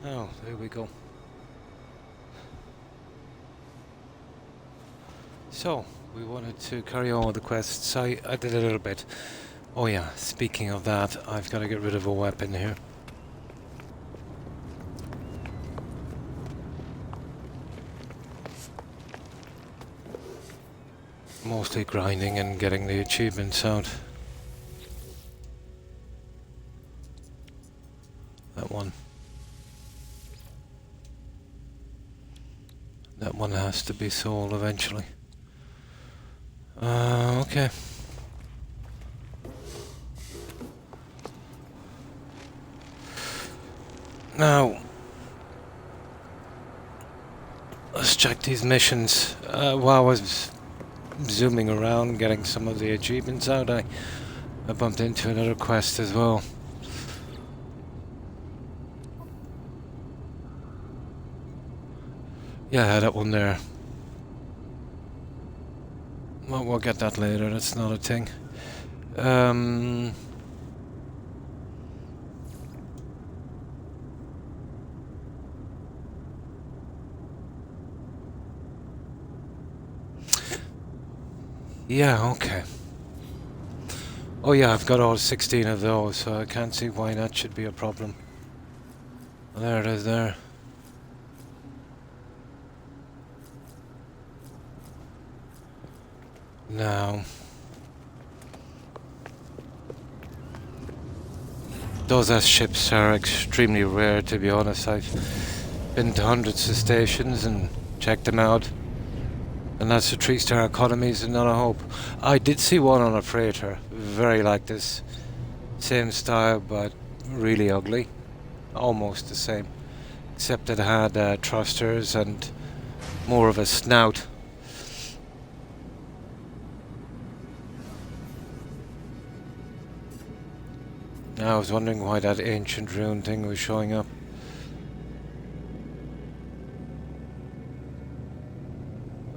Oh, there we go. So, we wanted to carry on with the quests. I did a little bit. Oh yeah, speaking of that, I've got to get rid of a weapon here. Mostly grinding and getting the achievements out. That one. That one has to be sold eventually. Okay. Now, let's check these missions. While I was zooming around, getting some of the achievements out, I bumped into another quest as well. Yeah, that one there. Well, we'll get that later, that's not a thing. Yeah, okay. Oh yeah, I've got all 16 of those, so I can't see why that should be a problem. There it is there. Now, those S-ships are extremely rare, to be honest. I've been to hundreds of stations and checked them out. And that's the 3-star economies and not a hope. I did see one on a freighter, very like this. Same style, but really ugly. Almost the same. Except it had thrusters and more of a snout. I was wondering why that ancient rune thing was showing up.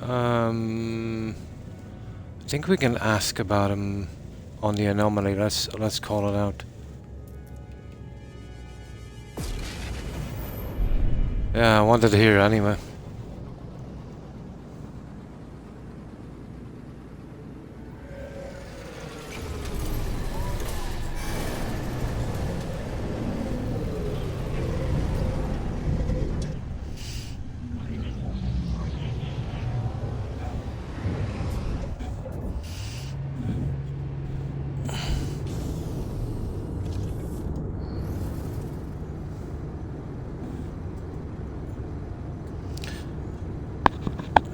I think we can ask about him on the anomaly. Let's call it out. Yeah, I wanted to hear anyway.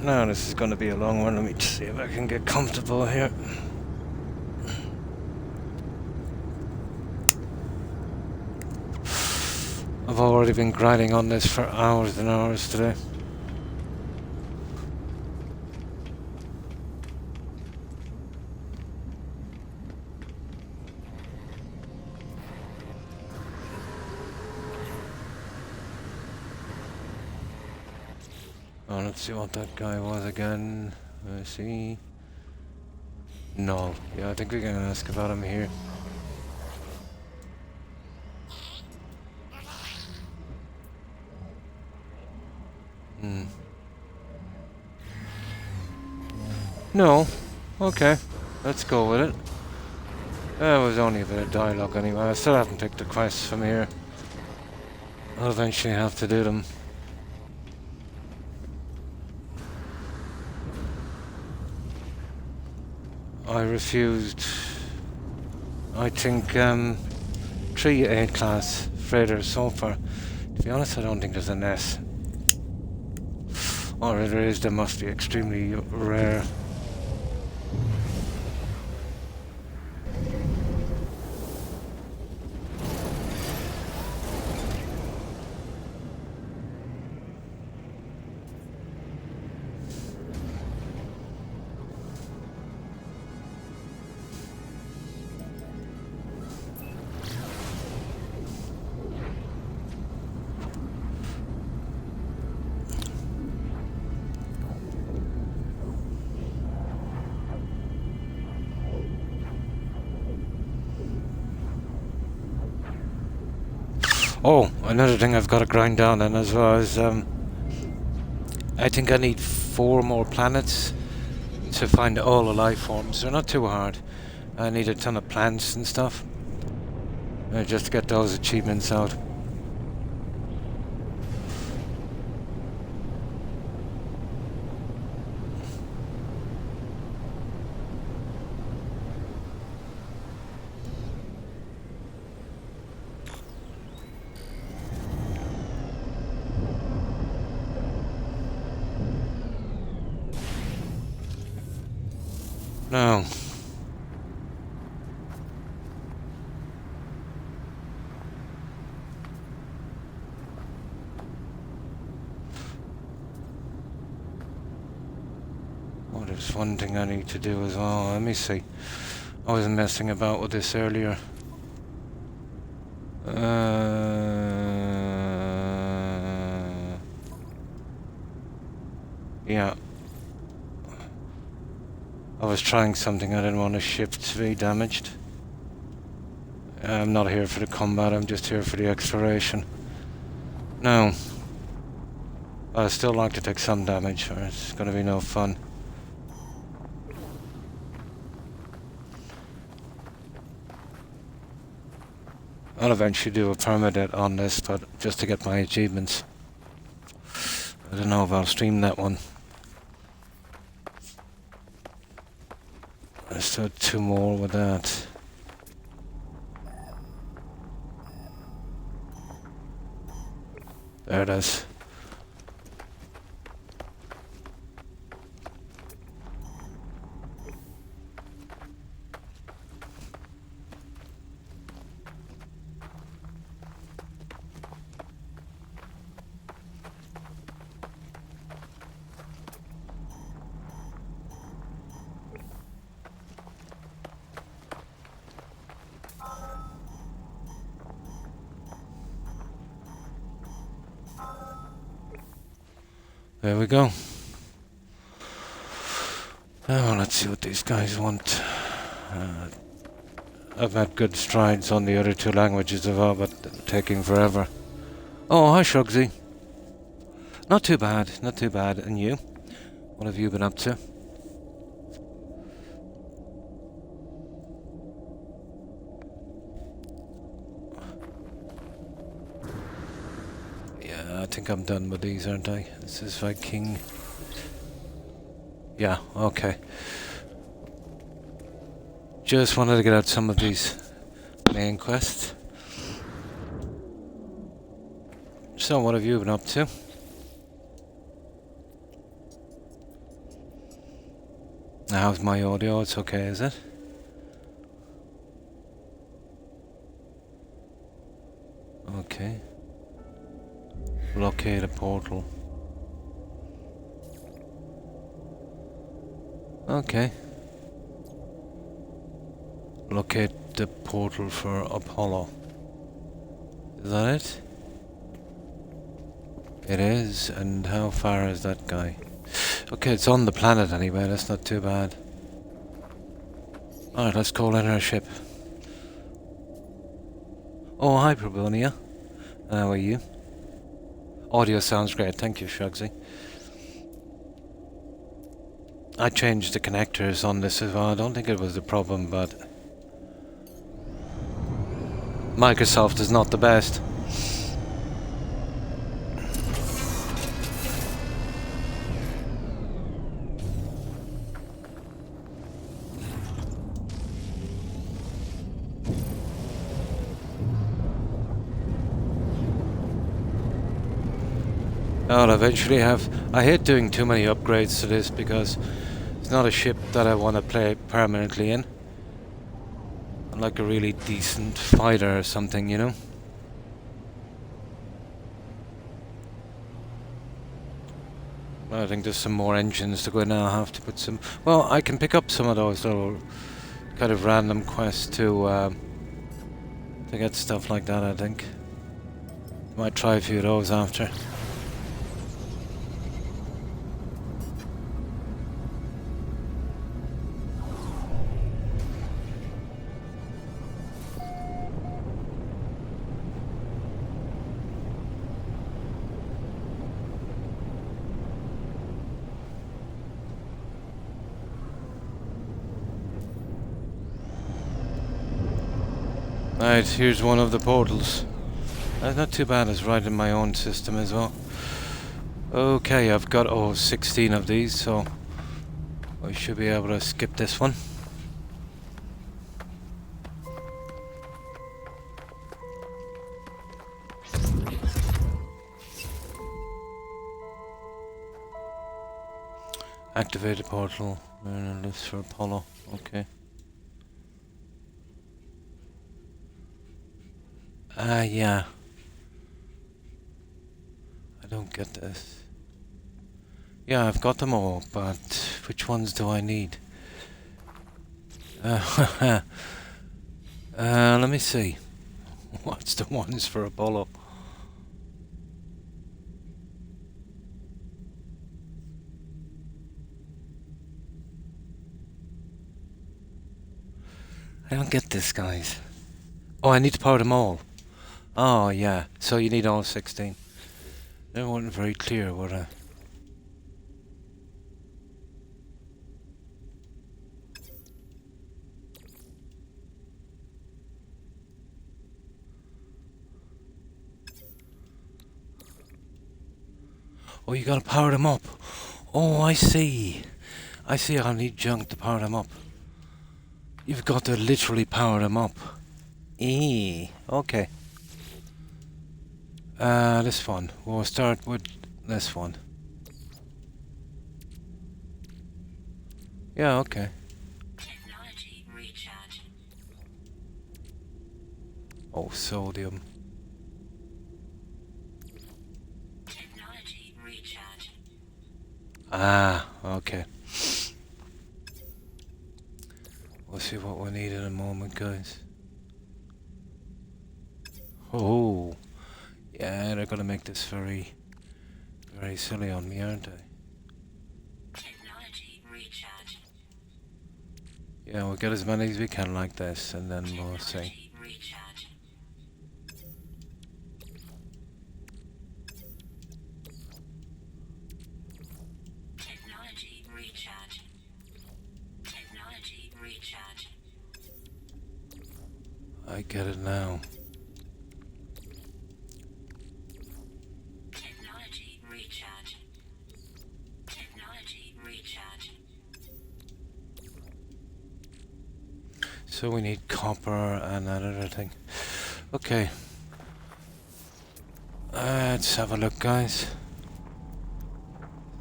Now this is going to be a long one. Let me just see if I can get comfortable here. I've already been grinding on this for hours and hours today. Oh, let's see what that guy was again. Let's see. No. Yeah, I think we can ask about him here. No. Okay. Let's go with it. That was only a bit of dialogue anyway. I still haven't picked the quests from here. I'll eventually have to do them. I refused, I think, 3 A-class freighters so far. To be honest, I don't think there's an S. Or if there is, they must be extremely rare. Oh, another thing I've got to grind down then as well is I think I need 4 more planets to find all the life forms. They're not too hard. I need a ton of plants and stuff. Just to get those achievements out. Now, oh, there's one thing I need to do as well. Let me see. I was messing about with this earlier. Yeah. I was trying something. I didn't want the ship to be damaged. I'm not here for the combat, I'm just here for the exploration. No. I'd still like to take some damage, or it's gonna be no fun. I'll eventually do a permadeath on this, but just to get my achievements. I don't know if I'll stream that one. Let's do 2 more with that. There it is. There we go. Now let's see what these guys want. I've had good strides on the other 2 languages as well, but taking forever. Oh, hi Shugsy. Not too bad, not too bad. And you? What have you been up to? I think I'm done with these, aren't I? This is Viking. Yeah, okay. Just wanted to get out some of these main quests. So, what have you been up to? How's my audio? It's okay, is it? Okay. Locate a portal. Okay. Locate the portal for Apollo. Is that it? It is, and how far is that guy? Okay, it's on the planet anyway, that's not too bad. Alright, let's call in our ship. Oh, hi Probonia. How are you? Audio sounds great, thank you Shugsy. I changed the connectors on this as well. I don't think it was a problem, but Microsoft is not the best. I'll eventually have... I hate doing too many upgrades to this because it's not a ship that I want to play permanently in. I'm like a really decent fighter or something, you know? I think there's some more engines to go in now. I'll have to put some... Well, I can pick up some of those little kind of random quests to get stuff like that, I think. Might try a few of those after. Right, here's one of the portals. Not too bad, it's right in my own system as well. Okay, I've got 16 of these, so I should be able to skip this one. Activate the portal. List for Apollo. Okay. Yeah. I don't get this. Yeah, I've got them all, but which ones do I need? Let me see. What's the ones for Apollo? I don't get this, guys. Oh, I need to power them all. Oh, yeah. So you need all 16. They weren't very clear, were they? Oh, you gotta power them up. Oh, I see. I see I'll need junk to power them up. You've got to literally power them up. Okay. This one. We'll start with this one. Yeah, okay. Technology recharge. Oh, sodium. Technology recharge. Ah, okay. We'll see what we need in a moment, guys. Oh, yeah, they're gonna make this very, very silly on me, aren't they? Technology recharge. Yeah, we'll get as many as we can like this, and then we'll see. Technology recharge. Technology recharge. Technology recharge. I get it now. Technology recharge. Technology recharge. So we need copper and that other thing. Okay. Let's have a look, guys.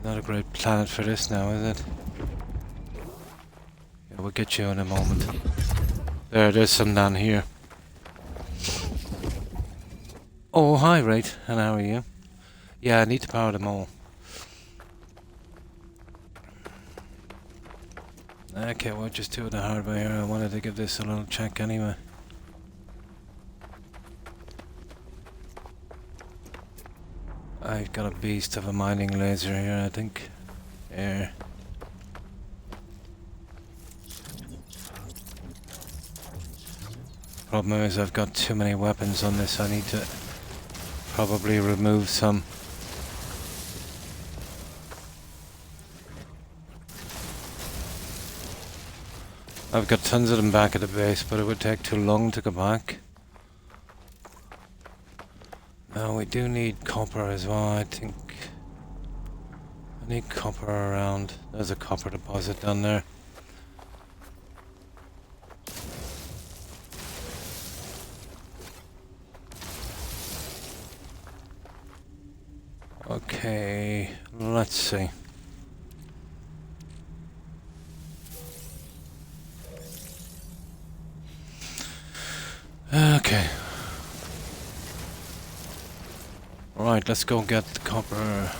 Not a great planet for this now, is it? Yeah, we'll get you in a moment. There's some down here. Oh, hi, right. And how are you? Yeah, I need to power them all. Okay, we'll just do it the hard way here. I wanted to give this a little check anyway. I've got a beast of a mining laser here, I think. Here. Problem is I've got too many weapons on this. I need to probably remove some. I've got tons of them back at the base, but it would take too long to go back. Now we do need copper as well, I think. I need copper around. There's a copper deposit down there. Okay, let's see. Okay. Right, let's go get the copper.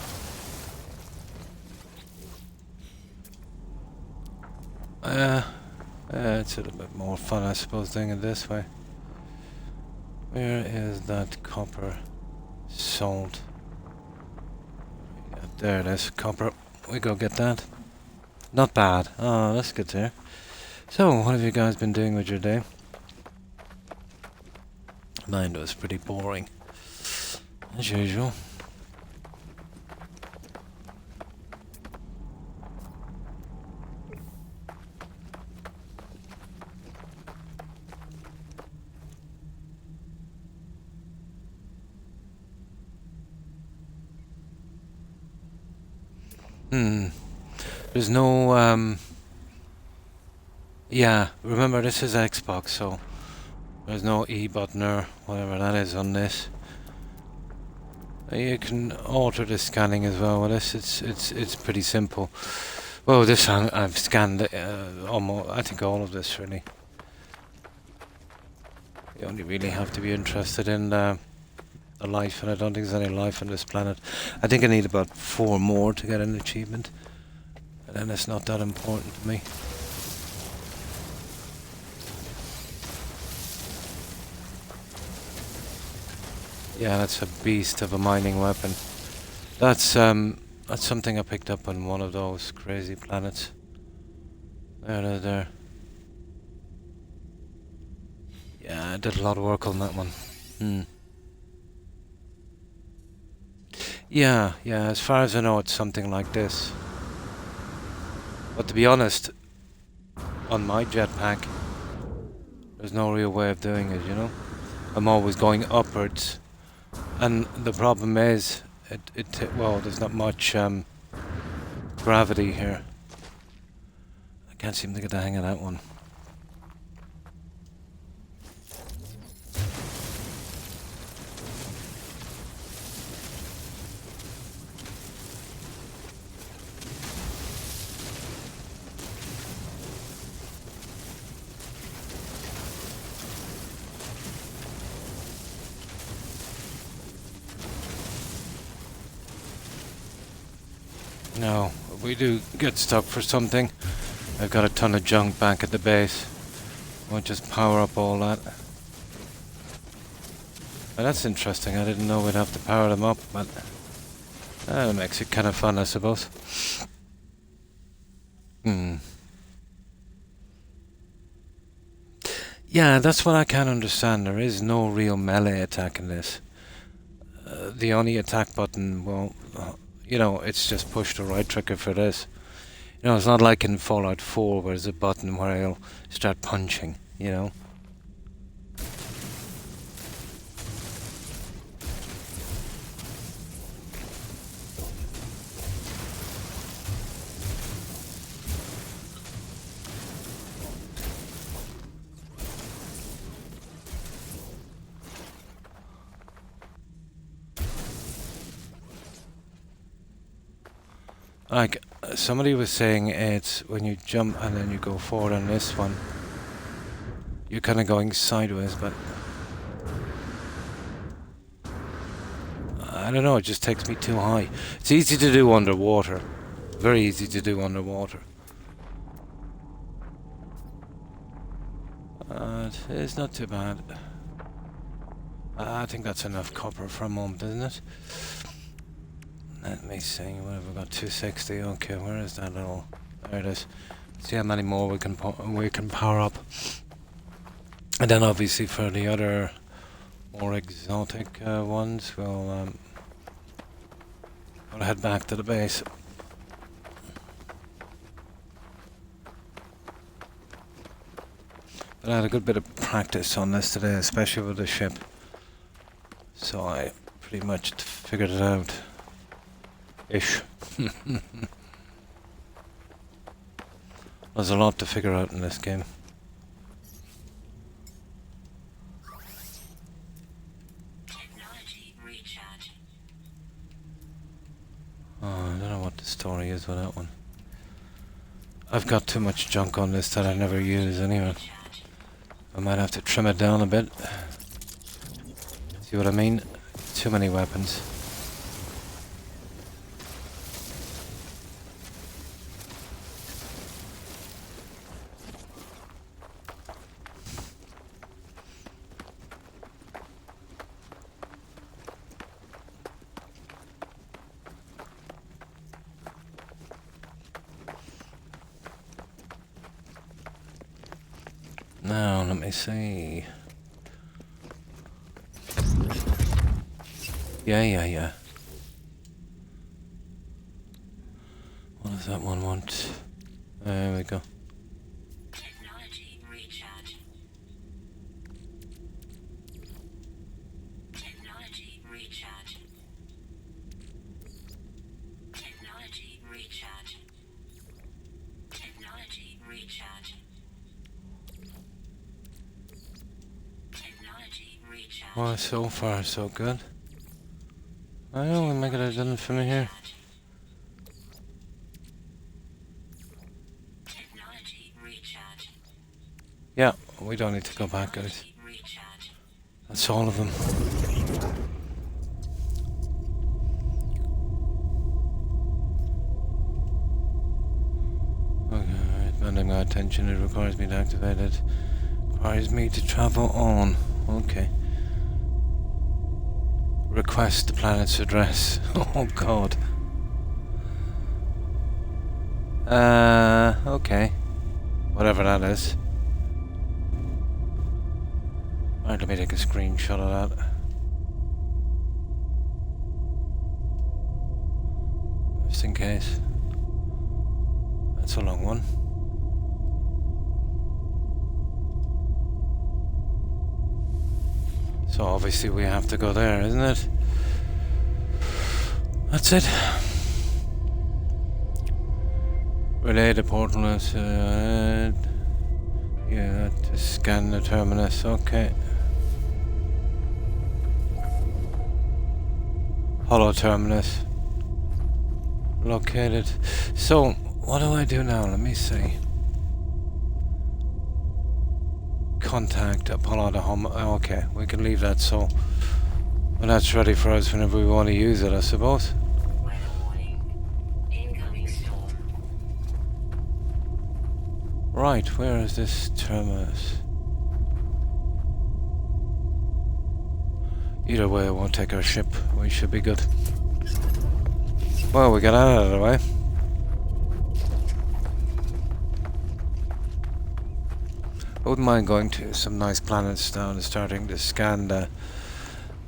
It's a little bit more fun, I suppose, doing it this way. Where is that copper sold? Yeah, there it is, copper. We go get that. Not bad. Oh, that's good to hear. So, what have you guys been doing with your day? Mine was pretty boring, as usual. Hmm. There's no, yeah, remember this is Xbox, so there's no E button or whatever that is on this. You can alter the scanning as well with this. It's pretty simple. Well, this I've scanned almost, I think all of this really. You only really have to be interested in the life, and I don't think there's any life on this planet. I think I need about 4 more to get an achievement, and then it's not that important to me. Yeah, that's a beast of a mining weapon. That's something I picked up on one of those crazy planets. There. Yeah, I did a lot of work on that one. Yeah, as far as I know, it's something like this. But to be honest, on my jetpack, there's no real way of doing it, you know? I'm always going upwards. And the problem is, well, there's not much gravity here. I can't seem to get the hang of that one. No, we do get stuck for something. I've got a ton of junk back at the base. Won't just power up all that. Well, that's interesting. I didn't know we'd have to power them up, but that makes it kind of fun, I suppose. Yeah, that's what I can't understand. There is no real melee attack in this. The only attack button, well, you know, it's just push the right trigger for this. You know, it's not like in Fallout 4 where there's a button where I'll start punching, you know. Like, somebody was saying it's when you jump and then you go forward on this one, you're kind of going sideways, but I don't know, it just takes me too high. It's easy to do underwater. Very easy to do underwater. It's not too bad. I think that's enough copper for a moment, isn't it? Let me see, what have we got? 260, okay, where is that little... There it is. See how many more we can power up. And then obviously for the other more exotic ones, we'll head back to the base. But I had a good bit of practice on this today, especially with the ship. So I pretty much figured it out. Ish. There's a lot to figure out in this game. Technology recharge. Oh, I don't know what the story is with that one. I've got too much junk on this that I never use anyway. I might have to trim it down a bit. See what I mean? Too many weapons. Now, let me see. Yeah. What does that one want? There we go. Technology recharge. Technology recharge. Technology recharge. Well, so far so good. I know we make it a done from here. Technology recharge. Yeah, we don't need to go back, guys. Technology recharge. That's all of them. Okay, demanding my attention. It requires me to activate it. Requires me to travel on. Okay. Request the planet's address. Oh god. Okay. Whatever that is. Alright, let me take a screenshot of that. Just in case. That's a long one. So obviously we have to go there, isn't it? That's it. Relay the portal is yeah, to scan the terminus, okay. Hollow terminus. Located. So, what do I do now? Let me see. Contact Apollo the home. Okay, we can leave that so when that's ready for us whenever we want to use it, I suppose. Weather warning. Incoming storm. Right, where is this terminus? Either way, it won't take our ship. We should be good. Well, we got that out of the way. I wouldn't mind going to some nice planets now and starting to scan the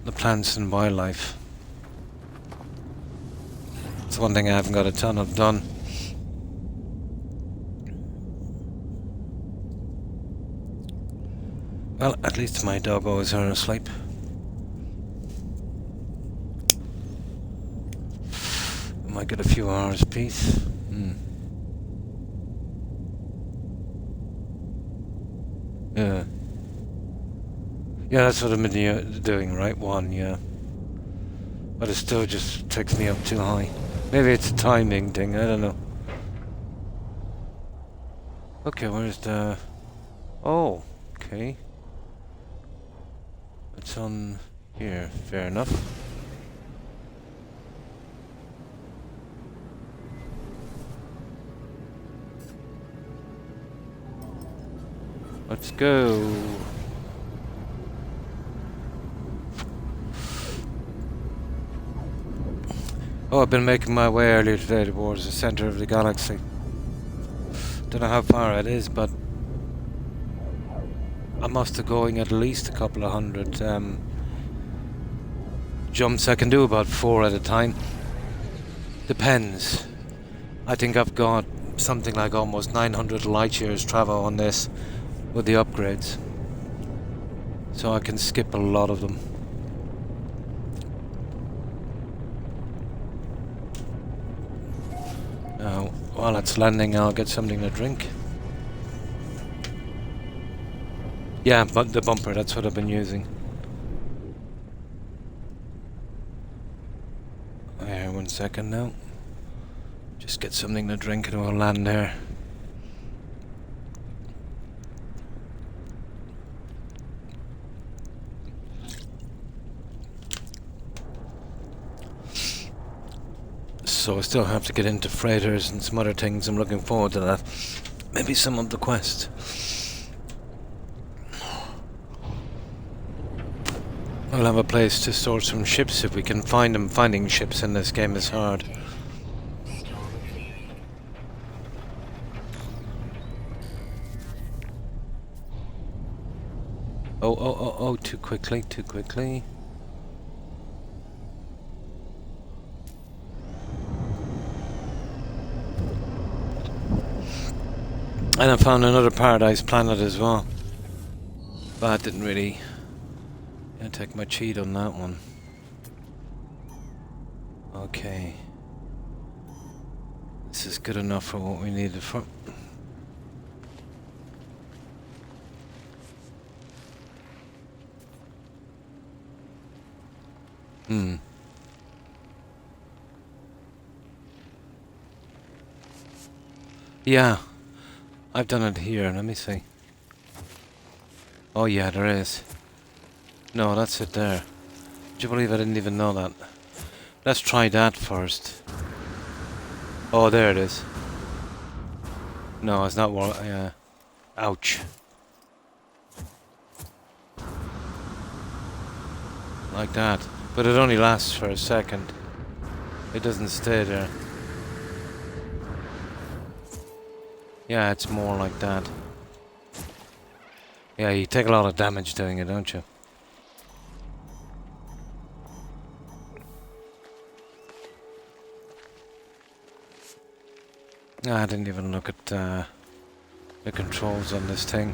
plants and wildlife. It's one thing I haven't got a ton of done. Well, at least my doggos are asleep. Might get a few hours peace. Yeah. Yeah, that's what I've been doing, right? One, yeah. But it still just takes me up too high. Maybe it's a timing thing, I don't know. Okay, where's the... Oh, okay. It's on here, fair enough. Let's go. Oh, I've been making my way earlier today towards the center of the galaxy. Don't know how far it is, but I must have going at least a couple of hundred jumps. I can do about 4 at a time. Depends. I think I've got something like almost 900 light years travel on this with the upgrades. So I can skip a lot of them. Now, while it's landing, I'll get something to drink. Yeah, but the bumper, that's what I've been using. There, 1 second now. Just get something to drink and we'll land there. So I still have to get into freighters and some other things. I'm looking forward to that. Maybe some of the quest. We'll have a place to store some ships if we can find them. Finding ships in this game is hard. Storm clearing. Oh, too quickly, too quickly. And I found another paradise planet as well. But I didn't really take my cheat on that one. Okay. This is good enough for what we needed for. Hmm. Yeah, I've done it here. Let me see. Oh yeah, there is. No, that's it there. Would you believe I didn't even know that? Let's try that first. Oh, there it is. No, it's not yeah. Ouch. Like that. But it only lasts for a second. It doesn't stay there. Yeah, it's more like that. Yeah, you take a lot of damage doing it, don't you? I didn't even look at the controls on this thing.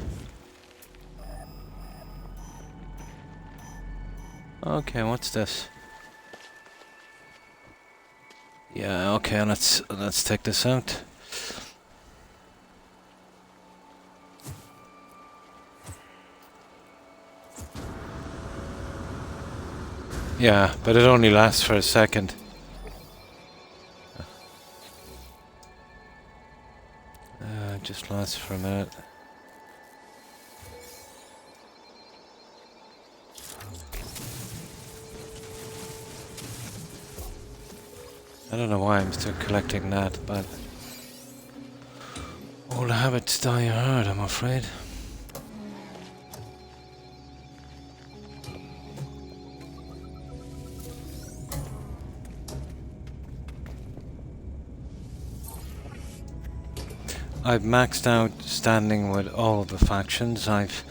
Okay, what's this? Yeah, okay, let's take this out. Yeah, but it only lasts for a second. It just lasts for a minute. I don't know why I'm still collecting that, but old habits die hard, I'm afraid. I've maxed out standing with all of the factions. I've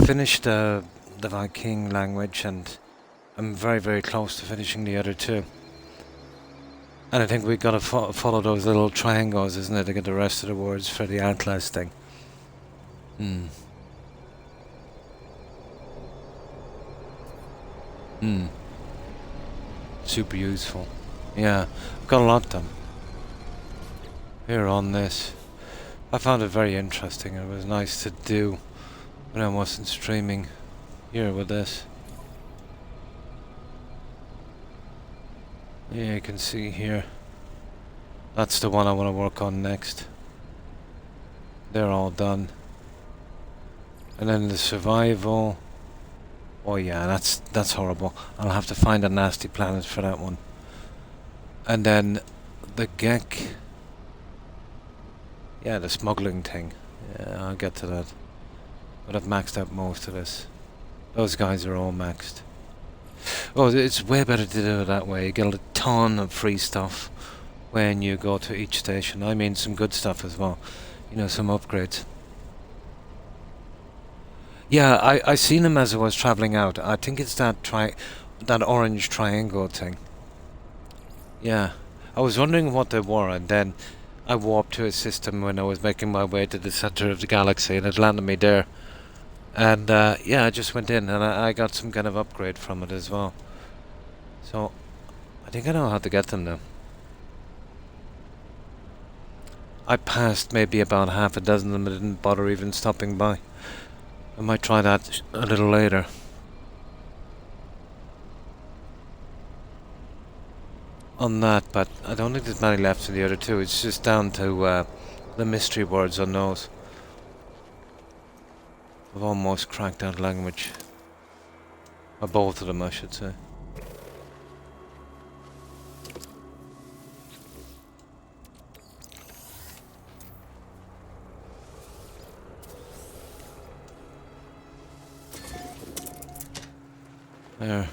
finished the Viking language, and I'm very, very close to finishing the other two. And I think we've got to follow those little triangles, isn't it, to get the rest of the words for the Atlas thing. Hmm. Hmm. Super useful. Yeah, I've got a lot done. Here on this. I found it very interesting. It was nice to do when I wasn't streaming. Here with this. Yeah, you can see here. That's the one I want to work on next. They're all done. And then the survival. Oh yeah, that's horrible. I'll have to find a nasty planet for that one. And then the Gek. Yeah, the smuggling thing. Yeah, I'll get to that. But I've maxed out most of this. Those guys are all maxed. Oh, it's way better to do it that way. You get a ton of free stuff when you go to each station. I mean, some good stuff as well. You know, some upgrades. Yeah, I seen them as I was travelling out. I think it's that orange triangle thing. Yeah. I was wondering what they were, and then I warped to a system when I was making my way to the center of the galaxy, and it landed me there. And yeah, I just went in, and I got some kind of upgrade from it as well. So, I think I know how to get them now. I passed maybe about half a dozen of them and didn't bother even stopping by. I might try that a little later. On that, but I don't think there's many left in the other two. It's just down to the mystery words on those. I've almost cracked that language. Or both of them, I should say. There.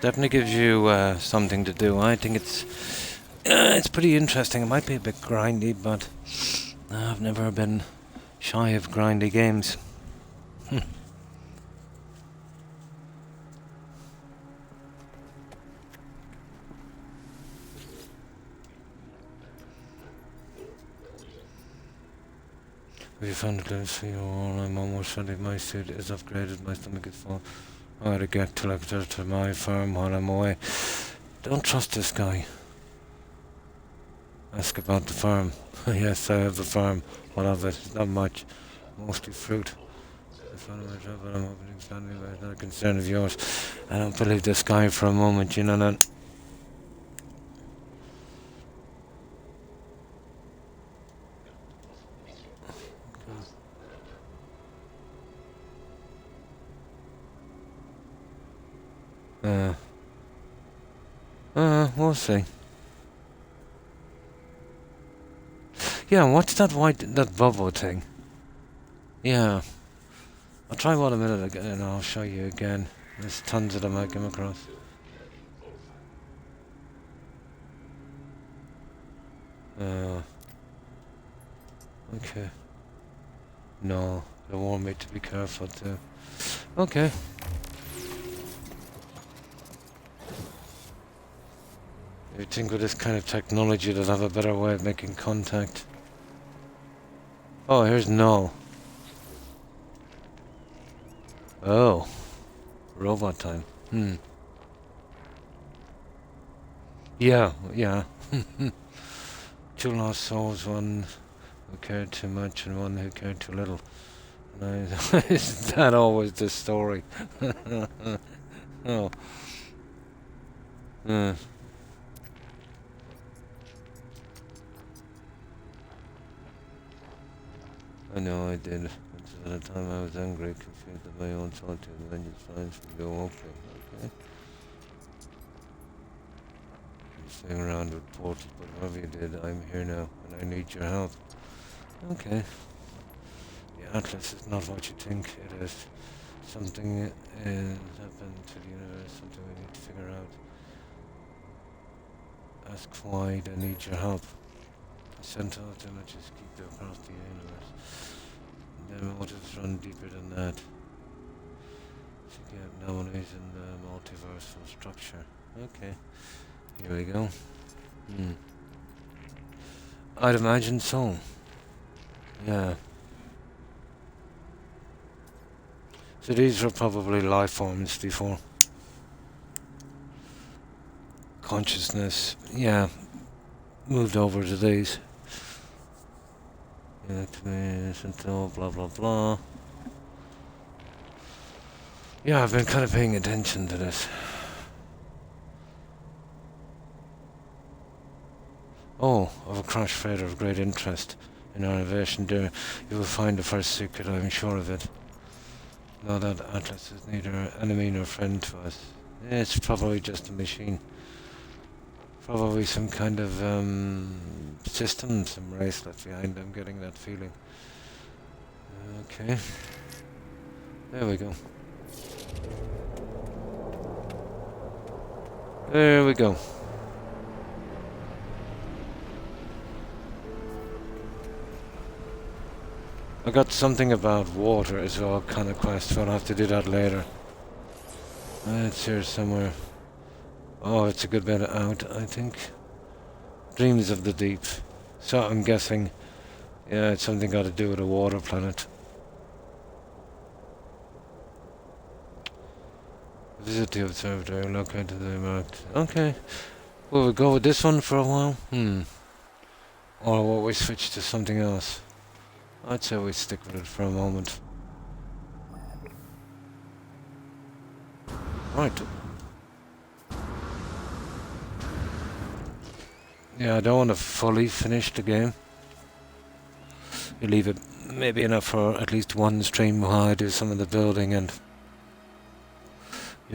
Definitely gives you something to do. I think it's pretty interesting. It might be a bit grindy, but I've never been shy of grindy games. We found a glimpse for you all. I'm almost ready. My suit is upgraded. My stomach is full. I gotta get to my farm while I'm away. Don't trust this guy. Ask about the farm. Yes, I have a farm. What of it? Not much. Mostly fruit. I found my job, but I'm hoping to expand me, but it's not a concern of yours. I don't believe this guy for a moment, you know that? We'll see. Yeah, what's that bubble thing? Yeah. I'll try one a minute again and I'll show you again. There's tons of them I come across. Okay. No, they warn me to be careful too. Okay. You think with this kind of technology they'll have a better way of making contact? Oh, here's Null. Oh. Robot time. Yeah. Two lost souls, one who cared too much and one who cared too little. Is that always the story? Oh. I know I did. At the time I was angry, confused at my own solitude, and then you find from your okay. You're staying around with portals, but whatever you did, I'm here now, and I need your help. Okay. The Atlas is not what you think it is. Something has happened to the universe, something we need to figure out. Ask why they need your help. Sent out images keep across the universe. Their motives run deeper than that. Seeking out anomalies in the multiversal structure. Okay, here we go. I'd imagine so. Yeah. So these were probably life forms before. Consciousness, yeah, moved over to these. Yeah, to me, blah blah blah. Yeah, I've been kind of paying attention to this. Oh, of a crash freighter of great interest in our invasion there. You will find the first secret, I'm sure of it. No, that Atlas is neither enemy nor friend to us. It's probably just a machine. Probably some kind of system, some race left behind. I'm getting that feeling. Okay. There we go. There we go. I got something about water as well, kind of quest, so I'll have to do that later. It's here somewhere. Oh, it's a good bit out, I think. Dreams of the Deep. So I'm guessing, yeah, it's something got to do with a water planet. Visit the observatory, locate the marked. Okay. Will we go with this one for a while? Or will we switch to something else? I'd say we stick with it for a moment. Right. Yeah, I don't want to fully finish the game. You leave it maybe enough for at least one stream while I do some of the building and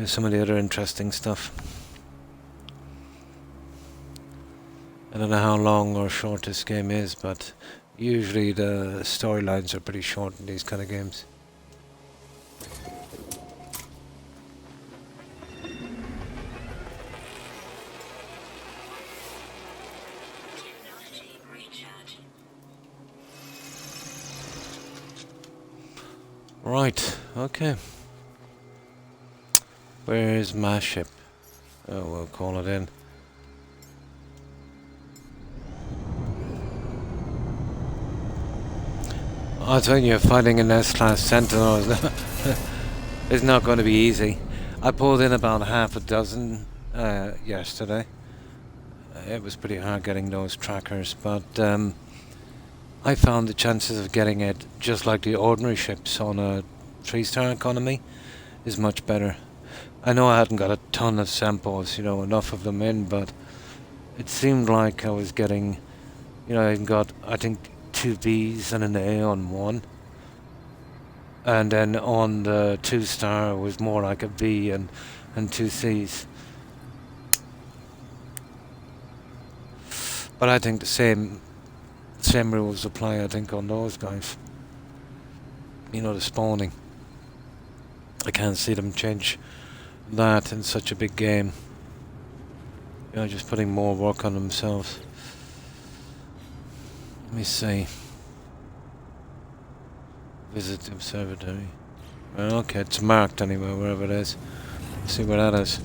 some of the other interesting stuff. I don't know how long or short this game is, but usually the storylines are pretty short in these kind of games. Right, okay. Where's my ship? Oh, we'll call it in. I tell you, fighting an S-class Sentinel is not going to be easy. I pulled in about half a dozen yesterday. It was pretty hard getting those trackers, but I found the chances of getting it just like the ordinary ships on a 3-star economy is much better. I know I hadn't got a ton of samples, you know, enough of them in, but it seemed like I was getting, you know, I got, I think, 2 Bs and an A on one. And then on the 2-star it was more like a B and 2 Cs. But I think the same rules apply, I think, on those guys. You know, the spawning. I can't see them change that in such a big game. You know, just putting more work on themselves. Let me see. Visit the observatory. Well, okay, it's marked anyway, wherever it is. Let's see where that is.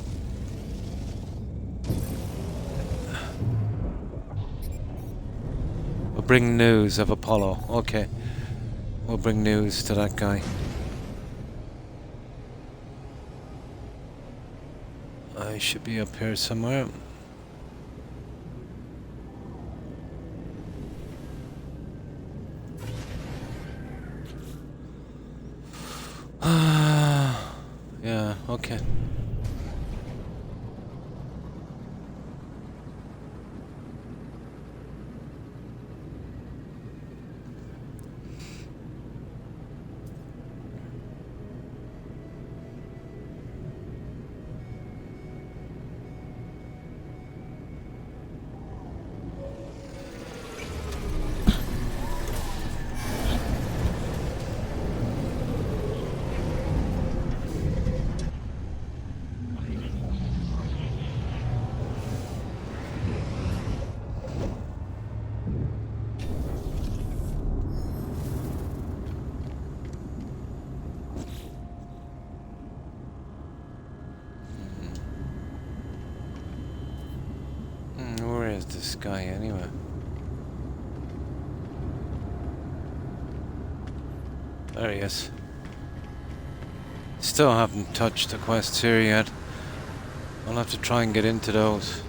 We'll bring news of Apollo. Okay. We'll bring news to that guy. I should be up here somewhere. Yeah, okay. Where is this guy anyway? There he is. Still haven't touched the quests here yet. I'll have to try and get into those.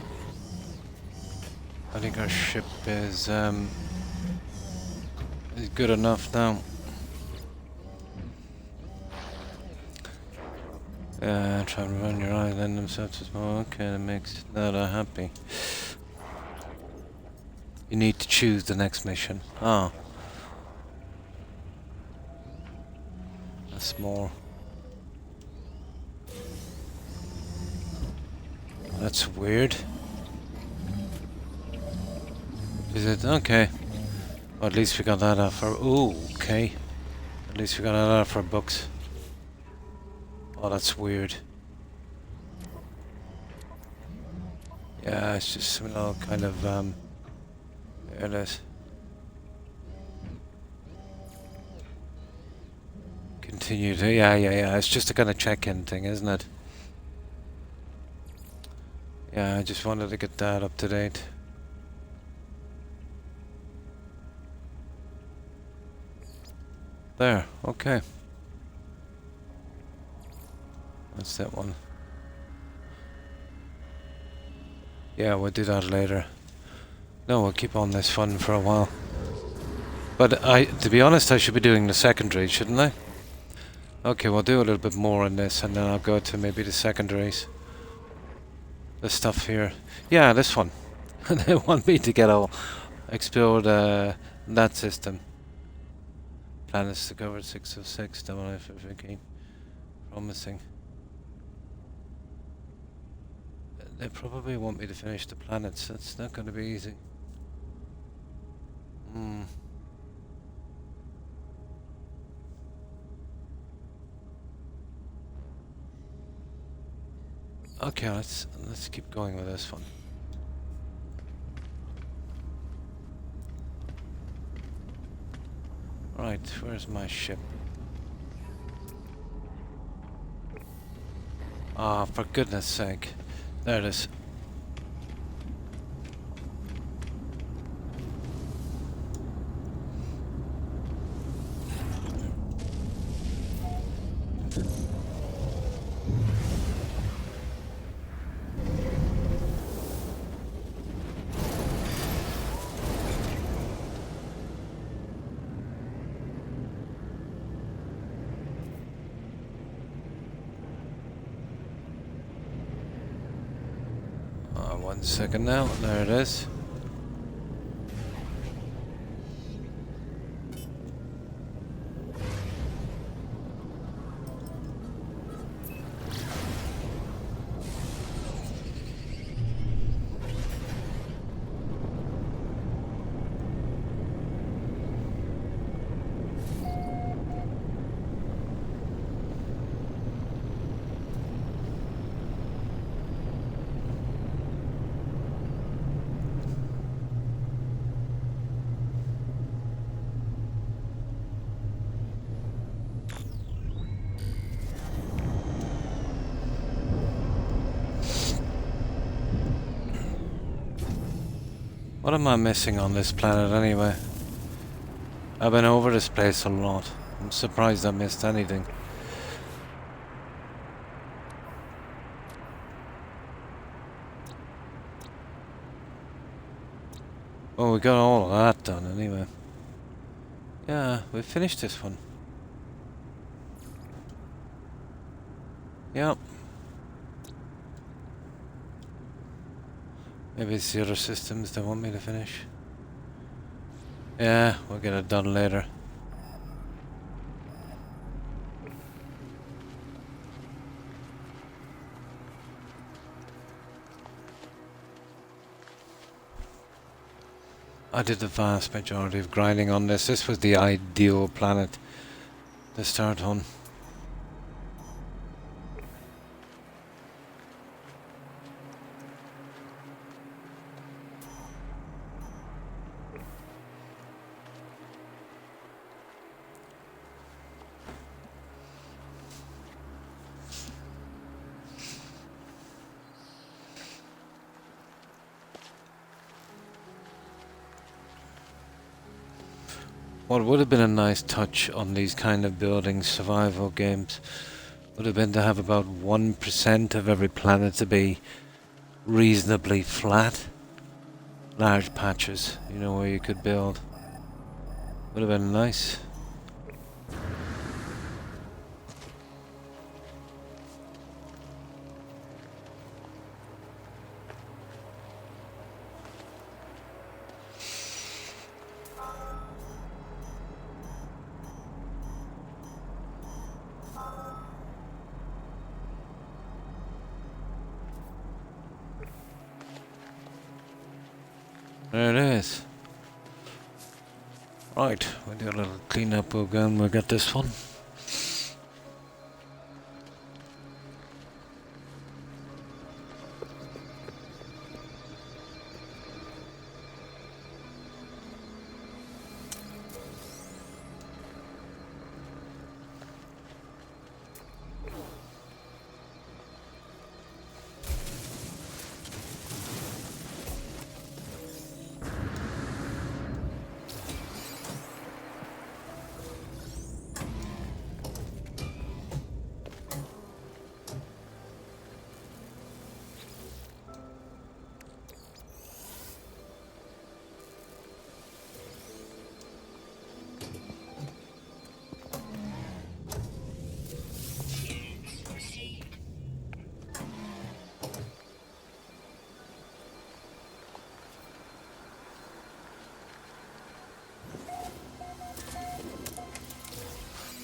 I think our ship is good enough now. Try and run your eyes, lend themselves as well. Okay, that makes Nada happy. You need to choose the next mission. Ah. That's more. That's weird. Is it? Okay. Well, at least we got that out for... Ooh, okay. At least we got that out for books. Oh, that's weird. Yeah, it's just some little kind of, there it is. Continue to... Yeah. It's just a kind of check-in thing, isn't it? Yeah, I just wanted to get that up to date. There, okay. That's that one. Yeah, we'll do that later. No, we'll keep on this fun for a while. But to be honest, I should be doing the secondary, shouldn't I? Okay, we'll do a little bit more on this and then I'll go to maybe the secondaries. The stuff here. Yeah, this one. They want me to get all explore that system. Planets to cover 606, WF15. Promising. They probably want me to finish the planets. That's not going to be easy. Okay, let's keep going with this one. Right, where's my ship? Ah, for goodness sake. There it is. 1 second now. There it is. What am I missing on this planet anyway? I've been over this place a lot. I'm surprised I missed anything. Well, we got all of that done anyway. Yeah, we finished this one. Yep. Maybe it's the other systems they want me to finish. Yeah, we'll get it done later. I did the vast majority of grinding on this. This was the ideal planet to start on. What would have been a nice touch on these kind of building survival games would have been to have about 1% of every planet to be reasonably flat. Large patches, you know, where you could build. Would have been nice. There it is. Right, we'll do a little cleanup again. We'll get this one.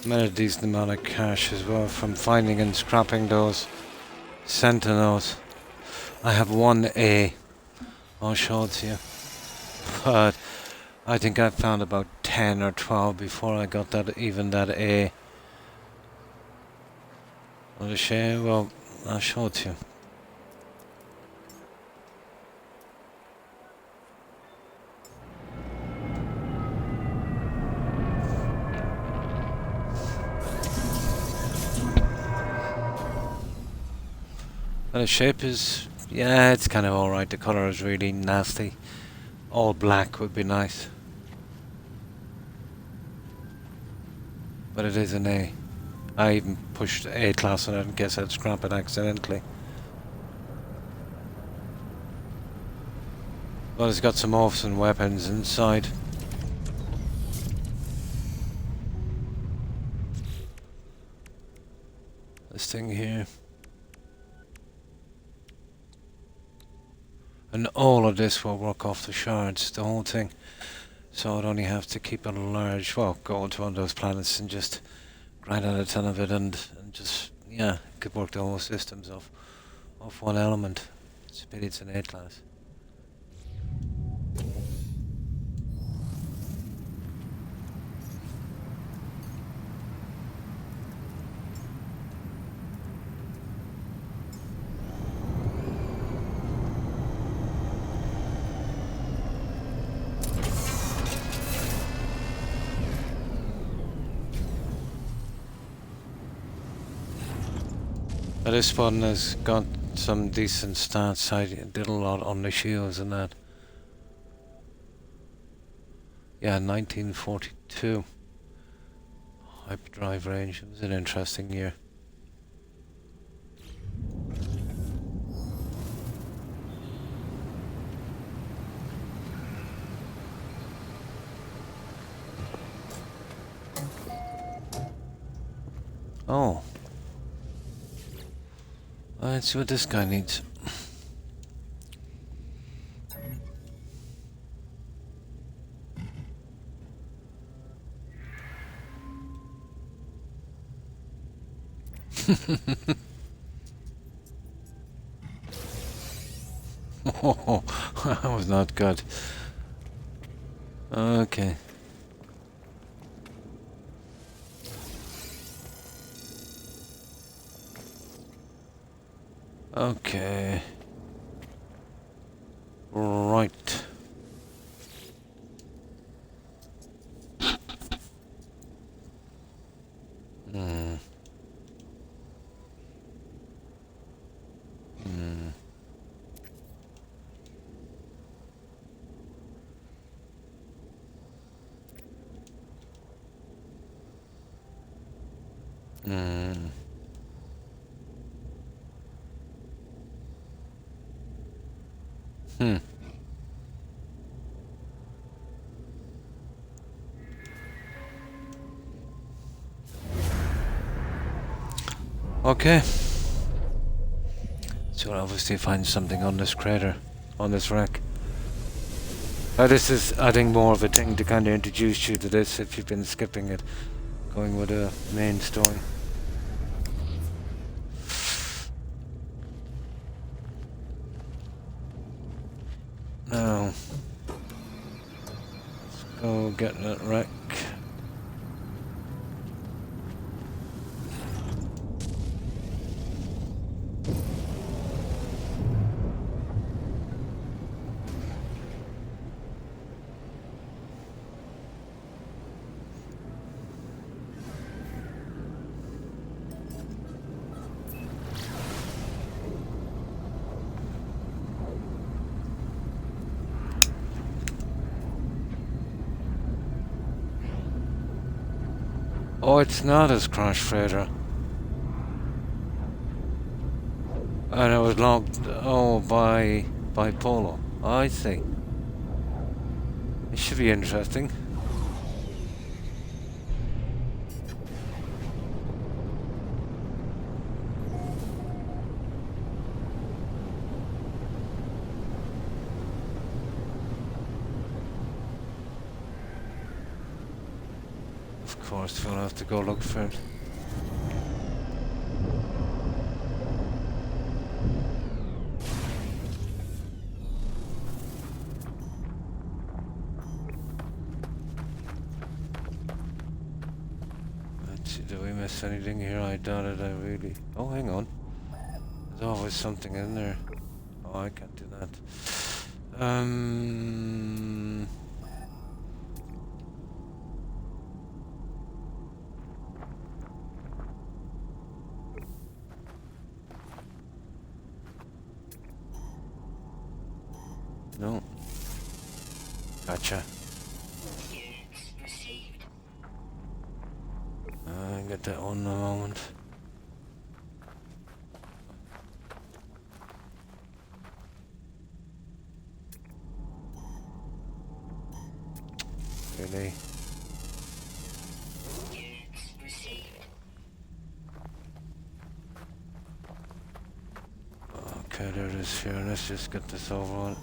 Made a decent amount of cash as well from finding and scrapping those sentinels. I have 1A. I'll show it to you. But I think I found about 10 or 12 before I got that, even that A. Want to share? Well, I'll show it to you. And the shape is, yeah, it's kind of alright. The colour is really nasty. All black would be nice. But it is an A. I even pushed A class on it and guess I'd scrap it accidentally. But it's got some awesome weapons inside. This thing here. And all of this will work off the shards, the whole thing. So I'd only have to keep it a large, well, go to one of those planets and just grind out a ton of it and just, yeah, could work the whole systems off one element. It's a pity it's an A class. This one has got some decent stats. I did a lot on the shields and that. Yeah, 1942. Hyperdrive range. It was an interesting year. Oh. Let's see what this guy needs. Oh, that was not good. Okay. Okay. Right. Hmm. Hmm. Hmm. Hmm. Okay. So we'll obviously find something on this crater, on this wreck. This is adding more of a thing to kind of introduce you to this if you've been skipping it, going with the main story. Now, let's go get that wreck. Oh, it's not as crash freighter. And it was logged, oh, by Polo. I see. It should be interesting. Of course, we'll have to go look for it. Let's see, did we miss anything here? I doubt it, I really... Oh, hang on. There's always something in there. Oh, I can't do that. No. Gotcha. Units received. I get that one in a moment. Really? Units received. Okay, there it is here. Let's just get this over on.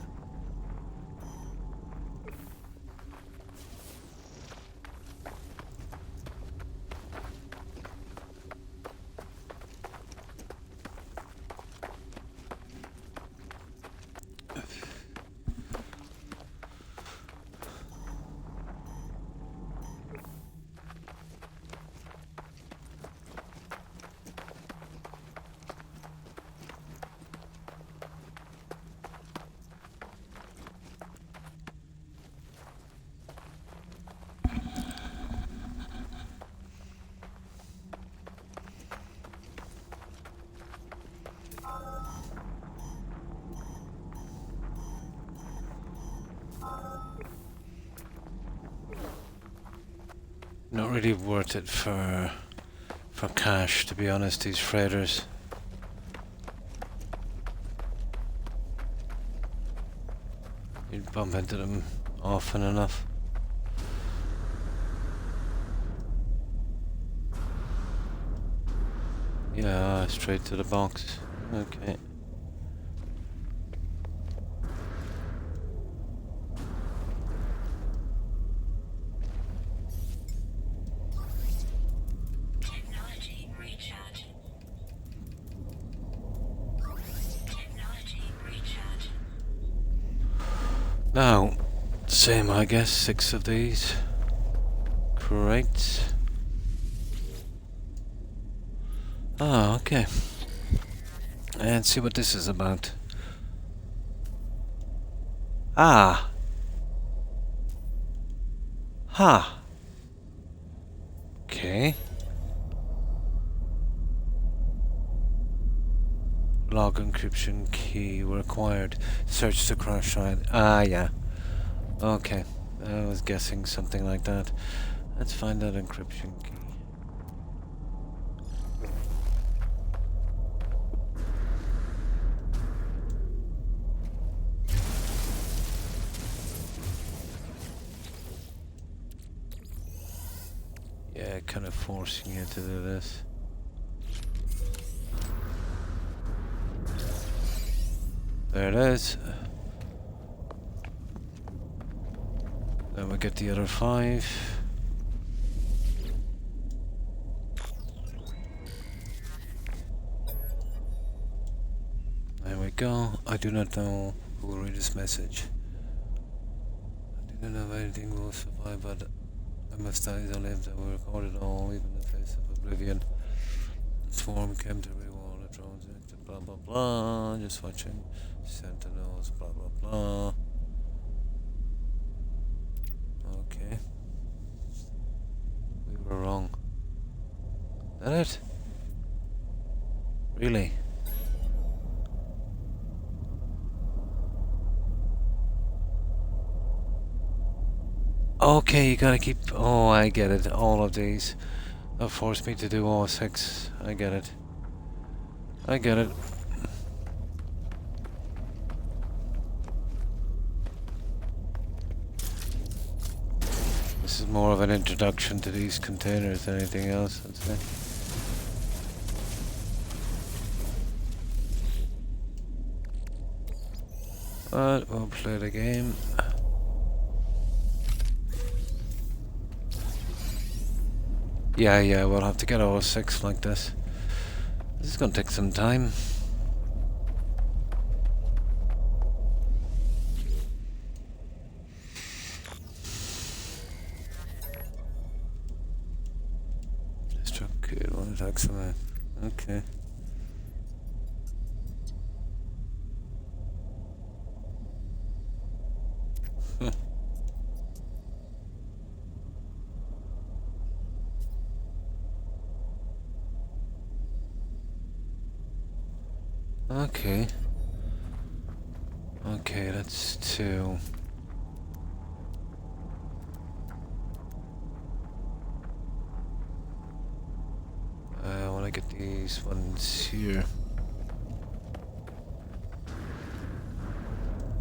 Not really worth it for cash, to be honest, these freighters. You'd bump into them often enough. Yeah, straight to the box. Okay. Technology recharge. Technology recharge. Now, same I guess, 6 of these. Great. Ah, okay. And see what this is about. Ah. Ha. Okay. Log encryption key required. Search the crash site. Ah, yeah. Okay. I was guessing something like that. Let's find that encryption key. Yeah, kind of forcing you to do this. There it is. Then we get the other 5. There we go. I do not know who will read this message. I do not know if anything will survive, but I must die as I lived. I will record it all, even in the face of oblivion. The swarm came to reward the drones, blah blah blah. Just watching. Sentinels, blah blah blah. Okay. We were wrong. Is that it? Really? Okay, you gotta keep... Oh, I get it. All of these. That forced me to do all 6. I get it. I get it. This is more of an introduction to these containers than anything else, I'd say. But we'll play the game. Yeah, we'll have to get all 6 like this. This is gonna take some time. Destructive, one attack summon. Okay. Okay. Okay, that's 2. I want to get these ones here.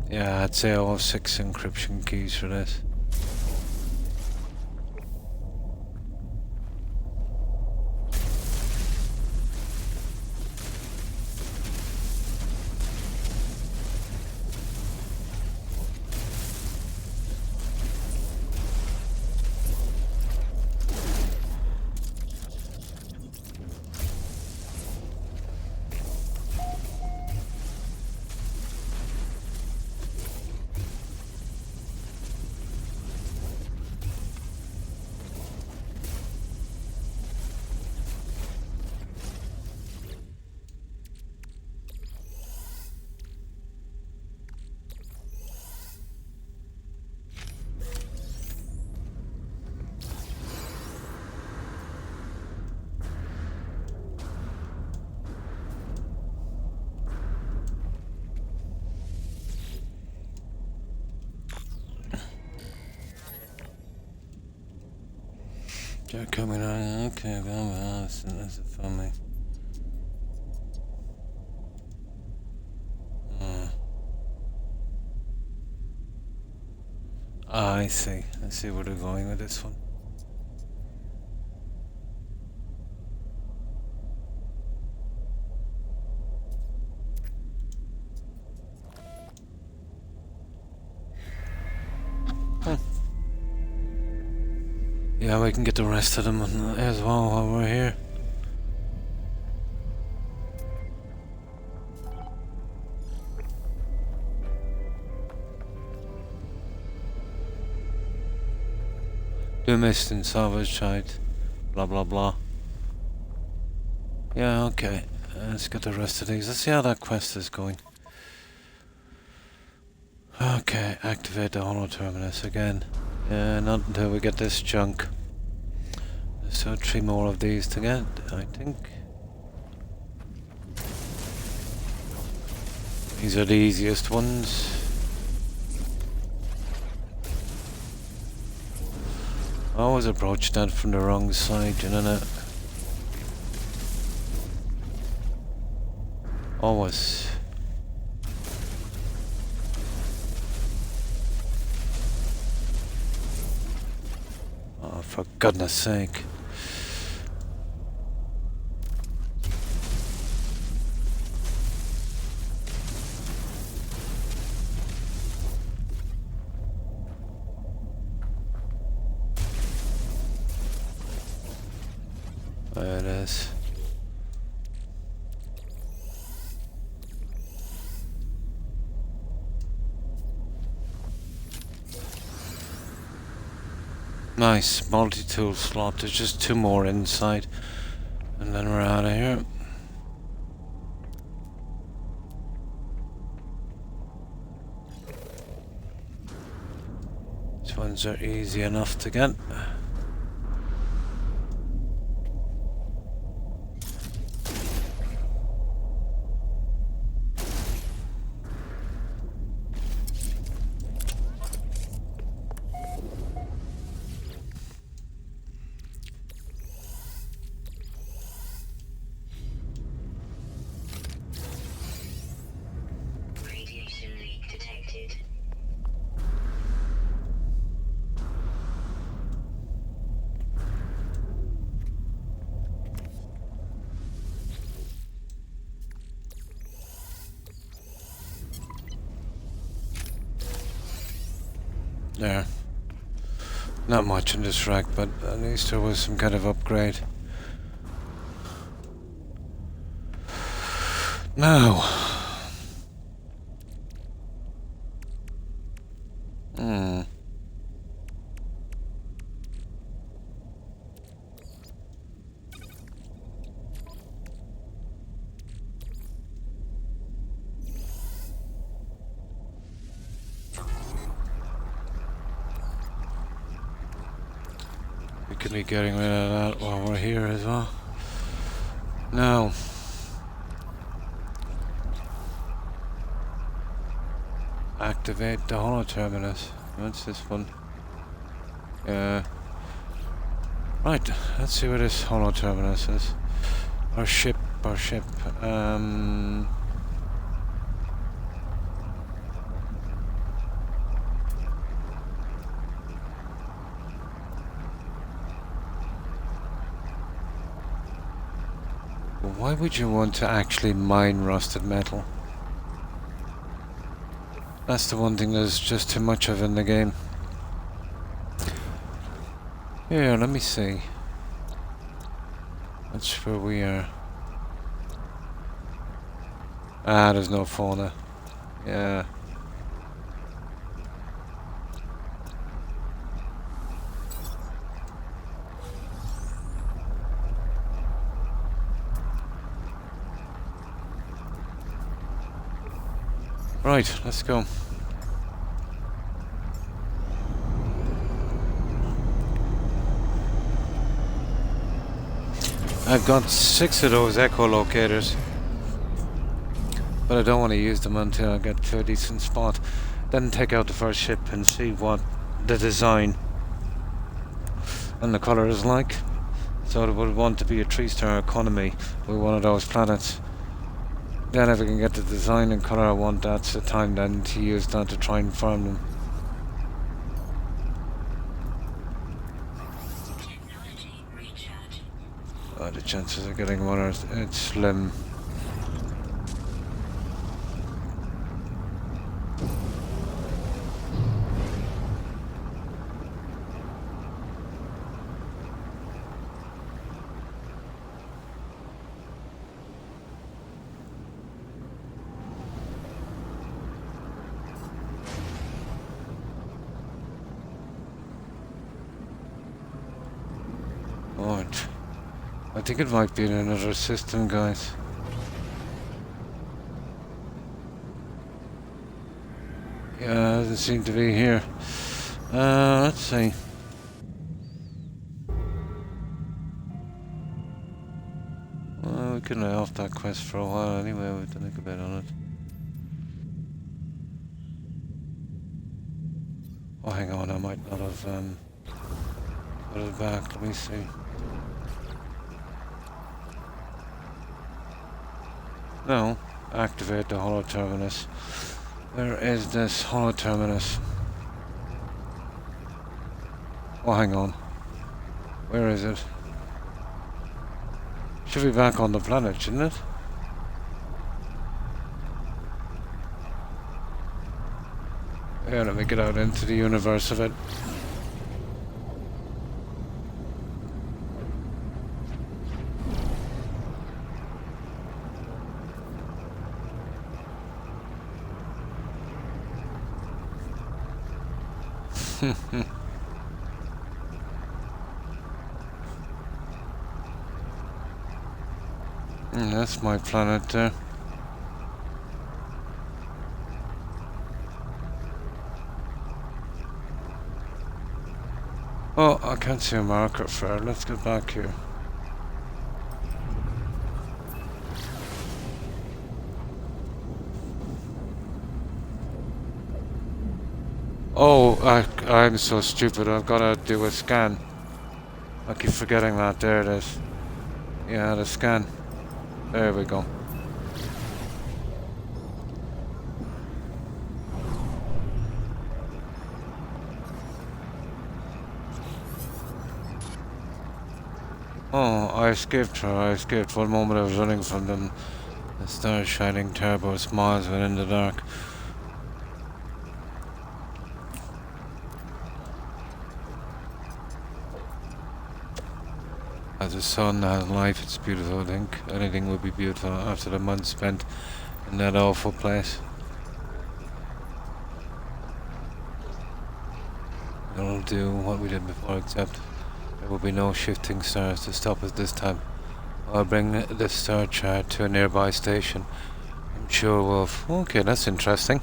Yeah, I'd say I'll have 6 encryption keys for this. They're coming on. Okay, well, that's it for me. I see. I see where they're going with this one. Yeah, we can get the rest of them as well while we're here. Do mist and salvage site. Blah blah blah. Yeah, okay. Let's get the rest of these. Let's see how that quest is going. Okay, activate the holo terminus again. Not until we get this junk. So 3 more of these to get, I think. These are the easiest ones. I always approach that from the wrong side, you know. Always. Oh, for goodness sake. There it is. Nice, multi-tool slot. There's just 2 more inside. And then we're out of here. These ones are easy enough to get. Radiation leak detected. There. Not much in this rack, but at least there was some kind of upgrade. Now. We could be getting rid of that while we're here as well. Now. Activate the holo terminus. What's this one? Right, let's see where this holo terminus is. Our ship. Why would you want to actually mine rusted metal? That's the one thing there's just too much of in the game. Here, let me see. That's where we are. Ah, there's no fauna. Yeah. Right, let's go. I've got 6 of those echolocators, but I don't want to use them until I get to a decent spot. Then take out the first ship and see what the design And the colour is like. So it would want to be a 3-star economy with one of those planets. Then if I can get the design and colour I want, that's the time then to use that to try and farm them. Technology recharge. Oh, the chances of getting one are it's slim. Oh, I think it might be in another system, guys. Yeah, it doesn't seem to be here. Let's see. Well, we can lay off that quest for a while anyway. We've done a good bit on it. Oh, hang on, I might not have put it back. Let me see. No, activate the holo terminus. Where is this holo terminus? Oh, hang on. Where is it? Should be back on the planet, shouldn't it? Yeah, let me get out into the universe of it. That's my planet there. Oh, I can't see a marker for it. Let's get back here. Oh, I'm so stupid. I've got to do a scan. I keep forgetting that. There it is. Yeah, the scan. There we go. Oh, I escaped her. I escaped. One moment I was running from them. The stars shining turbos miles within the dark. As the sun has life, it's beautiful, I think. Anything would be beautiful after the month spent in that awful place. It'll do what we did before, except there will be no shifting stars to stop us this time. I'll bring the star chart to a nearby station. I'm sure we'll... Okay, that's interesting.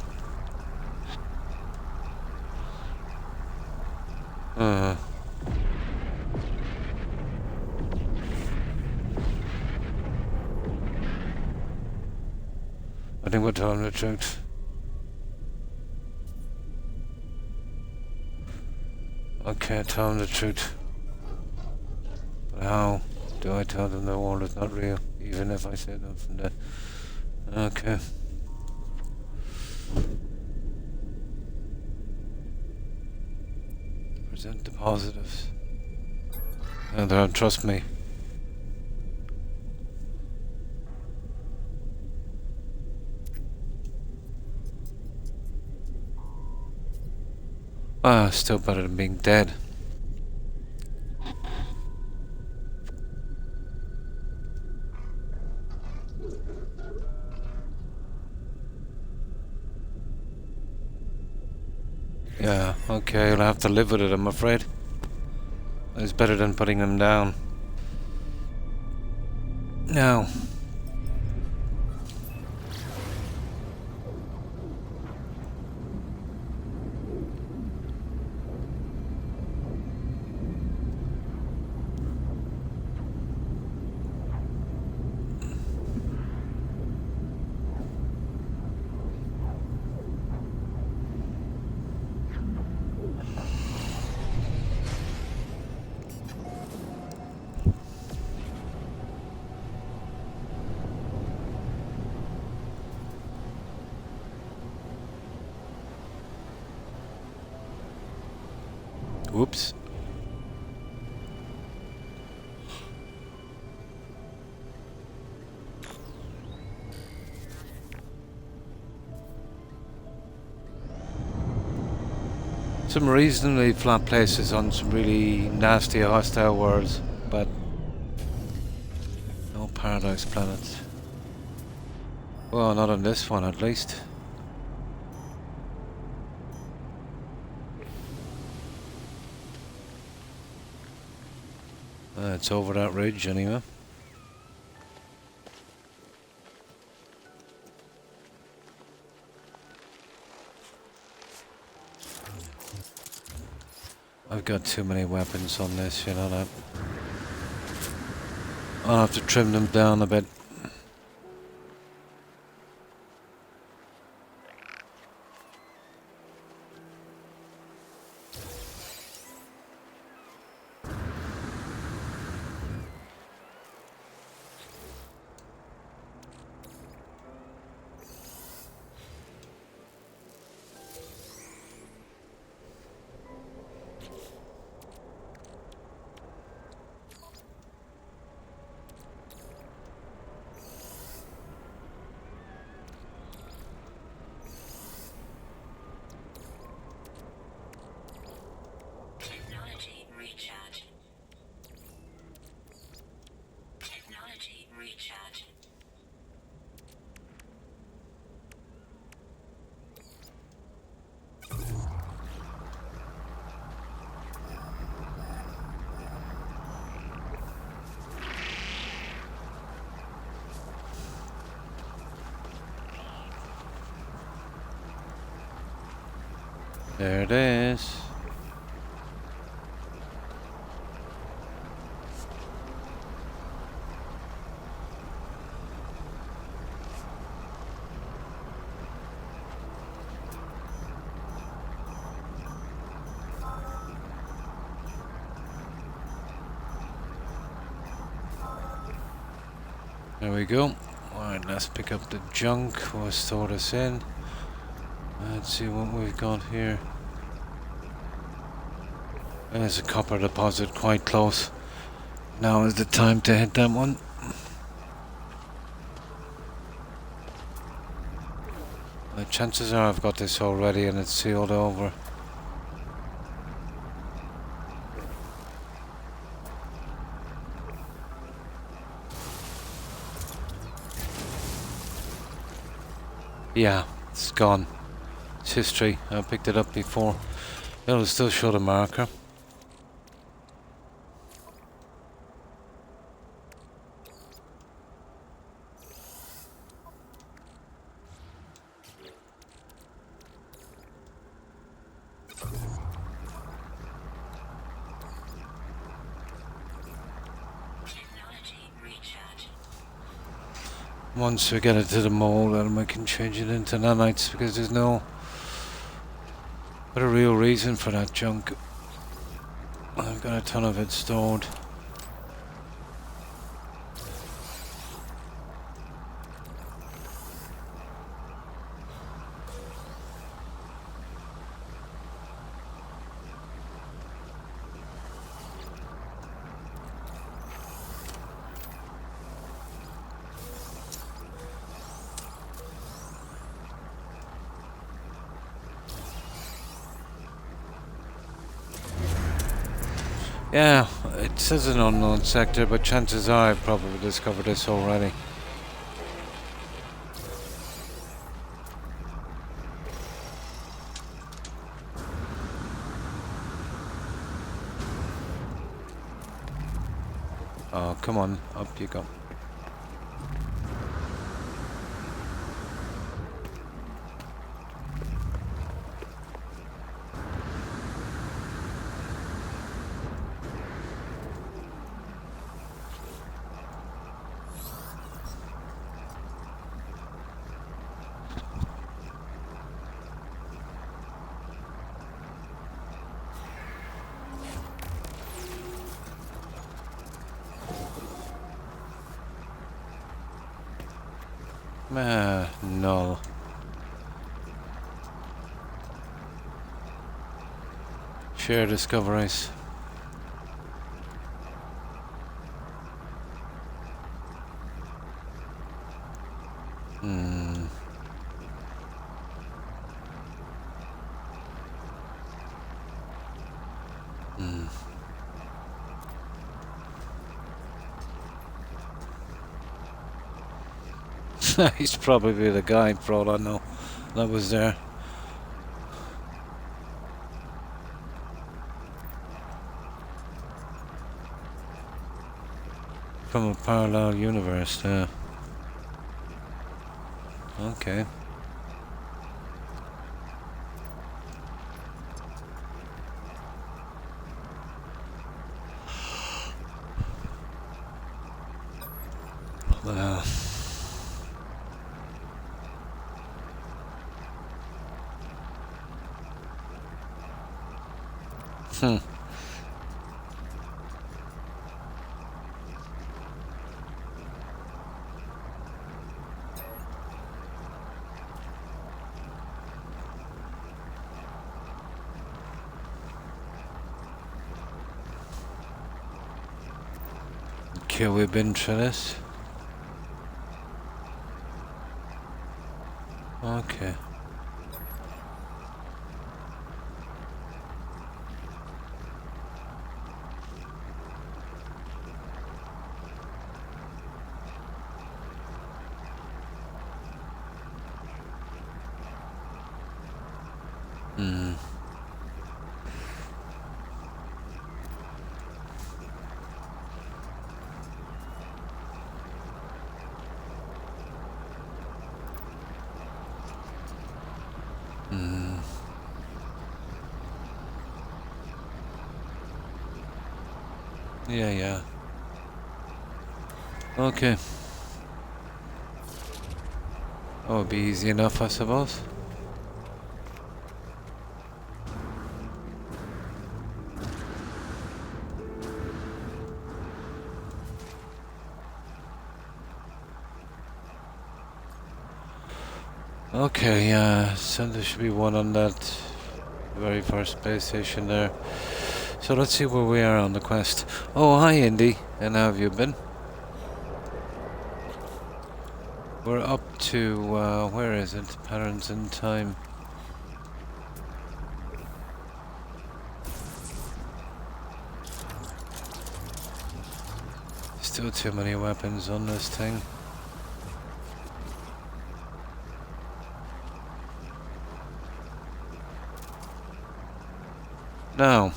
I think we're telling the truth. I can't tell them the truth. But how do I tell them the world is not real, even if I say that from there? Okay. Present the positives. And don't trust me. Ah, still better than being dead. Yeah, okay, I'll have to live with it, I'm afraid. It's better than putting them down. Now. Oops. Some reasonably flat places on some really nasty hostile worlds, but no paradise planets. Well, not on this one at least. It's over that ridge anyway. I've got too many weapons on this, you know that. I'll have to trim them down a bit. Technology recharge. Technology recharge. There it is. There we go. Alright, let's pick up the junk. We'll store this in. Let's see what we've got here. There's a copper deposit quite close. Now is the time to hit that one. The chances are I've got this already and it's sealed over. Yeah, it's gone. It's history. I picked it up before. It'll still show the marker. Technology recharge. Once we get it to the mold, then we can change it into nanites because there's no real reason for that junk. I've got a ton of it stored. Yeah, it says an unknown sector, but chances are I've probably discovered this already. Oh, come on, up you go. Null. share discoveries. Hmm. Hmm. He's probably the guy, for all I know, that was there. From a parallel universe, yeah. Okay. Well. Hmm. Okay, we've been through this. Okay. Hmm. Hmm. Yeah, yeah. Okay. Oh, it'll be easy enough, I suppose. Okay, yeah, so there should be one on that very first space station there. So let's see where we are on the quest. Oh, hi Indy, and how have you been? We're up to, where is it? Patterns in time. Still too many weapons on this thing. Now.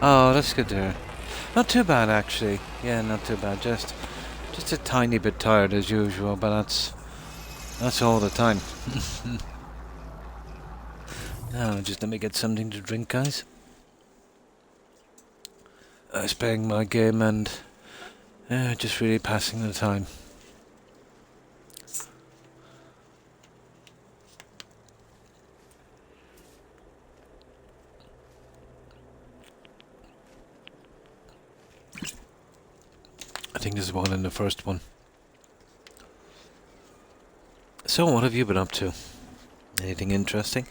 Oh, that's good to hear. Not too bad, actually. Yeah, not too bad. Just a tiny bit tired as usual, but that's all the time. Now, just let me get something to drink, guys. I was playing my game and just really passing the time. I think there's one in the first one. So, what have you been up to? Anything interesting?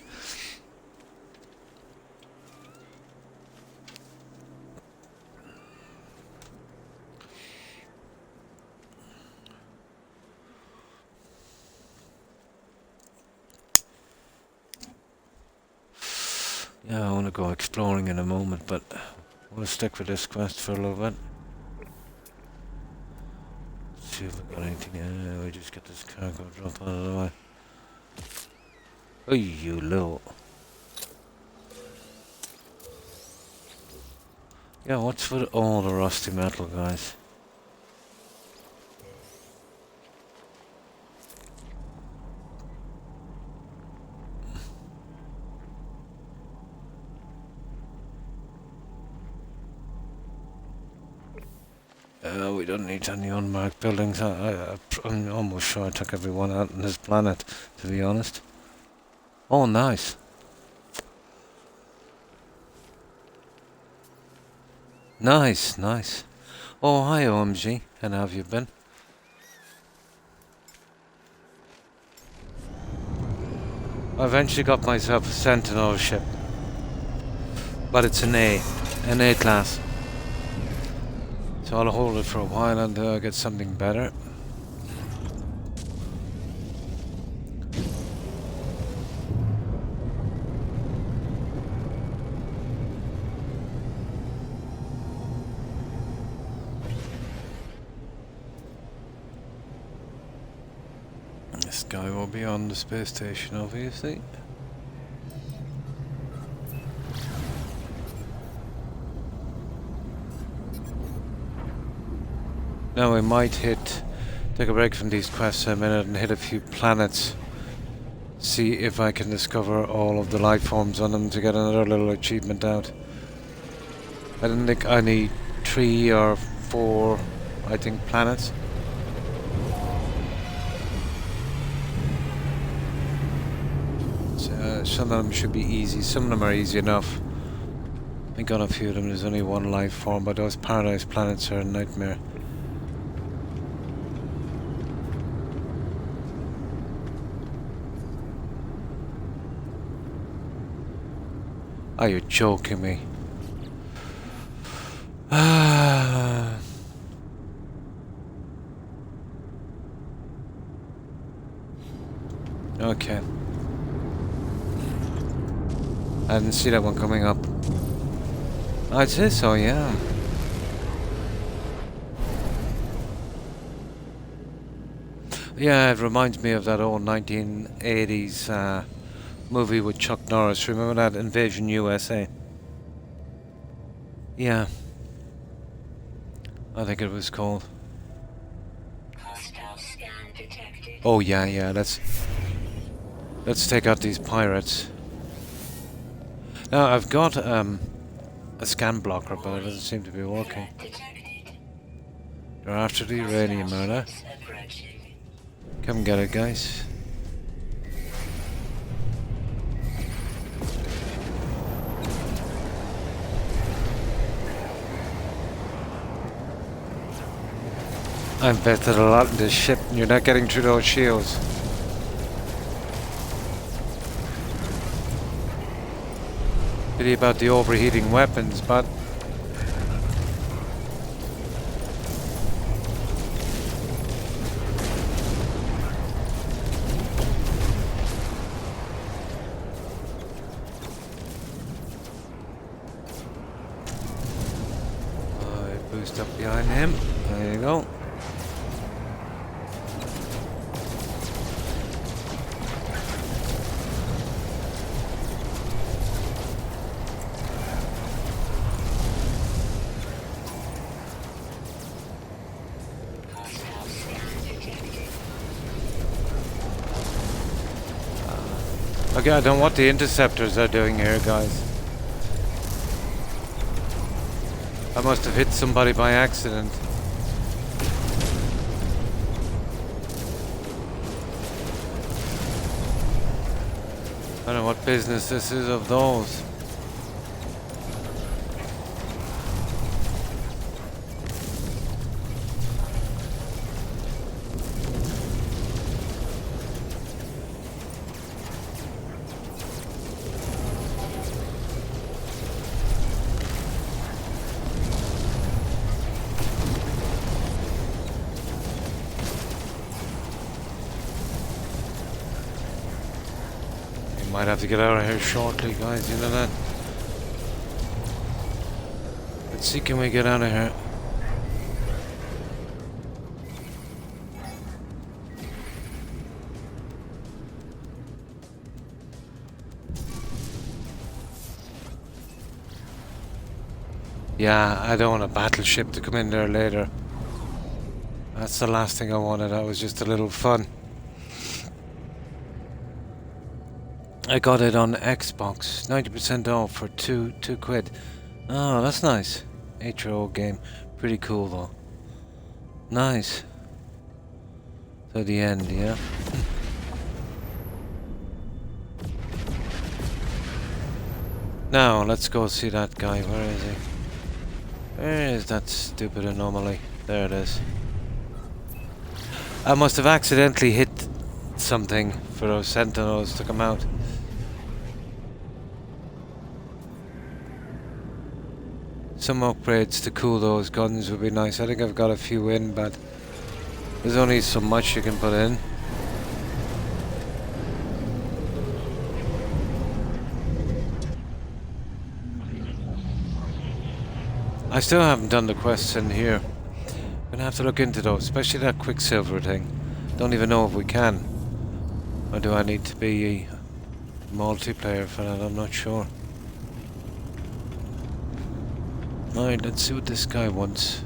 Yeah, I want to go exploring in a moment, but we'll stick with this quest for a little bit. See if we got anything. We just get this cargo drop out of the way. Oh, you little. Yeah, what's with all the rusty metal, guys? We don't need any unmarked buildings. I'm almost sure I took everyone out on this planet, to be honest. Oh, nice. Nice, nice. Oh, hi, OMG. And how have you been? I eventually got myself a Sentinel ship. But it's an A class. So I'll hold it for a while until I get something better. This guy will be on the space station, obviously. Now we might take a break from these quests a minute and hit a few planets. See if I can discover all of the life forms on them to get another little achievement out. I don't think I need 3 or 4, I think, planets. So, some of them should be easy, some of them are easy enough. I think on a few of them there's only 1 life form, but those paradise planets are a nightmare. Are you joking me? Okay. I didn't see that one coming up. I'd say so, yeah. Yeah, it reminds me of that old 1980s movie with Chuck Norris. Remember that, Invasion USA? Yeah. I think it was called. Hostile scan detected. Oh yeah, let's take out these pirates. Now I've got a scan blocker, but it doesn't seem to be working. Threat detected. They're after the uranium, are they? Ships approaching. Come get it, guys. I invested a lot in this ship and you're not getting through those shields. Pity about the overheating weapons, but boost up behind him. There you go. Hostile scan detected. Okay, I don't know what the interceptors are doing here, guys. I must have hit somebody by accident. I don't know what business this is of those. Might have to get out of here shortly, guys, you know that? Let's see, can we get out of here? Yeah, I don't want a battleship to come in there later. That's the last thing I wanted, that was just a little fun. I got it on Xbox, 90% off for two quid. Oh, that's nice. 8-year-old game. Pretty cool though. Nice. To the end, yeah. Now, let's go see that guy. Where is he? Where is that stupid anomaly? There it is. I must have accidentally hit something for those sentinels to come out. Some upgrades to cool those guns would be nice. I think I've got a few in, but there's only so much you can put in. I still haven't done the quests in here. I'm gonna have to look into those, especially that Quicksilver thing. Don't even know if we can. Or do I need to be multiplayer for that? I'm not sure. Alright, let's see what this guy wants.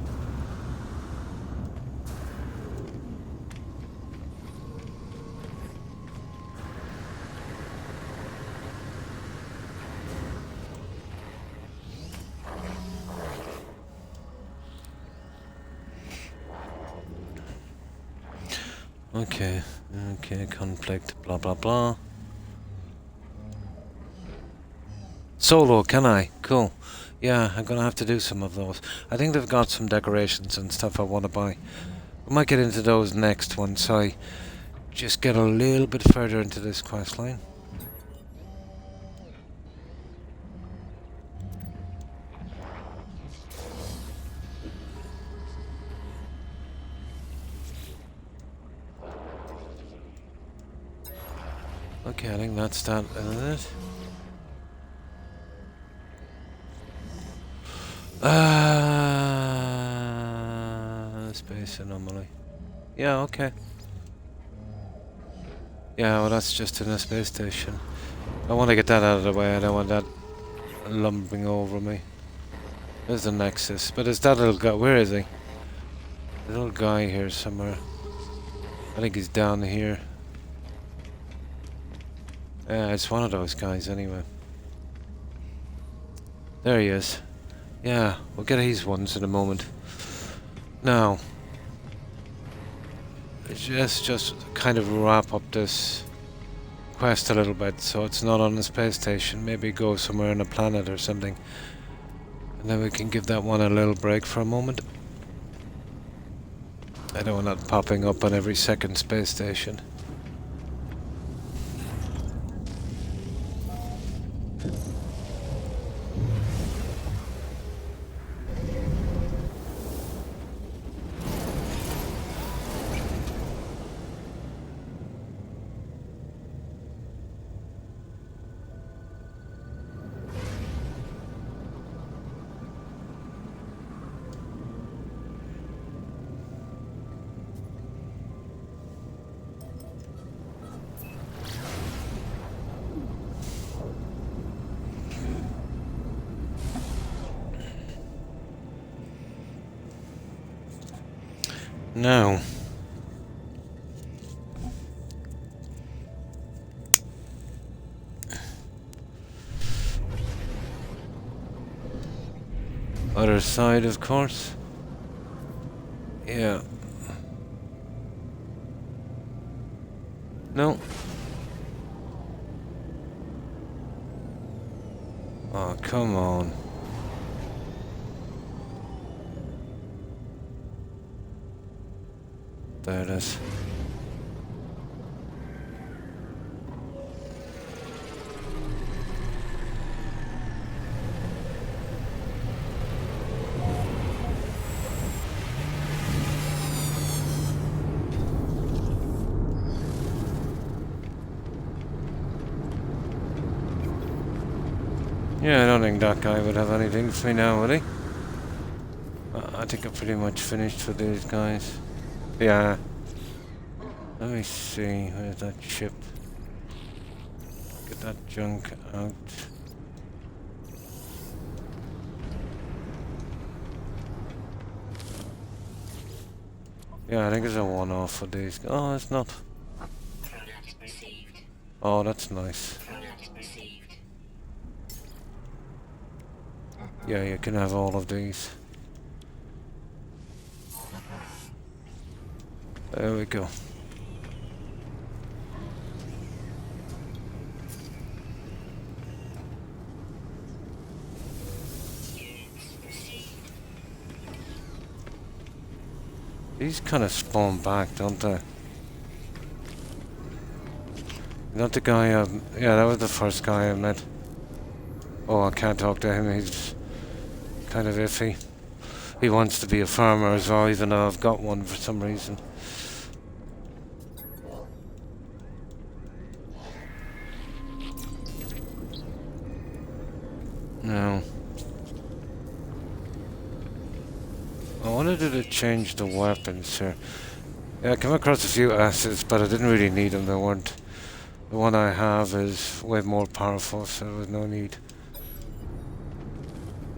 Okay, conflict, blah blah blah. Solo, can I? Cool. Yeah, I'm gonna have to do some of those. I think they've got some decorations and stuff I want to buy. We might get into those next once I just get a little bit further into this quest line. Okay, I think that's that, isn't it? Space anomaly. Yeah, okay. Yeah, well that's just in a space station. I want to get that out of the way, I don't want that lumbering over me. There's the Nexus, but is that little guy, where is he? The little guy here somewhere. I think he's down here. Yeah, it's one of those guys anyway. There he is. Yeah, we'll get his ones in a moment. Now, just kind of wrap up this quest a little bit, so it's not on the space station. Maybe go somewhere on a planet or something, and then we can give that one a little break for a moment. I don't want that popping up on every second space station. Now, other side, of course. Yeah. No. Oh, come on. There it is. Yeah, I don't think that guy would have anything for me now, would he? I think I'm pretty much finished for these guys. Yeah. Let me see, where's that ship? Get that junk out. Yeah, I think it's a one-off for these. Oh, it's not. Product received. Oh, that's nice. Product received. Yeah, you can have all of these. There we go. These kind of spawn back, don't they? Not the guy yeah, that was the first guy I met. Oh, I can't talk to him, he's kind of iffy. He wants to be a farmer as well, even though I've got one for some reason. No. I wanted to change the weapons here. Yeah, I came across a few assets, but I didn't really need them. They weren't. The one I have is way more powerful, so there was no need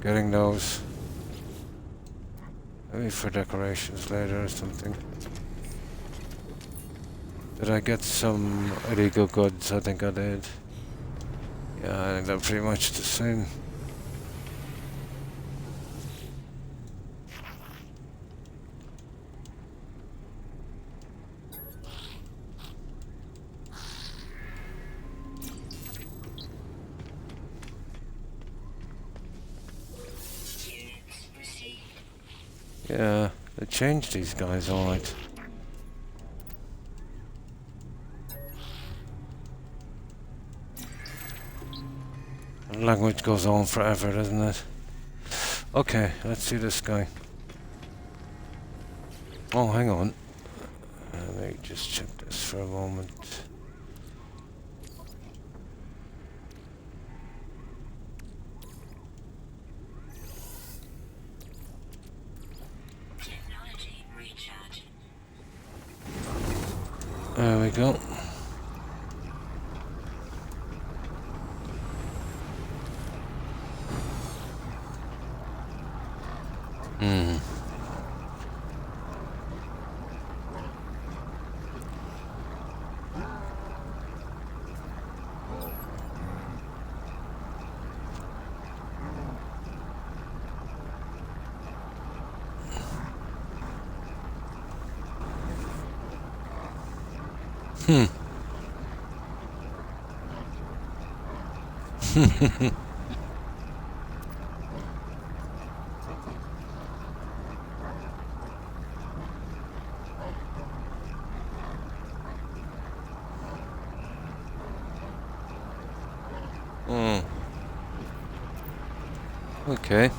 getting those. Maybe for decorations later or something. Did I get some illegal goods? I think I did. Yeah, I think they're pretty much the same. Units received. Yeah, they changed these guys, alright. Language goes on forever, doesn't it? Okay, let's see this guy. Oh, hang on. Let me just check this for a moment. Technology recharging. There we go. Hmm. Hmm. Hmm. Okay.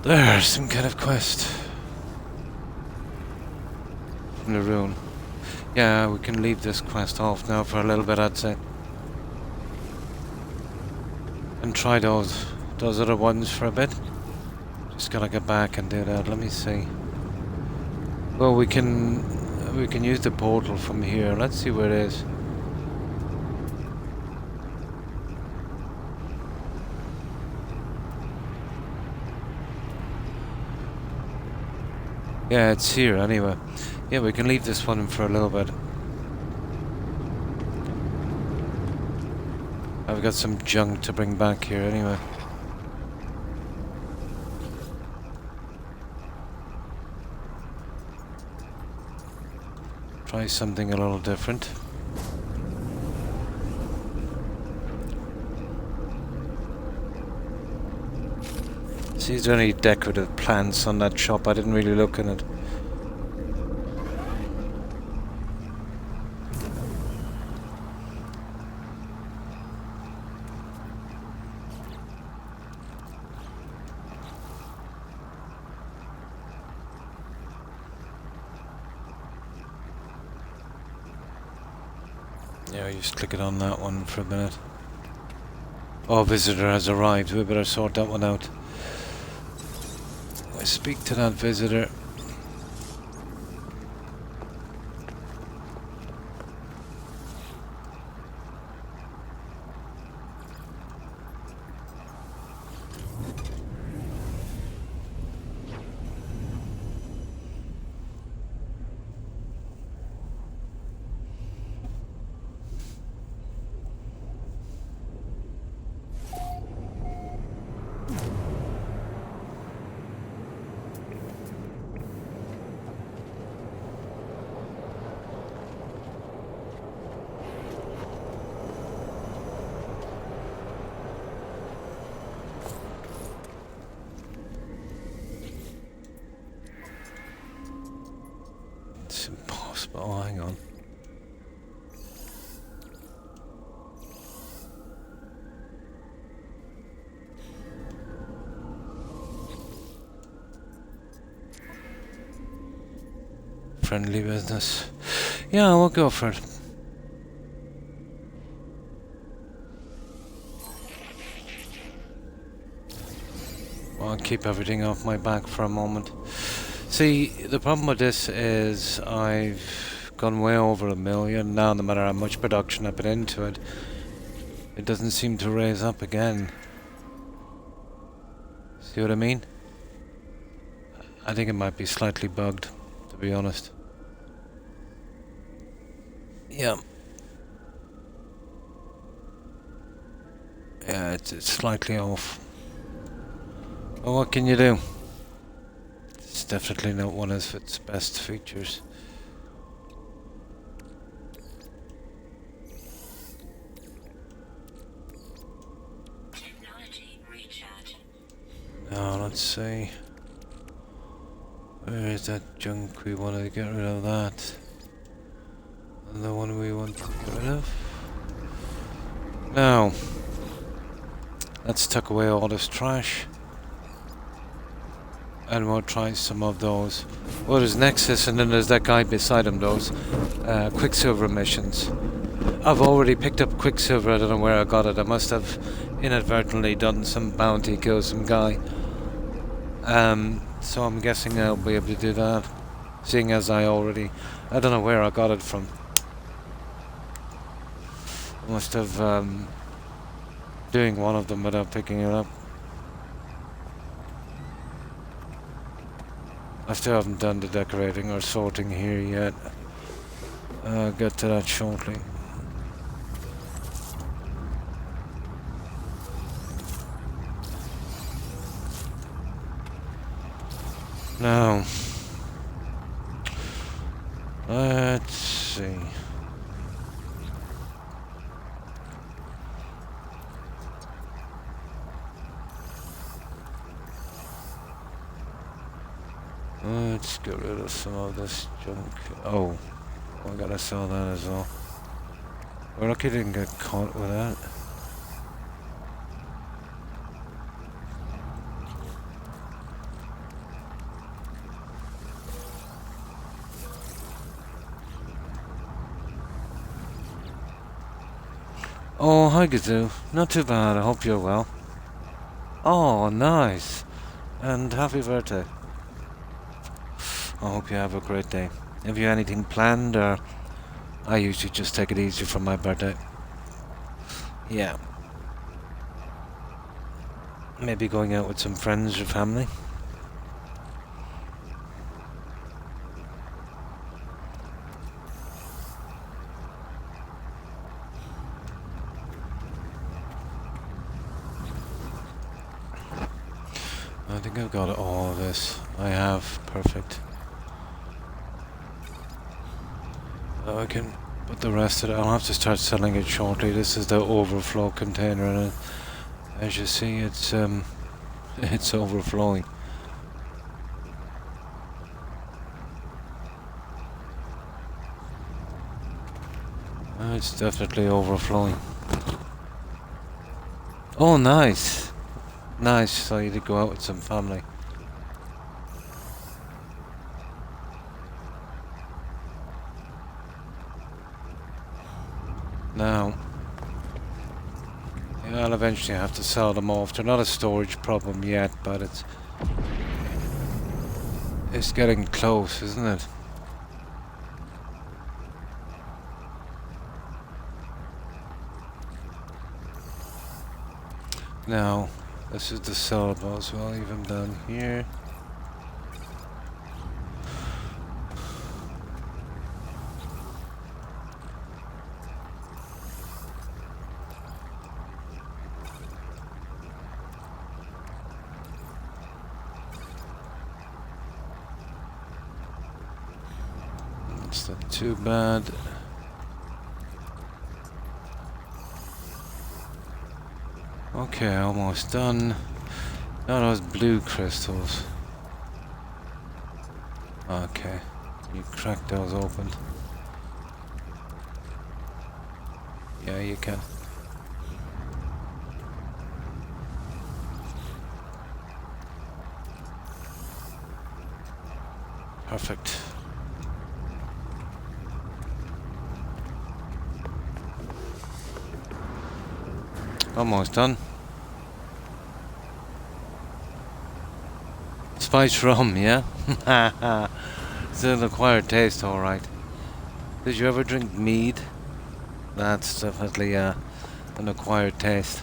There's some kind of quest. From the rune. Yeah, we can leave this quest off now for a little bit, I'd say. And try those other ones for a bit. Just gotta get back and do that. Let me see. Well, we can use the portal from here. Let's see where it is. Yeah, it's here anyway. Yeah, we can leave this one for a little bit. I've got some junk to bring back here anyway. Try something a little different. See, is there any decorative plants on that shop? I didn't really look in it. Yeah, just click it on that one for a minute. Oh, visitor has arrived. We better sort that one out. I speak to that visitor. It's impossible. Oh, hang on. friendly business. Yeah, we'll go for it. I'll keep everything off my back for a moment. See, the problem with this is I've gone way over 1,000,000 now. No matter how much production I put into it, it doesn't seem to raise up again. See what I mean? I think it might be slightly bugged, to be honest. Yeah. Yeah, it's slightly off. Well, what can you do? It's definitely not one of its best features. Technology recharge. Now, let's see. Where is that junk? We want to get rid of that. And the one we want to get rid of. Now, let's tuck away all this trash. And we'll try some of those. Well, there's Nexus, and then there's that guy beside him, those Quicksilver missions. I've already picked up Quicksilver, I don't know where I got it. I must have inadvertently done some bounty, kill some guy. So I'm guessing I'll be able to do that. Seeing as I don't know where I got it from. I must have doing one of them without picking it up. I still haven't done the decorating or sorting here yet. I'll get to that shortly. Now, let's see. Let's get rid of some of this junk. Oh, I gotta sell that as well. We're lucky didn't get caught with that. Oh, hi Gazoo. Not too bad, I hope you're well. Oh, nice. And happy birthday. I hope you have a great day. Have you anything planned, or I usually just take it easy for my birthday? Yeah. Maybe going out with some friends or family? I think I've got all of this. I have. Perfect. I can put the rest of it. I'll have to start selling it shortly. This is the overflow container, and as you see, it's it's overflowing. It's definitely overflowing. Oh, nice. Nice. So you did go out with some family. Now, yeah, I'll eventually have to sell them off. They're not a storage problem yet, but it's getting close, isn't it? Now, this is the sellable as well, even down here. It's not too bad. Okay, almost done. Now those blue crystals. Okay, you crack those open. Yeah, you can. Perfect. Almost done. Spiced rum, yeah? It's an acquired taste, alright. Did you ever drink mead? That's definitely an acquired taste.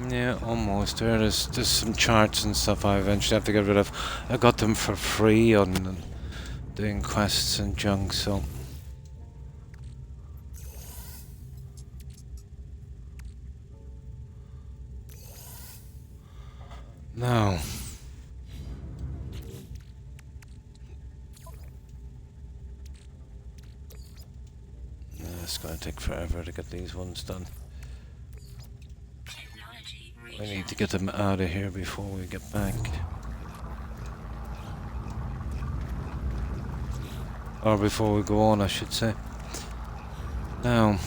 Yeah, almost. There's some charts and stuff I eventually have to get rid of. I got them for free on doing quests and junk, so... No. It's gonna take forever to get these ones done. Technology We need to recharge. get them out of here before we get back. Or before we go on, I should say. Now...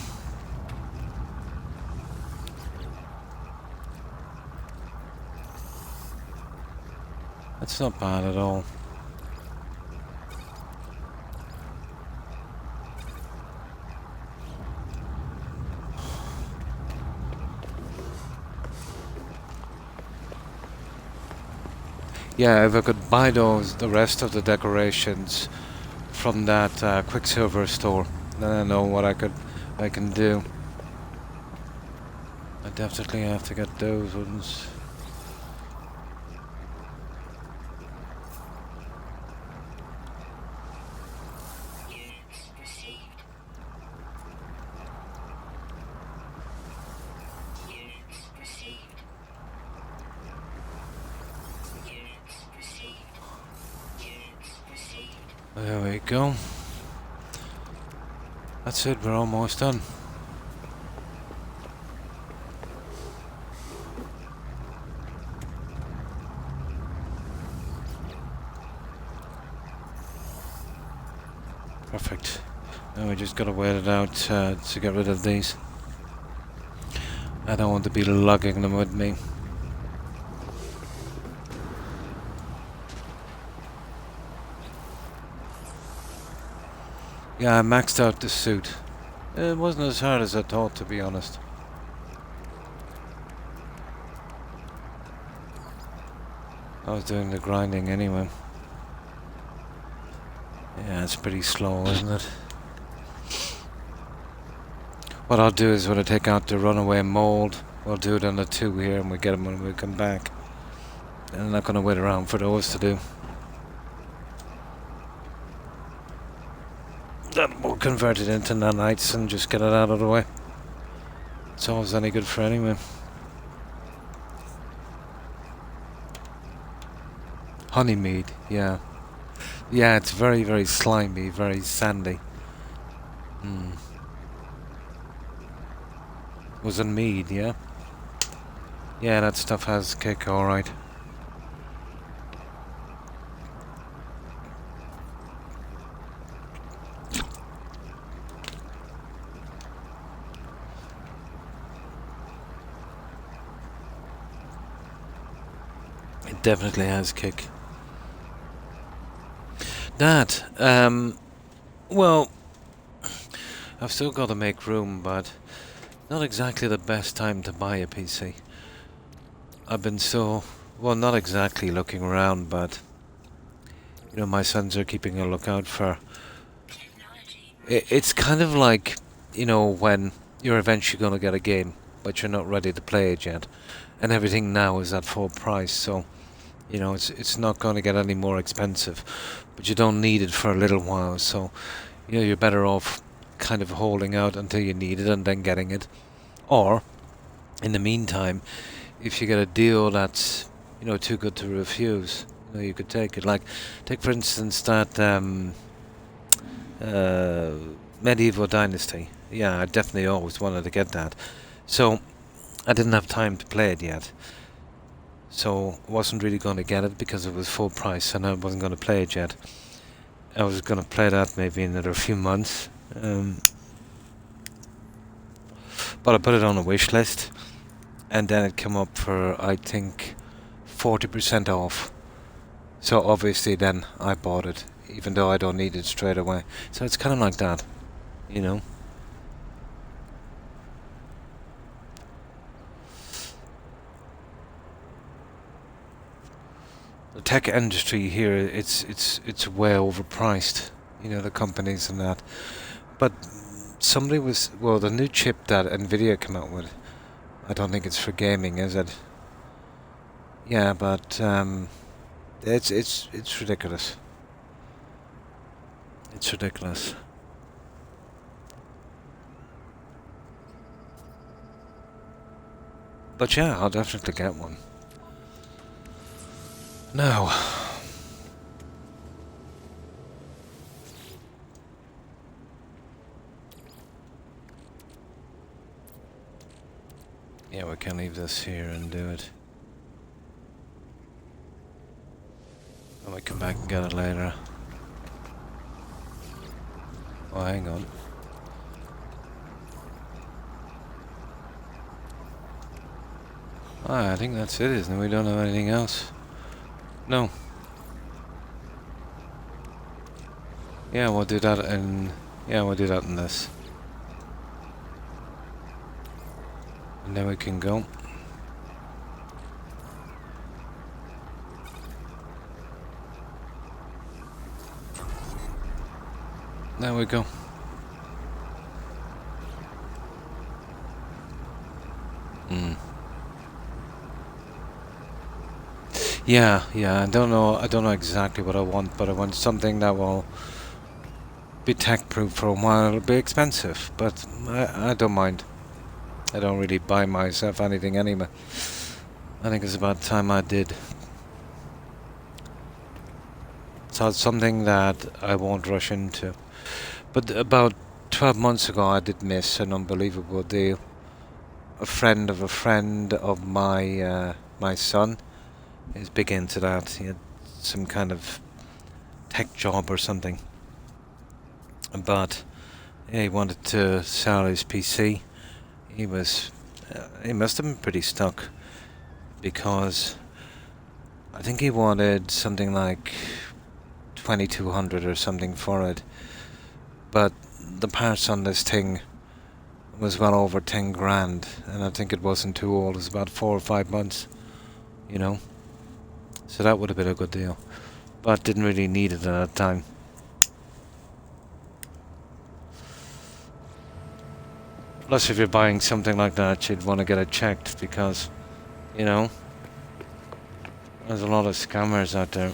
That's not bad at all. Yeah, if I could buy the rest of the decorations from that Quicksilver store, then I know what I can do. I definitely have to get those ones. Units received. Units received. Units received. Units received. There we go. That's it, we're almost done. Perfect. Now we just gotta wait it out to get rid of these. I don't want to be lugging them with me. Yeah, I maxed out the suit. It wasn't as hard as I thought, to be honest. I was doing the grinding anyway. Yeah, it's pretty slow, isn't it? What I'll do is when I take out the runaway mold, we'll do it on the 2 here and we get them when we come back. And I'm not going to wait around for those to do. Then we'll convert it into nanites and just get it out of the way. It's always any good for anyway. Honeymead, yeah. Yeah, it's very, very slimy, very sandy. Was it mead, yeah? Yeah, that stuff has kick, alright. It definitely has kick. That, well, I've still got to make room, but not exactly the best time to buy a PC. I've been so, well, not exactly looking around, but, you know, my sons are keeping a lookout for... Technology It's kind of like, you know, when you're eventually going to get a game, but you're not ready to play it yet. And everything now is at full price, so, you know, it's not going to get any more expensive. But you don't need it for a little while, so, you know, you're better off kind of holding out until you need it and then getting it. Or, in the meantime, if you get a deal that's, you know, too good to refuse, you know, you could take it. Like, take for instance that uh, Medieval Dynasty. Yeah, I definitely always wanted to get that. So I didn't have time to play it yet. So I wasn't really going to get it because it was full price and I wasn't going to play it yet. I was going to play that maybe in another few months. But I put it on a wish list and then it came up for, I think, 40% off. So obviously then I bought it, even though I don't need it straight away. So it's kind of like that, you know. The tech industry here, it's way overpriced, you know, the companies and that. But somebody was, well, the new chip that Nvidia came out with, I don't think it's for gaming, is it? Yeah, but it's ridiculous. It's ridiculous. But yeah, I'll definitely get one. Now, yeah, we can leave this here and do it. And we come back and get it later. Oh, hang on. Ah, I think that's it, isn't it? We don't have anything else. No. Yeah, we'll do that in... Yeah, we'll do that in this. And then we can go. There we go. Yeah, I don't know exactly what I want, but I want something that will be tech-proof for a while. It'll be expensive, but I don't mind. I don't really buy myself anything anyway. I think it's about time I did. So it's something that I won't rush into. But about 12 months ago I did miss an unbelievable deal. A friend of my my son is big into that. He had some kind of tech job or something. But yeah, he wanted to sell his PC. He must have been pretty stuck because I think he wanted something like 2200 or something for it. But the parts on this thing was well over 10 grand, and I think it wasn't too old. It was about 4 or 5 months, you know. So that would have been a good deal, but didn't really need it at that time. Plus, if you're buying something like that, you'd want to get it checked because, you know, there's a lot of scammers out there.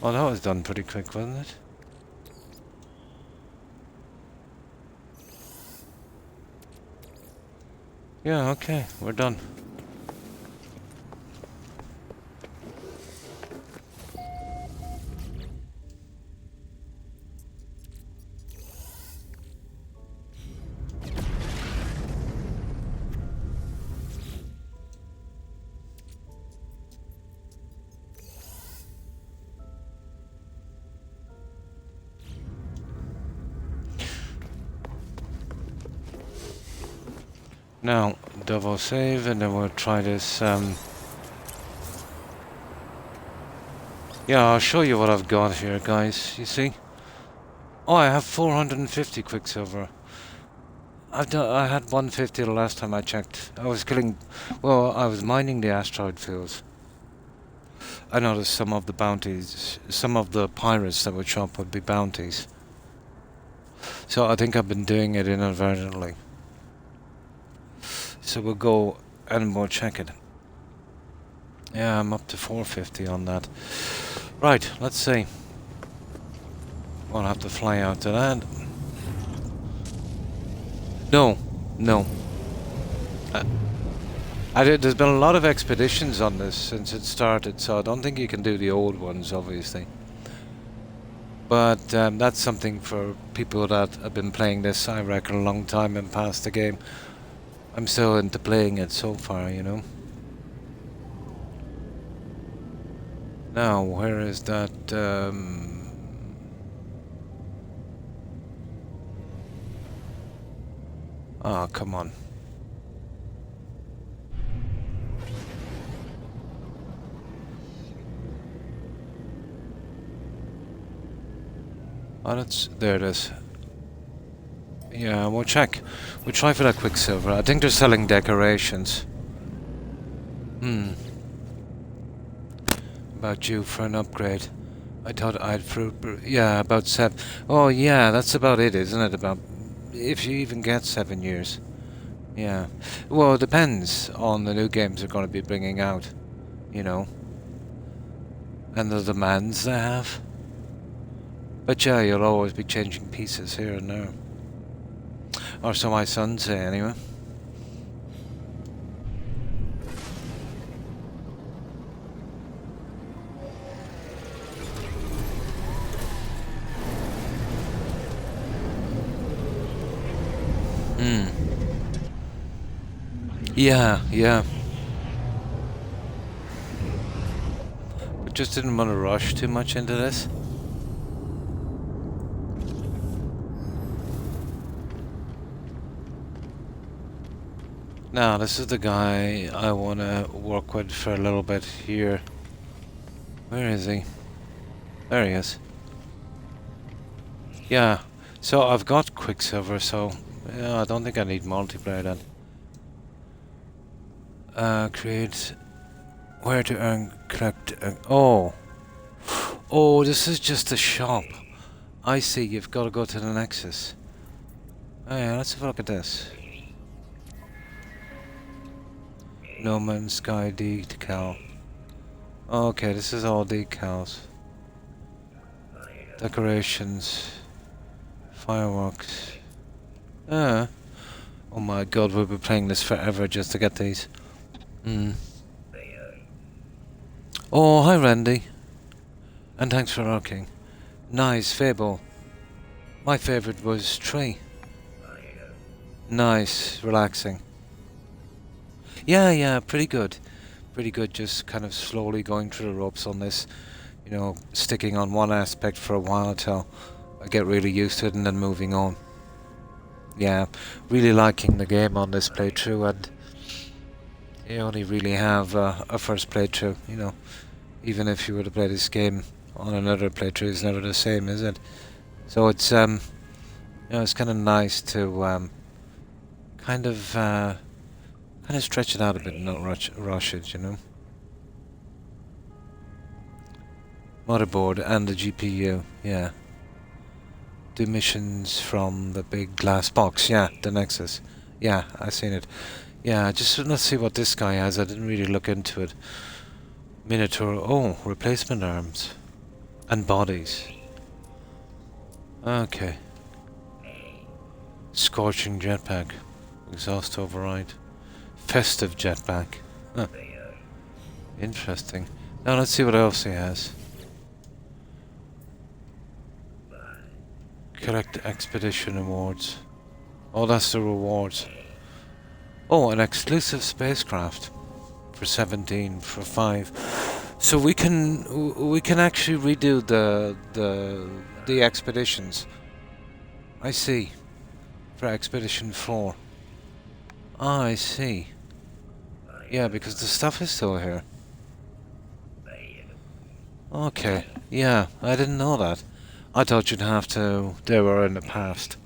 Well, that was done pretty quick, wasn't it? Yeah, okay, we're done. Now, double save, and then we'll try this, yeah, I'll show you what I've got here, guys, you see? Oh, I have 450 Quicksilver. I had 150 the last time I checked. I was mining the asteroid fields. I noticed some of the bounties, some of the pirates that would show up would be bounties. So I think I've been doing it inadvertently. So we'll go and we'll check it. Yeah, I'm up to 450 on that. Right, let's see. We'll have to fly out to that. No. There's been a lot of expeditions on this since it started, so I don't think you can do the old ones, obviously. But that's something for people that have been playing this, I reckon, a long time and past the game. I'm still into playing it so far, you know. Now, where is that? Oh, come on. Oh, there it is. Yeah, we'll check. We'll try for that Quicksilver. I think they're selling decorations. About due for an upgrade. I thought I'd yeah, about 7. Oh yeah, that's about it, isn't it? About if you even get 7 years. Yeah. Well, it depends on the new games they're going to be bringing out, you know, and the demands they have. But yeah, you'll always be changing pieces here and there. Or so my sons say, anyway. Yeah, yeah. But just didn't want to rush too much into this. Now, this is the guy I want to work with for a little bit here. Where is he? There he is. Yeah, so I've got Quicksilver, so yeah, I don't think I need multiplayer then. Create where to earn correct. Oh, this is just a shop. I see. You've got to go to the Nexus. Oh yeah, let's have a look at this. No Man's Sky decal. Okay, this is all decals. Decorations. Fireworks. Oh my god, we'll be playing this forever just to get these. Oh, hi Randy. And thanks for lurking. Nice, Fable. My favourite was Tree. Nice, relaxing. Yeah, pretty good. Pretty good, just kind of slowly going through the ropes on this. You know, sticking on one aspect for a while until I get really used to it and then moving on. Yeah, really liking the game on this playthrough, and you only really have a first playthrough, you know. Even if you were to play this game on another playthrough, it's never the same, is it? So it's you know, it's kind of nice to kind of stretch it out a bit and not rush it, you know. Motherboard and the GPU, yeah. Do missions from the big glass box, yeah, the Nexus. Yeah, I've seen it. Yeah, just let's see what this guy has. I didn't really look into it. Minotaur, oh, replacement arms. And bodies. Okay. Scorching jetpack. Exhaust override. Festive jetpack. Huh. Interesting. Now let's see what else he has. Collect expedition awards. Oh, that's the rewards. Oh, an exclusive spacecraft for 17 for 5. So we can actually redo the expeditions. I see. For expedition 4. Ah, I see. Yeah, because the stuff is still here. Okay. Yeah, I didn't know that. I thought you'd have to... They were in the past.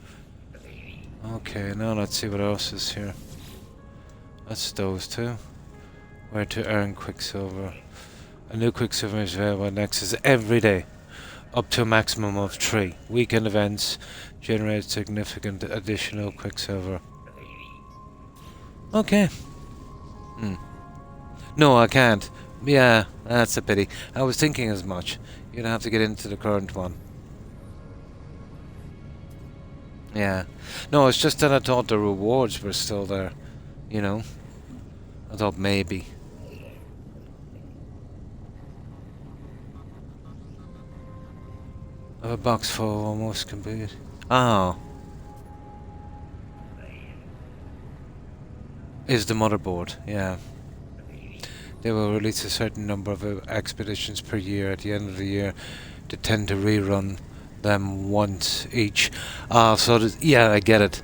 Okay, now let's see what else is here. That's those two. Where to earn Quicksilver. A new Quicksilver is available at Nexus every day. Up to a maximum of 3. Weekend events generate significant additional Quicksilver. Okay. No, I can't. Yeah, that's a pity. I was thinking as much. You'd have to get into the current one. Yeah. No, it's just that I thought the rewards were still there. You know. I thought maybe. I have a box full almost complete. Oh. Is the motherboard, yeah. They will release a certain number of expeditions per year at the end of the year. They tend to rerun them once each. Yeah, I get it.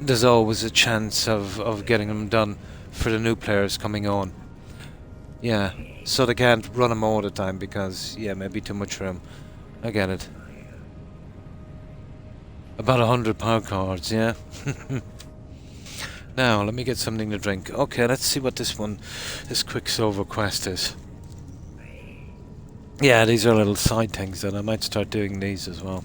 There's always a chance of getting them done for the new players coming on. Yeah, so they can't run them all the time because, yeah, maybe too much for them. I get it. About 100 power cards, yeah. Now, let me get something to drink. Okay, let's see what this Quicksilver quest is. Yeah, these are little side things, and I might start doing these as well.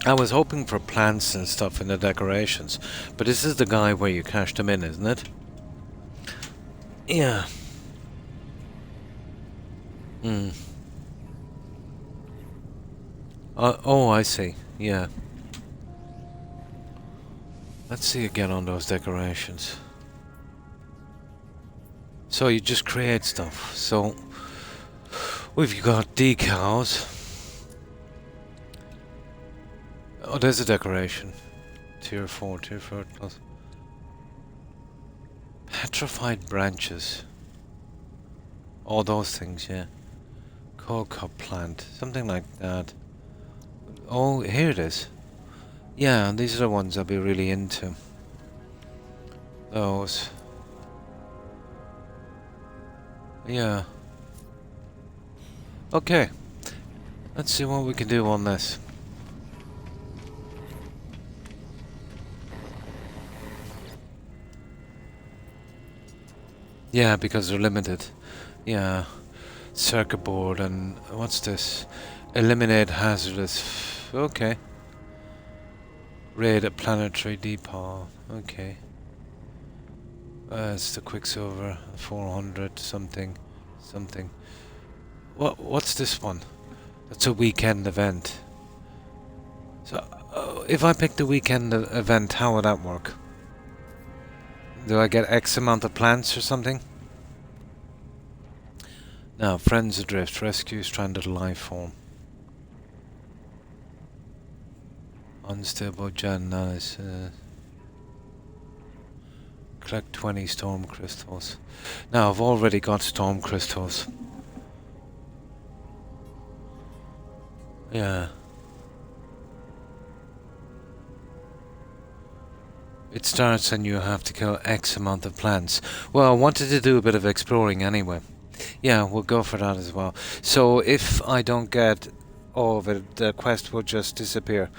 I was hoping for plants and stuff in the decorations, but this is the guy where you cash them in, isn't it? Yeah. Hmm. Oh, I see. Yeah. Let's see again on those decorations. So you just create stuff. So we've got decals. Oh, there's a decoration. Tier 4 plus. Petrified branches. All those things, yeah. Cocoa plant. Something like that. Oh, here it is. Yeah, these are the ones I'll be really into. Those. Yeah. Okay. Let's see what we can do on this. Yeah, because they're limited. Yeah. Circuit board and what's this? Eliminate hazardous. Okay. Raid a planetary depot. Okay. It's the Quicksilver 400 something. What's this one? That's a weekend event. So if I pick the weekend event, how would that work? Do I get X amount of plants or something? Now, Friends Adrift, rescue stranded life form. Unstable gen analysis. Collect 20 storm crystals. Now, I've already got storm crystals. Yeah. It starts and you have to kill X amount of plants. Well, I wanted to do a bit of exploring anyway. Yeah, we'll go for that as well. So if I don't get all of it, the quest will just disappear.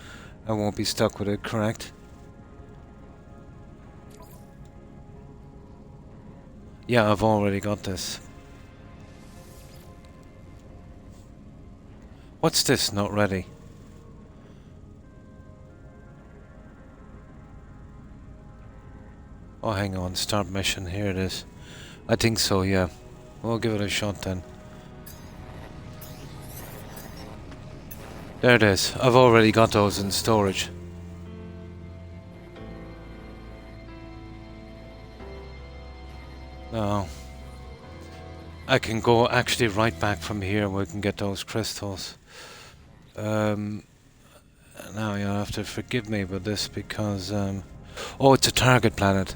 I won't be stuck with it, correct? Yeah, I've already got this. What's this? Not ready. Oh, hang on. Start mission. Here it is. I think so, yeah. We'll give it a shot then. There it is. I've already got those in storage. Now, I can go actually right back from here and we can get those crystals. Now you'll have to forgive me with this because... oh, it's a target planet.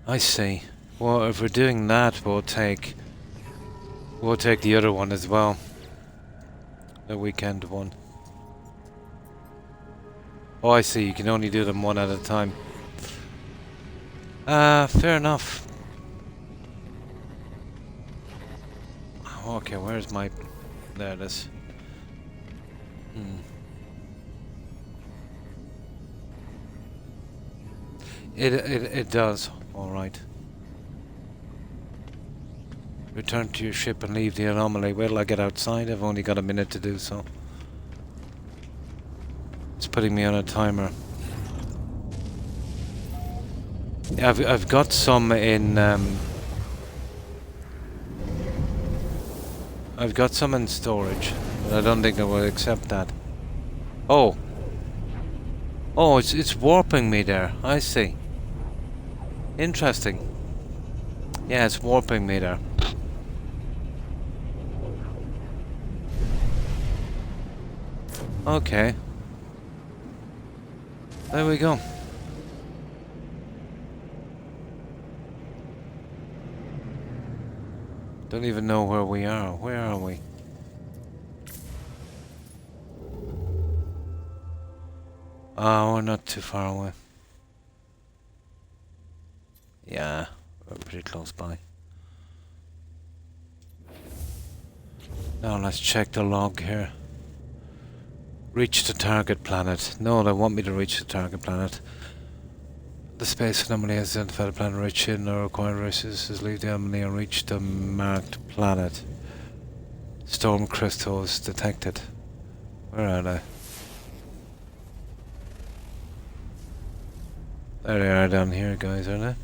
I see. Well, if we're doing that, we'll take the other one as well. The weekend one. Oh, I see. You can only do them one at a time. Fair enough. Okay, where's my... There it is. It does. Alright. Return to your ship and leave the anomaly. Wait till I get outside. I've only got a minute to do so. It's putting me on a timer. Yeah, I've got some in I've got some in storage, but I don't think I will accept that. Oh! Oh, it's warping me there. I see. Interesting. Yeah, it's warping me there. Okay. There we go. Don't even know where we are. Where are we? Oh, we're not too far away. Yeah, we're pretty close by. Now let's check the log here. Reach the target planet. No, they want me to reach the target planet. The space anomaly has identified a planet rich in or required resources. Leave the anomaly and reach the marked planet. Storm crystals detected. Where are they? There they are down here, guys, are they?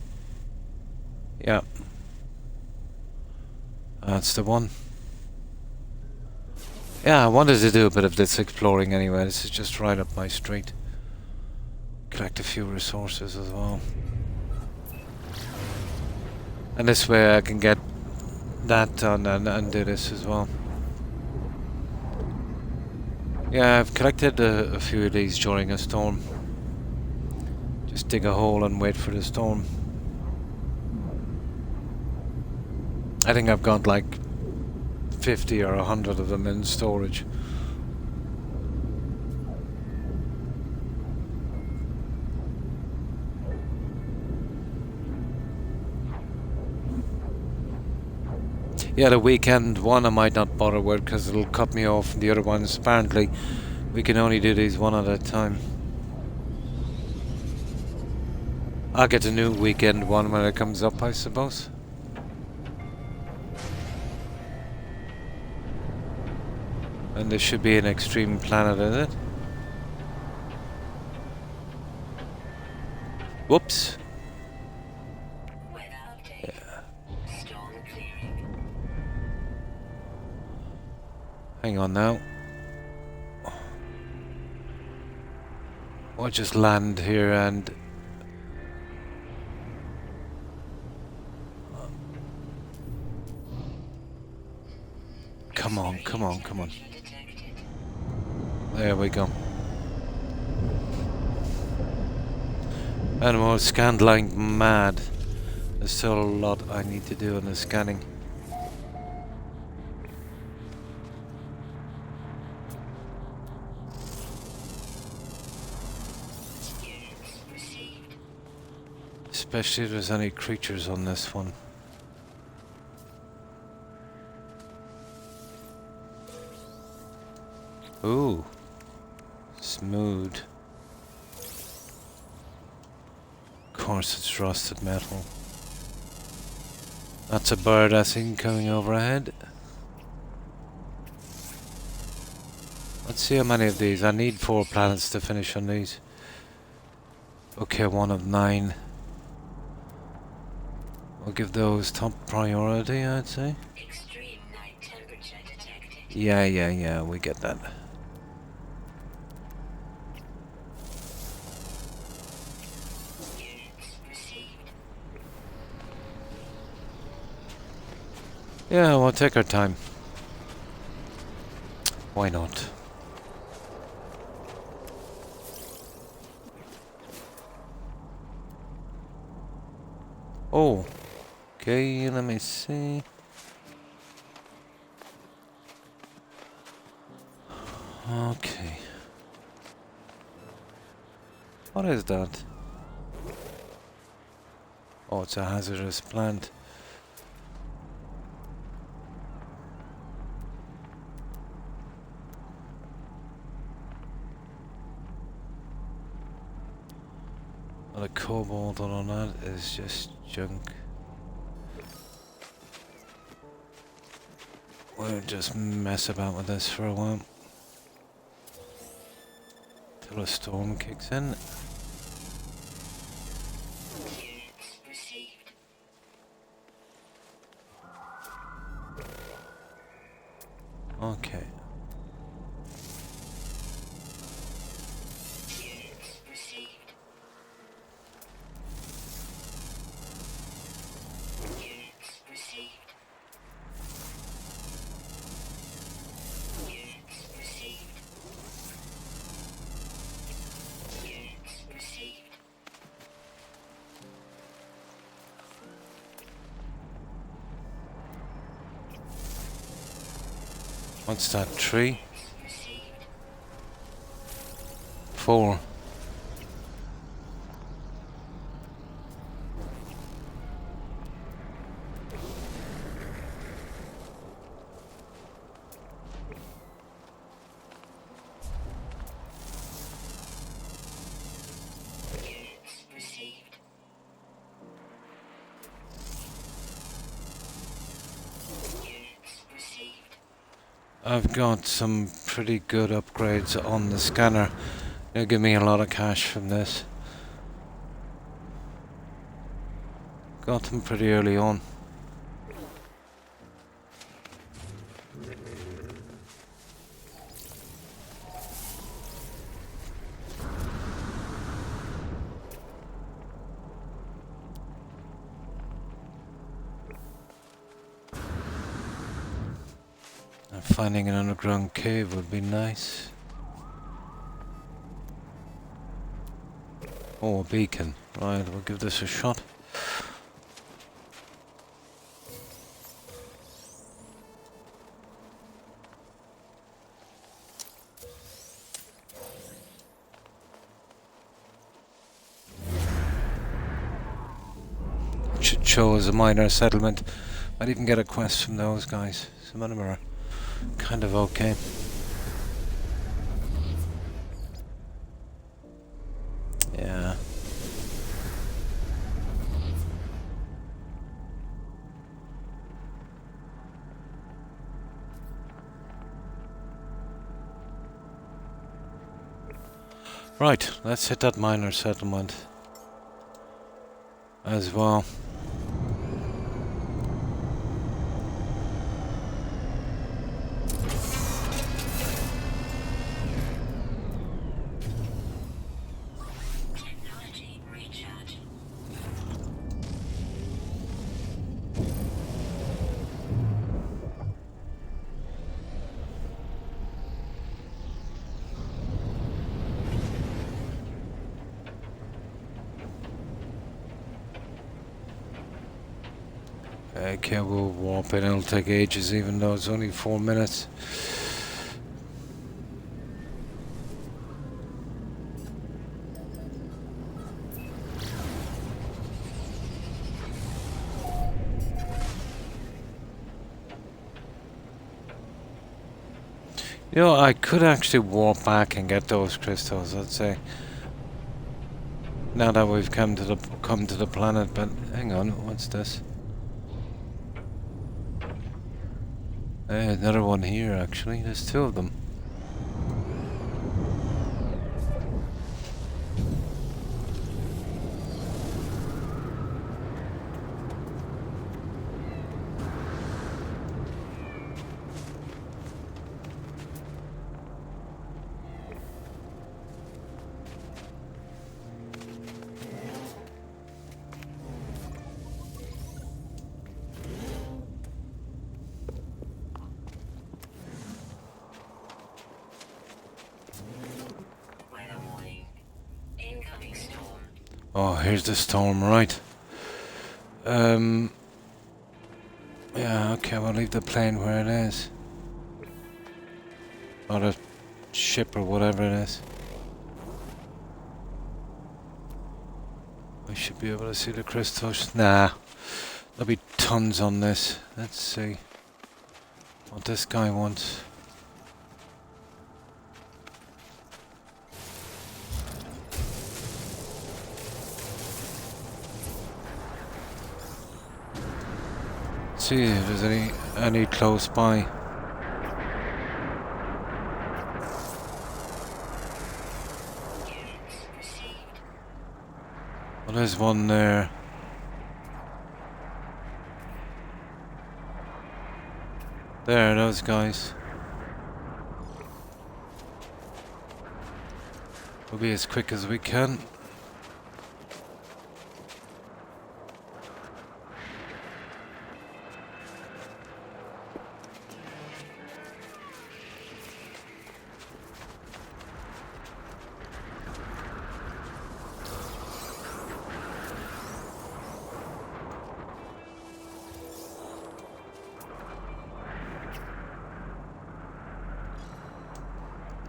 Yeah. That's the one. Yeah, I wanted to do a bit of this exploring anyway. This is just right up my street. Collect a few resources as well. And this way I can get that done and do this as well. Yeah, I've collected a few of these during a storm. Just dig a hole and wait for the storm. I think I've got like 50 or 100 of them in storage. Yeah, the weekend one I might not bother with because it'll cut me off from the other ones. Apparently, we can only do these one at a time. I'll get a new weekend one when it comes up, I suppose. And this should be an extreme planet, is it? Whoops. Weather update. Storm clearing. Hang on now. I'll just land here and... Come on, come on, come on. Detected. There we go. And we're scanned like mad. There's still a lot I need to do in the scanning. Units received. Especially if there's any creatures on this one. Ooh. Smooth. Of course it's rusted metal. That's a bird I think coming overhead. Let's see how many of these. I need 4 planets to finish on these. Okay, 1 of 9. We'll give those top priority, I'd say. Extreme night temperature detected. Yeah, we get that. Units received. Yeah, we'll take our time. Why not? Oh, okay, let me see. Okay. What is that? Oh, it's a hazardous plant. Well, the cobalt on that is just junk. We'll just mess about with this for a while. Till a storm kicks in. Units received. Okay. Units received. Units received. Units received. Units received. What's that? 3? Received. 4? Units received. Units received. I've got some pretty good upgrades on the scanner. They'll give me a lot of cash from this. Got them pretty early on. And finding an underground cave would be nice. Oh, a beacon. Right, we'll give this a shot. It should show as a minor settlement. Might even get a quest from those guys. Some of them are kind of okay. Yeah. Right, let's hit that minor settlement as well. Technology recharge. Okay, we'll warp in. It'll take ages, even though it's only 4 minutes. You know, I could actually warp back and get those crystals, I'd say. Now that we've come to the planet, but hang on, what's this? Another one here, actually. There's 2 of them. Weather warning. Incoming storm. Oh, here's the storm, right. Yeah, okay, we'll leave the plane where it is. Or the ship or whatever it is. We should be able to see the crystals. Nah, there'll be tons on this. Let's see what this guy wants. See if there's any close by. Units received. Well, there's one there. There, those guys. We'll be as quick as we can.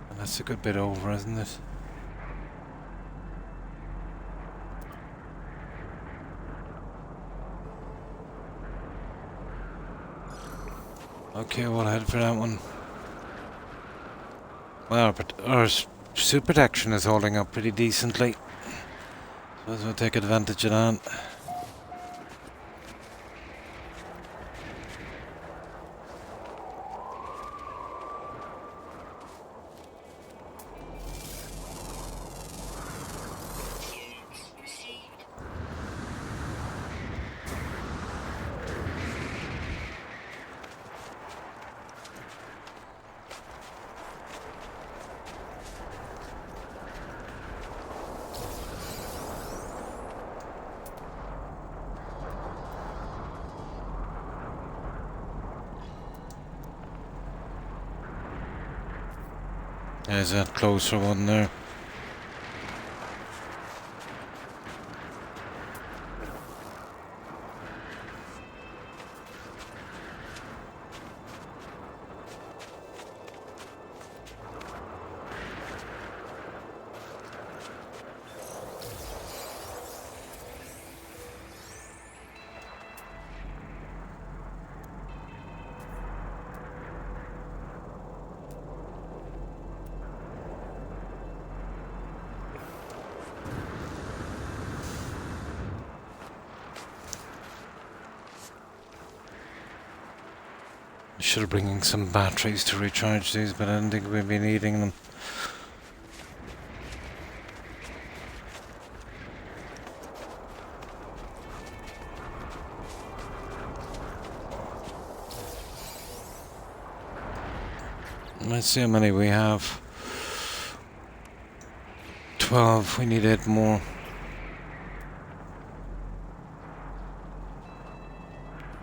And that's a good bit over, isn't it? Okay, we'll head for that one. Well, our suit protection is holding up pretty decently. Suppose we'll take advantage of that. Units received. There's that closer one there. Should have bringing some batteries to recharge these, but I don't think we'll be needing them. Let's see how many we have. 12. We need 8 more.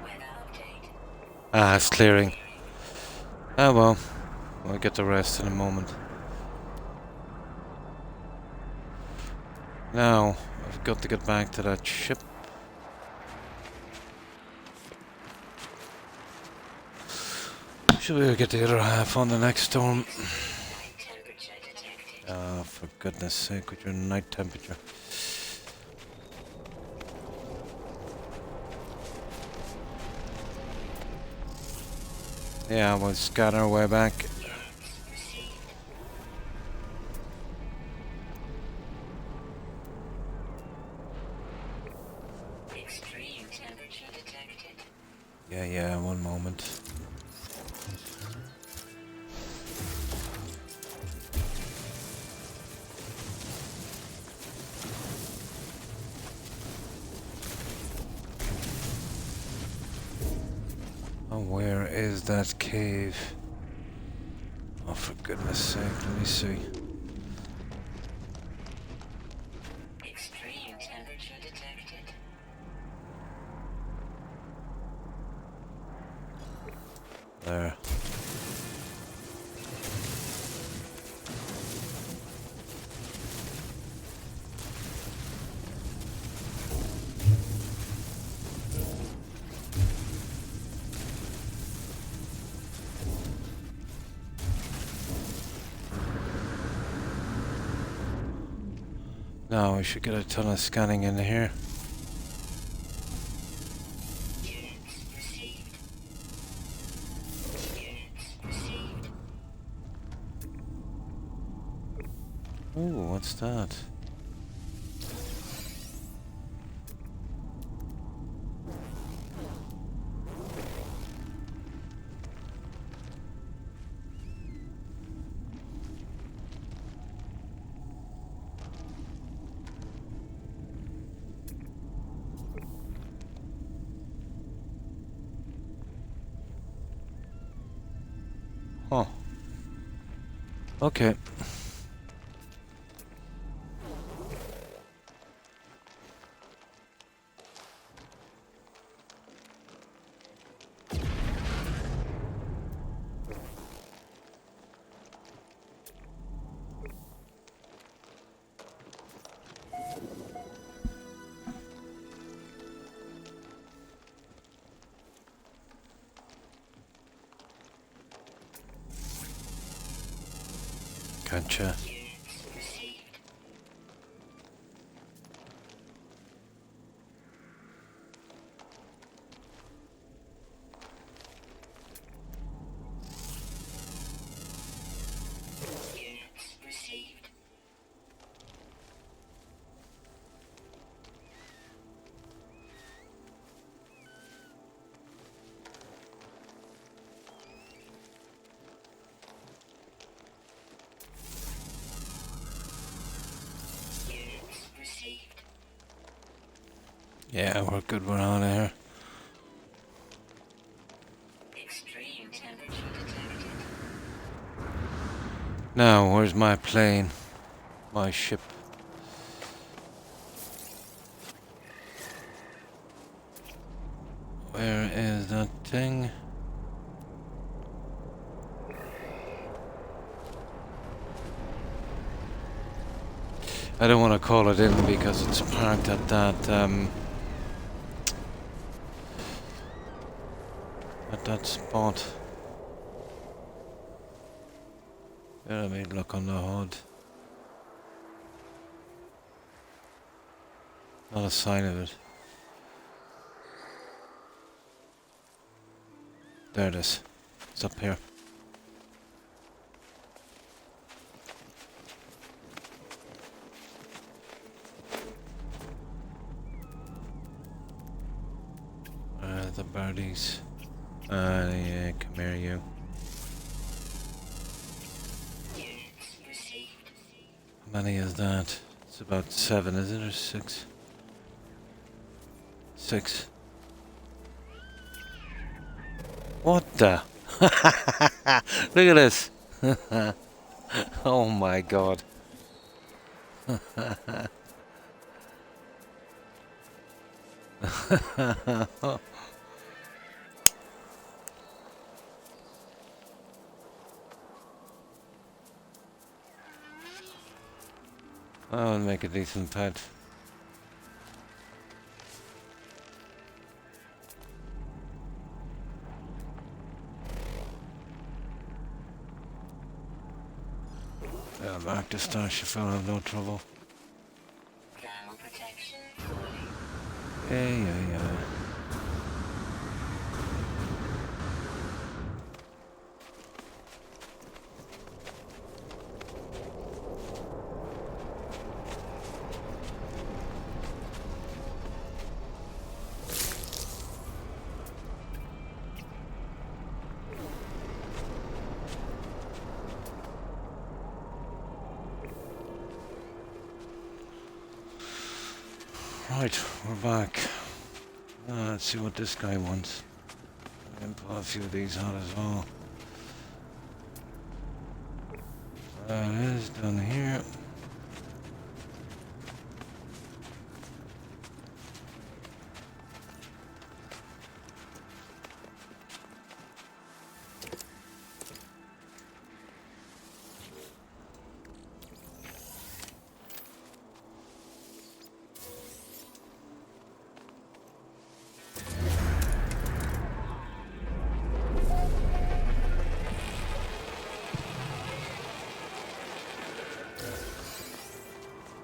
Weather update. Ah, it's clearing. Ah well, we'll get the rest in a moment. Now, I've got to get back to that ship. Should we get the other half on the next storm? Night temperature detected. Ah, for goodness sake, with your night temperature. Yeah, we'll scatter our way back. Units received. Extreme temperature detected. Yeah, one moment. Oh, where is that cave? Oh, for goodness sake, let me see. Extreme temperature detected. There. Now we should get a ton of scanning in here. Units received. Units received. Ooh, what's that? Huh. Okay. Gotcha. Units received. Units received. Units received. Yeah, we're good. We're on here. Extreme temperature detected. Now, where's my plane? My ship. Where is that thing? I don't want to call it in because it's parked at that spot. Let me look on the hood. Not a sign of it. There it is. It's up here. The birdies. Yeah, come here, you. Units received. How many is that? It's about 7, is it, or 6? 6. What the? Look at this. Oh my god. I'll make a decent pet. Yeah, mark the starship, I'll have no trouble. Thermal protection fully. Yeah. Right, we're back. Let's see what this guy wants. I can pull a few of these out as well. It is done here.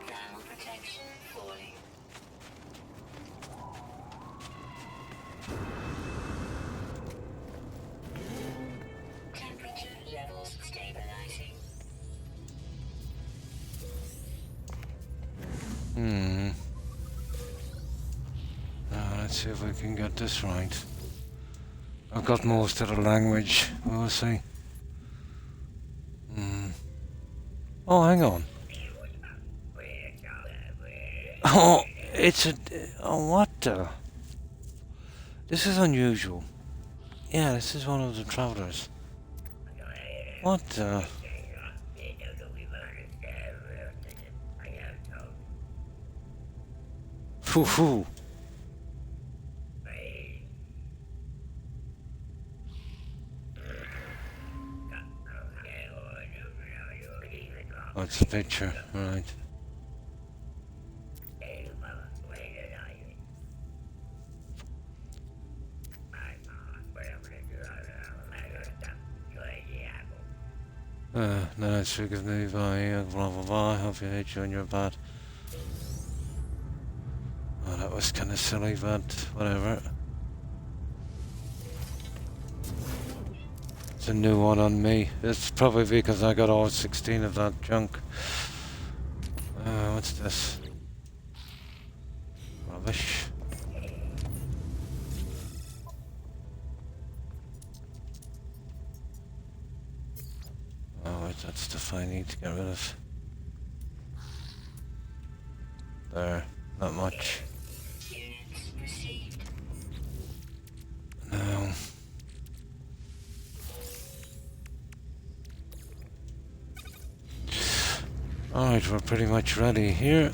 Thermal protection fully. Temperature levels stabilizing. Let's see if we can get this right. I've got most of the language. We'll see. Oh, hang on. Oh, it's a... Oh, what the... This is unusual. Yeah, this is one of the travelers. What the... Foo-foo. What's the picture? Right. No, it's because me by blah blah blah. I hope you hate you and you're bad. Oh, that was kind of silly, but whatever. It's a new one on me. It's probably because I got all 16 of that junk. What's this? Rubbish. Oh, wait, that's stuff I need to get rid of. There, not much. Units received. No. Alright, we're pretty much ready here.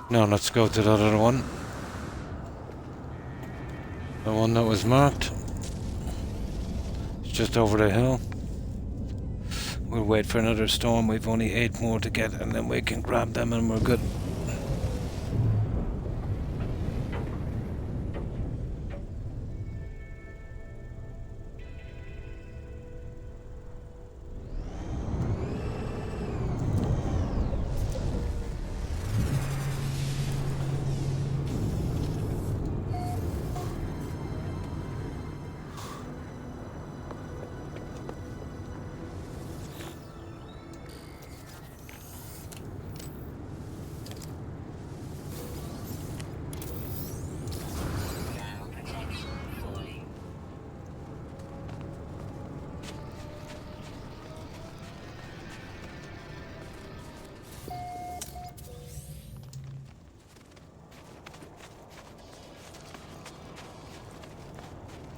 Now let's go to the other one. The one that was marked. It's just over the hill. We'll wait for another storm. We've only 8 more to get and then we can grab them and we're good. Thermal protection falling.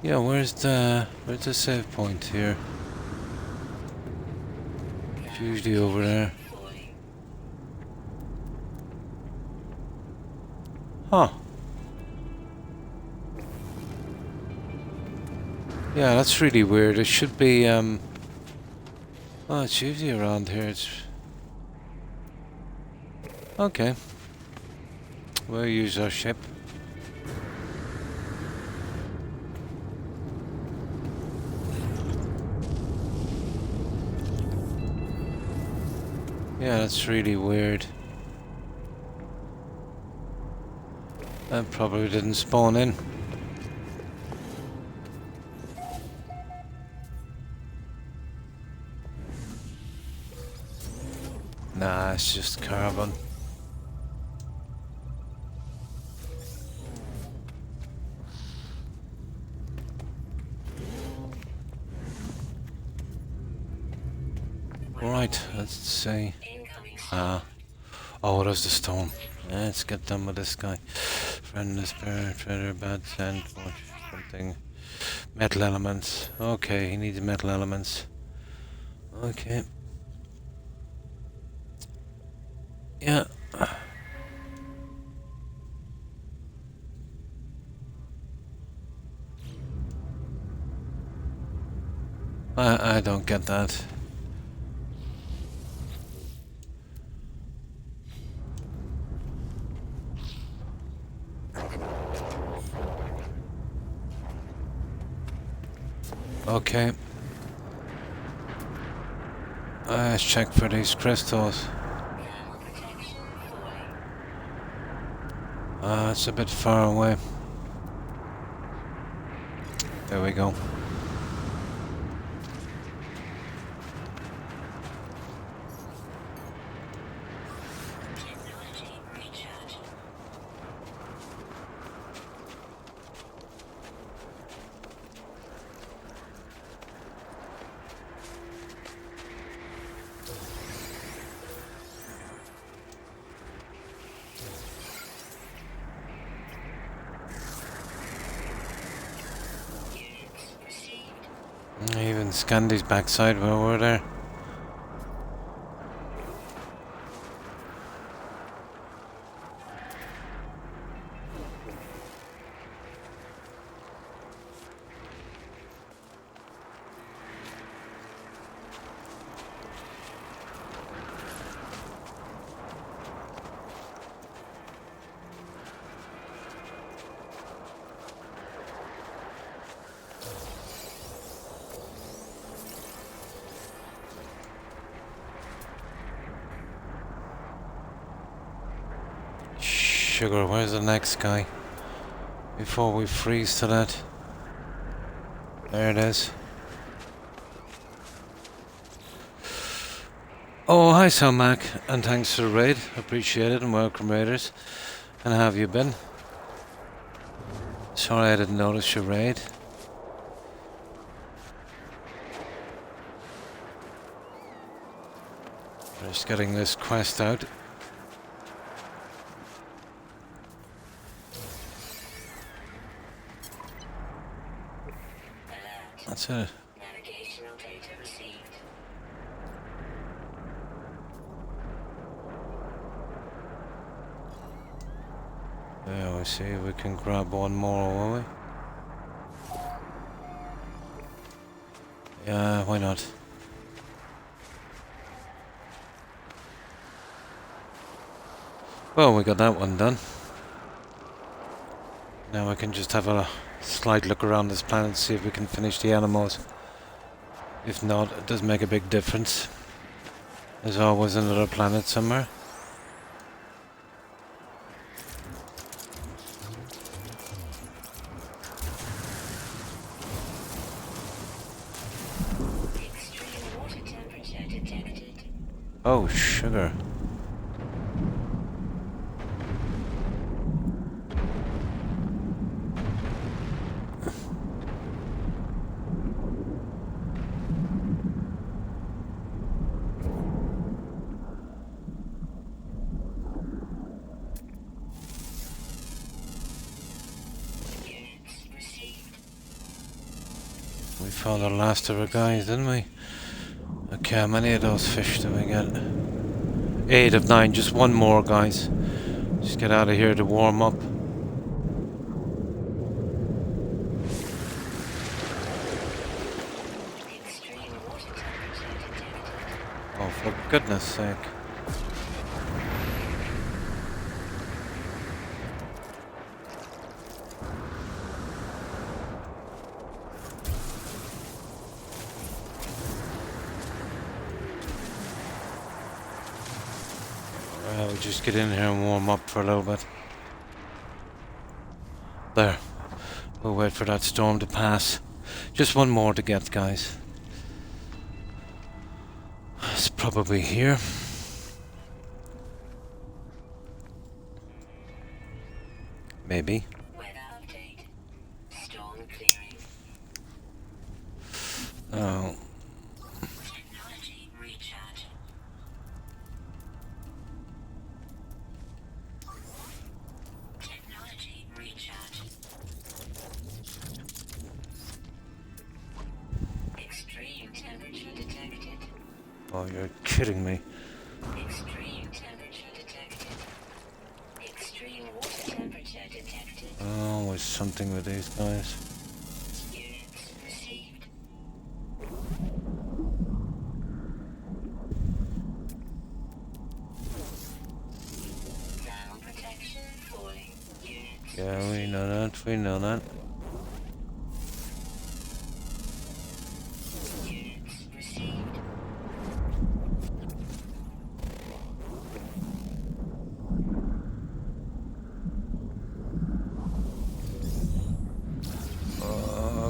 Yeah, where's the save point here? It's usually over there. Falling. Huh. Yeah, that's really weird. It should be oh, it's usually around here. It's okay. We'll use our ship. Yeah, that's really weird. That probably didn't spawn in. Nah, it's just carbon. Right, let's see. Incoming. Oh, there's the storm. Let's get done with this guy. Friend, spirit, trader, bad sand, watch, something. Metal elements. Okay, he needs metal elements. Okay. Yeah. I don't get that. Okay. Let's check for these crystals. Thermal protection falling. It's a bit far away. There we go. Technology recharge. Units received. Even Scandy's backside while we're there. sugar. Where's the next guy? Before we freeze to that. There it is. Oh, hi Sam Mac, and thanks for the raid. Appreciate it, and welcome raiders. And how have you been? Sorry I didn't notice your raid. Just getting this quest out. That's it. Navigational data received. Yeah, we see we can grab one more, will we? Yeah, why not? Well, we got that one done. Now we can just have a slight look around this planet, see if we can finish the animals. If not, it does make a big difference. There's always another planet somewhere. Extreme water temperature detected. Oh, sugar. Units received. We found the last of our guys, didn't we? Okay, how many of those fish did we get? 8 of 9, just one more, guys. Just get out of here to warm up. Extreme water temperature detected. Oh, for goodness sake. We'll just get in here and warm up for a little bit. There. We'll wait for that storm to pass. Just one more to get, guys. It's probably here. Maybe. Weather update. Storm clearing. Oh. Technology recharge. Technology recharge. Extreme temperature detected. Oh, you're kidding me. Extreme temperature detected. Extreme water temperature detected. Oh, always something with these guys. Units received. Ground protection falling. Units Yeah, we know that, we know that. Units received.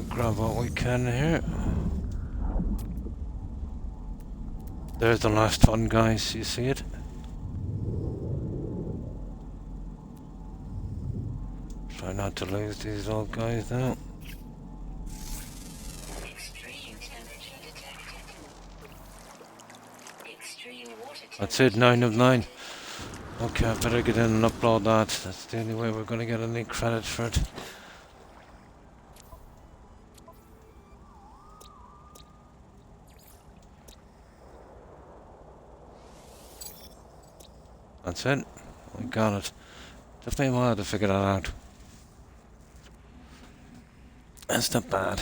Grab what we can here. There's the last one, guys. You see it? Try not to lose these old guys now. Extreme temperature detected. Extreme water That's it, 9 of 9. Okay, I better get in and upload that. That's the only way we're going to get any credit for it. That's it. We got it. Took me a while to figure that out. That's not bad.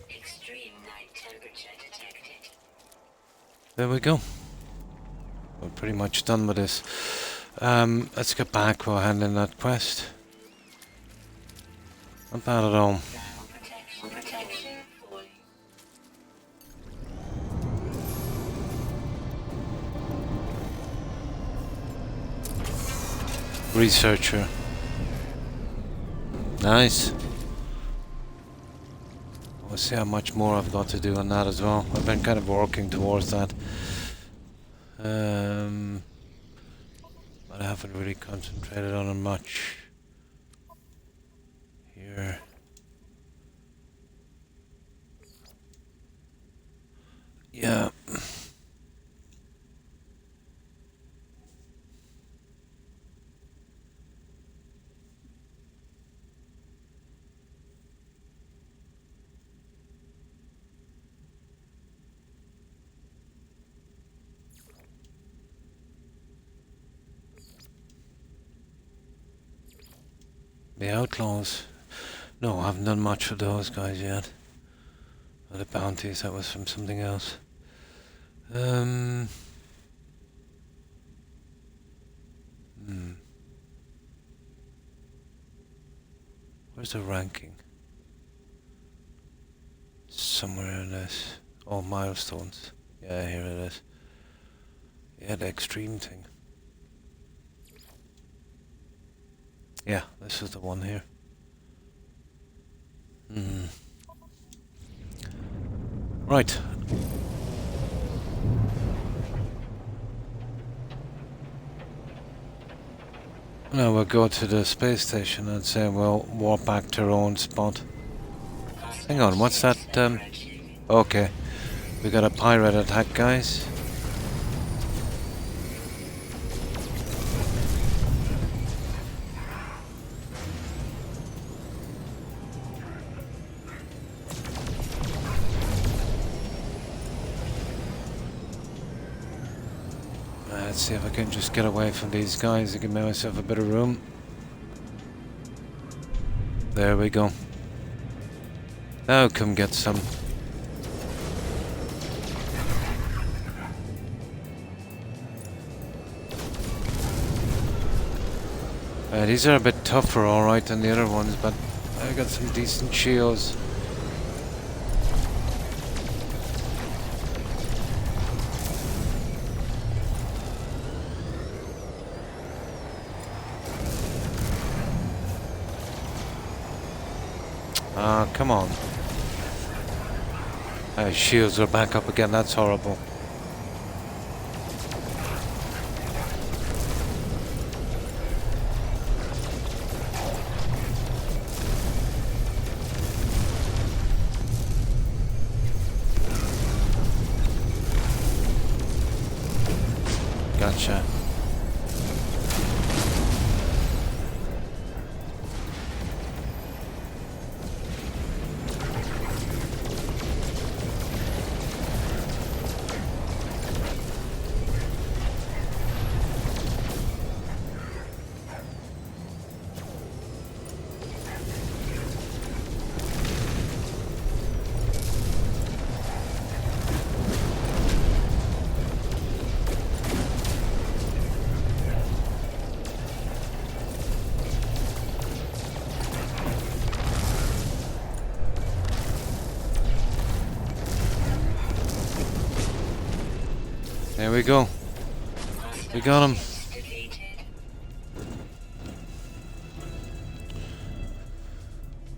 Extreme night temperature detected. There we go. We're pretty much done with this. Let's get back. We'll hand in that quest. Not bad at all. Ground protection falling. researcher. Nice. We'll see how much more I've got to do on that as well. I've been kind of working towards that. But I haven't really concentrated on it much. Here. Yeah. The outlaws. No, I haven't done much with those guys yet. Or the bounties, that was from something else. Where's the ranking? Somewhere in this. Oh, milestones. Yeah, here it is. Yeah, the extreme thing. Yeah, this is the one here. Right. Now we'll go to the space station and say we'll walk back to our own spot. Hang on, what's that? Okay. We got a pirate attack, guys. Let's see if I can just get away from these guys and give myself a bit of room. There we go. Now come get some. These are a bit tougher, alright, than the other ones, but I got some decent shields. Ah, come on. Shields are back up again, that's horrible. Gotcha. There we go. We got him.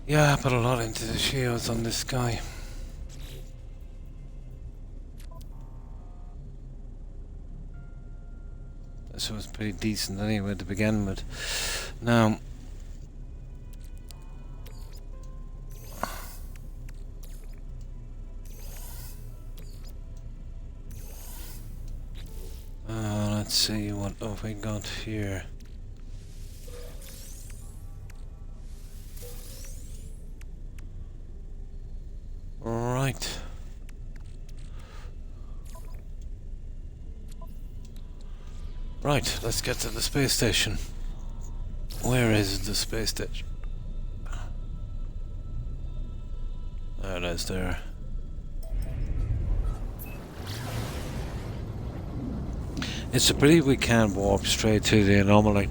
Yeah, I put a lot into the shields on this guy. This was pretty decent anyway to begin with. Now, let's see what have we got here. Right. Right, let's get to the space station. Where is the space station? There it is there. It's a pity we can't warp straight to the anomaly.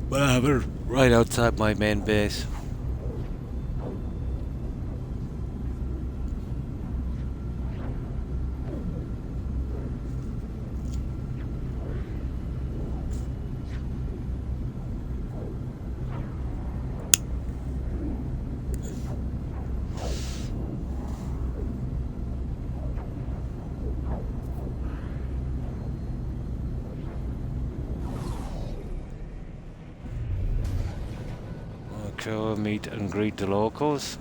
But I have it right outside my main base. Go meet and greet the locals.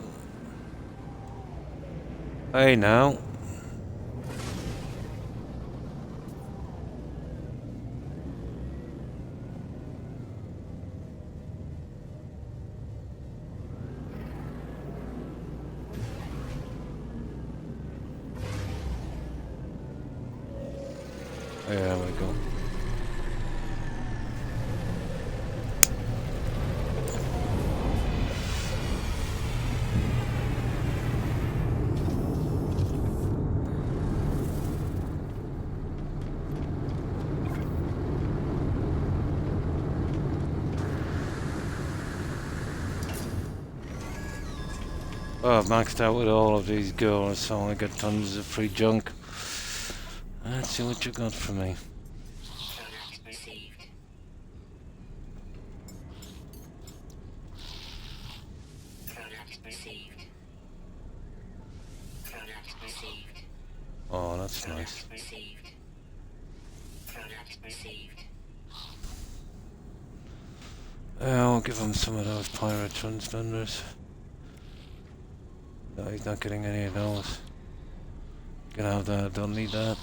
Hey now. There we go. Oh, I've maxed out with all of these girls, so I get tons of free junk. Let's see what you got for me. Product received. Product received. Product received. Oh, that's nice. Product received. Product received. I'll give him some of those pirate transponders. No, he's not getting any of those. Can have that, don't need that.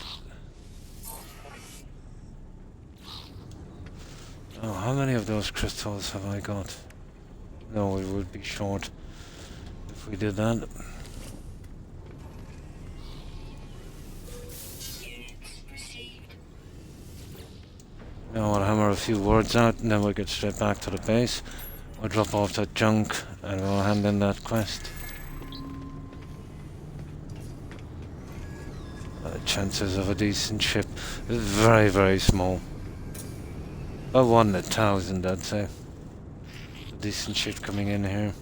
Oh, how many of those crystals have I got? No, we would be short if we did that. Units received. Now I'll hammer a few words out and then we'll get straight back to the base. We'll drop off that junk and we'll hand in that quest. Chances of a decent ship is very, very small. About 1 in 1,000, I'd say. A decent ship coming in here.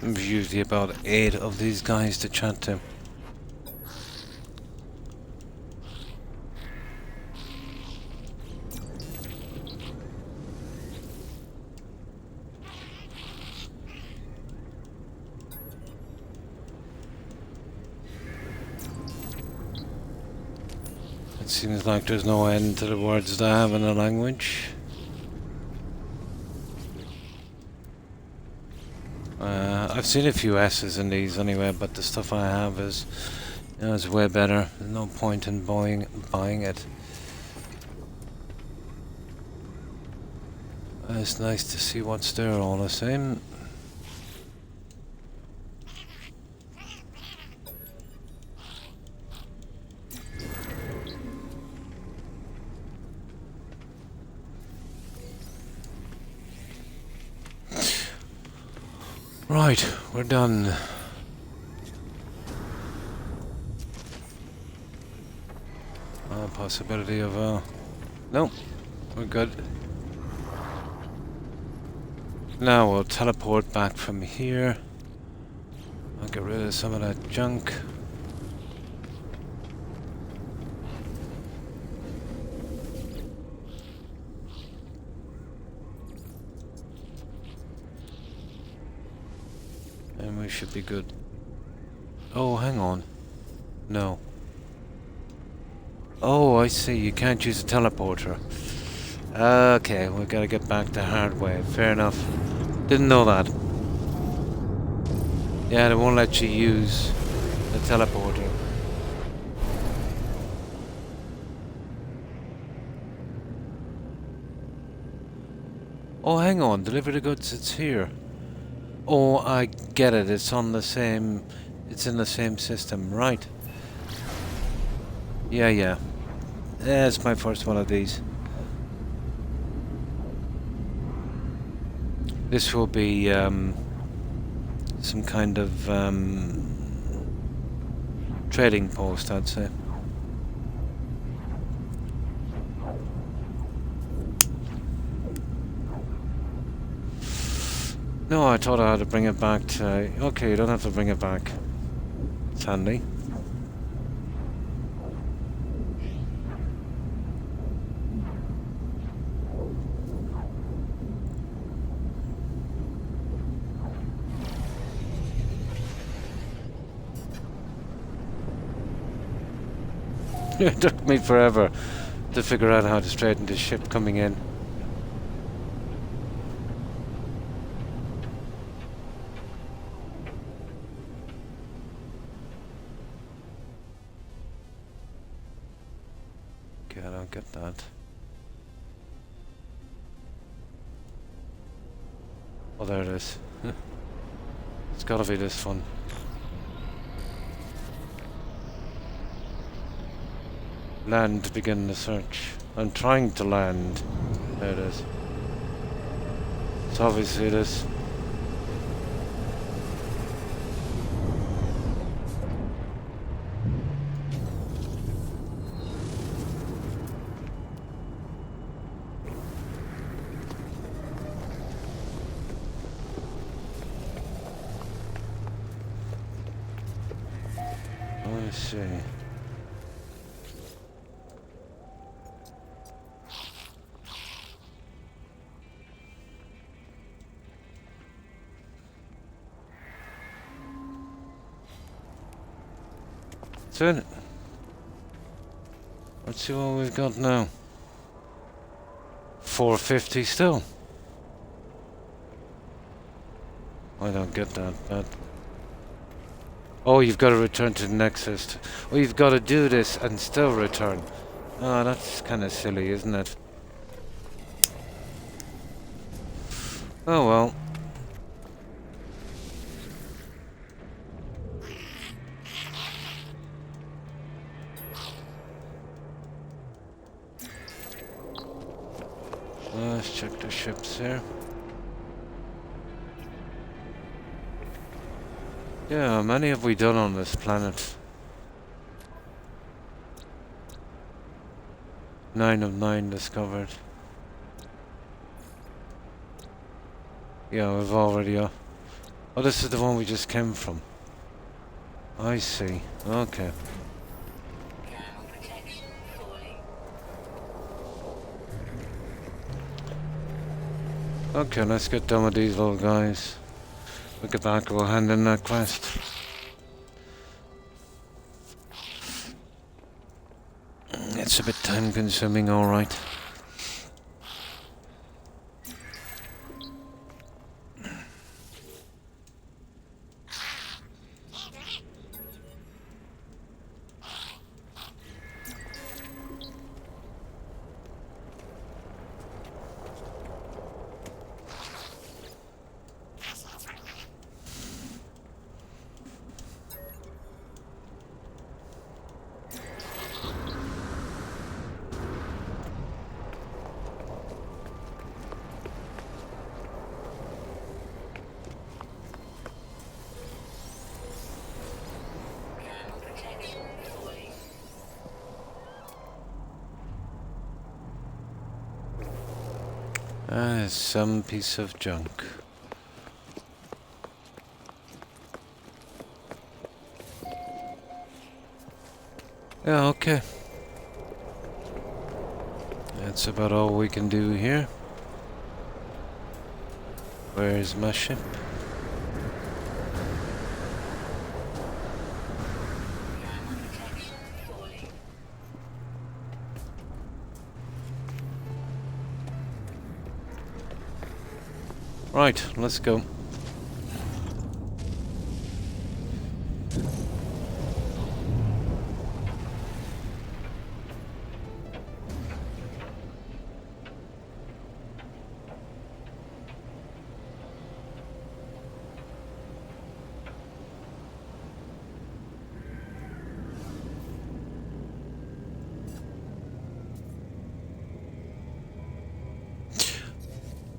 There's usually about 8 of these guys to chat to. It seems like there's no end to the words that I have in the language. I've seen a few S's in these anyway, but the stuff I have is, you know, is way better. There's no point in buying it. It's nice to see what's there all the same. Right, we're done. Possibility of no, we're good. Now we'll teleport back from here. I'll get rid of some of that junk. And we should be good. Oh, hang on. No. Oh, I see. You can't use a teleporter. Okay, we gotta get back the hard way. Fair enough. Didn't know that. Yeah, they won't let you use the teleporter. Oh, hang on. Deliver the goods. It's here. Oh, I get it. It's on the same... It's in the same system. Right. Yeah. Yeah, it's my first one of these. This will be some kind of trading post, I'd say. No, I thought I had to bring it back to... Okay, you don't have to bring it back. It's handy. It took me forever to figure out how to straighten this ship coming in. Okay, I don't get that. Oh, there it is. It's gotta be this one. Land to begin the search. I'm trying to land. There it is. It's obviously this. I see. That's it. Let's see what we've got now. 450 still. I don't get that, but... Oh, you've got to return to the Nexus. Oh, you've got to do this and still return. Oh, that's kind of silly, isn't it? Oh well. Let's check the ships here. Yeah, how many have we done on this planet? 9 of 9 discovered. Yeah, we've already... oh, this is the one we just came from. I see. Okay. Thermal protection falling. Okay, let's get done with these little guys. We'll get back, we'll hand in that quest. It's a bit time consuming, alright. Thermal protection falling. Some piece of junk. Yeah, okay. That's about all we can do here. Where's my ship? Thermal protection falling. Right, let's go.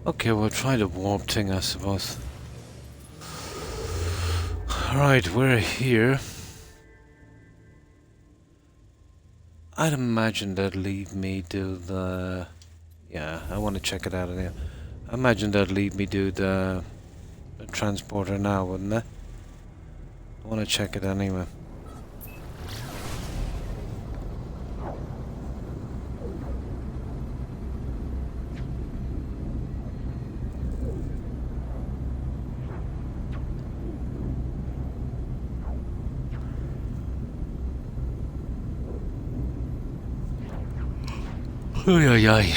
Okay, we'll try the warp thing, I suppose. Right, we're here. I'd imagine that'd leave me do the... Yeah, I want to check it out anyway. I imagine that'd leave me do the transporter now, wouldn't it? I want to check it anyway. Oy, oy, oy.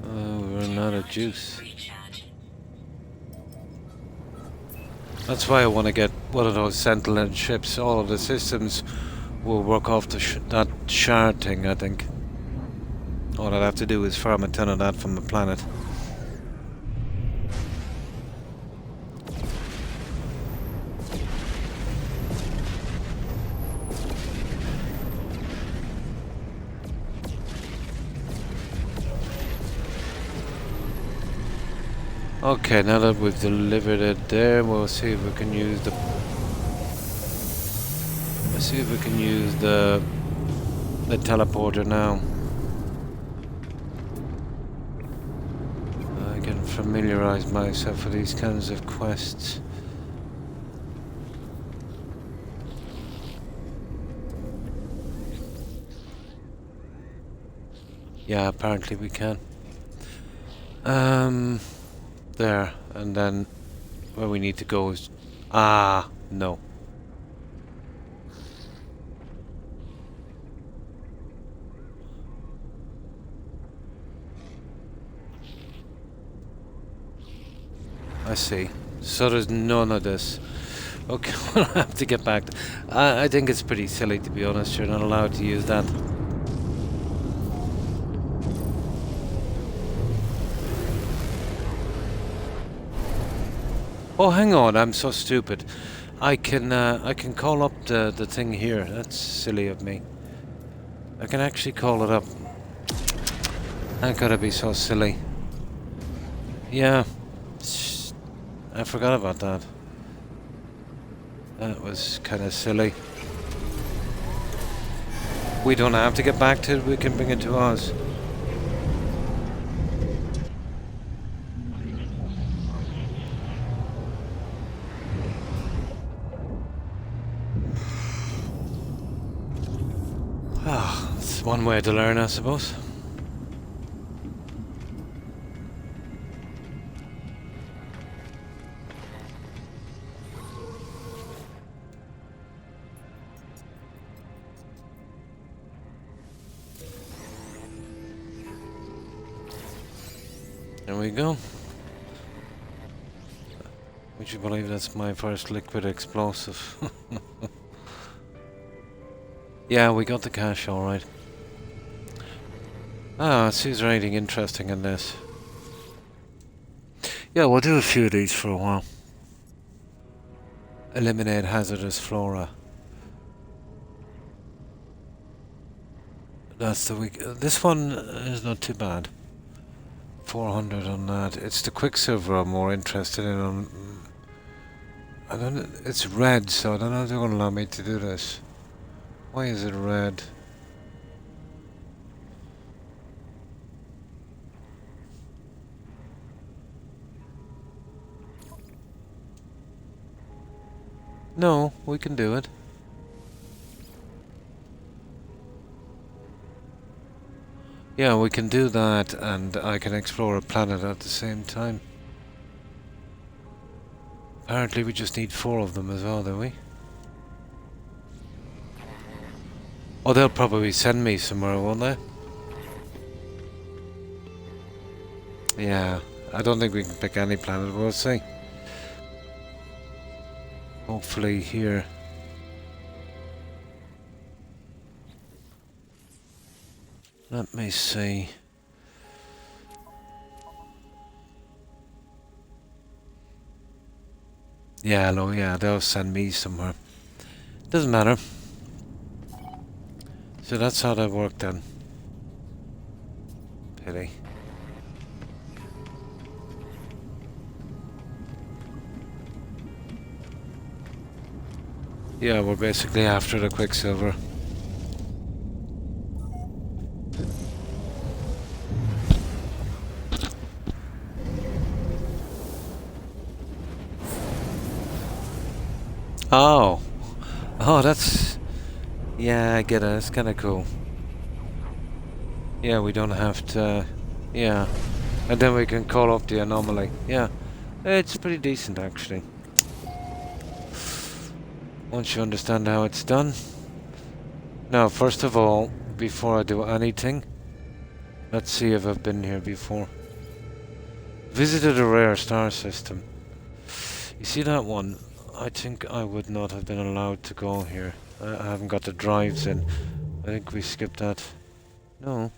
We're not a juice. Recharge. That's why I want to get one of those Sentinel ships. All of the systems will work off that shard thing, I think. All I'd have to do is farm a ton of that from the planet. Okay, now that we've delivered it there, we'll see if we can use the... Let's see if we can use the teleporter now. I can familiarize myself with these kinds of quests. Yeah, apparently we can. There, and then where we need to go is... Ah, no. I see. So there's none of this. Okay, we'll have to get back. I think it's pretty silly, to be honest. You're not allowed to use that. Oh, hang on! I'm so stupid. I can call up the thing here. That's silly of me. I can actually call it up. I gotta be so silly. Yeah. I forgot about that. That was kind of silly. We don't have to get back to it, we can bring it to us. Ah, it's one way to learn, I suppose. There we go. Would you believe that's my first liquid explosive? Yeah, we got the cash alright. Ah, see, is there anything interesting in this? Yeah, we'll do a few of these for a while. Eliminate hazardous flora. That's the week. This one is not too bad. 400 on that. It's the Quicksilver I'm more interested in. I don't know. It's red, so I don't know if they're going to allow me to do this. Why is it red? No, we can do it. Yeah, we can do that, and I can explore a planet at the same time. Apparently we just need 4 of them as well, do we? Oh, they'll probably send me somewhere, won't they? Yeah, I don't think we can pick any planet, we'll see. Hopefully here. Let me see. Yeah, no, yeah, they'll send me somewhere. Doesn't matter. So that's how that worked then. Pity. Yeah, we're basically after the Quicksilver. Oh. Oh, that's... Yeah, I get it. It's kind of cool. Yeah, we don't have to... Yeah. And then we can call up the anomaly. Yeah. It's pretty decent, actually. Once you understand how it's done. Now, first of all, before I do anything, let's see if I've been here before. Visited a rare star system. You see that one? I think I would not have been allowed to go here. I haven't got the drives in. I think we skipped that. No.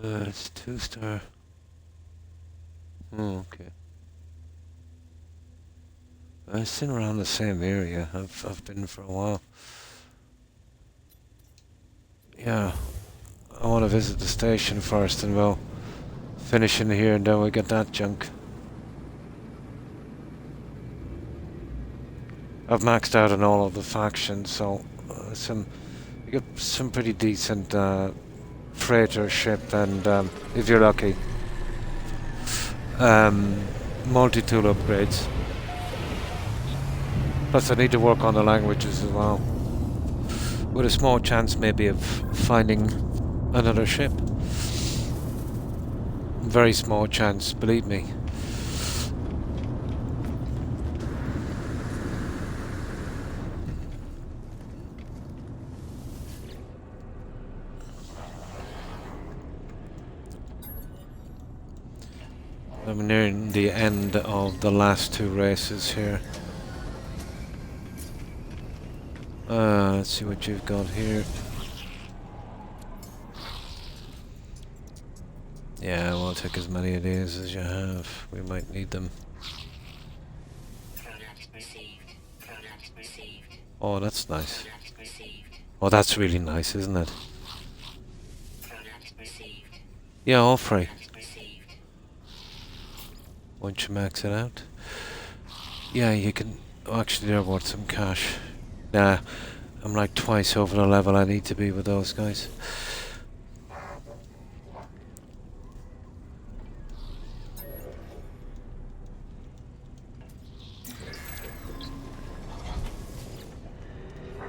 It's 2-star. Oh, okay. It's in around the same area. I've been for a while. Yeah. I want to visit the station first and we'll finish in here and then we get that junk. I've maxed out on all of the factions, so you get some pretty decent freighter ship and if you're lucky, multi-tool upgrades. Plus I need to work on the languages as well, with a small chance maybe of finding another ship. Very small chance, believe me. I'm nearing the end of the last two races here. Let's see what you've got here. Yeah, we'll take as many of these as you have. We might need them. Product received. Product received. Oh, that's nice. Product received. Oh, that's really nice, isn't it? Product received. Yeah, all free. Product received. Once you max it out. Yeah, you can... Oh, actually, they're worth some cash. Nah, I'm like twice over the level I need to be with those guys.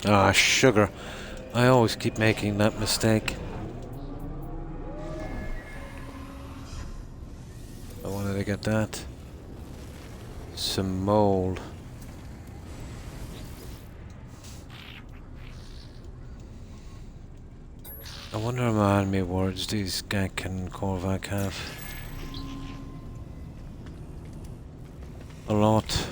Ah, sugar. I always keep making that mistake. I wanted to get that. Some mold. I wonder how many words these Gek and Korvac have. A lot.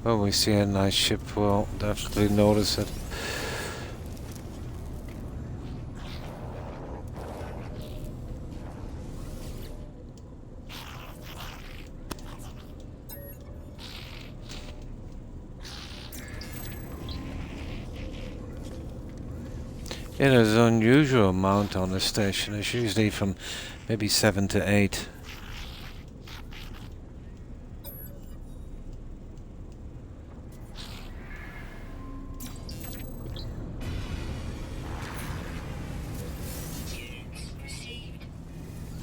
When we see a nice ship, we'll definitely notice it. It is an unusual amount on the station. It's usually from maybe 7 to 8.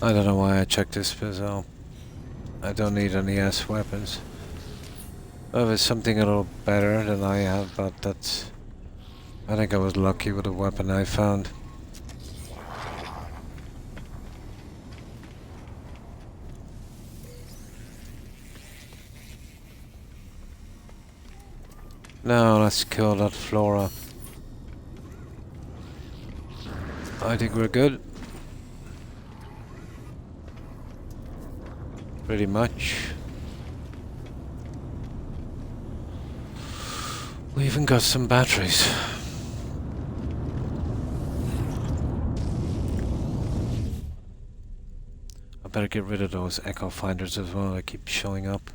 I don't know why I checked this pistol. I don't need any S weapons. Well, it's something a little better than I have, but that's... I think I was lucky with the weapon I found. Now let's kill that Flora. I think we're good. Pretty much. We even got some batteries. I better get rid of those echo finders as well. They keep showing up.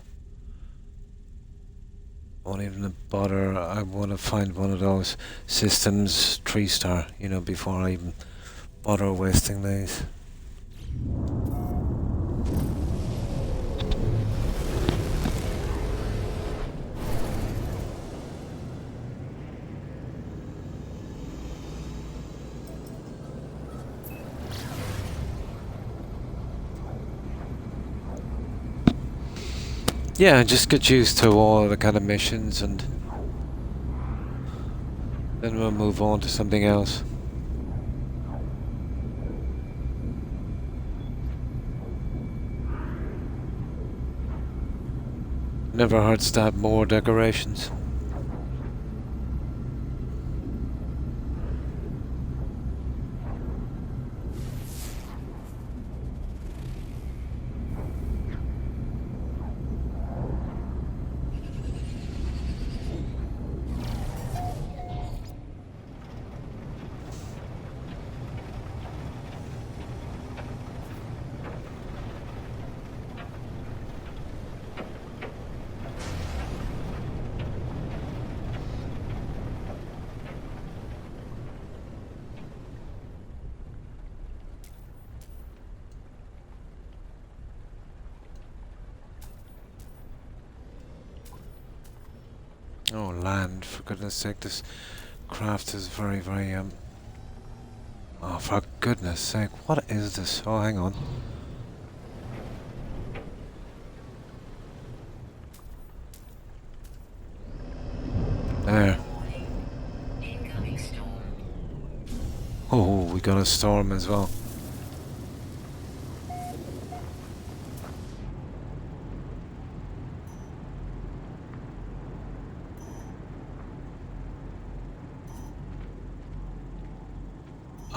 Won't even bother. I want to find one of those systems 3-star, you know, before I even bother wasting these. Yeah, just get used to all the kind of missions and then we'll move on to something else. Never hurts to have more decorations. Oh, land, for goodness sake, this craft is very, very, oh, for goodness sake, what is this? Oh, hang on. There. Incoming storm. Oh, we got a storm as well.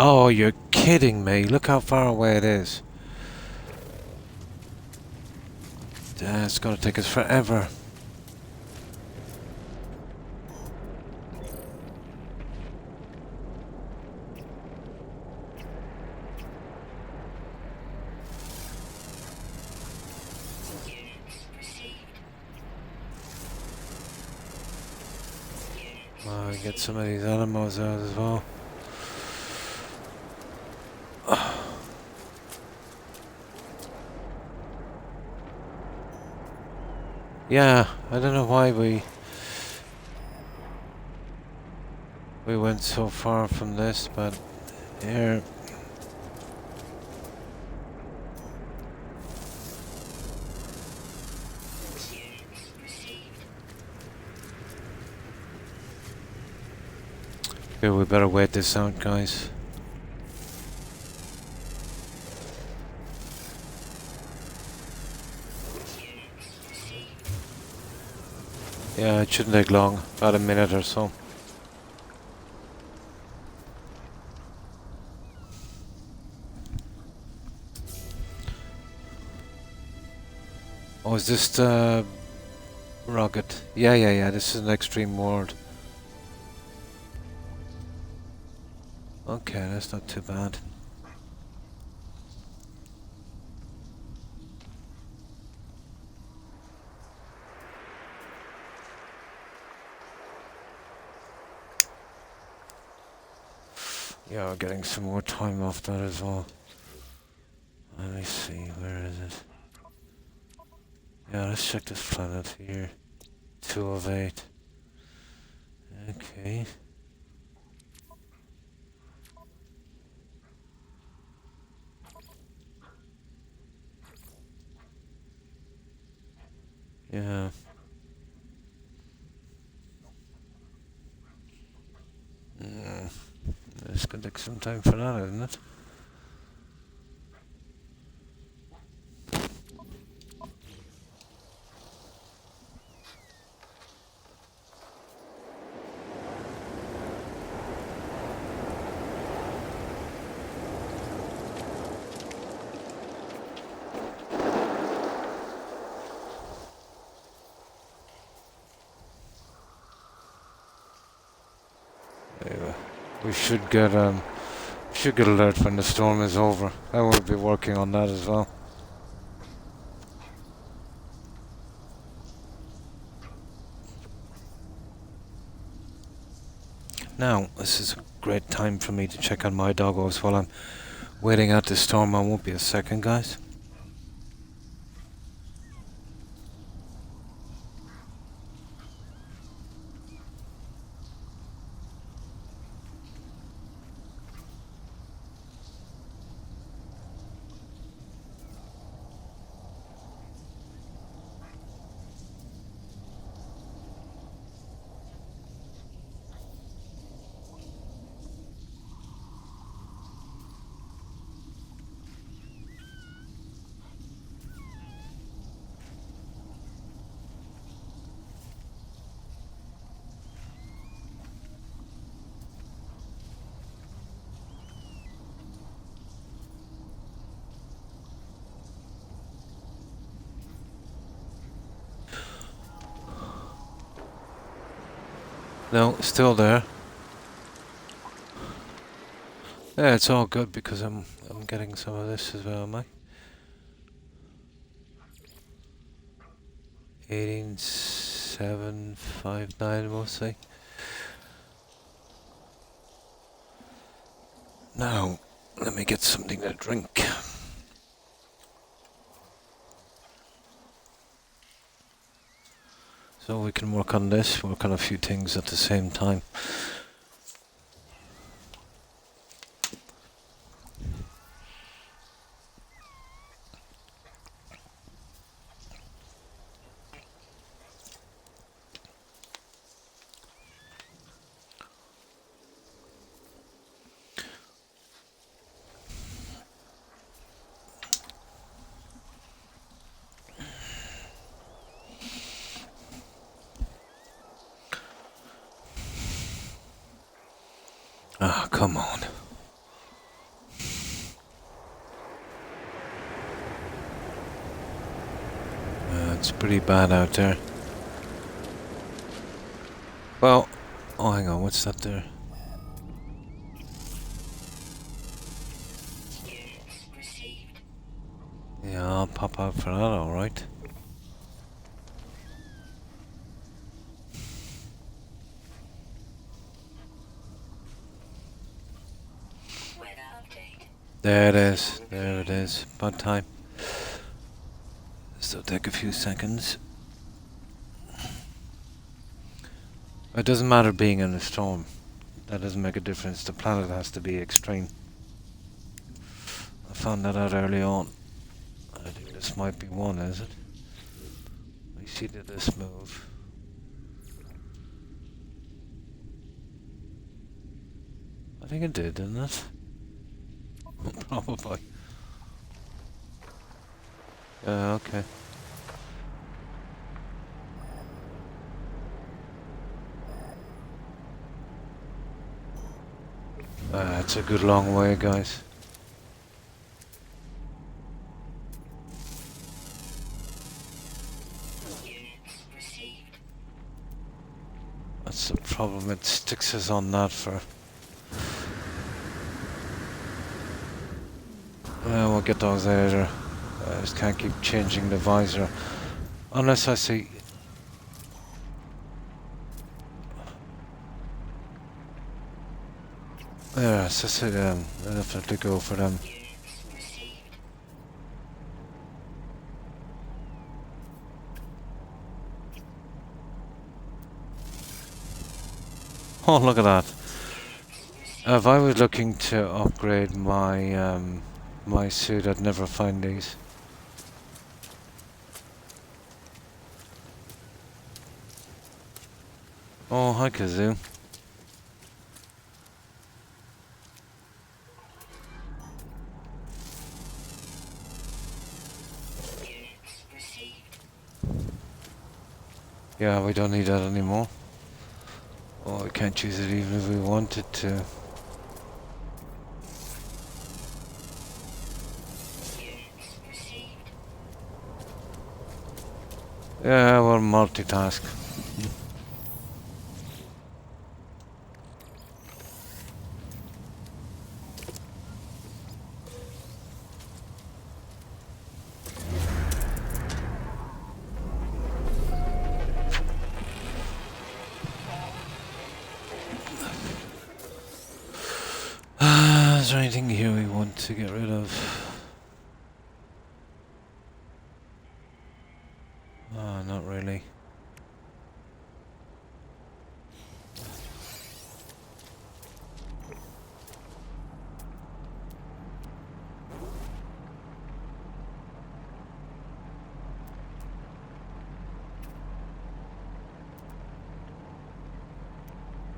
Oh, you're kidding me. Look how far away it is. It's gonna take us forever. Units received. Units Oh, get some of these animals out as well. Yeah, I don't know why we went so far from this, but here. units received. Here, we better wait this out, guys. Units received. Yeah, it shouldn't take long, about a minute or so. Oh, is this the rocket? Yeah, this is an extreme world. Okay, that's not too bad. Yeah, we're getting some more time off that as well. Let me see, where is it? Yeah, let's check this planet here. 2 of 8. Okay. Yeah. Mm. It's gonna take some time for that, isn't it? Anyway, we should get alert when the storm is over. I will be working on that as well. Now, this is a great time for me to check on my doggos while I'm waiting out the storm. I won't be a second, guys. No, still there. Yeah, it's all good because I'm getting some of this as well, am I? 18759 we'll say. Now, let me get something to drink. So we can work on this, work on a few things at the same time. Ah, come on. It's pretty bad out there. Well, oh hang on, what's that there? Units received. Yeah, I'll pop out for that, alright. Weather update. There it is, there it is. About time. This'll take a few seconds. It doesn't matter being in a storm. That doesn't make a difference. The planet has to be extreme. I found that out early on. I think this might be one, is it? Let me see, did this move? I think it did, didn't it? Probably. Okay. It's a good long way, guys. Units received. That's the problem, it sticks us on that for... Well, we'll get those later. I just can't keep changing the visor. Unless I see... Yeah, so, I'll definitely go for them. Units received. Oh, look at that. Units received. If I was looking to upgrade my my suit, I'd never find these. Oh, hi, Kazoo. Units received. Yeah, we don't need that anymore. Oh, we can't use it even if we wanted to. Units received. Yeah, we'll multitask. Is there anything here we want to get rid of? Not really.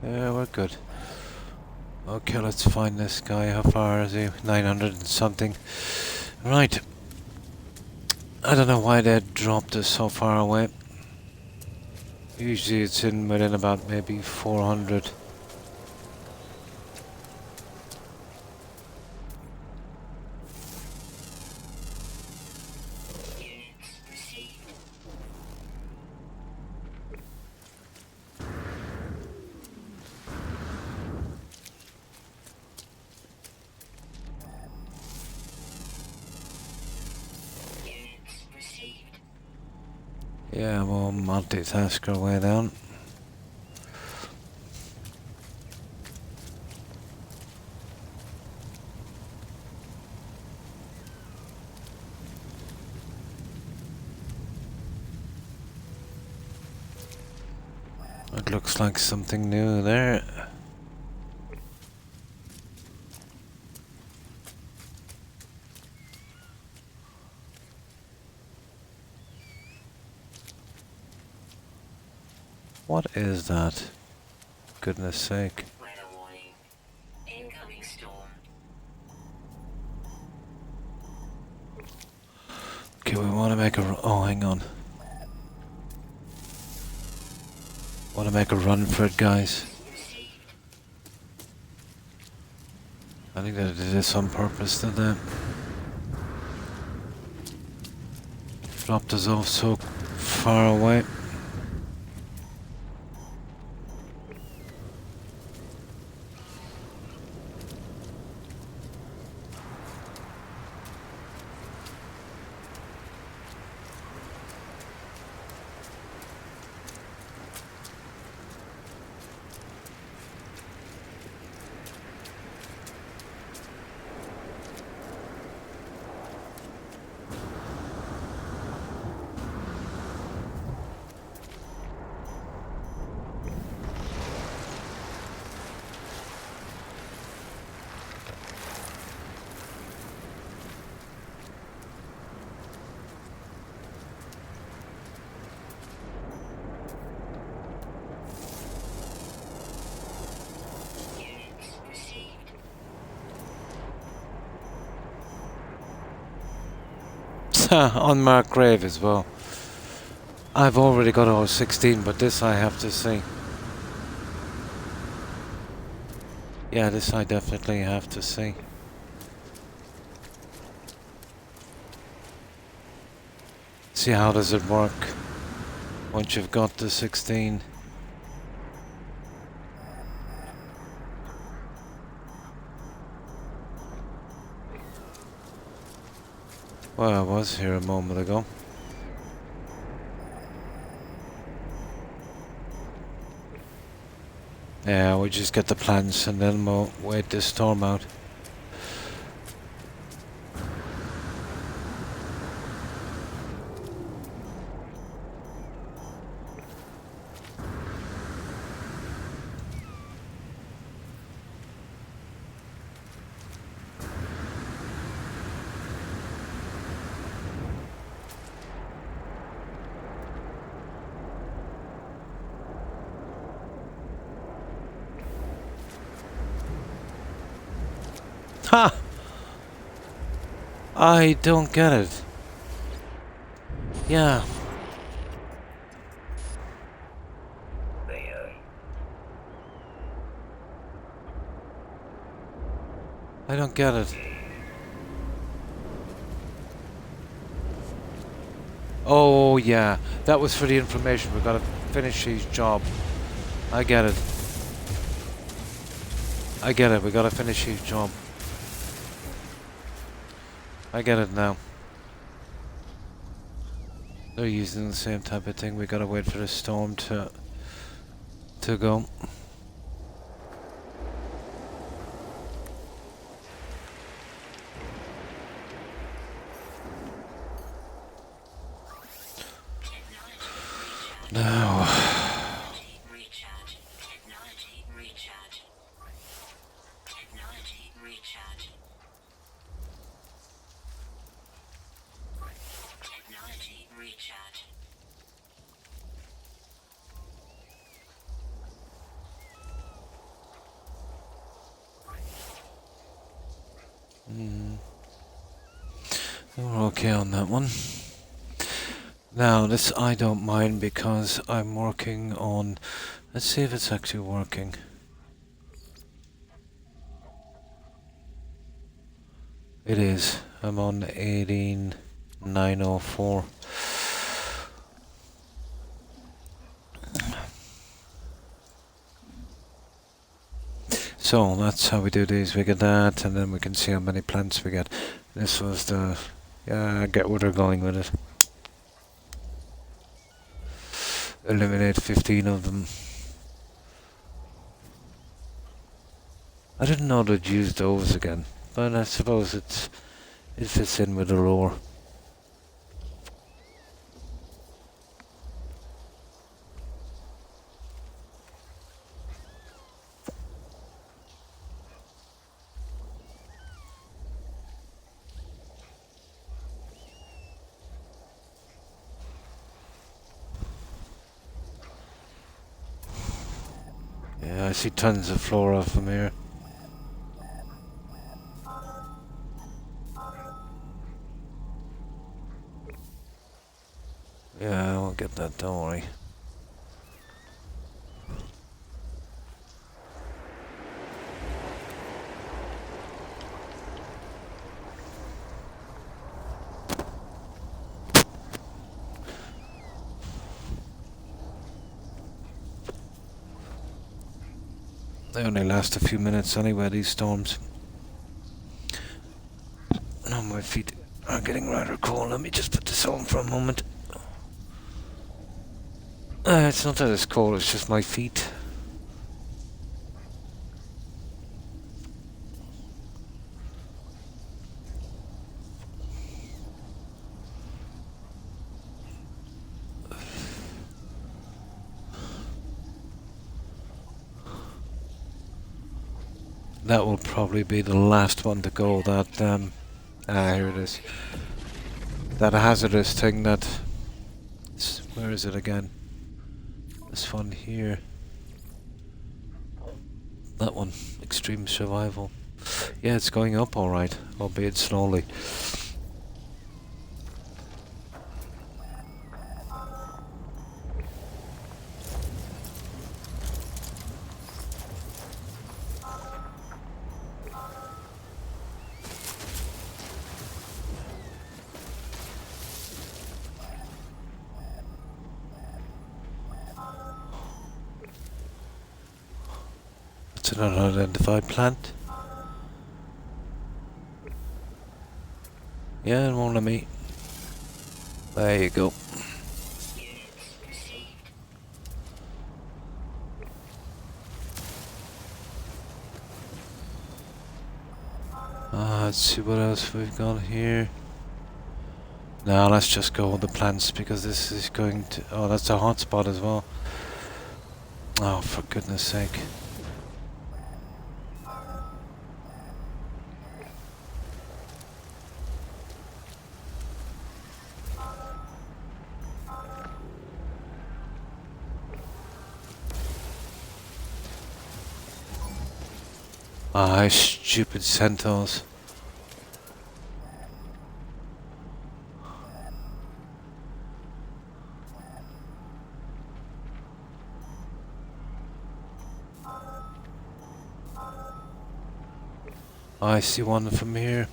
Yeah, we're good. Okay, let's find this guy. How far is he? 900 and something. Right. I don't know why they dropped us so far away. Usually it's in within about maybe 400. Units received. Units received. Yeah, we'll multitask our way down. It looks like something new there. What is that? Goodness sake. Weather warning. Incoming storm. Okay, we want to make a... Oh, hang on. Want to make a run for it, guys. Received. I think they did this on purpose, did they? Dropped us off so far away. Units received. Unmarked grave as well. I've already got all 16, but this I have to see. Yeah, this I definitely have to see. See how does it work once you've got the 16. Well, I was here a moment ago. Yeah, we just get the plants and then we'll wait this storm out. Ha! I don't get it. Yeah. I don't get it. Oh yeah, that was for the information. We gotta finish his job. I get it. I get it. We gotta finish his job. I get it now. They're using the same type of thing. We gotta wait for the storm to go. Now. Recharge. Technology recharge. Technology recharge. Technology recharge. We're okay on that one. Now, this I don't mind because I'm working on... Let's see if it's actually working. It is. I'm on 18904. So, that's how we do these. We get that, and then we can see how many plants we get. This was the... Yeah, I get where they're going with it. Eliminate 15 of them. I didn't know they'd use those again, but I suppose it fits in with the lore. Yeah, I see tons of flora from here. Yeah, I won't get that, don't worry. They only last a few minutes anyway, these storms. No, my feet are getting rather cold. Let me just put this on for a moment. It's not that it's cold, it's just my feet. That will probably be the last one to go, that, here it is. That hazardous thing that... Where is it again? This one here. That one, extreme survival. Yeah, it's going up alright, albeit slowly. It's an unidentified plant. Yeah, it won't let me. There you go. Units received. Let's see what else we've got here. Now let's just go with the plants because this is going to... Oh, that's a hotspot as well. Oh, for goodness sake. Ah, stupid centaurs. I see one from here.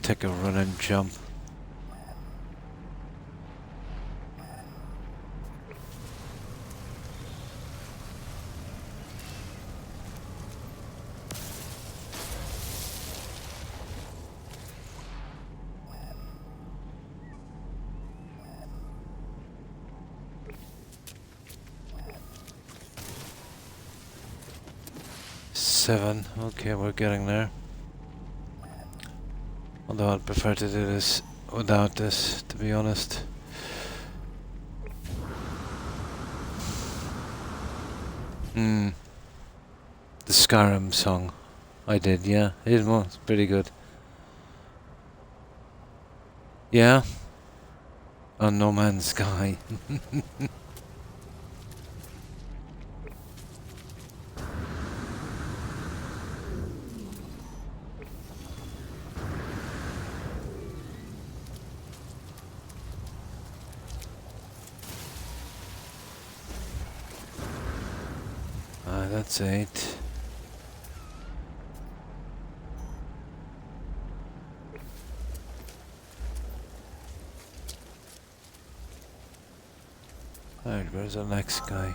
Take a run and jump. Seven. Okay, we're getting there. Although I'd prefer to do this without this, to be honest. The Skyrim song. I did, yeah. It was pretty good. Yeah? On No Man's Sky. That's 8. Alright, where's the next guy?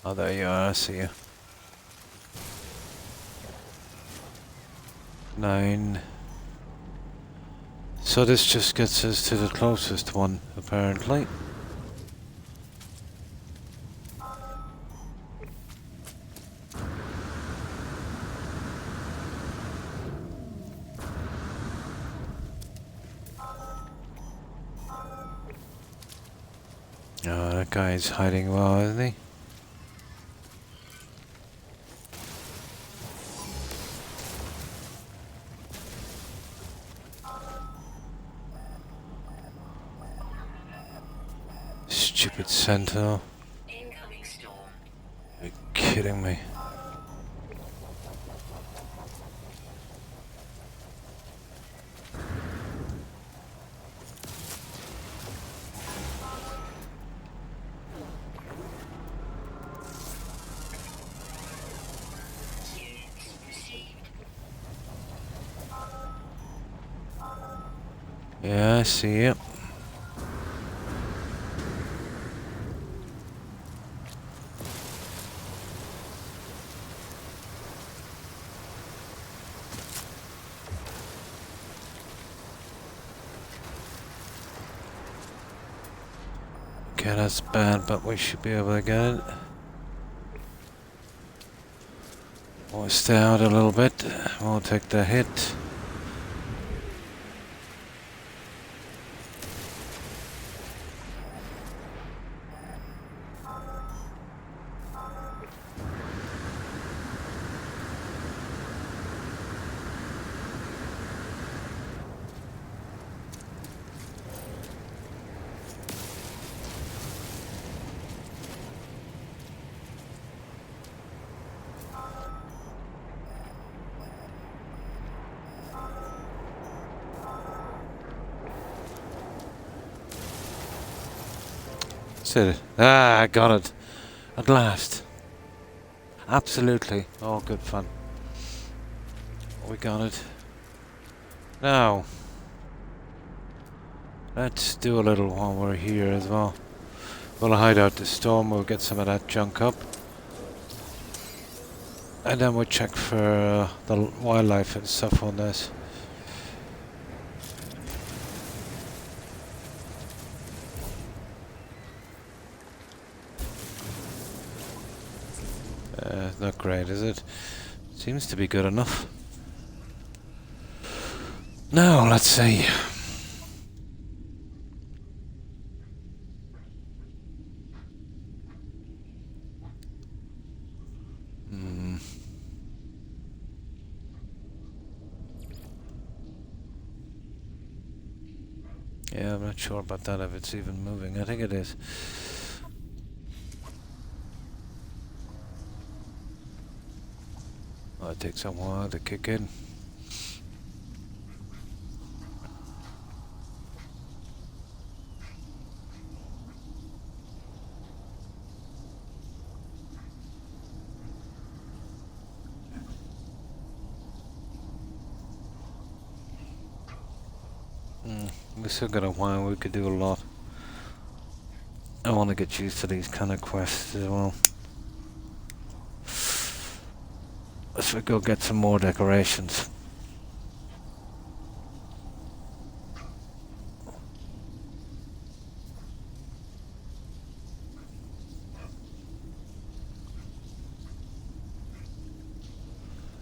Oh, there you are, I see you. 9. So this just gets us to the closest one, apparently. Oh, that guy's hiding well, isn't he? Stupid sentinel. Incoming storm. You're kidding me. Units received. Yeah, I see it. Okay, that's bad, but we should be able to get it. We'll stay out a little bit. We'll take the hit. That's it. Ah, I got it. At last. Absolutely. All good fun. We got it. Now, let's do a little while we're here as well. We'll hide out the storm, we'll get some of that junk up. And then we'll check for the wildlife and stuff on this. not great, is it? Seems to be good enough. Now, let's see. Yeah, I'm not sure about that, if it's even moving. I think it is. Oh, it takes a while to kick in. We still got a while, we could do a lot. I want to get used to these kind of quests as well. Let's go get some more decorations.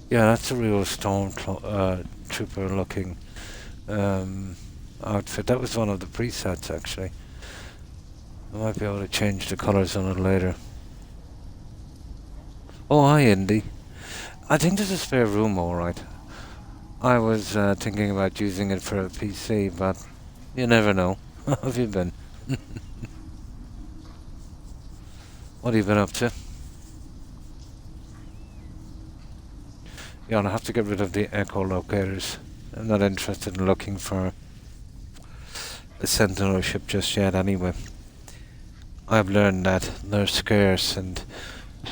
Yeah, that's a real trooper looking outfit. That was one of the presets, actually. I might be able to change the colours on it later. Oh, hi, Indy. I think there's a spare room, alright. I was thinking about using it for a PC, but you never know. How have you been? What have you been up to? Yeah, I'll have to get rid of the echolocators. I'm not interested in looking for a sentinel ship just yet anyway. I've learned that they're scarce, and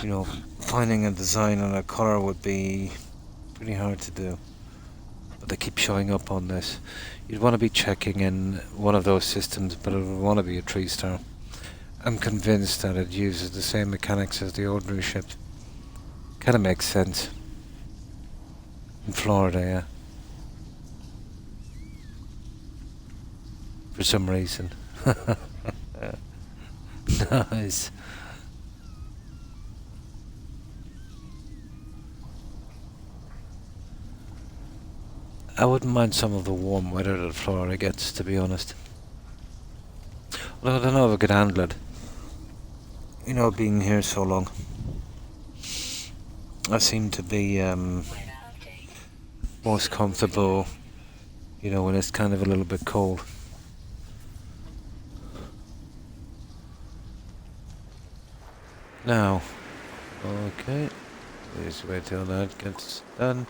you know, finding a design and a colour would be pretty hard to do. But they keep showing up on this. You'd want to be checking in one of those systems, but it would want to be a 3-star. I'm convinced that it uses the same mechanics as the ordinary ships. Kinda makes sense. In Florida, yeah. For some reason. Nice. I wouldn't mind some of the warm weather that Florida gets, to be honest. Although I don't know if I could handle it. You know, being here so long. I seem to be most comfortable, you know, when it's kind of a little bit cold. Now, okay, let's wait till that gets done.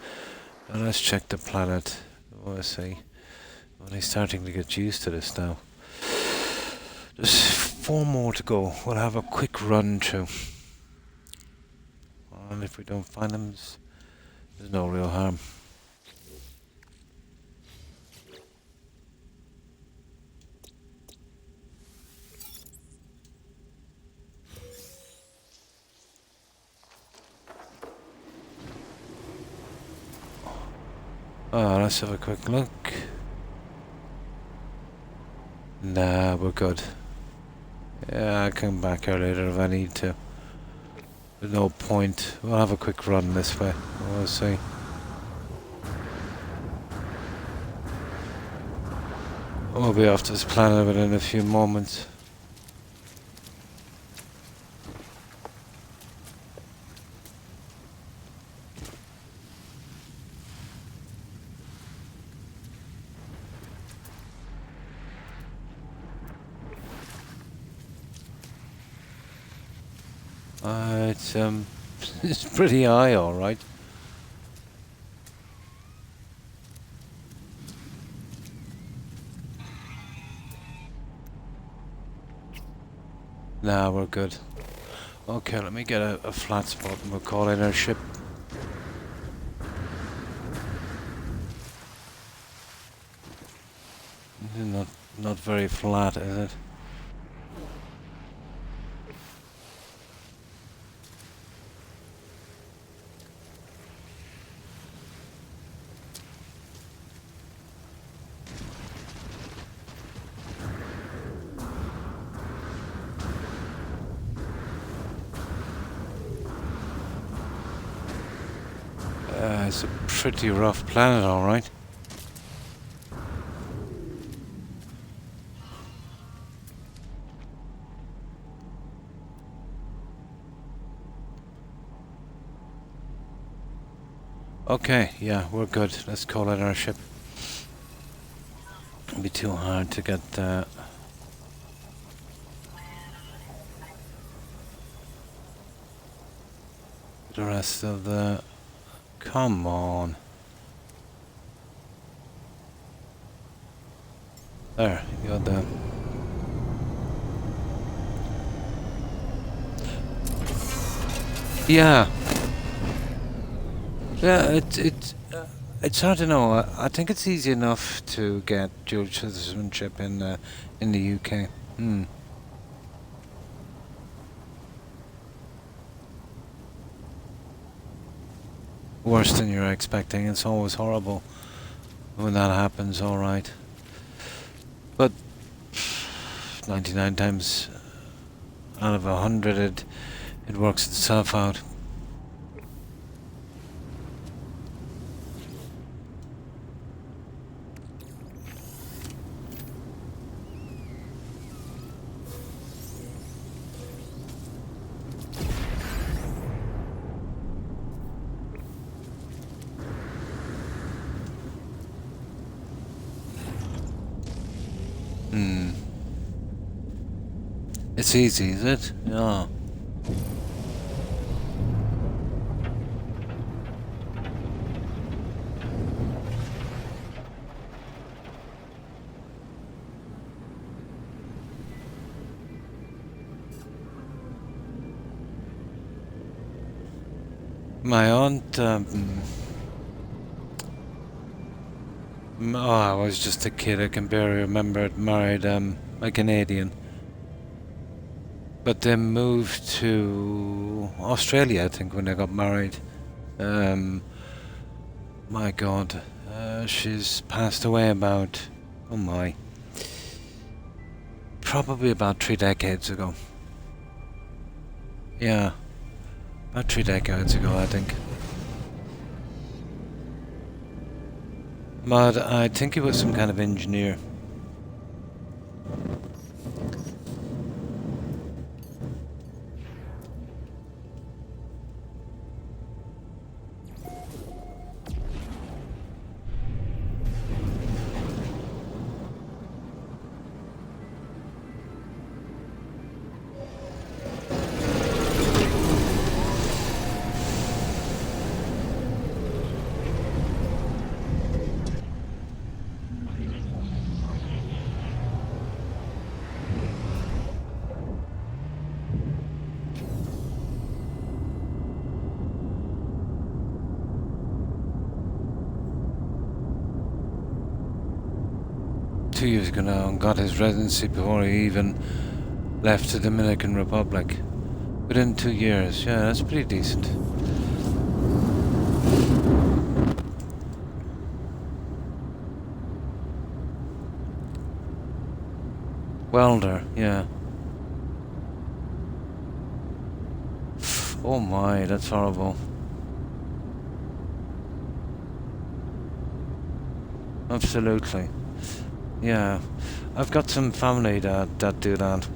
And let's check the planet. I want to see. I'm only starting to get used to this now. There's 4 more to go. We'll have a quick run through. And if we don't find them, there's no real harm. Let's have a quick look. Nah, we're good. Yeah, I'll come back here later if I need to. There's no point. We'll have a quick run this way. We'll see. We'll be off this planet within a few moments. It's pretty high, all right. Nah, we're good. Okay, let me get a flat spot and we'll call in our ship. Not very flat, is it? It's a pretty rough planet, alright. Okay, yeah, we're good. Let's call it our ship. It'll be too hard to get the rest of the... Come on. There, you got the... Yeah. Yeah, it's hard to know. I think it's easy enough to get dual citizenship in the UK. Hmm. Worse than you're expecting. It's always horrible when that happens. All right, but 99 times out of 100, it works itself out. Hmm. It's easy, is it? Yeah. My aunt, oh, I was just a kid, I can barely remember it, married a Canadian. But they moved to Australia, I think, when they got married. My God, she's passed away about, oh my, probably about 3 decades ago. Yeah, about 3 decades ago, I think. But I think he was some kind of engineer. Years ago now, and got his residency before he even left the Dominican Republic. Within 2 years, yeah, that's pretty decent. Welder, yeah. Oh my, that's horrible. Absolutely. Yeah, I've got some family that do that.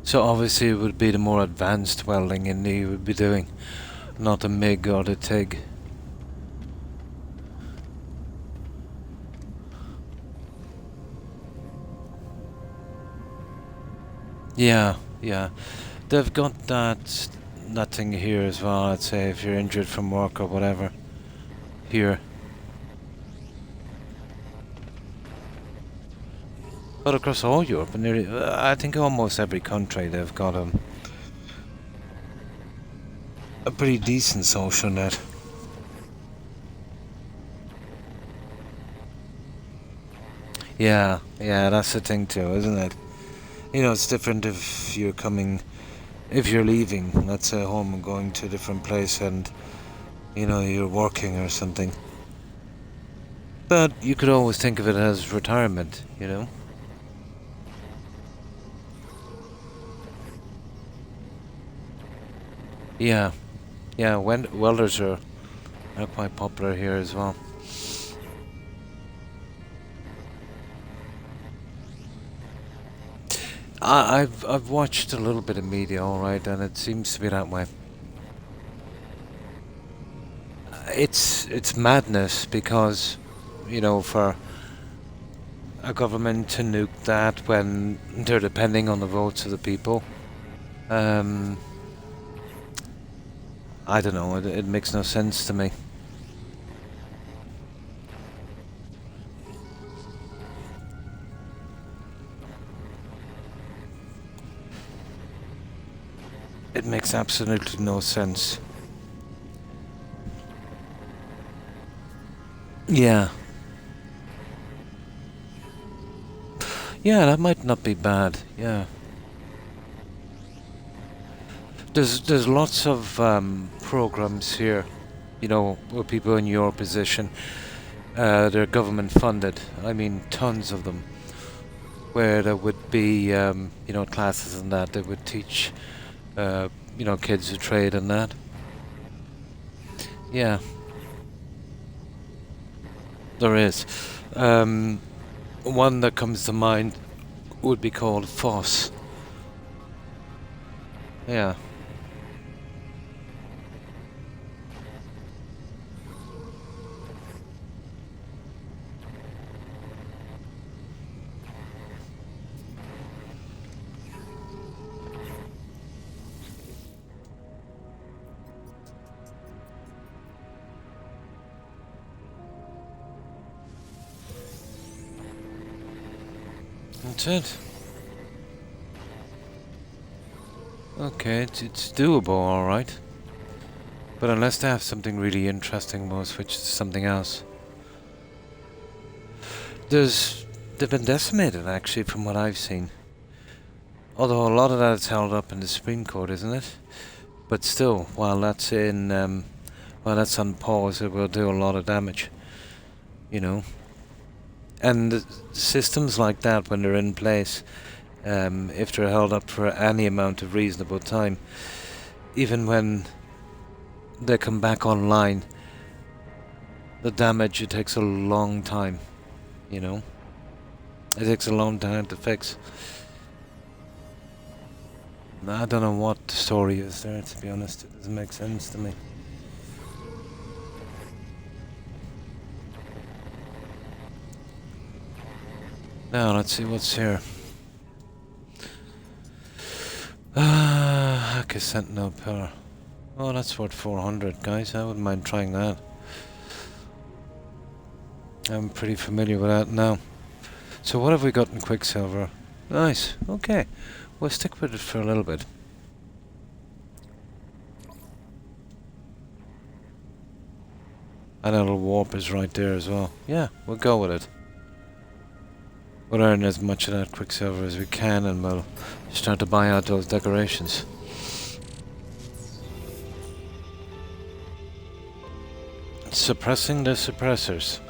So obviously it would be the more advanced welding in you would be doing, not the MIG or the TIG. Yeah, yeah. They've got that thing here as well, I'd say, if you're injured from work or whatever. Here. But across all Europe, and nearly, I think almost every country, they've got a pretty decent social net. Yeah, yeah, that's the thing too, isn't it? You know, it's different if you're coming if you're leaving, let's say home and going to a different place and, you know, you're working or something. But you could always think of it as retirement, you know? Yeah, yeah, welders are quite popular here as well. I've watched a little bit of media, alright, and it seems to be that way. It's madness because, you know, for a government to nuke that when they're depending on the votes of the people, um, I don't know, it makes no sense to me. It makes absolutely no sense. Yeah. Yeah, that might not be bad, yeah. There's lots of programs here, you know, where people in your position, they're government funded. I mean, tons of them. Where there would be, you know, classes and that would teach, you know, kids a trade and that. Yeah, there is. One that comes to mind would be called FOSS. Yeah. That's it. Okay, it's doable, alright. But unless they have something really interesting, we'll switch to something else. They've been decimated, actually, from what I've seen. Although a lot of that is held up in the Supreme Court, isn't it? But still, while that's while that's on pause, it will do a lot of damage. You know? And systems like that, when they're in place, if they're held up for any amount of reasonable time, even when they come back online, the damage, it takes a long time, you know? It takes a long time to fix. I don't know what the story is there, to be honest. It doesn't make sense to me. Now, let's see what's here. Hack a Sentinel pillar. Oh, that's worth 400, guys. I wouldn't mind trying that. I'm pretty familiar with that now. So what have we got in Quicksilver? Nice. Okay. We'll stick with it for a little bit. And a little warp is right there as well. Yeah, we'll go with it. We'll earn as much of that Quicksilver as we can, and we'll start to buy out those decorations. Suppressing the suppressors.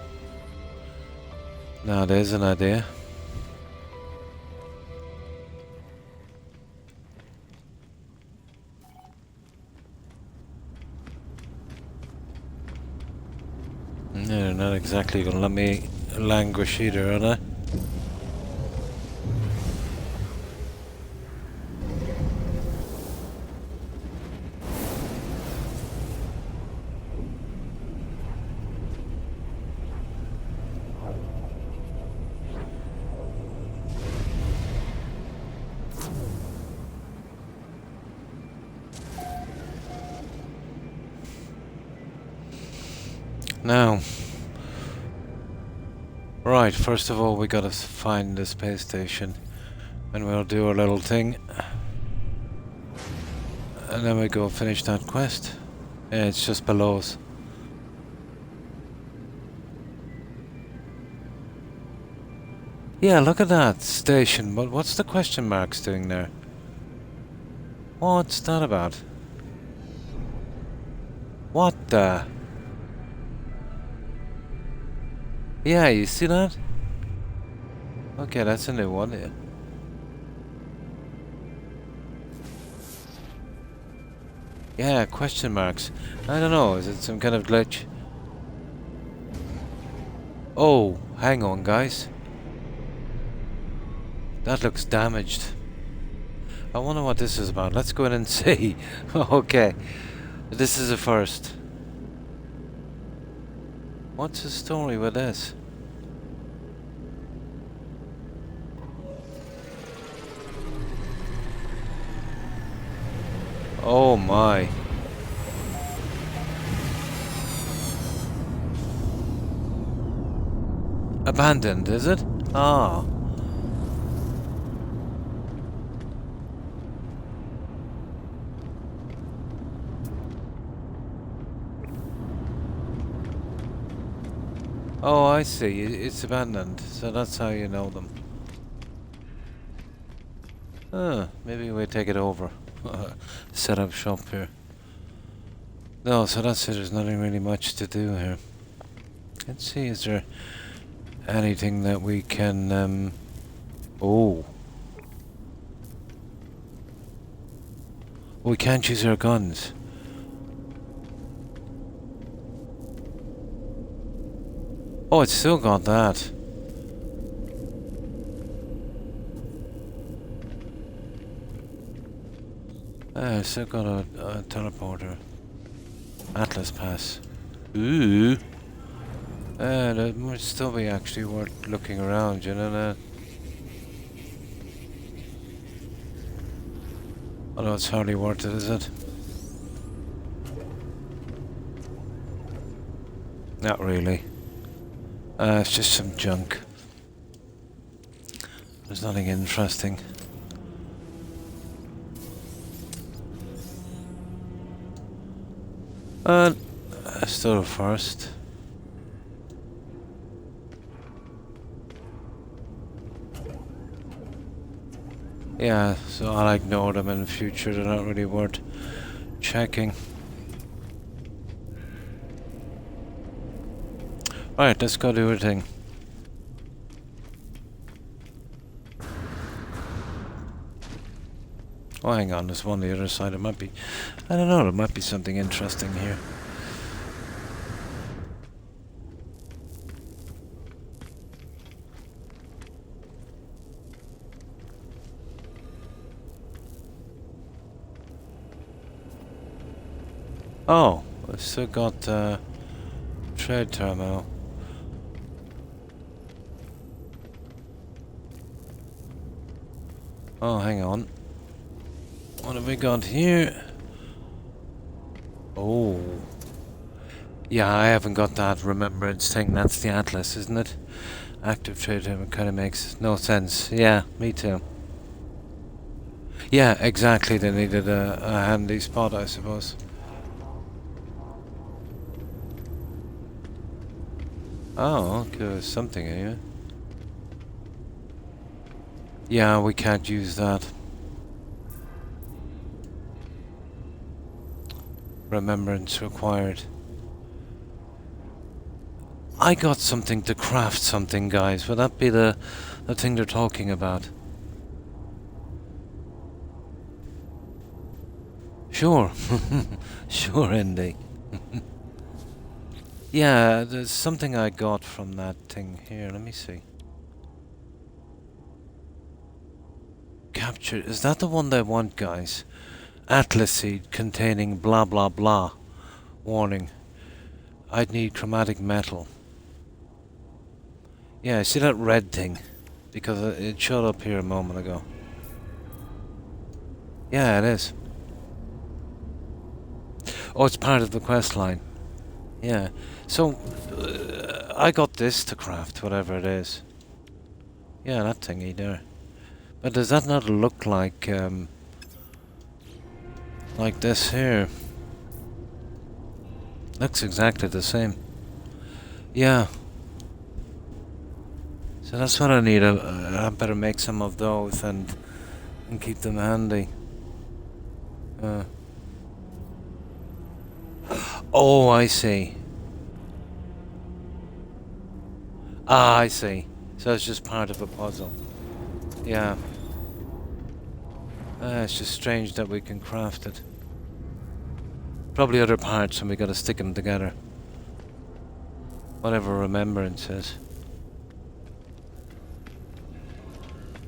Now there's an idea. They're not exactly gonna let me languish either, are they? Now, right, first of all we gotta find the space station, and we'll do our little thing, and then we go finish that quest. Yeah, it's just below us. Yeah, look at that station, but what's the question marks doing there? What's that about? What the? Yeah, you see that? Okay, that's a new one. Yeah. Yeah, question marks. I don't know, is it some kind of glitch? Oh, hang on, guys. That looks damaged. I wonder what this is about. Let's go in and see. Okay, this is a first. What's the story with this? Oh my. Abandoned, is it? Ah. Oh, I see. It's abandoned, so that's how you know them. Maybe we take it over. Set up shop here. No, so that's it. There's nothing really much to do here. Let's see, is there anything that we can, oh. We can't use our guns. Oh, it's still got that. It's still got a teleporter. Atlas pass. Ooh. That might still be actually worth looking around, you know that? Although it's hardly worth it, is it? Not really. It's just some junk. There's nothing interesting. Still a first. Yeah, so I'll ignore them in the future. They're not really worth checking. Alright, let's go do a thing. Oh, hang on, there's one on the other side. It might be... I don't know, there might be something interesting here. Oh, I've still got trade terminal. Oh, hang on. What have we got here? Oh. Yeah, I haven't got that remembrance thing. That's the Atlas, isn't it? Active trade terminal kind of makes no sense. Yeah, me too. Yeah, exactly. They needed a handy spot, I suppose. Oh, okay, there's something here. Yeah, we can't use that. Remembrance required. I got something to craft something, guys. Would that be the thing they're talking about? Sure. Sure, Indy. Yeah, there's something I got from that thing here. Let me see. Capture. Is that the one they want, guys? Atlas seed containing blah blah blah. Warning. I'd need chromatic metal. Yeah, see that red thing? Because it showed up here a moment ago. Yeah, it is. Oh, it's part of the quest line. Yeah. So, I got this to craft, whatever it is. Yeah, that thingy there. But does that not look like this here? Looks exactly the same. Yeah. So that's what I need. I better make some of those and keep them handy. Oh, I see. Ah, I see. So it's just part of a puzzle. Yeah. It's just strange that we can craft it. Probably other parts and we gotta stick them together. Whatever remembrance is.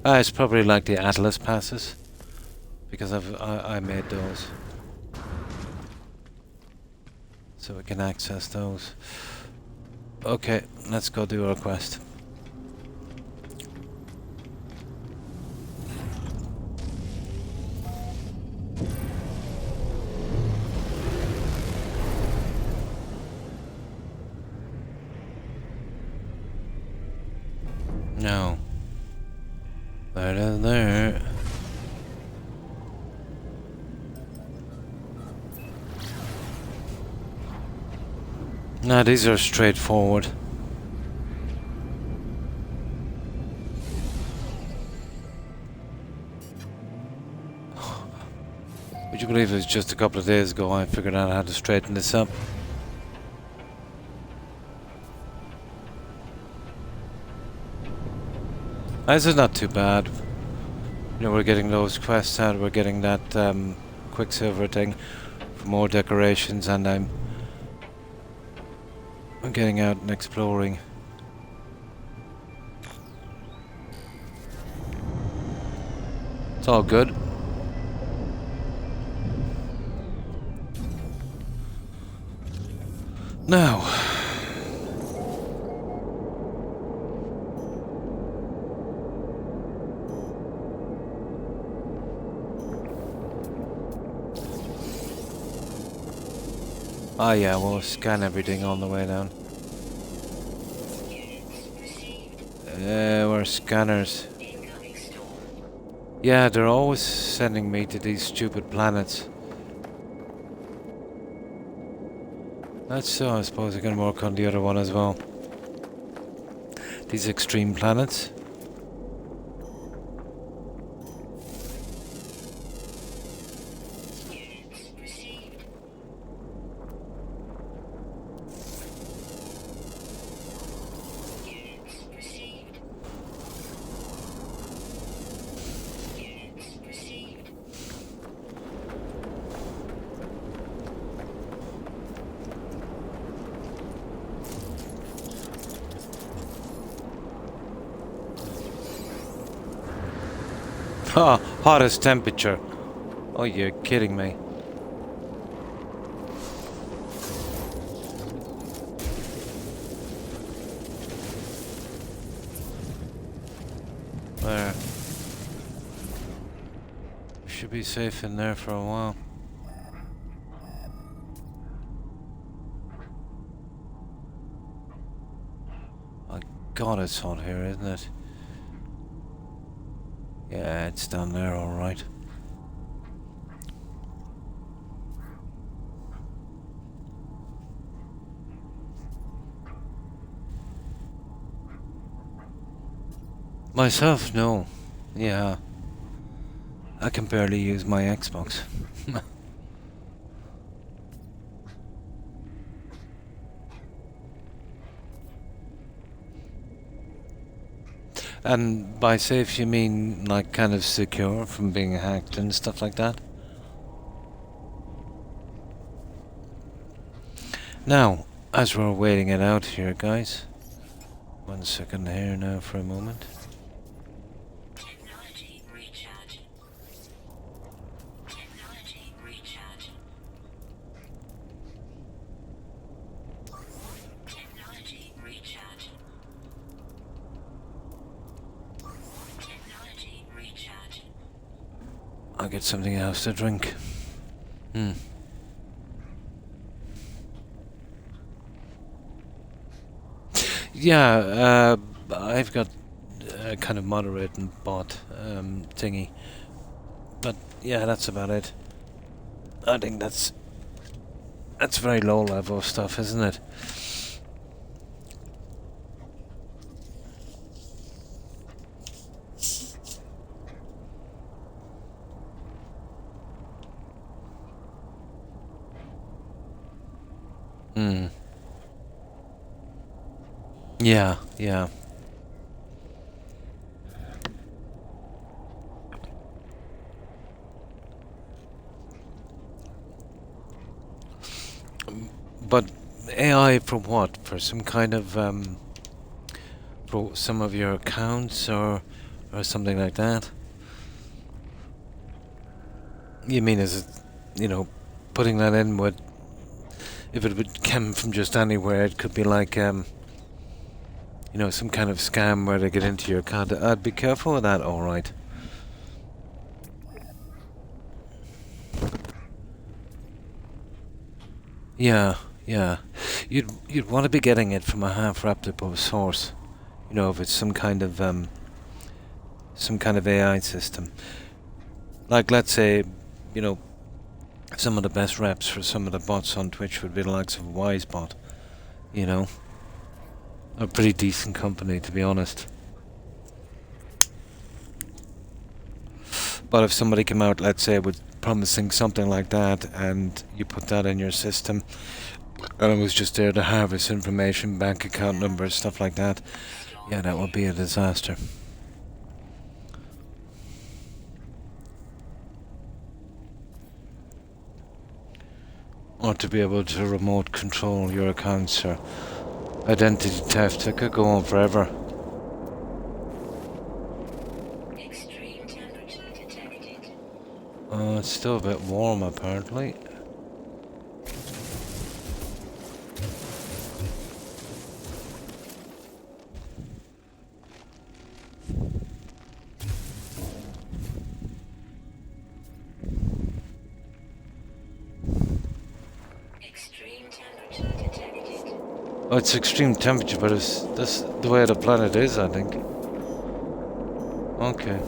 It's probably like the Atlas passes. Because I made those. So we can access those. Okay, let's go do our quest. No. There. Nah, these are straightforward. Would you believe it was just a couple of days ago I figured out how to straighten this up? This is not too bad. You know, we're getting those quests out, we're getting that Quicksilver thing for more decorations, and I'm getting out and exploring. It's all good. Now, oh yeah, we'll scan everything on the way down. We're scanners. Yeah, they're always sending me to these stupid planets. That's so, I suppose I can work on the other one as well. These extreme planets. Ah, hottest temperature. Oh, you're kidding me. There. We should be safe in there for a while. Oh God, it's hot here, isn't it? Yeah, it's down there, alright. Myself, no. Yeah. I can barely use my Xbox. And by safe you mean like kind of secure from being hacked and stuff like that? Now, as we're waiting it out here, guys. 1 second here now for a moment. Technology recharge. Technology recharge. Technology recharge. Technology recharge. I'll get something else to drink. Yeah, I've got a kind of moderating bot thingy. But yeah, that's about it. I think that's very low level stuff, isn't it? Hmm. Yeah, yeah. But AI for what? For some kind of for some of your accounts or something like that? You mean is it, putting that in would, if it would come from just anywhere, it could be like some kind of scam where they get into your account. I'd be careful with that, all right. Yeah, yeah. You'd want to be getting it from a half reputable source. If it's some kind of AI system. Like let's say, you know, some of the best reps for some of the bots on Twitch would be the likes of Wisebot, you know. A pretty decent company, to be honest. But if somebody came out, let's say, with promising something like that, and you put that in your system, and it was just there to harvest information, bank account numbers, stuff like that, yeah, that would be a disaster. Or to be able to remote control your accounts or identity theft, it could go on forever. Extreme temperature detected. It's still a bit warm, apparently. Extreme temperature detected. Oh, it's extreme temperature, but it's this the way the planet is, I think. Okay.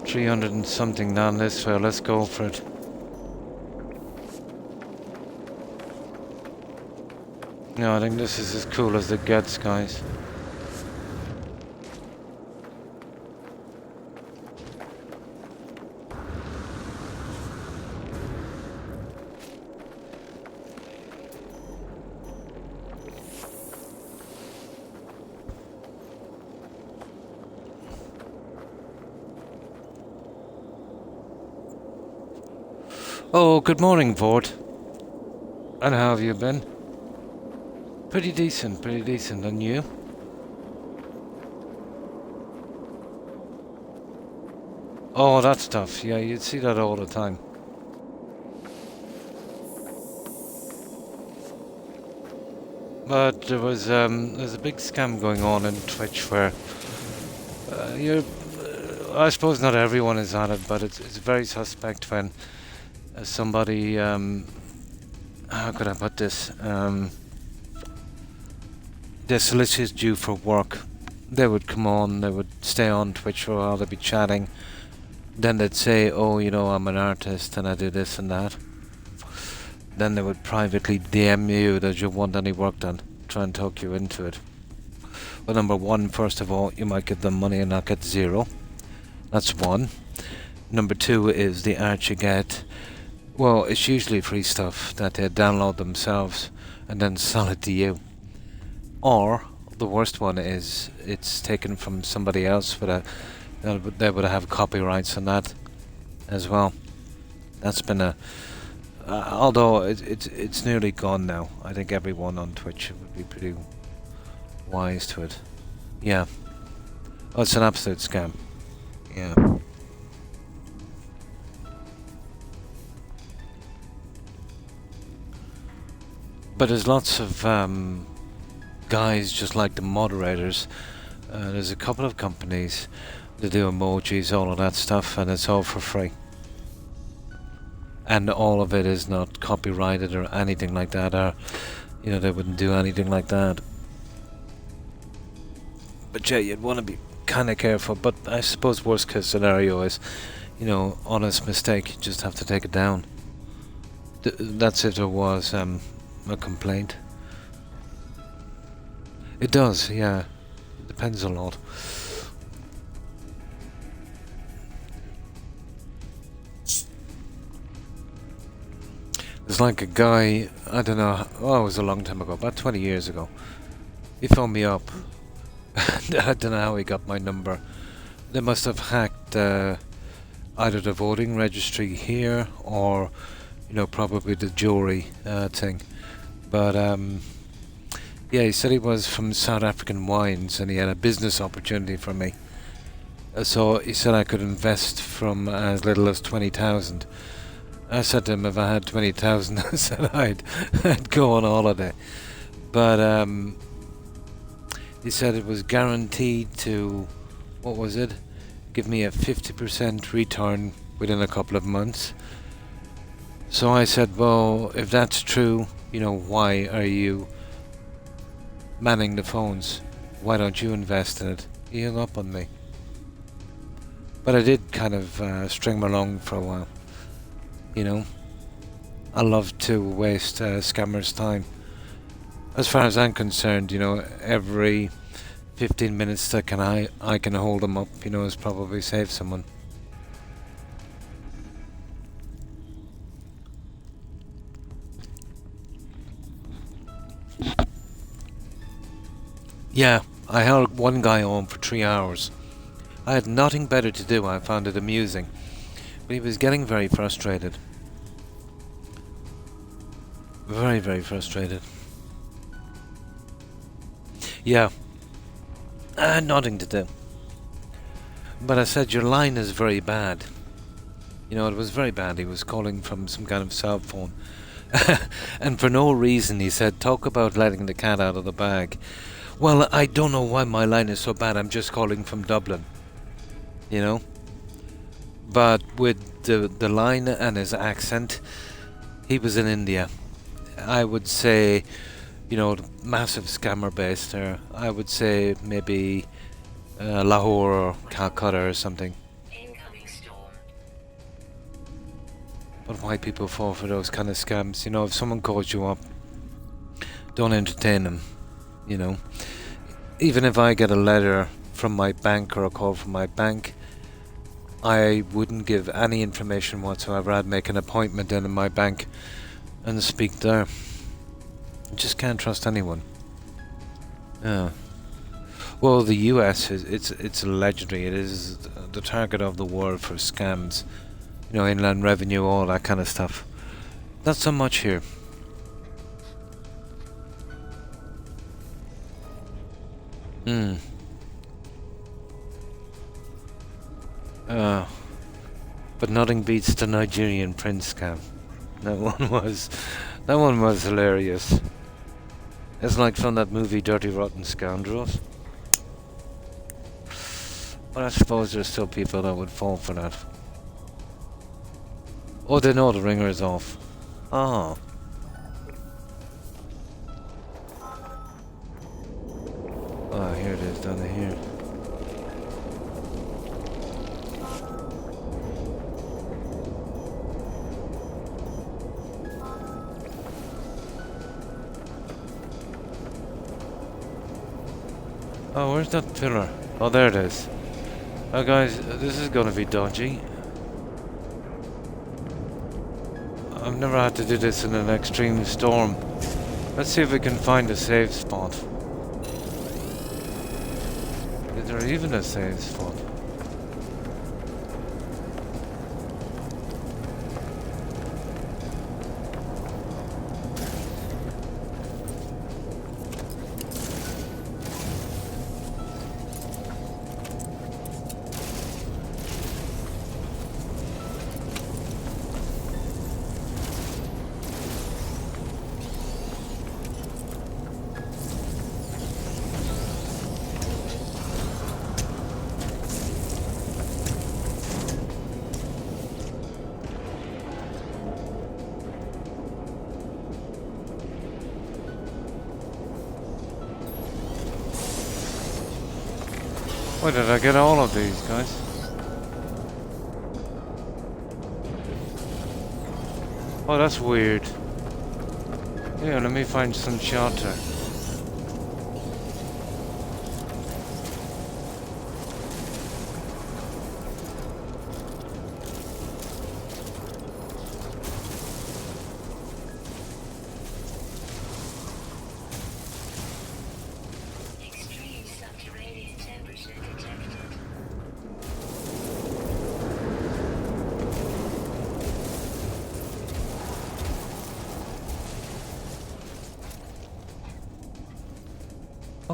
300 and something down this way, let's go for it. No, I think this is as cool as it gets, guys. Oh, good morning, Vord. And how have you been? Pretty decent, and you? Oh, that stuff, yeah, you'd see that all the time. But there's a big scam going on in Twitch where I suppose not everyone is on it, but it's very suspect when somebody, how could I put this? They're solicitors due for work. They would come on, they would stay on Twitch for a while, they'd be chatting. Then they'd say, oh, I'm an artist and I do this and that. Then they would privately DM you that you want any work done, try and talk you into it. Well, number one, first of all, you might give them money and not get zero. That's one. Number two is the art you get. Well, it's usually free stuff that they download themselves and then sell it to you. Or the worst one is it's taken from somebody else with they would have copyrights on that as well. That's been although it's nearly gone now. I think everyone on Twitch would be pretty wise to it. Yeah. Oh, it's an absolute scam. Yeah. But there's lots of guys just like the moderators. There's a couple of companies that do emojis, all of that stuff, and it's all for free. And all of it is not copyrighted or anything like that, or they wouldn't do anything like that. But yeah, you'd want to be kind of careful. But I suppose worst case scenario is, honest mistake. You just have to take it down. That's if there was a complaint. It does, yeah. It depends a lot. was like a guy, I don't know, oh, it was a long time ago, about 20 years ago. He phoned me up. I don't know how he got my number. They must have hacked either the voting registry here or, probably the jury thing. But yeah, he said he was from South African Wines and he had a business opportunity for me. So he said I could invest from as little as 20,000. I said to him if I had 20,000, I said I'd go on holiday. But he said it was guaranteed to, what was it? Give me a 50% return within a couple of months. So I said, well, if that's true, why are you manning the phones? Why don't you invest in it? He hung up on me. But I did kind of string him along for a while. I love to waste scammers' time. As far as I'm concerned, every 15 minutes that I can hold them up, has probably saved someone. Yeah, I held one guy on for 3 hours. I had nothing better to do. I found it amusing. But he was getting very frustrated. Very, very frustrated. Yeah. I had nothing to do. But I said, your line is very bad. It was very bad. He was calling from some kind of cell phone. And for no reason, he said, talk about letting the cat out of the bag. Well, I don't know why my line is so bad. I'm just calling from Dublin. But with the line and his accent, he was in India. I would say, massive scammer base there. I would say maybe Lahore or Calcutta or something. Incoming storm. But why people fall for those kind of scams? If someone calls you up, don't entertain them. Even if I get a letter from my bank or a call from my bank, I wouldn't give any information whatsoever. I'd make an appointment in my bank and speak there. You just can't trust anyone. Yeah. Well, the US it's legendary. It is the target of the world for scams. Inland revenue, all that kind of stuff. Not so much here. But nothing beats the Nigerian prince scam. That one was hilarious. It's like from that movie Dirty Rotten Scoundrels. But I suppose there's still people that would fall for that. Oh, they know the ringer is off. Ah. Oh, here it is, down here. Oh, where's that pillar? Oh, there it is. Oh, guys, this is gonna be dodgy. I've never had to do this in an extreme storm. Let's see if we can find a safe spot. Is there even a safe spot? Where did I get all of these, guys? Oh, that's weird. Yeah, let me find some shelter.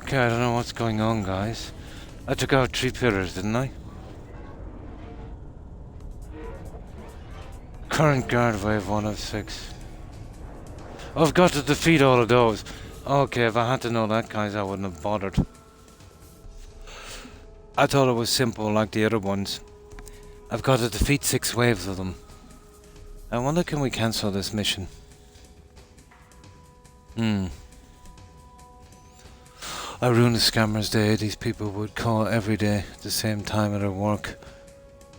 Okay, I don't know what's going on, guys. I took out 3 pillars, didn't I? Current guard wave 1 of 6. Oh, I've got to defeat all of those. Okay, if I had to know that, guys, I wouldn't have bothered. I thought it was simple like the other ones. I've got to defeat 6 waves of them. I wonder, can we cancel this mission? I ruined the scammers' day. These people would call every day at the same time at their work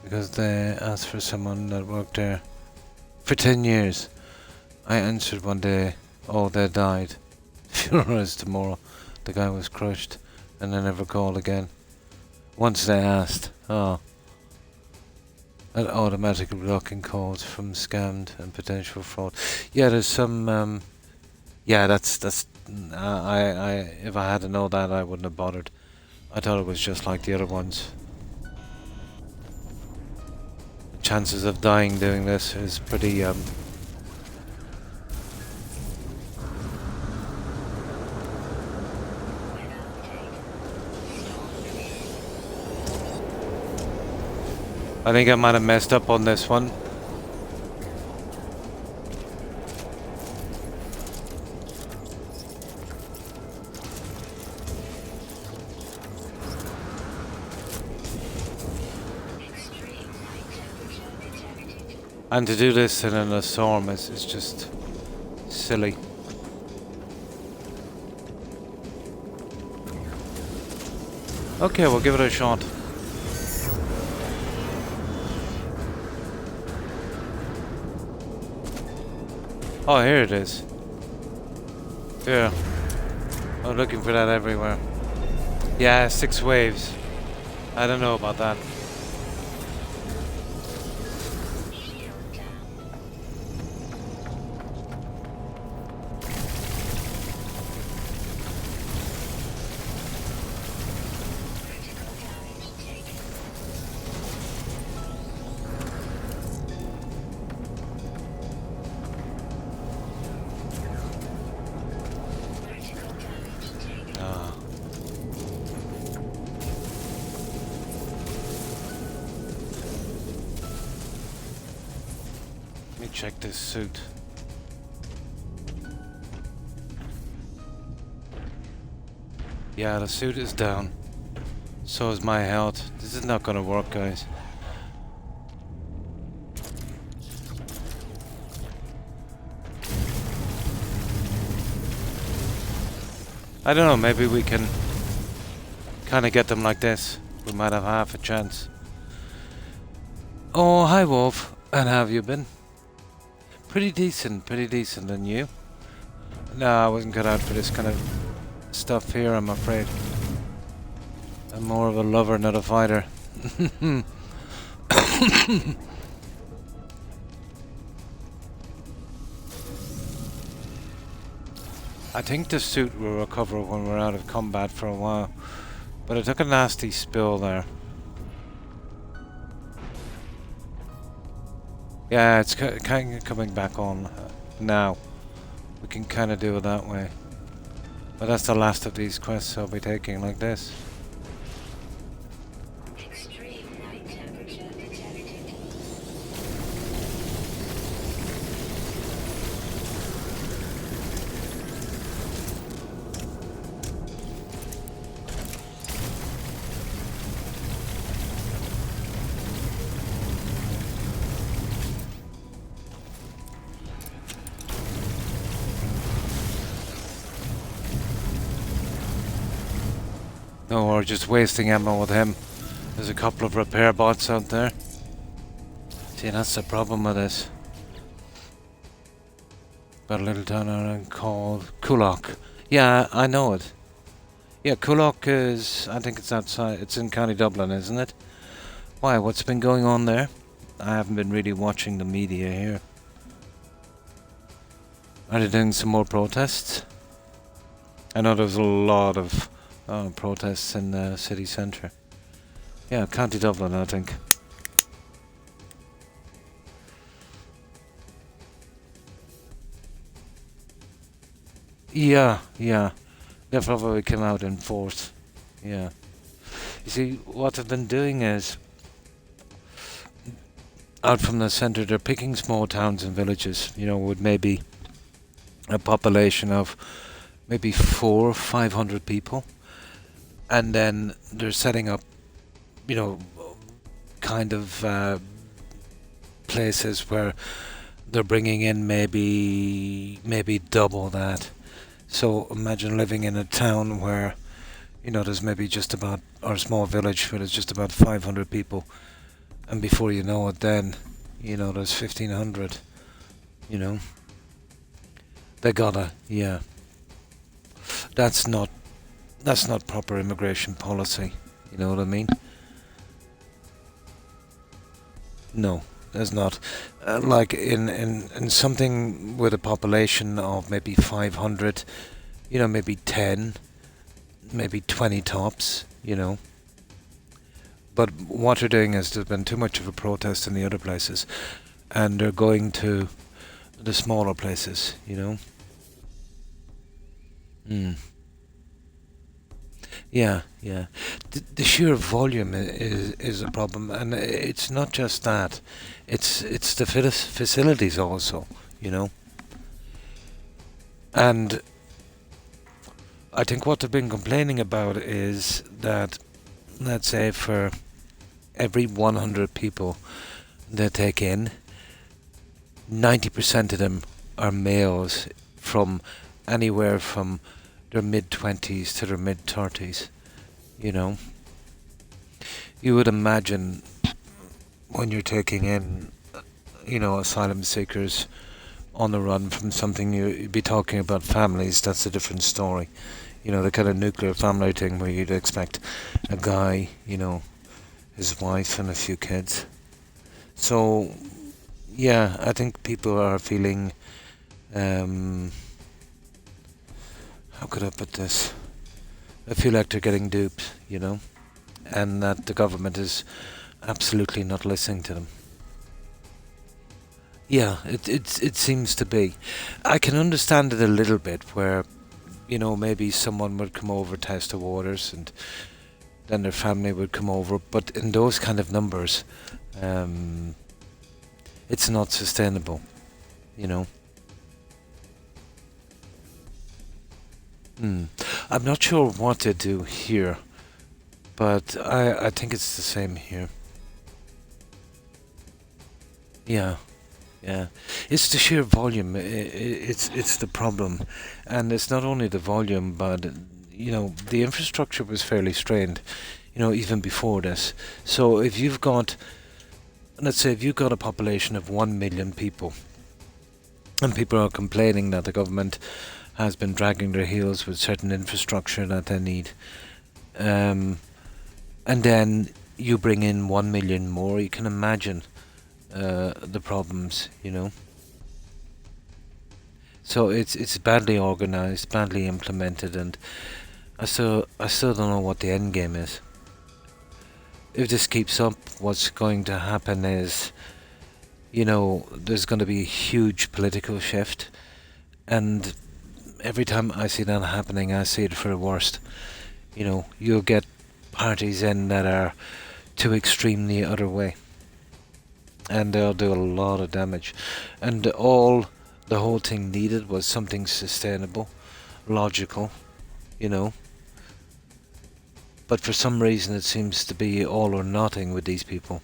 because they asked for someone that worked there for 10 years. I answered one day, oh, they died. Funeral is tomorrow. The guy was crushed and they never called again. Once they asked, oh. That automatically blocking calls from scammed and potential fraud. Yeah, there's some, yeah, that's, if I had to know that, I wouldn't have bothered. I thought it was just like the other ones. The chances of dying doing this is pretty, I think I might have messed up on this one. And to do this in a storm is just silly. Okay, we'll give it a shot. Oh, here it is. Yeah. I'm looking for that everywhere. Yeah, 6 waves. I don't know about that. Check this suit. Yeah, the suit is down. So is my health. This is not gonna work, guys. I don't know, maybe we can kinda get them like this. We might have half a chance. Oh, hi Wolf. And how have you been? Pretty decent, and you? No, I wasn't cut out for this kind of stuff here, I'm afraid. I'm more of a lover, not a fighter. I think the suit will recover when we're out of combat for a while, but I took a nasty spill there. Yeah, it's kind of coming back on now. We can kind of do it that way. But that's the last of these quests I'll be taking like this. Extreme night temperature detected. No, we're just wasting ammo with him. There's a couple of repair bots out there. See, that's the problem with this. Got a little town around called Croc. Yeah, I know it. Yeah, Croc is, I think it's outside, it's in County Dublin, isn't it? Why, what's been going on there? I haven't been really watching the media here. Are they doing some more protests? I know there was a lot of protests in the city centre. Yeah, County Dublin, I think. Yeah. They probably came out in force. Yeah. You see, what they've been doing is, out from the centre, they're picking small towns and villages, with maybe a population of maybe 500 people. And then they're setting up, you know, kind of places where they're bringing in maybe double that. So imagine living in a town where there's maybe just about, or a small village where there's just about 500 people, and before you know it, then there's 1,500. You know, they gotta, yeah. That's not proper immigration policy. You know what I mean? No, there's not. Like in something with a population of maybe 500, maybe 10, maybe 20 tops, But what they're doing is there's been too much of a protest in the other places, and they're going to the smaller places. Mm. Yeah, yeah. The sheer volume is a problem, and it's not just that. It's the facilities also. And I think what they've been complaining about is that, let's say, for every 100 people they take in, 90% of them are males from anywhere from their mid-20s to their mid-30s. You would imagine when you're taking in, asylum seekers on the run from something, you'd be talking about families. That's a different story. The kind of nuclear family thing where you'd expect a guy, his wife and a few kids. So, yeah, I think people are feeling, how could I put this? I feel like they're getting duped, and that the government is absolutely not listening to them. Yeah, it seems to be. I can understand it a little bit where, maybe someone would come over, test the waters, and then their family would come over. But in those kind of numbers, it's not sustainable, you know. I'm not sure what they do here, but I think it's the same here. Yeah, yeah. It's the sheer volume. It's the problem, and it's not only the volume, but the infrastructure was fairly strained. Even before this. So if you've got, let's say, if you've got a population of 1 million people, and people are complaining that the government has been dragging their heels with certain infrastructure that they need, and then you bring in 1 million more, you can imagine the problems. So it's badly organized, badly implemented, and I still don't know what the end game is. If this keeps up, what's going to happen is, there's going to be a huge political shift, and every time I see that happening, I see it for the worst. You'll get parties in that are too extreme the other way, and they'll do a lot of damage. And the whole thing needed was something sustainable, logical, you know. But for some reason, it seems to be all or nothing with these people.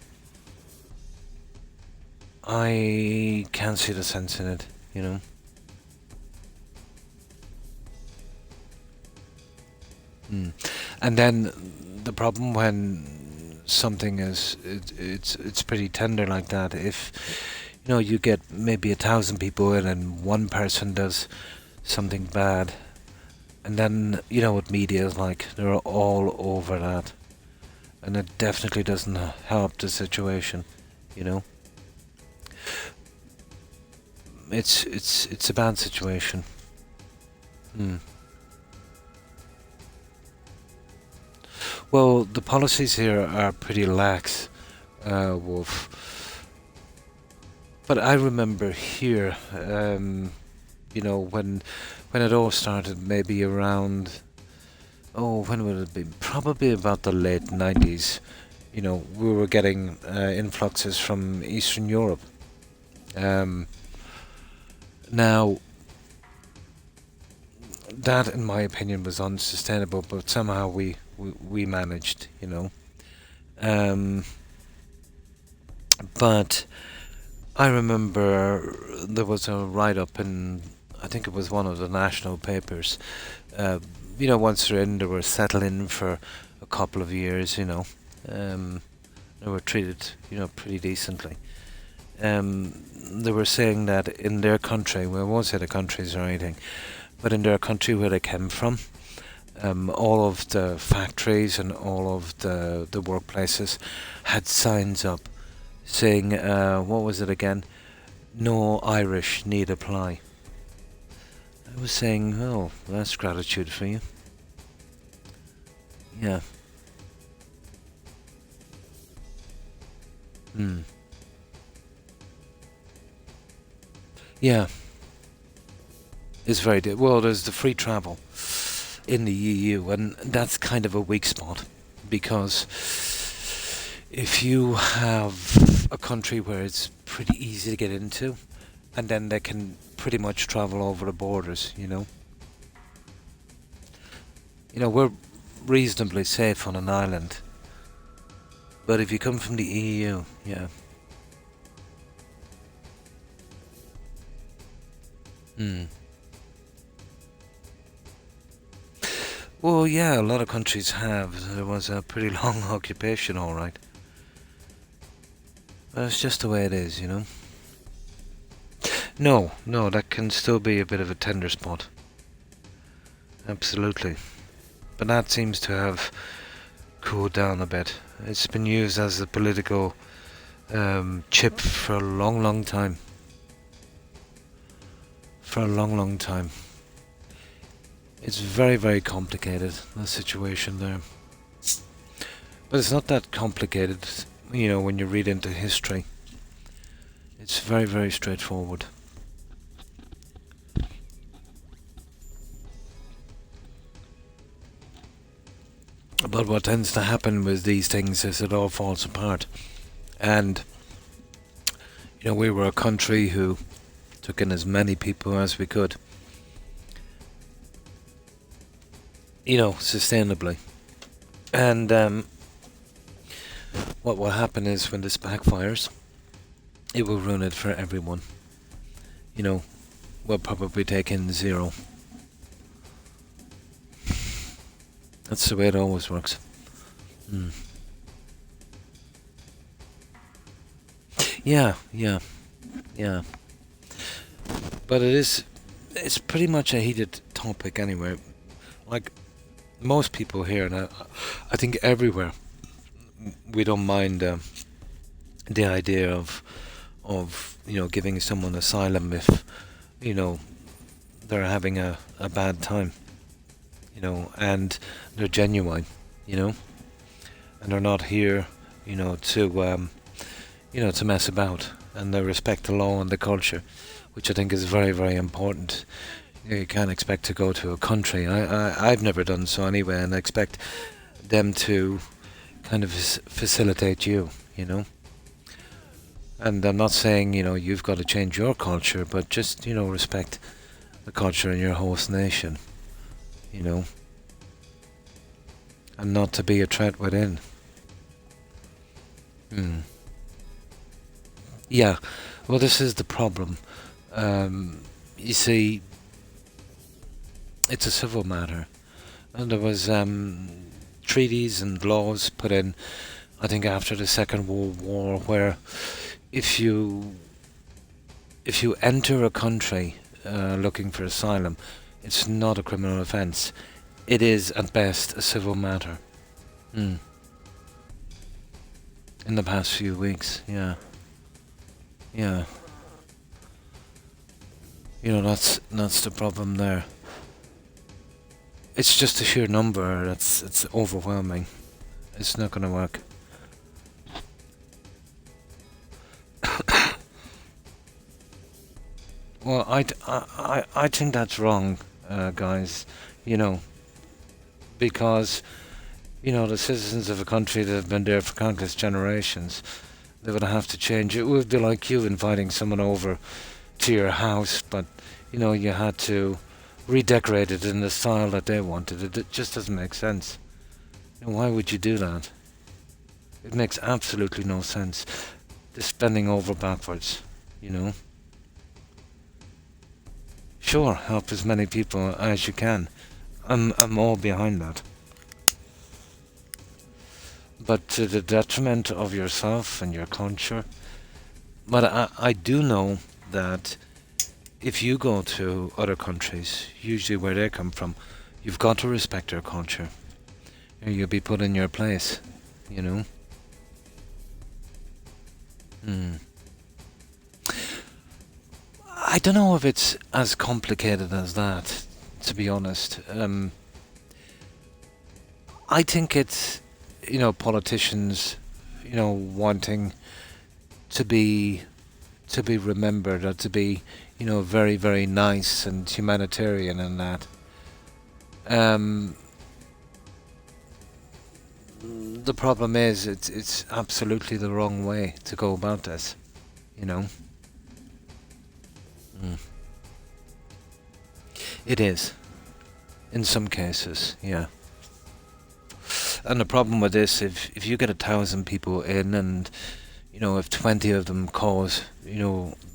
I can't see the sense in it. And then the problem when something it's pretty tender like that. If you get maybe 1,000 people in and one person does something bad, and then what media is like, they're all over that, and it definitely doesn't help the situation. You know, it's a bad situation. Hmm. Well, the policies here are pretty lax, Wolf. But I remember here, when it all started, maybe around Oh, when would it be? Probably about the late 90s. We were getting influxes from Eastern Europe. Um, Now, that, in my opinion, was unsustainable, but somehow we managed. Um, but I remember there was a write up in, I think it was one of the national papers. Uh, once they're in, they were settling for a couple of years. Um, they were treated, pretty decently. They were saying that in their country, well, I won't say the countries or anything, but in their country where they came from, all of the factories and all of the workplaces had signs up saying, what was it again? No Irish need apply. I was saying, oh, that's gratitude for you. Yeah. Hmm. Yeah. It's well. There's the free travel in the EU, and that's kind of a weak spot because if you have a country where it's pretty easy to get into, and then they can pretty much travel over the borders. We're reasonably safe on an island, but if you come from the EU, yeah. Hmm. Well, yeah, a lot of countries have. There was a pretty long occupation, all right. But it's just the way it is. No, no, that can still be a bit of a tender spot. Absolutely. But that seems to have cooled down a bit. It's been used as a political chip for a long, long time. For a long, long time. It's very, very complicated, the situation there. But it's not that complicated, when you read into history. It's very, very straightforward. But what tends to happen with these things is it all falls apart. And, we were a country who took in as many people as we could, sustainably. And what will happen is when this backfires, it will ruin it for everyone. We'll probably take in zero. That's the way it always works. Mm. Yeah, yeah, yeah. But it's pretty much a heated topic anyway. Like most people here, and I think everywhere, we don't mind the idea of giving someone asylum if you know they're having a bad time, and they're genuine, you know, and they're not here, to mess about, and they respect the law and the culture, which I think is very, very important. You can't expect to go to a country. I've never done so anyway, and I expect them to kind of facilitate you. And I'm not saying, you've got to change your culture, but just, respect the culture in your host nation, you know, and not to be a threat within. Mm. Yeah, well, this is the problem. You see, it's a civil matter, and there was treaties and laws put in, I think, after the Second World War, where if you if you enter a country looking for asylum, it's not a criminal offence. It is at best a civil matter. Mm. In the past few weeks, yeah, yeah. That's the problem there. It's just the sheer number. It's overwhelming. It's not going to work. Well, I think that's wrong, guys. You know, because, the citizens of a country that have been there for countless generations, they would have to change. It would be like you inviting someone over to your house, but, you had to redecorate it in the style that they wanted. It just doesn't make sense. Why would you do that? It makes absolutely no sense. Just bending over backwards, you know. Sure, help as many people as you can. I'm all behind that. But to the detriment of yourself and your culture. But I do know that if you go to other countries, usually where they come from, you've got to respect their culture. Or you'll be put in your place, you know. Hmm. I don't know if it's as complicated as that, to be honest. I think it's, politicians, wanting to be remembered, or to be, very, very nice and humanitarian and that. Um, the problem is, it's absolutely the wrong way to go about this, you know. Mm. It is, in some cases, yeah. And the problem with this, if you get 1,000 people in, and if 20 of them cause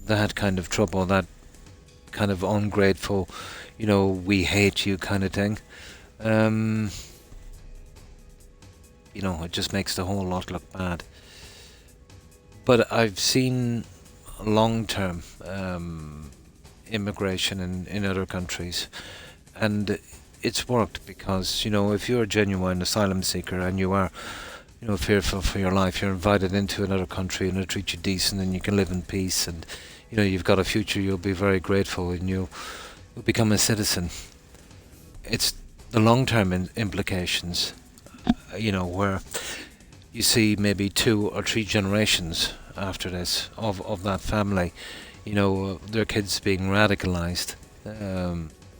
that kind of trouble, that kind of ungrateful, we hate you kind of thing, um, it just makes the whole lot look bad. But I've seen long-term immigration in other countries, and it's worked because, if you're a genuine asylum seeker and you are, fearful for your life, you're invited into another country and they treat you decent and you can live in peace, and, you've got a future, you'll be very grateful, and you'll become a citizen. It's the long-term implications, where you see maybe 2 or 3 generations after this of that family, their kids being radicalized,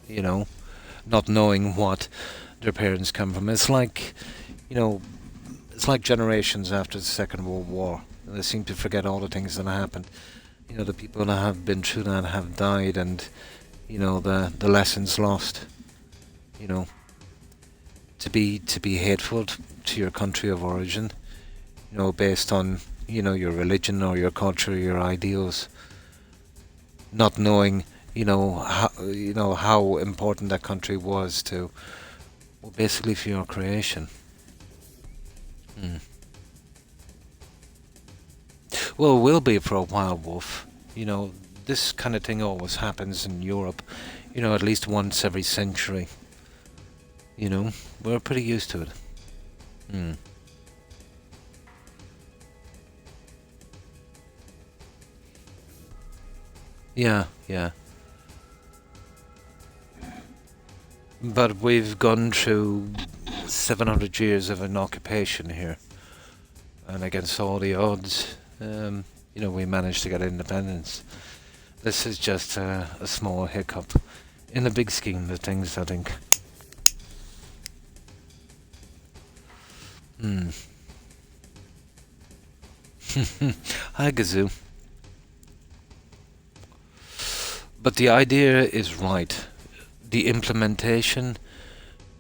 you know, not knowing what their parents come from. It's like, it's like generations after the Second World War. They seem to forget all the things that happened. The people that have been through that have died, and, the lessons lost. You know, to be hateful to your country of origin, based on, your religion or your culture, or your ideals, not knowing, how important that country was to, well, basically for your creation. Mm. Well, it will be for a while, Wolf. This kind of thing always happens in Europe, at least once every century. We're pretty used to it. Mm. Yeah, yeah. But we've gone through 700 years of an occupation here, and against all the odds, we managed to get independence. This is just a small hiccup in the big scheme of things, I think. Hmm. Hi, Gazoo. But the idea is right. The implementation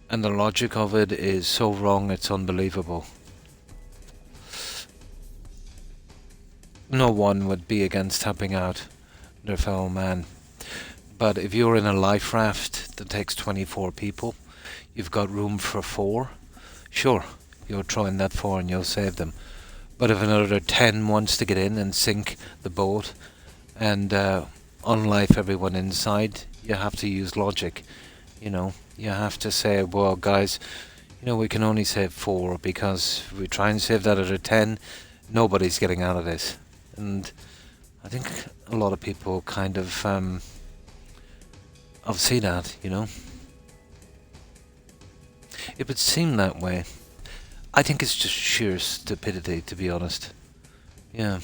and the logic of it is so wrong, it's unbelievable. No one would be against helping out their fellow man. But if you're in a life raft that takes 24 people, you've got room for 4, sure, you'll throw in that 4 and you'll save them. But if another 10 wants to get in and sink the boat and unlife everyone inside, you have to use logic. You have to say, well, guys, we can only save 4, because if we try and save that other 10, nobody's getting out of this. And I think a lot of people kind of see that, It would seem that way. I think it's just sheer stupidity, to be honest. Yeah.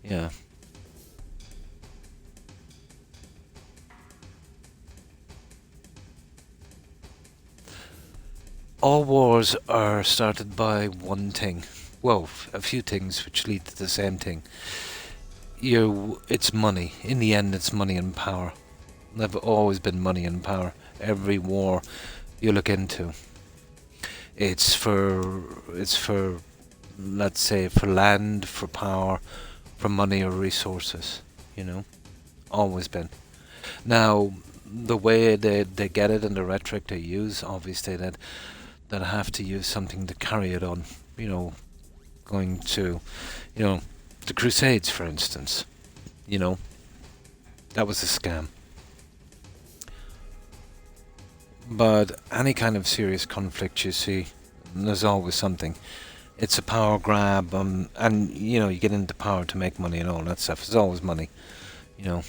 Yeah. All wars are started by one thing. Well, a few things which lead to the same thing. It's money. In the end, it's money and power. There've always been money and power. Every war you look into, it's for let's say for land, for power, for money or resources. You know, always been. Now, the way they get it and the rhetoric they use, obviously that have to use something to carry it on. You know, going to, you know, the Crusades, for instance. You know, that was a scam. But any kind of serious conflict you see, there's always something. It's a power grab, and you get into power to make money and all that stuff. It's always money, you know.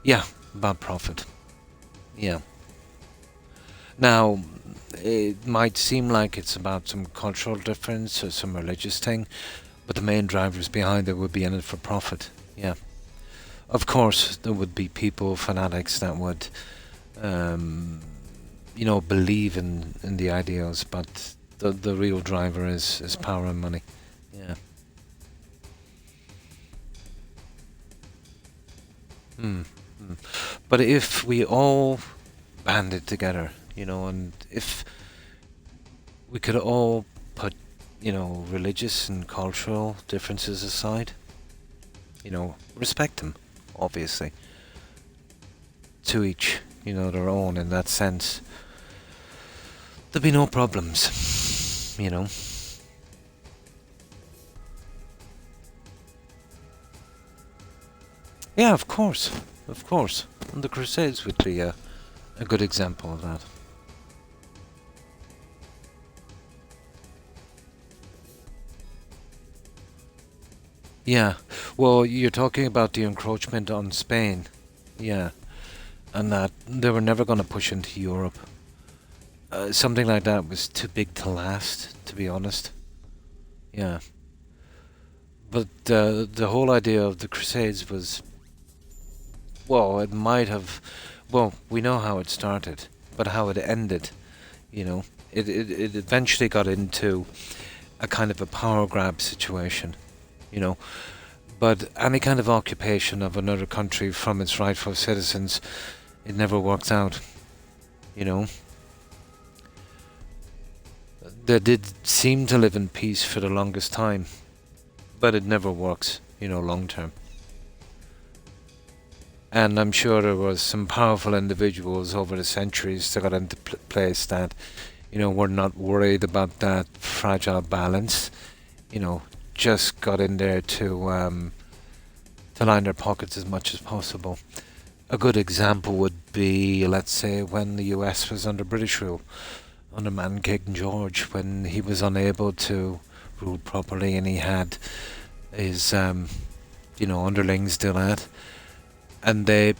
Yeah, about profit. Yeah. Now, it might seem like it's about some cultural difference or some religious thing, but the main drivers behind it would be in it for profit. Yeah. Of course, there would be people, fanatics, that would, um, believe in the ideals, but the real driver is power and money. Yeah. Hmm. Hmm. But if we all banded together, and if we could all put, religious and cultural differences aside, respect them, obviously, to each, their own in that sense, there'd be no problems. Yeah, of course, of course. And the Crusades would be a good example of that. Yeah, well, you're talking about the encroachment on Spain. Yeah, and that they were never going to push into Europe. Something like that was too big to last, to be honest. Yeah, but the whole idea of the Crusades was, well, it might have, well, we know how it started, but how it ended, you know, it eventually got into a kind of a power grab situation, you know. But any kind of occupation of another country from its rightful citizens, it never works out, you know. They did seem to live in peace for the longest time, but it never works, long term. And I'm sure there was some powerful individuals over the centuries that got into place that, were not worried about that fragile balance, you know, just got in there to line their pockets as much as possible. A good example would be, let's say, when the US was under British rule, under man King George, when he was unable to rule properly and he had his, underlings do that. And they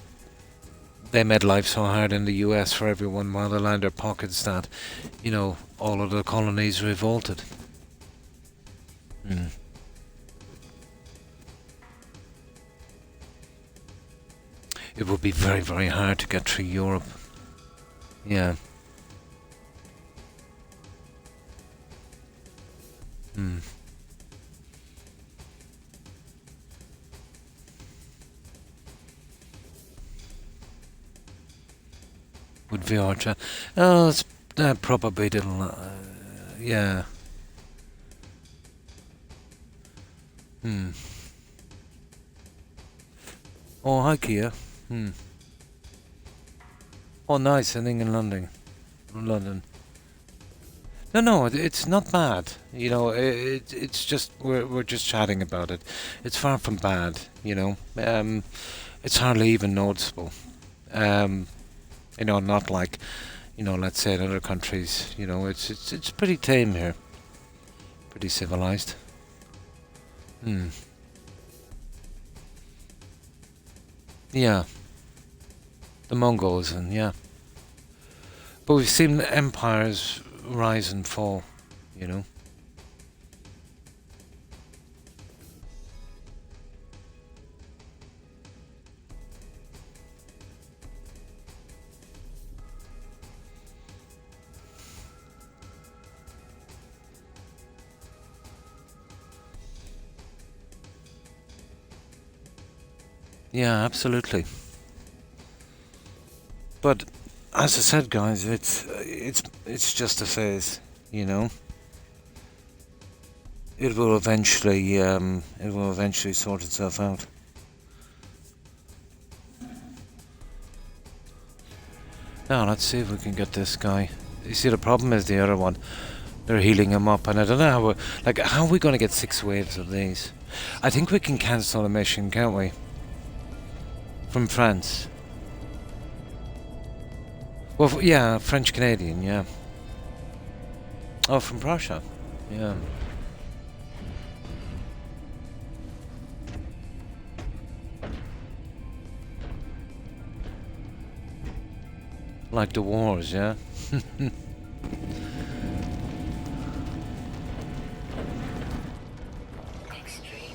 made life so hard in the US for everyone while they lined their pockets that, all of the colonies revolted. Mm. It would be very, very hard to get through Europe. Yeah. Mm. Would VR chat? Oh, that probably didn't. Yeah. Hmm. Oh, hi Kia. Hmm. Oh, nice. I think in London. London. No, no, it's not bad. It's just we're just chatting about it. It's far from bad. It's hardly even noticeable. Um, not like, let's say in other countries. It's pretty tame here. Pretty civilized. Hmm. Yeah, the Mongols and yeah. But we've seen empires rise and fall. You know. Yeah, absolutely. But as I said, guys, it's just a phase. You know, it will eventually sort itself out. Now let's see if we can get this guy. You see, the problem is the other one. They're healing him up, and I don't know how. How are we going to get 6 waves of these? I think we can cancel a mission, can't we? From France. Well, yeah, French Canadian, yeah. Oh, from Prussia, yeah. Like the wars, yeah. Extreme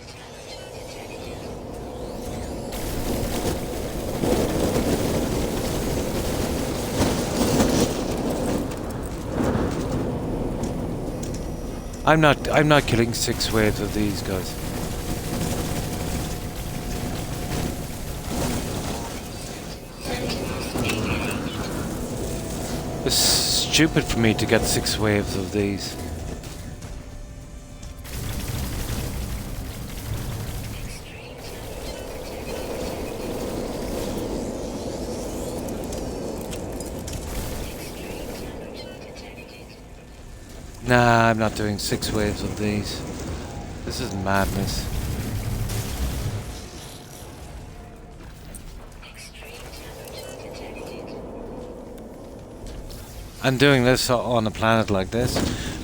temperature detected. I'm not killing 6 waves of these guys. It's stupid for me to get 6 waves of these. Extreme temperature detected. Extreme temperature detected. Nah, I'm not doing 6 waves of these. This is madness. Extreme temperature detected. And doing this on a planet like this,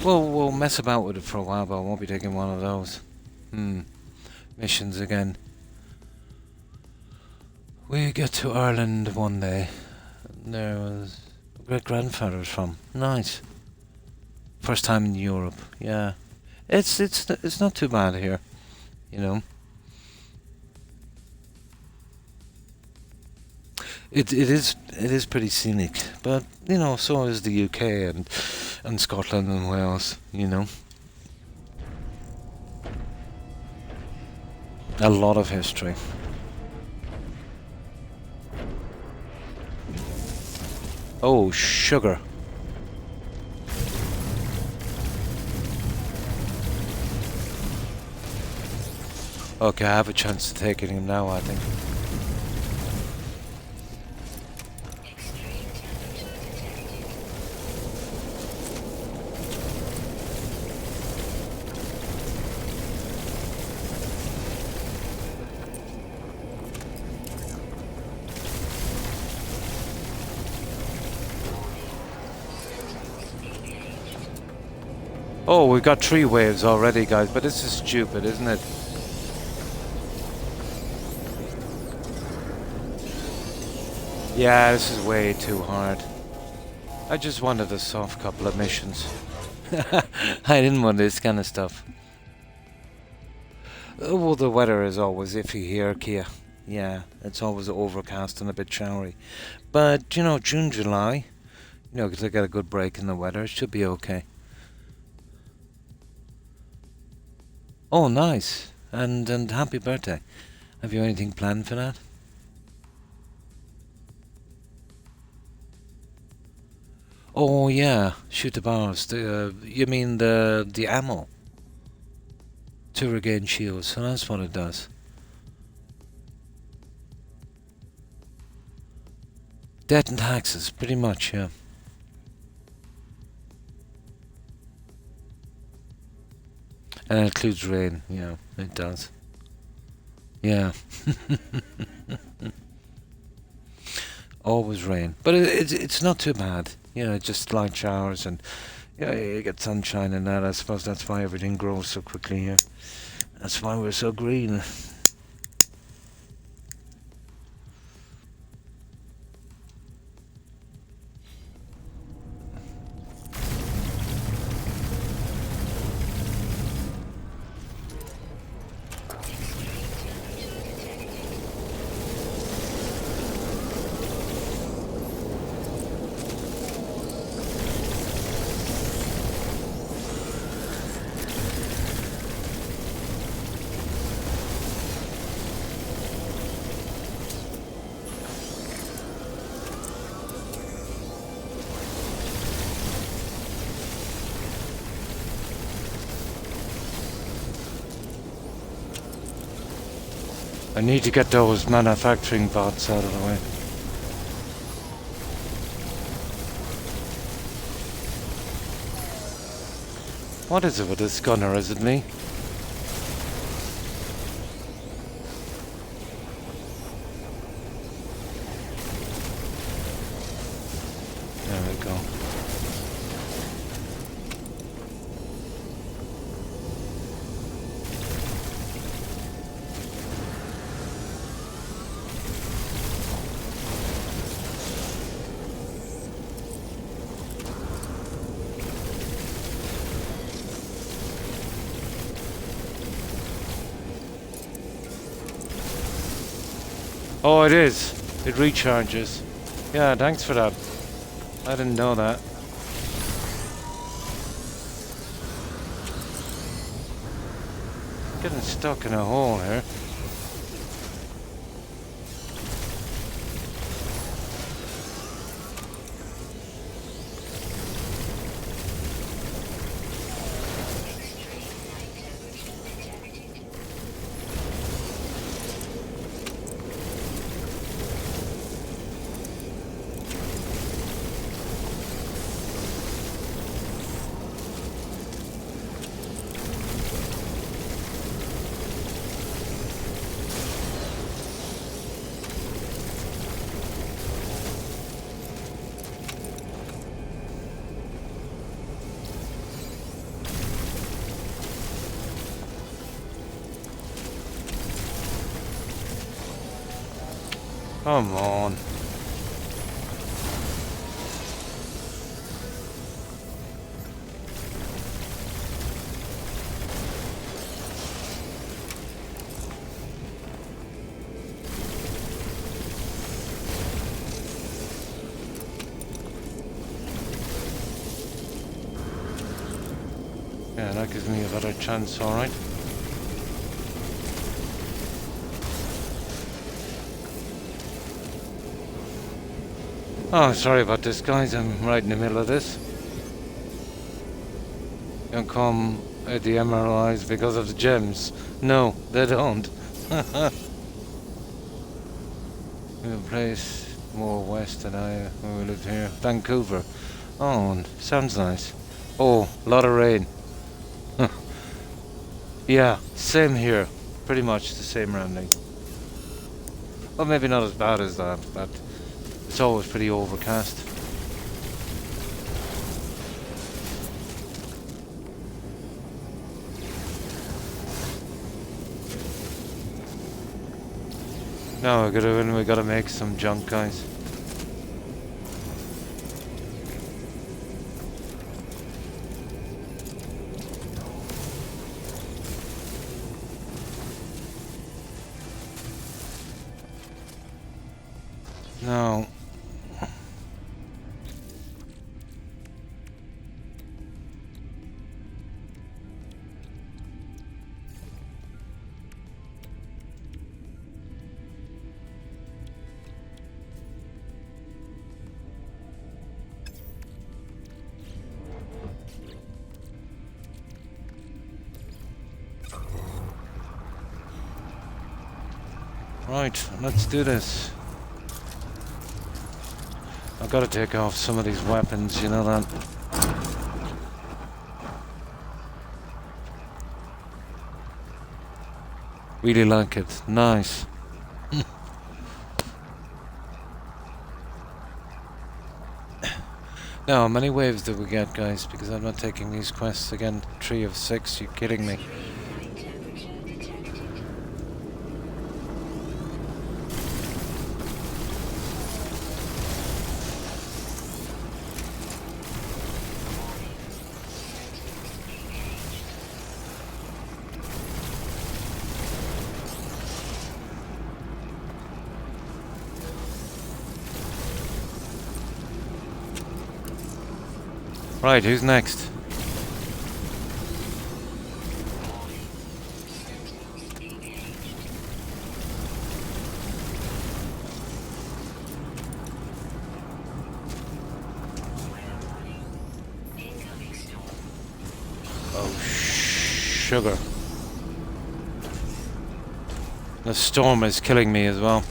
well, we'll mess about with it for a while, but I won't be taking one of those. Missions again. We get to Ireland one day. There was great grandfather's from. Nice. First time in Europe. Yeah, it's not too bad here, you know. It is pretty scenic, but you know, so is the UK and Scotland and Wales. You know, a lot of history. Oh, sugar. Okay, I have a chance to take him now, I think. Extreme temperature detected. Oh, we've got 3 waves already, guys, but this is stupid, isn't it? Yeah, this is way too hard. I just wanted a soft couple of missions. I didn't want this kind of stuff. Well, the weather is always iffy here, Kia. Yeah, it's always overcast and a bit showery. But, you know, June, July, you know, to get a good break in the weather, it should be okay. Oh, nice. And happy birthday. Have you anything planned for that? Oh, yeah. Shoot the bars. You mean the ammo? To regain shields. So that's what it does. Debt and taxes, pretty much, yeah. And it includes rain, yeah, it does. Yeah. Always rain. But it's not too bad. You know, just light showers and yeah, you get sunshine and that. I suppose that's why everything grows so quickly here. That's why we're so green. I need to get those manufacturing bots out of the way. What is it with this gunner? Is it me? There we go. Oh, it is. It recharges. Yeah, thanks for that. I didn't know that. Getting stuck in a hole here. Come on. Yeah, that gives me a better chance, alright. Oh, sorry about this, guys. I'm right in the middle of this. Don't come at the MRIs because of the gems. No, they don't. We have a place more west than where we live here. Vancouver. Oh, sounds nice. Oh, a lot of rain. Yeah, same here. Pretty much the same rounding. Well, maybe not as bad as that, but it's always pretty overcast. No, we gotta make some junk, guys. No. Right, let's do this. I've got to take off some of these weapons, you know that. Really like it. Nice. Now, how many waves did we get, guys? Because I'm not taking these quests again. 3 of 6, you kidding me? Right, who's next? Oh, sugar. The storm is killing me as well.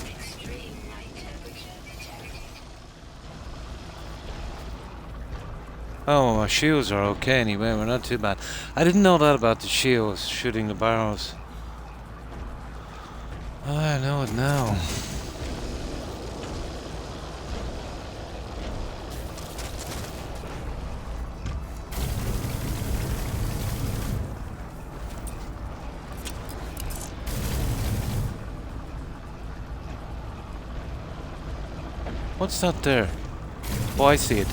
Extreme night temperature detected. Oh, my shields are okay anyway, we're not too bad. I didn't know that about the shields shooting the barrels. Oh, I know it now. What's that there? Oh, I see it.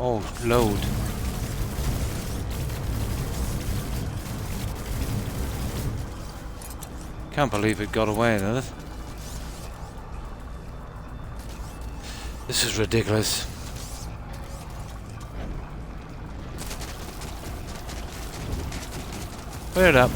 Oh, load. Can't believe it got away, does it? This is ridiculous. Clear it up.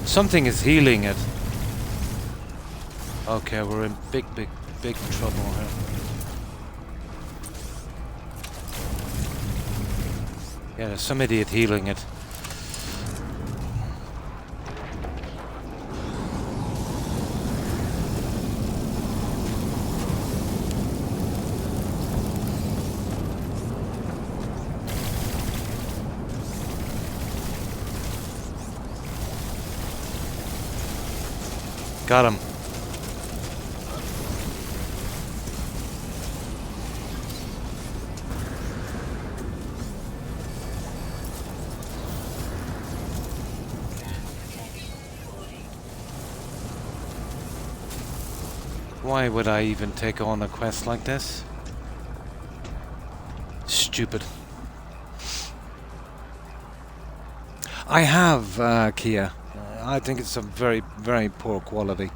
Something is healing it. Okay, we're in big trouble here. Yeah, there's some idiot healing it. Got him. Why would I even take on a quest like this? Stupid. I have Kia. I think it's a very poor quality.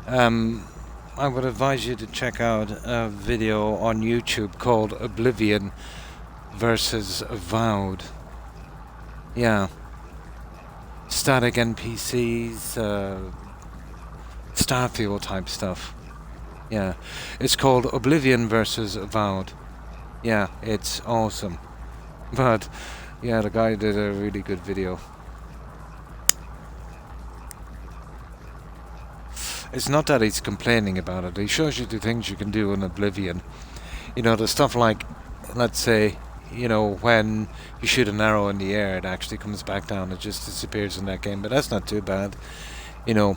I would advise you to check out a video on YouTube called Oblivion versus Avowed. Yeah. Static NPCs, Starfield type stuff. Yeah. It's called Oblivion versus Avowed. Yeah, it's awesome. But, yeah, the guy did a really good video. It's not that he's complaining about it. He shows you the things you can do in Oblivion. You know, the stuff like, let's say, you know, when you shoot an arrow in the air, it actually comes back down. It just disappears in that game, but that's not too bad. You know,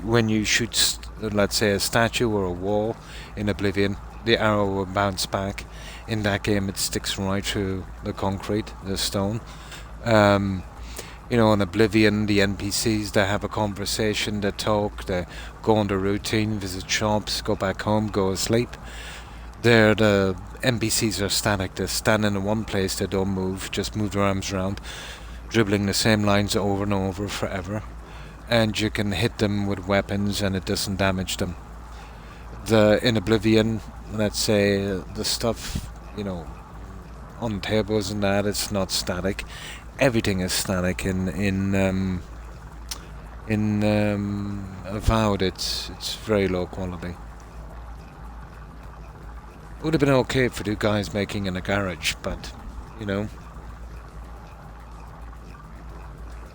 when you shoot, let's say, a statue or a wall in Oblivion, the arrow will bounce back. In that game, it sticks right through the concrete, the stone. You know, in Oblivion, the NPCs, they have a conversation, they talk, they go on their routine, visit shops, go back home, go asleep. There, the NPCs are static. They stand in one place, they don't move, just move their arms around, dribbling the same lines over and over forever. And you can hit them with weapons and it doesn't damage them. In Oblivion, let's say, the stuff, you know, on tables and that, it's not static. Everything is static in Avowed. It's very low quality. Would have been okay for the guys making in a garage, but you know,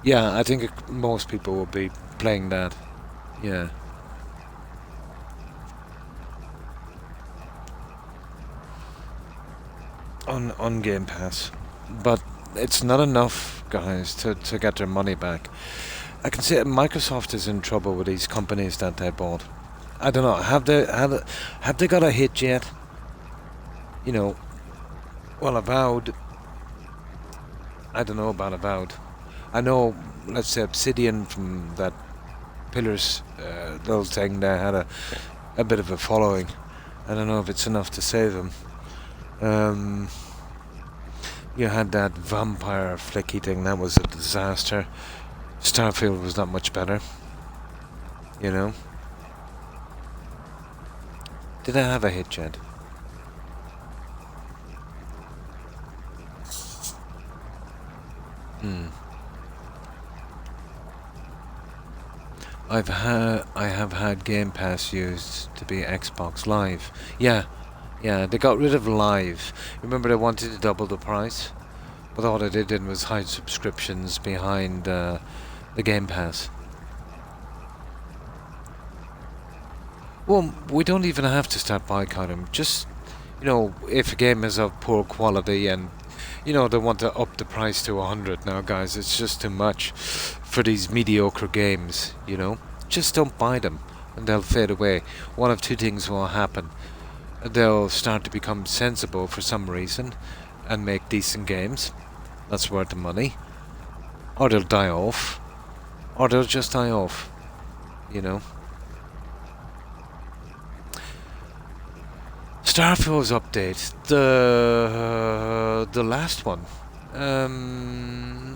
yeah, I think most people will be playing that. Yeah. On Game Pass, but it's not enough, guys, to get their money back. I can see Microsoft is in trouble with these companies that they bought. I don't know. Have they got a hit yet? You know, Well, Avowed, I don't know about Avowed. I know, let's say Obsidian from that Pillars little thing there had a bit of a following. I don't know if it's enough to save them. You had that vampire flicky thing, that was a disaster. Starfield was not much better. You know? Did I have a hit yet? I have had Game Pass used to be Xbox Live. Yeah, they got rid of Live. Remember they wanted to double the price? But all they did was hide subscriptions behind the Game Pass. Well, we don't even have to start boycotting. Just, if a game is of poor quality and, they want to up the price to 100 now, guys, it's just too much for these mediocre games, Just don't buy them and they'll fade away. One of two things will happen. They'll start to become sensible for some reason and make decent games. That's worth the money. Or they'll die off. Or they'll just die off, Starfield's update, the last one.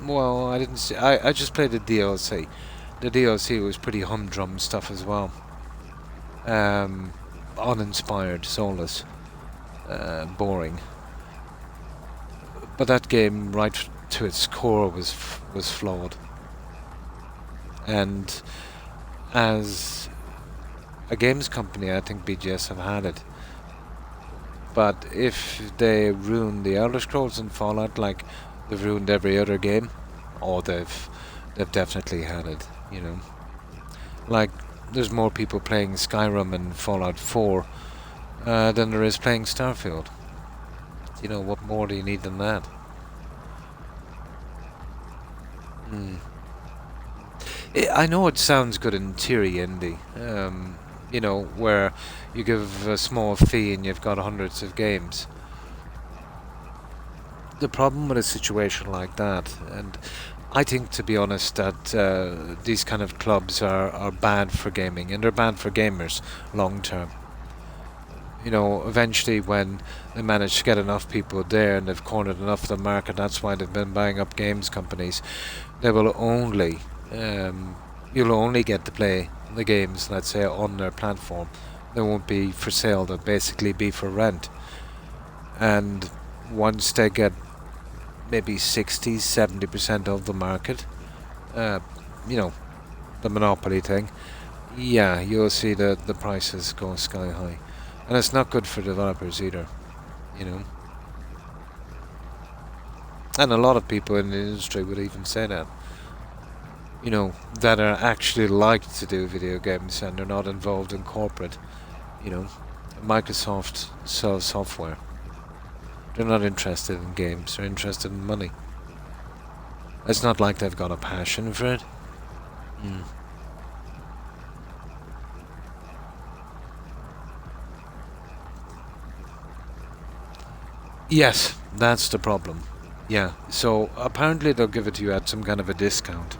Well, I didn't see. I just played the DLC. The DLC was pretty humdrum stuff as well. Uninspired, soulless, boring. But that game, right to its core, was flawed. And as a games company, I think BGS have had it. But if they ruin the Elder Scrolls and Fallout like they've ruined every other game, they've definitely had it, Like, there's more people playing Skyrim and Fallout 4 than there is playing Starfield. What more do you need than that? I know it sounds good in theory, indie. Where you give a small fee and you've got hundreds of games. The problem with a situation like that, and I think, to be honest, that these kind of clubs are bad for gaming, and they're bad for gamers long term. Eventually when they manage to get enough people there and they've cornered enough of the market, that's why they've been buying up games companies. They will only, you'll only get to play the games, let's say, on their platform. They won't be for sale, they'll basically be for rent. And once they get maybe 60-70% of the market, the monopoly thing, yeah, you'll see the prices go sky high. And it's not good for developers either, And a lot of people in the industry would even say that. That are actually like to do video games and they're not involved in corporate. Microsoft sells software. They're not interested in games, they're interested in money. It's not like they've got a passion for it. Yes, that's the problem. Yeah, so apparently they'll give it to you at some kind of a discount.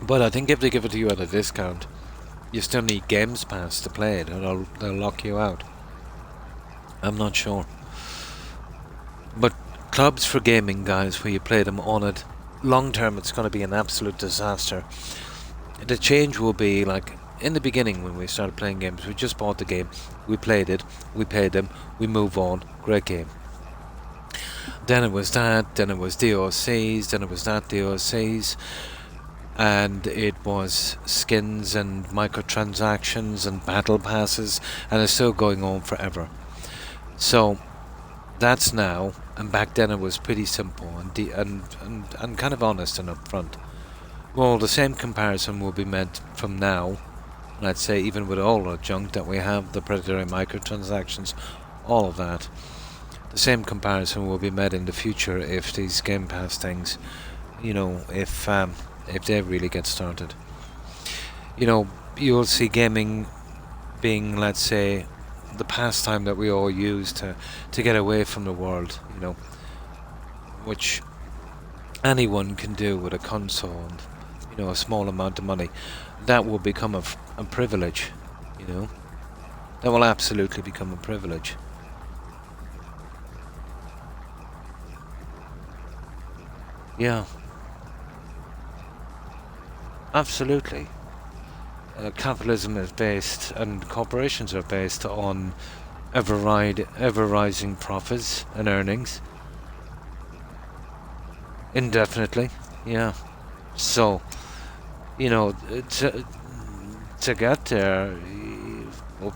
But I think if they give it to you at a discount, you still need Games Pass to play it, and they'll lock you out. I'm not sure. But clubs for gaming, guys, where you play them on it, long term it's going to be an absolute disaster. The change will be like, in the beginning when we started playing games, we just bought the game, we played it, we paid them, we move on, great game. Then it was that, then it was DLCs, then it was that DLCs. And it was skins and microtransactions and battle passes, and it's still going on forever. So that's now, and back then it was pretty simple and kind of honest and upfront. Well, the same comparison will be made from now, let's say, even with all the junk that we have, the predatory microtransactions, all of that. The same comparison will be made in the future if these Game Pass things, if they really get started. you'll see gaming being, let's say, the pastime that we all use to get away from the world, which anyone can do with a console and, a small amount of money. That will become a privilege, you know. That will absolutely become a privilege. Yeah, absolutely. Capitalism is based, and corporations are based on ever rising profits and earnings indefinitely. Yeah. So, you know, to get there, well,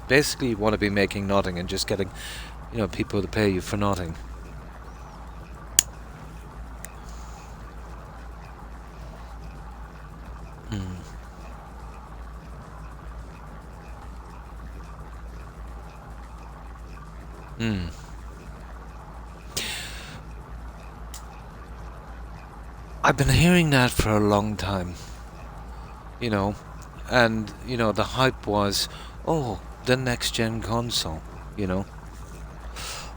basically you want to be making nothing and just getting, people to pay you for nothing. Mm. Mm. I've been hearing that for a long time, you know, and, the hype was, oh, the next gen console, you know.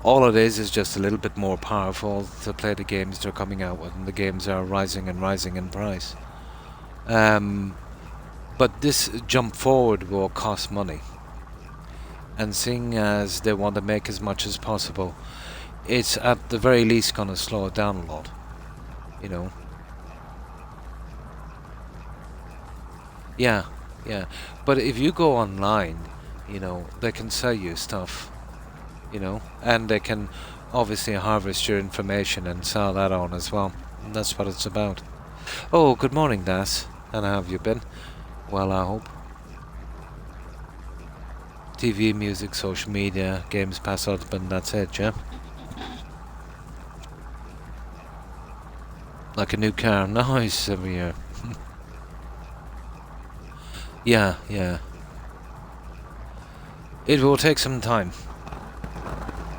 All it is just a little bit more powerful to play the games they're coming out with, and the games are rising and rising in price. But this jump forward will cost money, and seeing as they want to make as much as possible, it's at the very least going to slow it down a lot, you know. Yeah, yeah. But if you go online, they can sell you stuff, and they can obviously harvest your information and sell that on as well. And that's what it's about. Oh, good morning, Das. And how have you been? Well, I hope. TV, music, social media, games, pass husband, that's it, yeah? Like a new car. Nice every year. Yeah, yeah. It will take some time.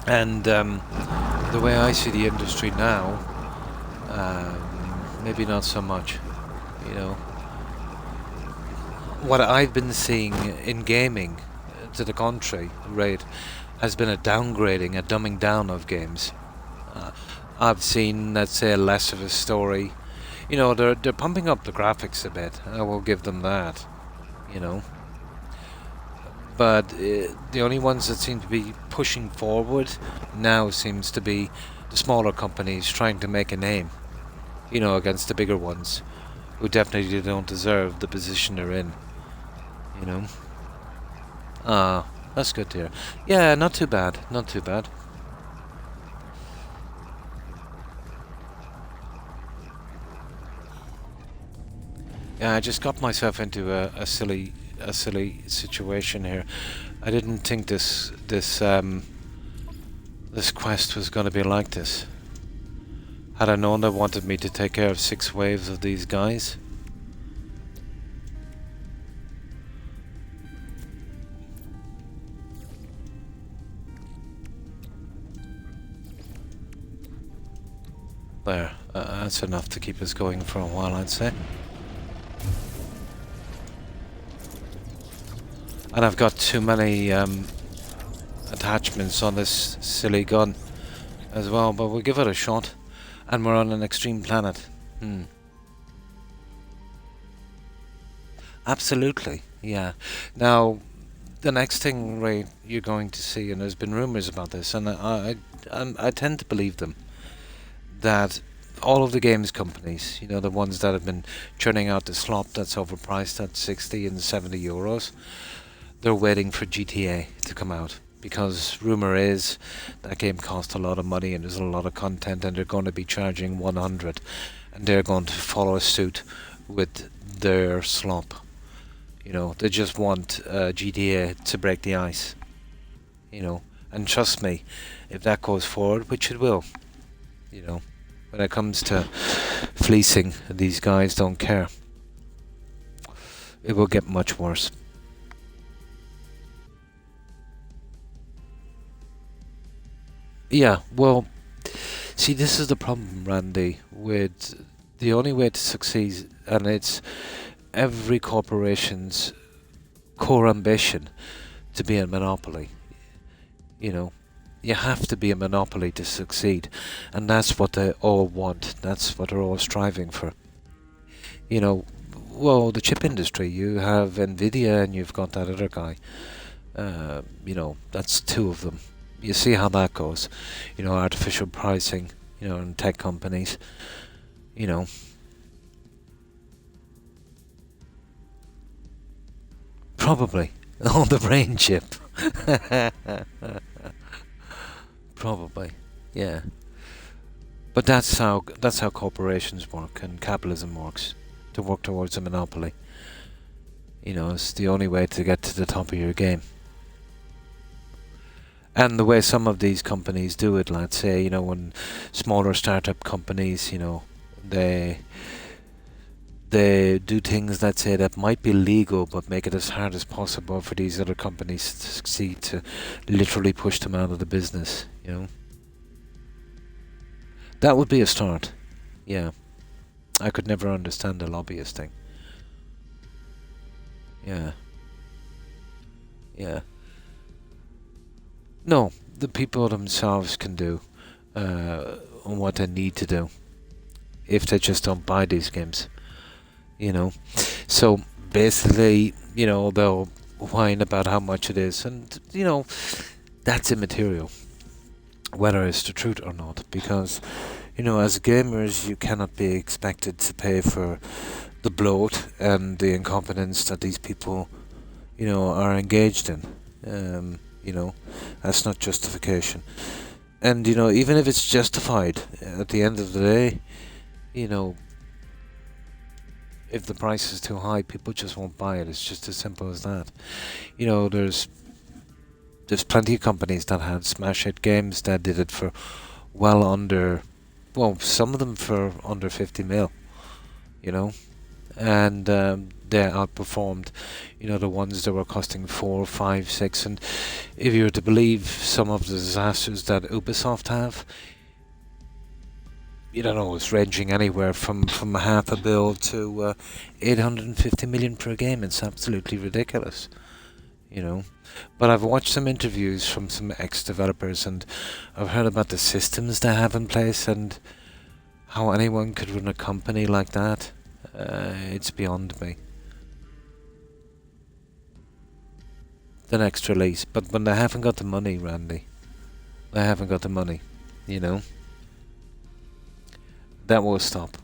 And the way I see the industry now, maybe not so much, What I've been seeing in gaming, to the contrary, rate, has been a downgrading, a dumbing down of games. I've seen, let's say, less of a story. They're pumping up the graphics a bit. I will give them that, But the only ones that seem to be pushing forward now seems to be the smaller companies trying to make a name, against the bigger ones, who definitely don't deserve the position they're in, you know. That's good to hear. Yeah, not too bad, not too bad. Yeah, I just got myself into a silly situation here. I didn't think this quest was going to be like this. Had I known they wanted me to take care of 6 waves of these guys. There, that's enough to keep us going for a while, I'd say. And I've got too many attachments on this silly gun as well, but we'll give it a shot. And we're on an extreme planet. Absolutely, yeah. Now, the next thing, Ray, you're going to see, and there's been rumours about this, and I tend to believe them, that all of the games companies, the ones that have been churning out the slop that's overpriced at 60 and 70 euros, they're waiting for GTA to come out. Because rumour is that game costs a lot of money and there's a lot of content, and they're going to be charging 100, and they're going to follow suit with their slop. They just want GTA to break the ice. And trust me, if that goes forward, which it will, when it comes to fleecing, these guys don't care. It will get much worse. Yeah, well, see, this is the problem, Randy, with the only way to succeed, and it's every corporation's core ambition to be a monopoly. You know, you have to be a monopoly to succeed, and that's what they all want. That's what they're all striving for. You know, well, the chip industry, you have Nvidia and you've got that other guy. That's two of them. You see how that goes. Artificial pricing, in tech companies. You know, probably. Oh, the brain chip. Probably, yeah. But that's how corporations work and capitalism works. To work towards a monopoly. It's the only way to get to the top of your game. And the way some of these companies do it, let's say, when smaller startup companies, they do things, let's say, that might be legal, but make it as hard as possible for these other companies to succeed, to literally push them out of the business, That would be a start, yeah. I could never understand the lobbyist thing. Yeah. Yeah. No, the people themselves can do what they need to do if they just don't buy these games, So basically, they'll whine about how much it is, and that's immaterial, whether it's the truth or not, because as gamers you cannot be expected to pay for the bloat and the incompetence that these people are engaged in. That's not justification. And even if it's justified, at the end of the day, if the price is too high, people just won't buy it. It's just as simple as that. There's plenty of companies that had smash hit games that did it for well under, some of them for under 50 mil, and they outperformed, the ones that were costing 4, 5, 6, and if you were to believe some of the disasters that Ubisoft have, it's ranging anywhere from half a bill to 850 million per game. It's absolutely ridiculous, But I've watched some interviews from some ex-developers, and I've heard about the systems they have in place and how anyone could run a company like that. It's beyond me. The next release, but when they haven't got the money, Randy, they haven't got the money, that will stop.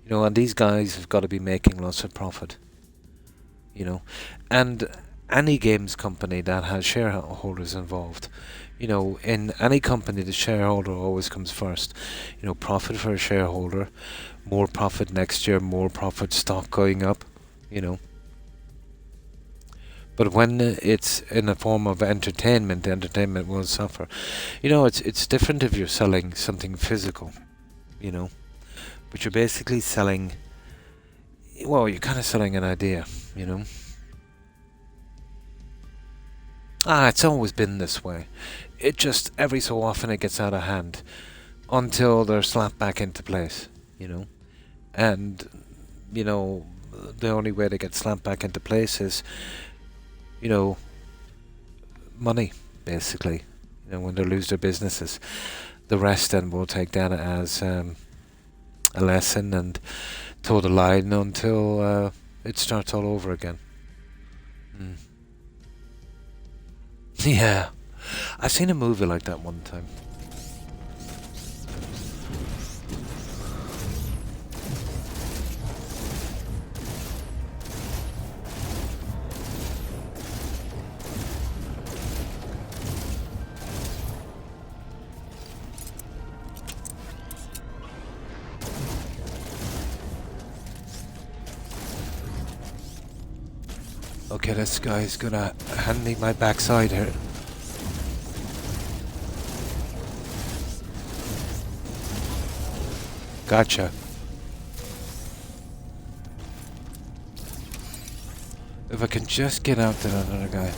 And these guys have got to be making lots of profit, and any games company that has shareholders involved, in any company the shareholder always comes first. Profit for a shareholder, more profit next year, more profit, stock going up, But when it's in a form of entertainment, the entertainment will suffer. It's different if you're selling something physical, but you're basically selling, you're kind of selling an idea, It's always been this way. It just, every so often it gets out of hand until they're slapped back into place, And, the only way to get slapped back into place is, money, basically. When they lose their businesses. The rest then will take that as a lesson and toe the line until it starts all over again. Yeah, I've seen a movie like that one time. Okay, this guy's gonna hand me my backside here. Gotcha. If I can just get out to that other guy.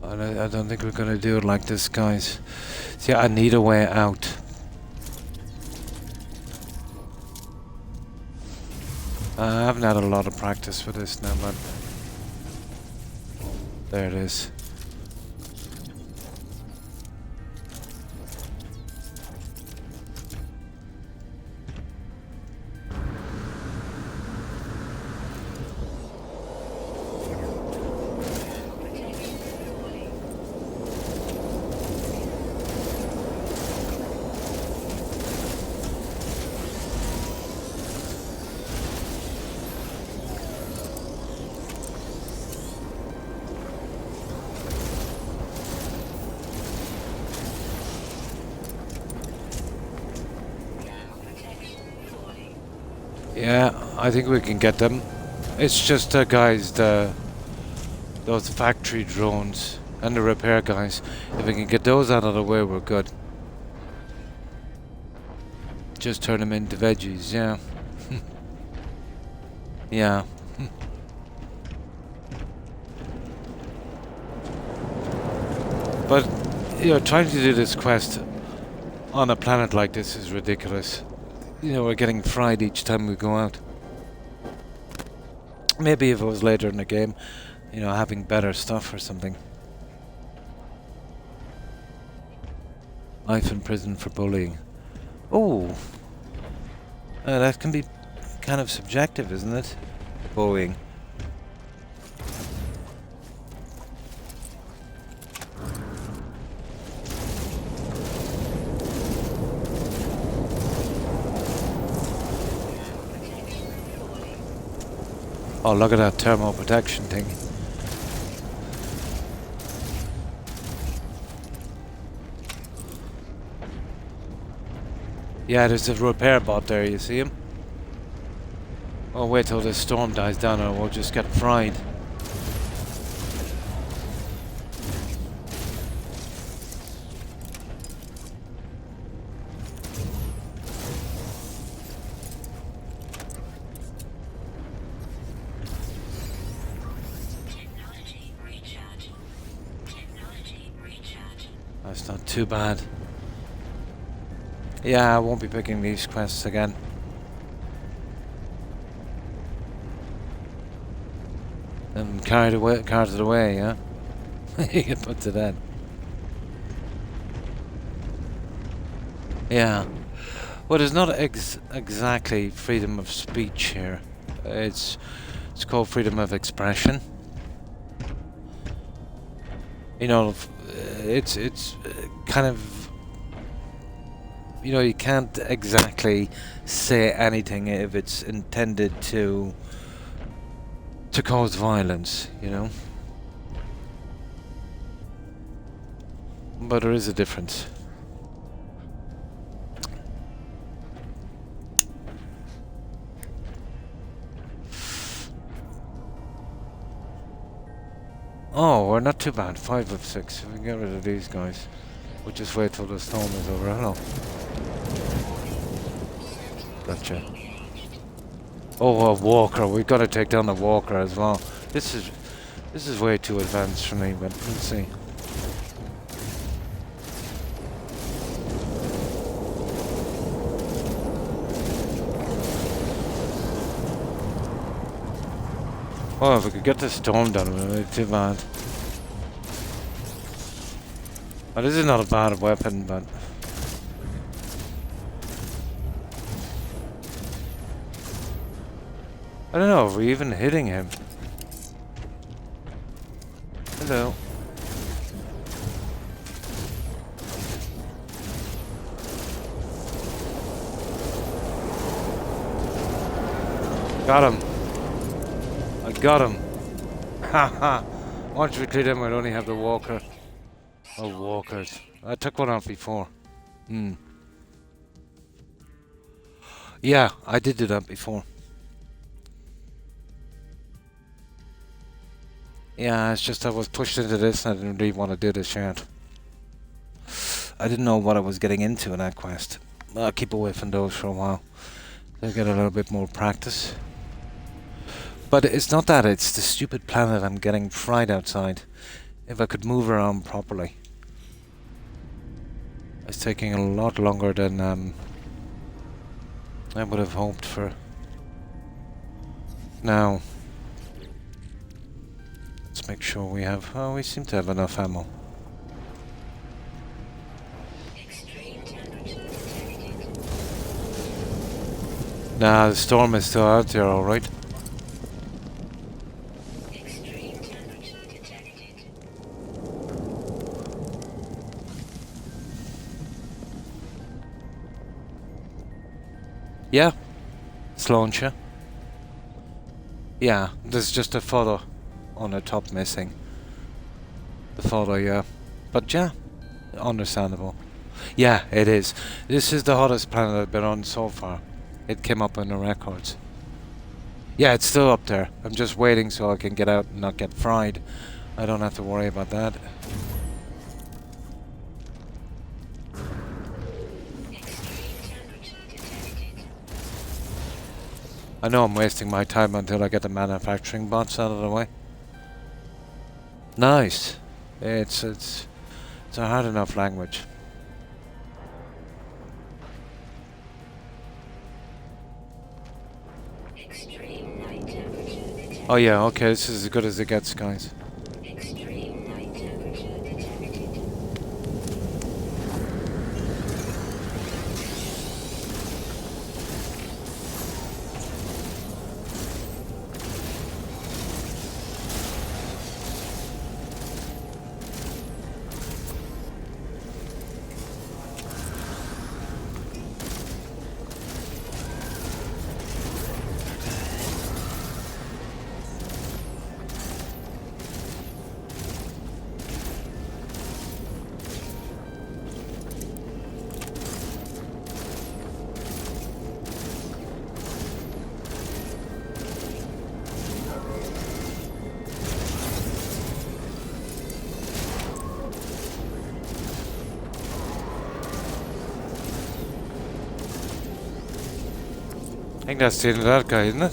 I don't think we're gonna do it like this, guys. See, I need a way out. I haven't had a lot of practice with this now, but there it is. Yeah, I think we can get them. It's just guys, those factory drones and the repair guys. If we can get those out of the way, we're good. Just turn them into veggies, yeah. Yeah. But, you know, trying to do this quest on a planet like this is ridiculous. You know, we're getting fried each time we go out. Maybe if it was later in the game, you know, having better stuff or something. Life in prison for bullying. Oh! That can be kind of subjective, isn't it? Bullying. Oh, look at that thermal protection thing. Yeah, there's a repair bot there, you see him? Oh, wait till this storm dies down or we'll just get fried. That's not too bad. Yeah, I won't be picking these quests again. And carried it away, yeah? You can put to that. Yeah. Well, there's not exactly freedom of speech here. It's called freedom of expression. You know, it's kind of, you know, you can't exactly say anything if it's intended to cause violence, you know. But there is a difference. Oh, we're not too bad. 5 of 6. We can get rid of these guys. We'll just wait till the storm is over. Hello. Gotcha. Oh, a walker. We've got to take down the walker as well. This is way too advanced for me, but let's see. Oh, if we could get the storm done, it would be too bad. Well, this is not a bad weapon, but... I don't know, are we even hitting him? Hello. Got him. I got him. Haha. Once we clear them, I'd only have the walker. Oh, walkers. I took one out before. Yeah, I did do that before. Yeah, it's just I was pushed into this and I didn't really want to do this yet. I didn't know what I was getting into in that quest. I'll keep away from those for a while. I'll get a little bit more practice. But it's not that, it's the stupid planet I'm getting fried outside. if I could move around properly. It's taking a lot longer than I would have hoped for. Now, let's make sure we have... Oh, we seem to have enough ammo. Extreme temperature detected. Nah, the storm is still out there, alright. Extreme temperature detected. Yeah, it's launcher. Yeah, there's just a photo on the top missing. The photo, yeah. But yeah, understandable. Yeah, it is. This is the hottest planet I've been on so far. It came up in the records. Yeah, it's still up there. I'm just waiting so I can get out and not get fried. I don't have to worry about that. Extreme temperature detected. I know I'm wasting my time until I get the manufacturing bots out of the way. Nice. It's a hard enough language. Extreme night temperature detected. Oh yeah, okay, this is as good as it gets, guys. Extreme night temperature detected. I think that's the end of that guy, isn't it?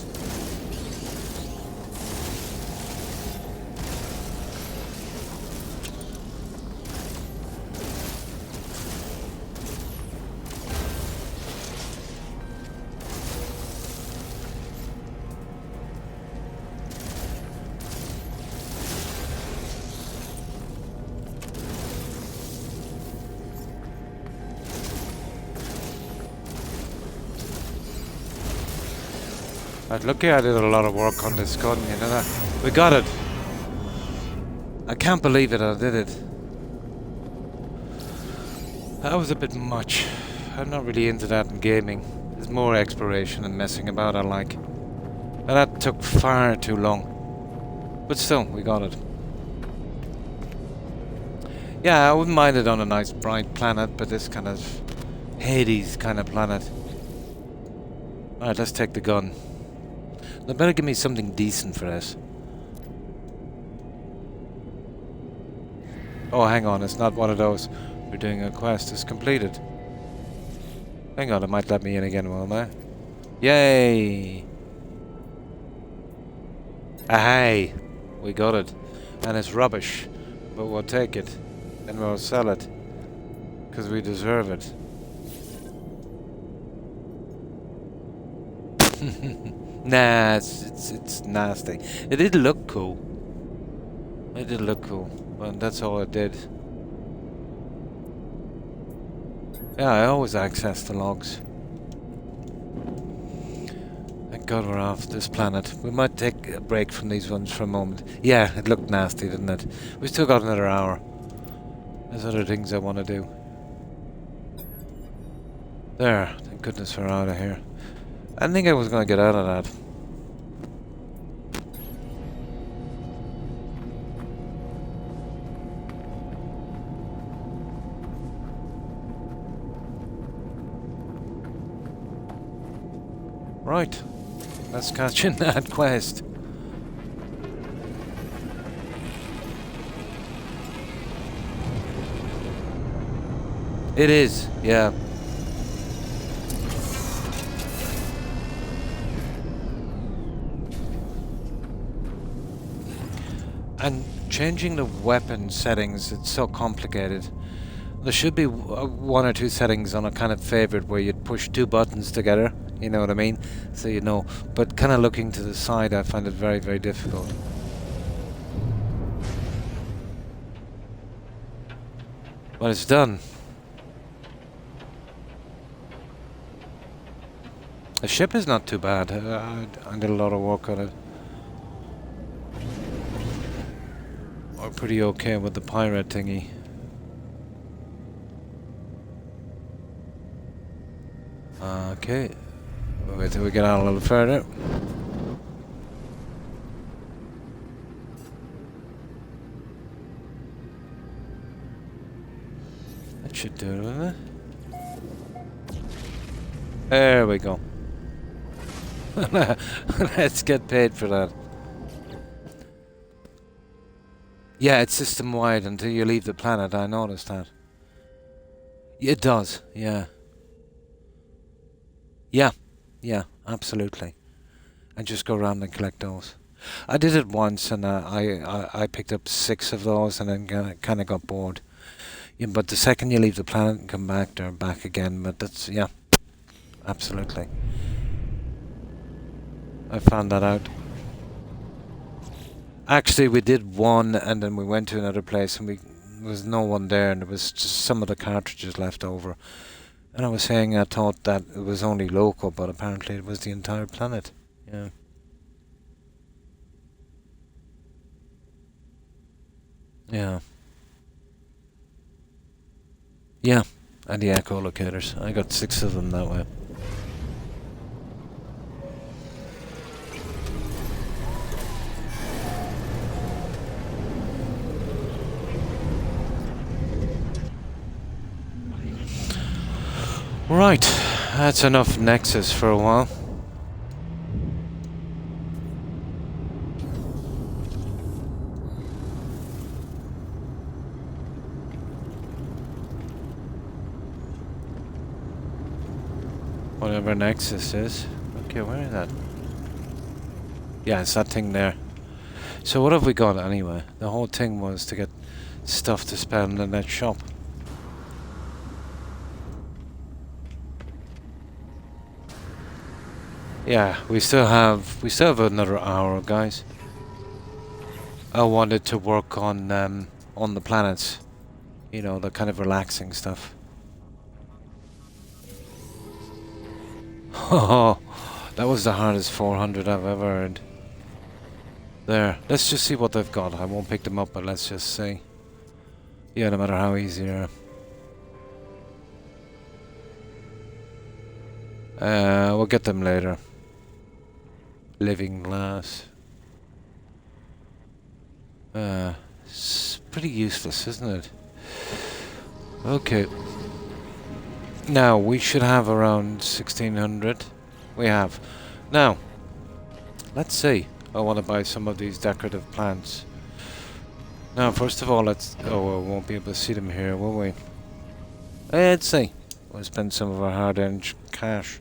Right, lucky I did a lot of work on this gun, you know that? We got it! I can't believe it, I did it. That was a bit much. I'm not really into that in gaming. There's more exploration and messing about I like. And that took far too long. But still, we got it. Yeah, I wouldn't mind it on a nice bright planet, but this kind of Hades kind of planet. Alright, let's take the gun. They better give me something decent for this. Oh, hang on, it's not one of those. We're doing a quest. It's completed. Hang on, it might let me in again, won't it? Yay! Ahay! We got it. And it's rubbish. But we'll take it. And we'll sell it. Because we deserve it. Nah, it's nasty. It did look cool. It did look cool. But that's all it did. Yeah, I always access the logs. Thank God we're off this planet. We might take a break from these ones for a moment. Yeah, it looked nasty, didn't it? We still got another hour. There's other things I want to do. There, thank goodness we're out of here. I didn't think I was going to get out of that. Right, let's catch in that quest. It is, yeah. And changing the weapon settings, it's so complicated. There should be one or two settings on a kind of favorite where you'd push two buttons together, you know what I mean? So you know, but kind of looking to the side, I find it very, very difficult. But it's done. The ship is not too bad. I did a lot of work on it. We're pretty okay with the pirate thingy. Okay. Wait till we get out a little further. That should do it, doesn't it? There we go. Let's get paid for that. Yeah, it's system-wide until you leave the planet, I noticed that. It does, yeah. Yeah, absolutely. And just go around and collect those. I did it once and I picked up 6 of those and then kind of got bored. Yeah, but the second you leave the planet and come back, they're back again. But that's, yeah, absolutely. I found that out. Actually, we did one and then we went to another place and there was no one there and there was just some of the cartridges left over. And I was saying I thought that it was only local, but apparently it was the entire planet. Yeah. Yeah. Yeah, and the echolocators. I got 6 of them that way. Right, that's enough Nexus for a while. Whatever Nexus is. Okay, where is that? Yeah, it's that thing there. So what have we got anyway? The whole thing was to get stuff to spend in that shop. Yeah, we still have another hour, guys. I wanted to work on the planets. You know, the kind of relaxing stuff. Oh, that was the hardest 400 I've ever earned. There, let's just see what they've got. I won't pick them up, but let's just see. Yeah, no matter how easy they are. We'll get them later. Living glass. It's pretty useless, isn't it? Okay. Now, we should have around 1600. We have. Now, let's see. I want to buy some of these decorative plants. Now, first of all, let's... Oh, we won't be able to see them here, will we? Let's see. We'll spend some of our hard-earned cash.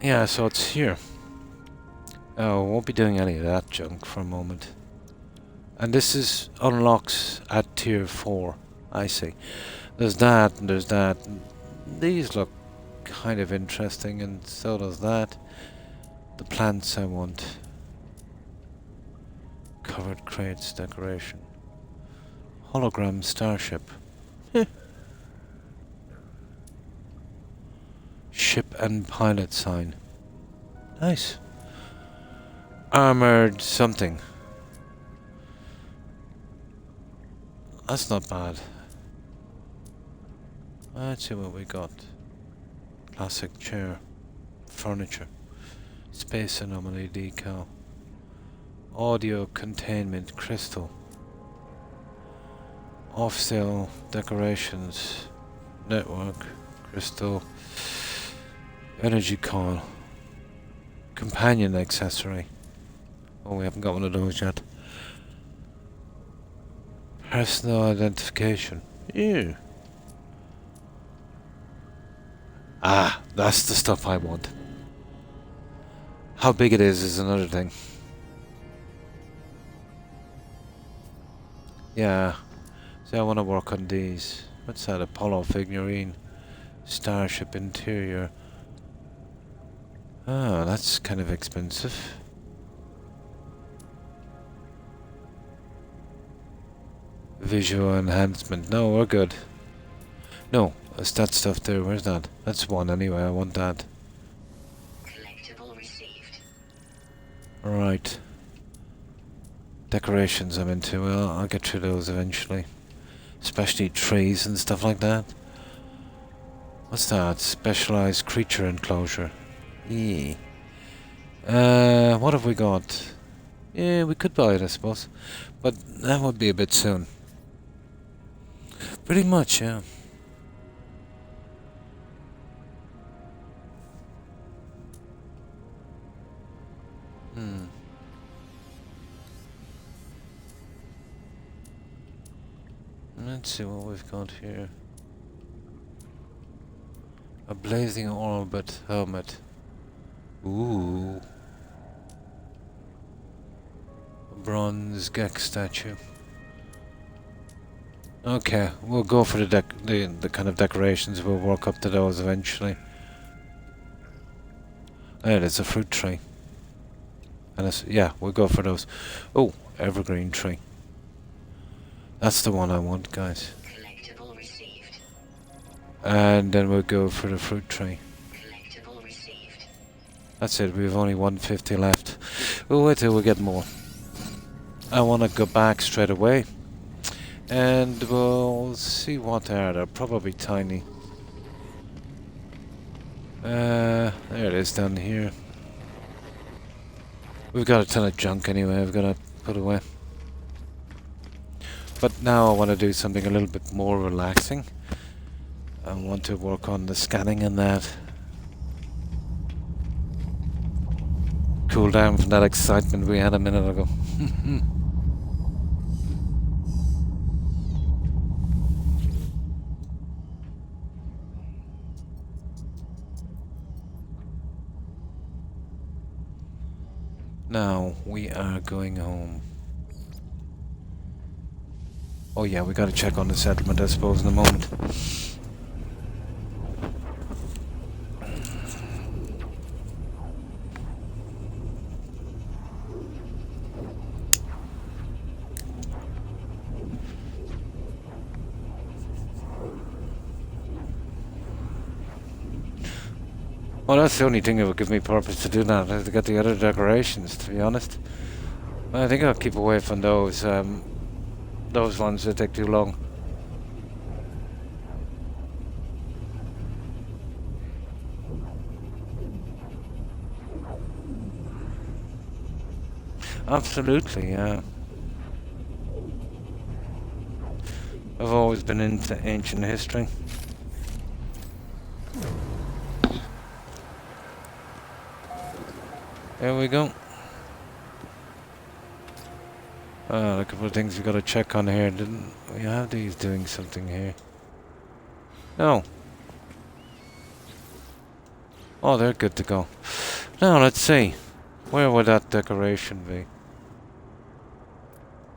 Yeah, so it's here. Oh, won't be doing any of that junk for a moment. And this is unlocks at tier 4. I see. There's that and there's that. These look kind of interesting and so does that. The plants I want. Covered crates decoration. Hologram starship. Ship and pilot sign. Nice. Armored something. That's not bad. Let's see what we got. Classic chair. Furniture. Space anomaly decal. Audio containment crystal. Off-sale decorations. Network. Crystal. Energy coil. Companion accessory. Oh, we haven't got one of those yet. Personal identification. Ew. Ah, that's the stuff I want. How big it is another thing. Yeah. See, I want to work on these. What's that? Apollo figurine. Starship interior. Oh, that's kind of expensive. Visual enhancement. No, we're good. No, it's that stuff there. Where's that? That's one anyway. I want that. Collectible received. Right. Decorations I'm into. Well, I'll get through those eventually. Especially trees and stuff like that. What's that? Specialized creature enclosure. Yeah. What have we got? Yeah, we could buy it, I suppose. But that would be a bit soon. Pretty much, yeah. Let's see what we've got here. A blazing orbit helmet. Ooh. A bronze Gek statue. Okay, we'll go for the kind of decorations. We'll work up to those eventually. There, there's a fruit tree. And it's, yeah, we'll go for those. Oh, evergreen tree. That's the one I want, guys. Collectible received. And then we'll go for the fruit tree. Collectible received. That's it, we've only 150 left. We'll wait till we get more. I want to go back straight away. And we'll see what they are. They're probably tiny. There it is down here. We've got a ton of junk anyway, I've got to put away. But now I want to do something a little bit more relaxing. I want to work on the scanning and that. Cool down from that excitement we had a minute ago. Now we are going home. Oh yeah, we gotta check on the settlement, I suppose, in a moment. Well, that's the only thing that would give me purpose to do that, is to get the other decorations, to be honest. I think I'll keep away from those ones that take too long. Absolutely, yeah. I've always been into ancient history. There we go. A couple of things we gotta check on here. Didn't we have these doing something here? No. Oh, they're good to go. Now, let's see. Where would that decoration be?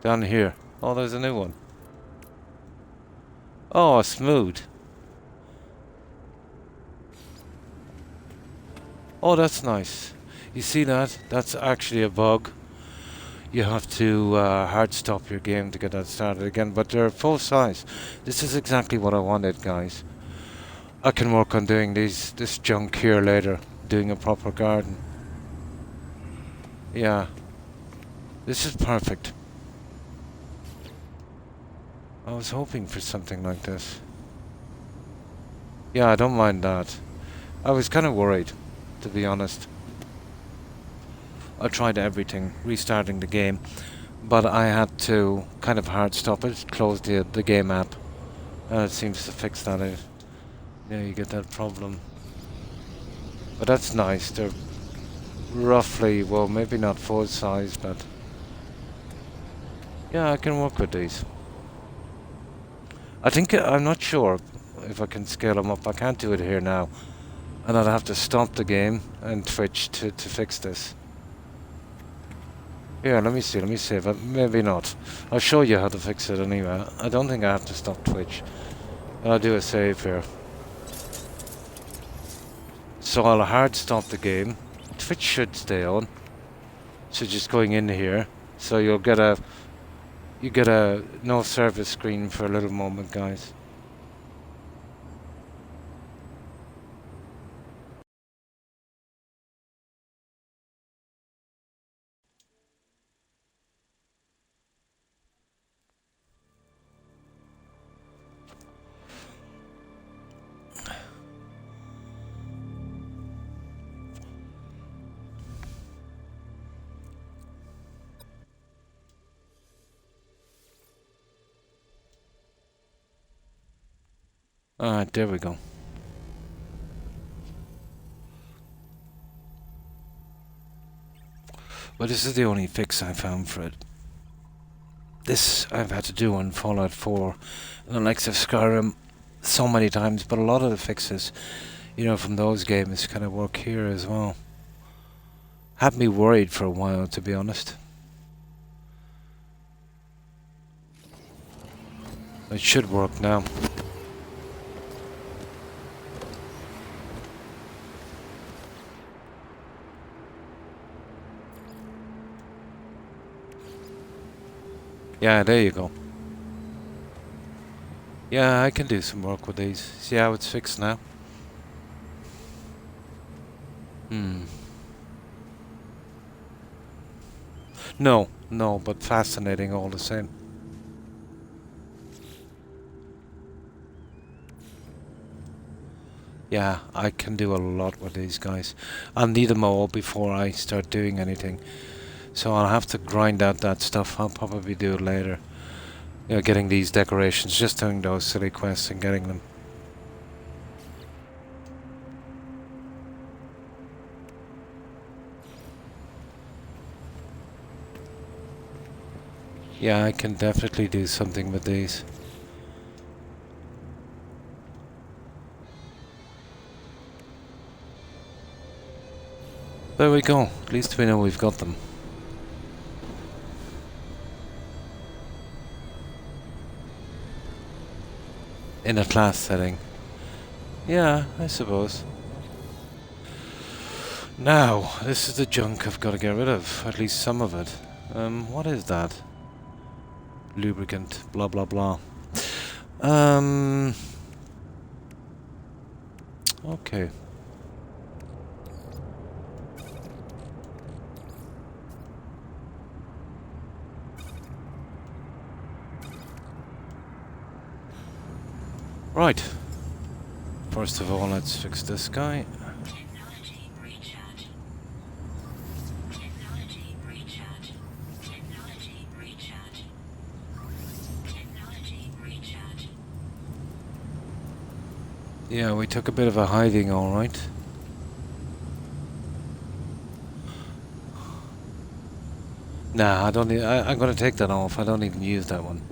Down here. Oh, there's a new one. Oh, smooth. Oh, that's nice. You see that? That's actually a bug. You have to hard stop your game to get that started again, but they're full size. This is exactly what I wanted, guys. I can work on doing this junk here later, doing a proper garden. Yeah. This is perfect. I was hoping for something like this. Yeah, I don't mind that. I was kind of worried, to be honest. I tried everything, restarting the game, but I had to kind of hard stop it, close the game app, and it seems to fix that out. Yeah, you get that problem. But that's nice. They're roughly, well, maybe not full size, but yeah, I can work with these. I think I'm not sure if I can scale them up. I can't do it here now, and I'd have to stop the game and Twitch to fix this. Here, let me see, but maybe not. I'll show you how to fix it anyway. I don't think I have to stop Twitch. I'll do a save here. So I'll hard stop the game. Twitch should stay on. So just going in here. So you get a no service screen for a little moment, guys. Alright, there we go. But this is the only fix I found for it. This I've had to do on Fallout 4 and the likes of Skyrim so many times, but a lot of the fixes, you know, from those games kind of work here as well. Had me worried for a while, to be honest. It should work now. Yeah, there you go. Yeah, I can do some work with these. See how it's fixed now? No, but fascinating all the same. Yeah, I can do a lot with these guys. I'll need them all before I start doing anything. So I'll have to grind out that stuff. I'll probably do it later. You know, getting these decorations, just doing those silly quests and getting them. Yeah, I can definitely do something with these. There we go. At least we know we've got them. In a class setting. Yeah, I suppose. Now, this is the junk I've got to get rid of. At least some of it. What is that? Lubricant, blah blah blah. Okay. Right. First of all, let's fix this guy. Technology recharge. Technology recharge. Technology recharge. Technology recharge. Yeah, we took a bit of a hiding, all right. Nah, I don't need. I'm gonna take that off. I don't even use that one.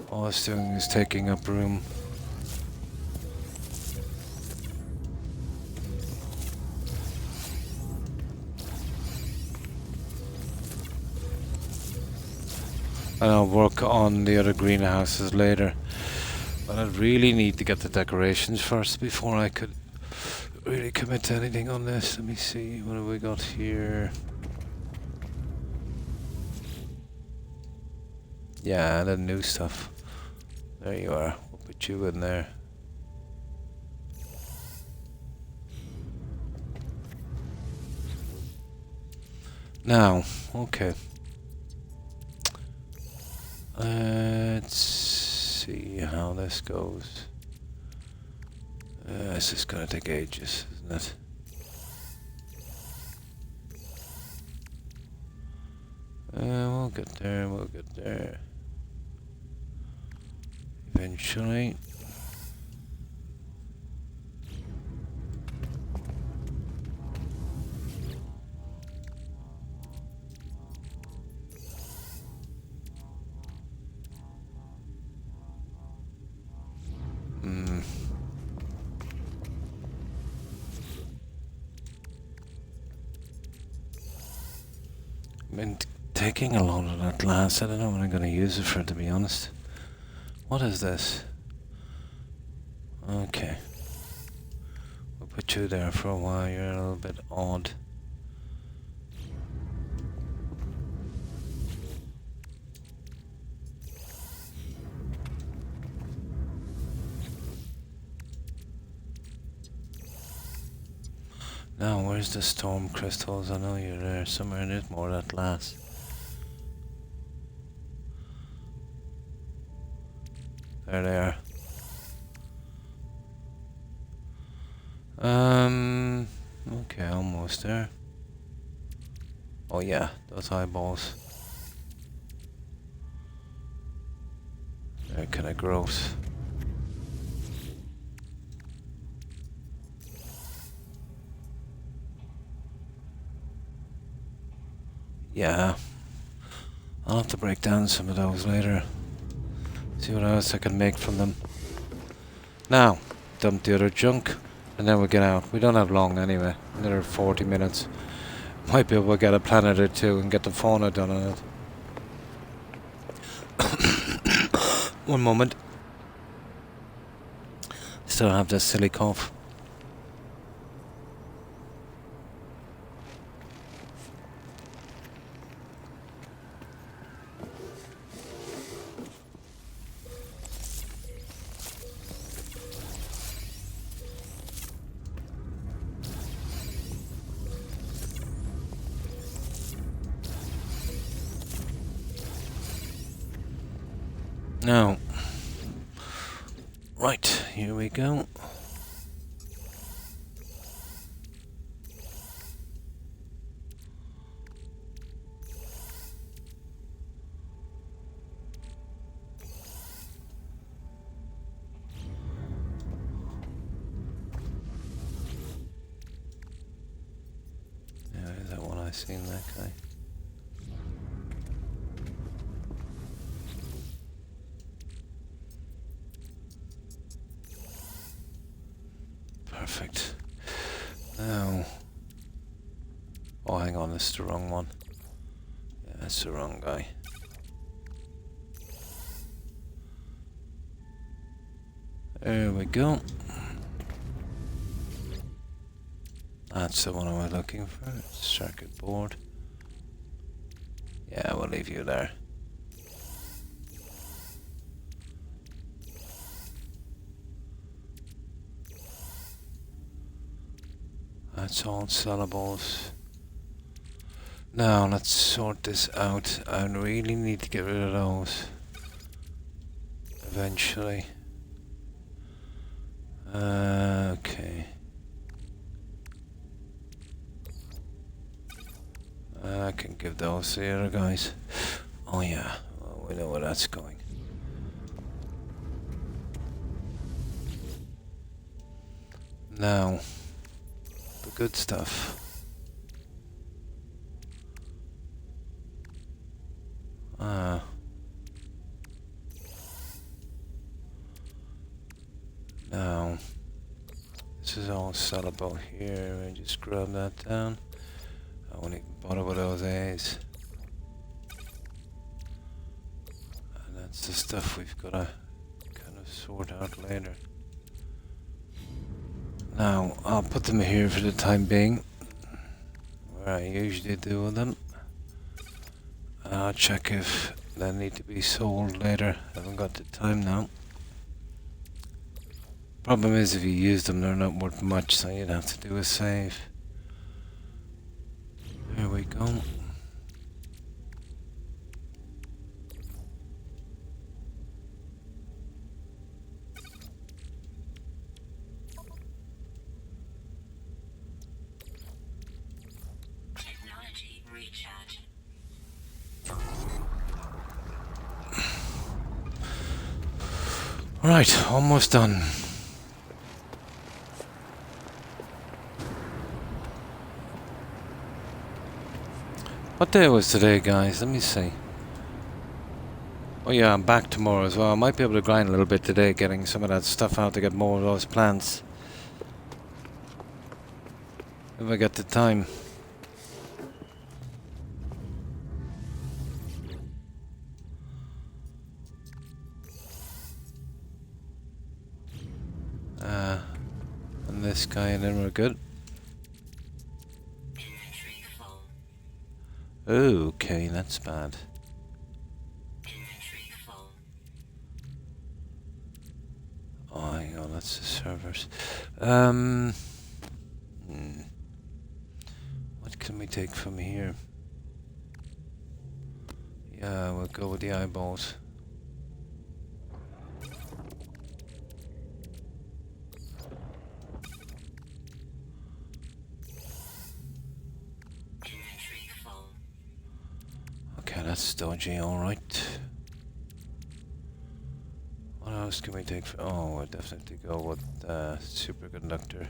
All it's doing is taking up room. And I'll work on the other greenhouses later. But I really need to get the decorations first before I could really commit to anything on this. Let me see, what have we got here? Yeah, the new stuff. There you are. We'll put you in there. Now, okay. Let's see how this goes. This is gonna take ages, isn't it? We'll get there, we'll get there. Eventually. been taking a lot of that glass. I don't know what I'm going to use it for, to be honest. What is this? Okay. We'll put you there for a while. You're a little bit odd. Now, where's the storm crystals? I know you're there somewhere. There's more of that glass. There they are. Okay, almost there. Oh yeah, those eyeballs. They're kinda gross. Yeah. I'll have to break down some of those later. See what else I can make from them. Now, dump the other junk, and then we'll get out. We don't have long anyway. Another 40 minutes. Might be able to get a planet or two and get the fauna done on it. One moment. Still have this silly cough. Now, right, here we go. Yeah, is that one I seen, that guy? Perfect. Now... Oh, hang on, this is the wrong one. Yeah, that's the wrong guy. There we go. That's the one I was looking for. Circuit board. Yeah, we'll leave you there. That's all sellables. Now let's sort this out. I really need to get rid of those. Eventually. Okay. I can give those to the other guys. Oh yeah, well, we know where that's going. Now, the good stuff. Now, this is all sellable here. I just grab that down. I won't even bother with those A's. And that's the stuff we've got to kind of sort out later. Now, I'll put them here for the time being, where I usually do with them. I'll check if they need to be sold later. I haven't got the time now. Problem is, if you use them, they're not worth much, so you'd have to do a save. There we go. Technology recharge. Right, almost done. What day was today, guys? Let me see. Oh yeah, I'm back tomorrow as well. I might be able to grind a little bit today, getting some of that stuff out to get more of those plants. If I get the time. this guy and then we're good. Inventory full. Okay, that's bad. Inventory full. Oh, hang on, that's the servers. What can we take from here? Yeah, we'll go with the eyeballs. Inventory full. Okay, that's dodgy, alright. What else can we take? Oh, we'll definitely go with superconductor.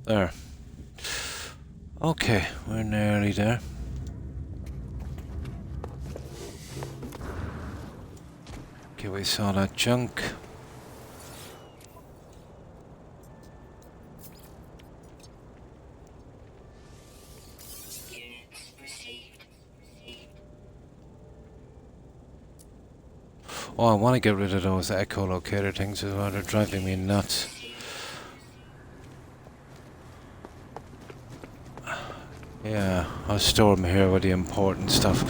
There. Okay, we're nearly there. Okay, we saw that junk. Units received. Oh, I want to get rid of those echolocator things as well. They're driving me nuts. Yeah, I'll store them here with the important stuff.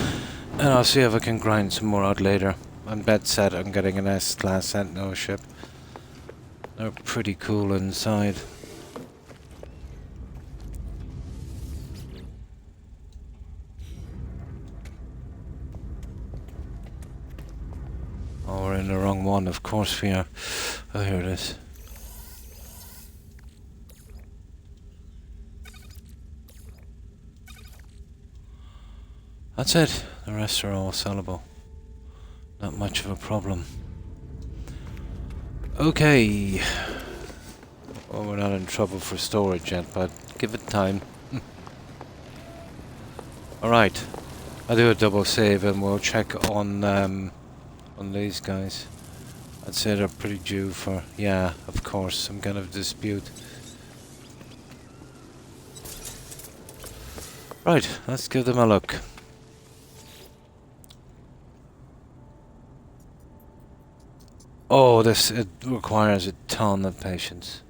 And I'll see if I can grind some more out later. I'm dead set on getting an S-class Sentinel ship. They're pretty cool inside. Oh, we're in the wrong one, of course we are. Oh, here it is. That's it. The rest are all sellable. Not much of a problem. Okay. Well, we're not in trouble for storage yet, but give it time. Alright. I'll do a double save and we'll check on these guys. I'd say they're pretty due for, yeah, of course, some kind of dispute. Right, let's give them a look. Oh, it requires a ton of patience.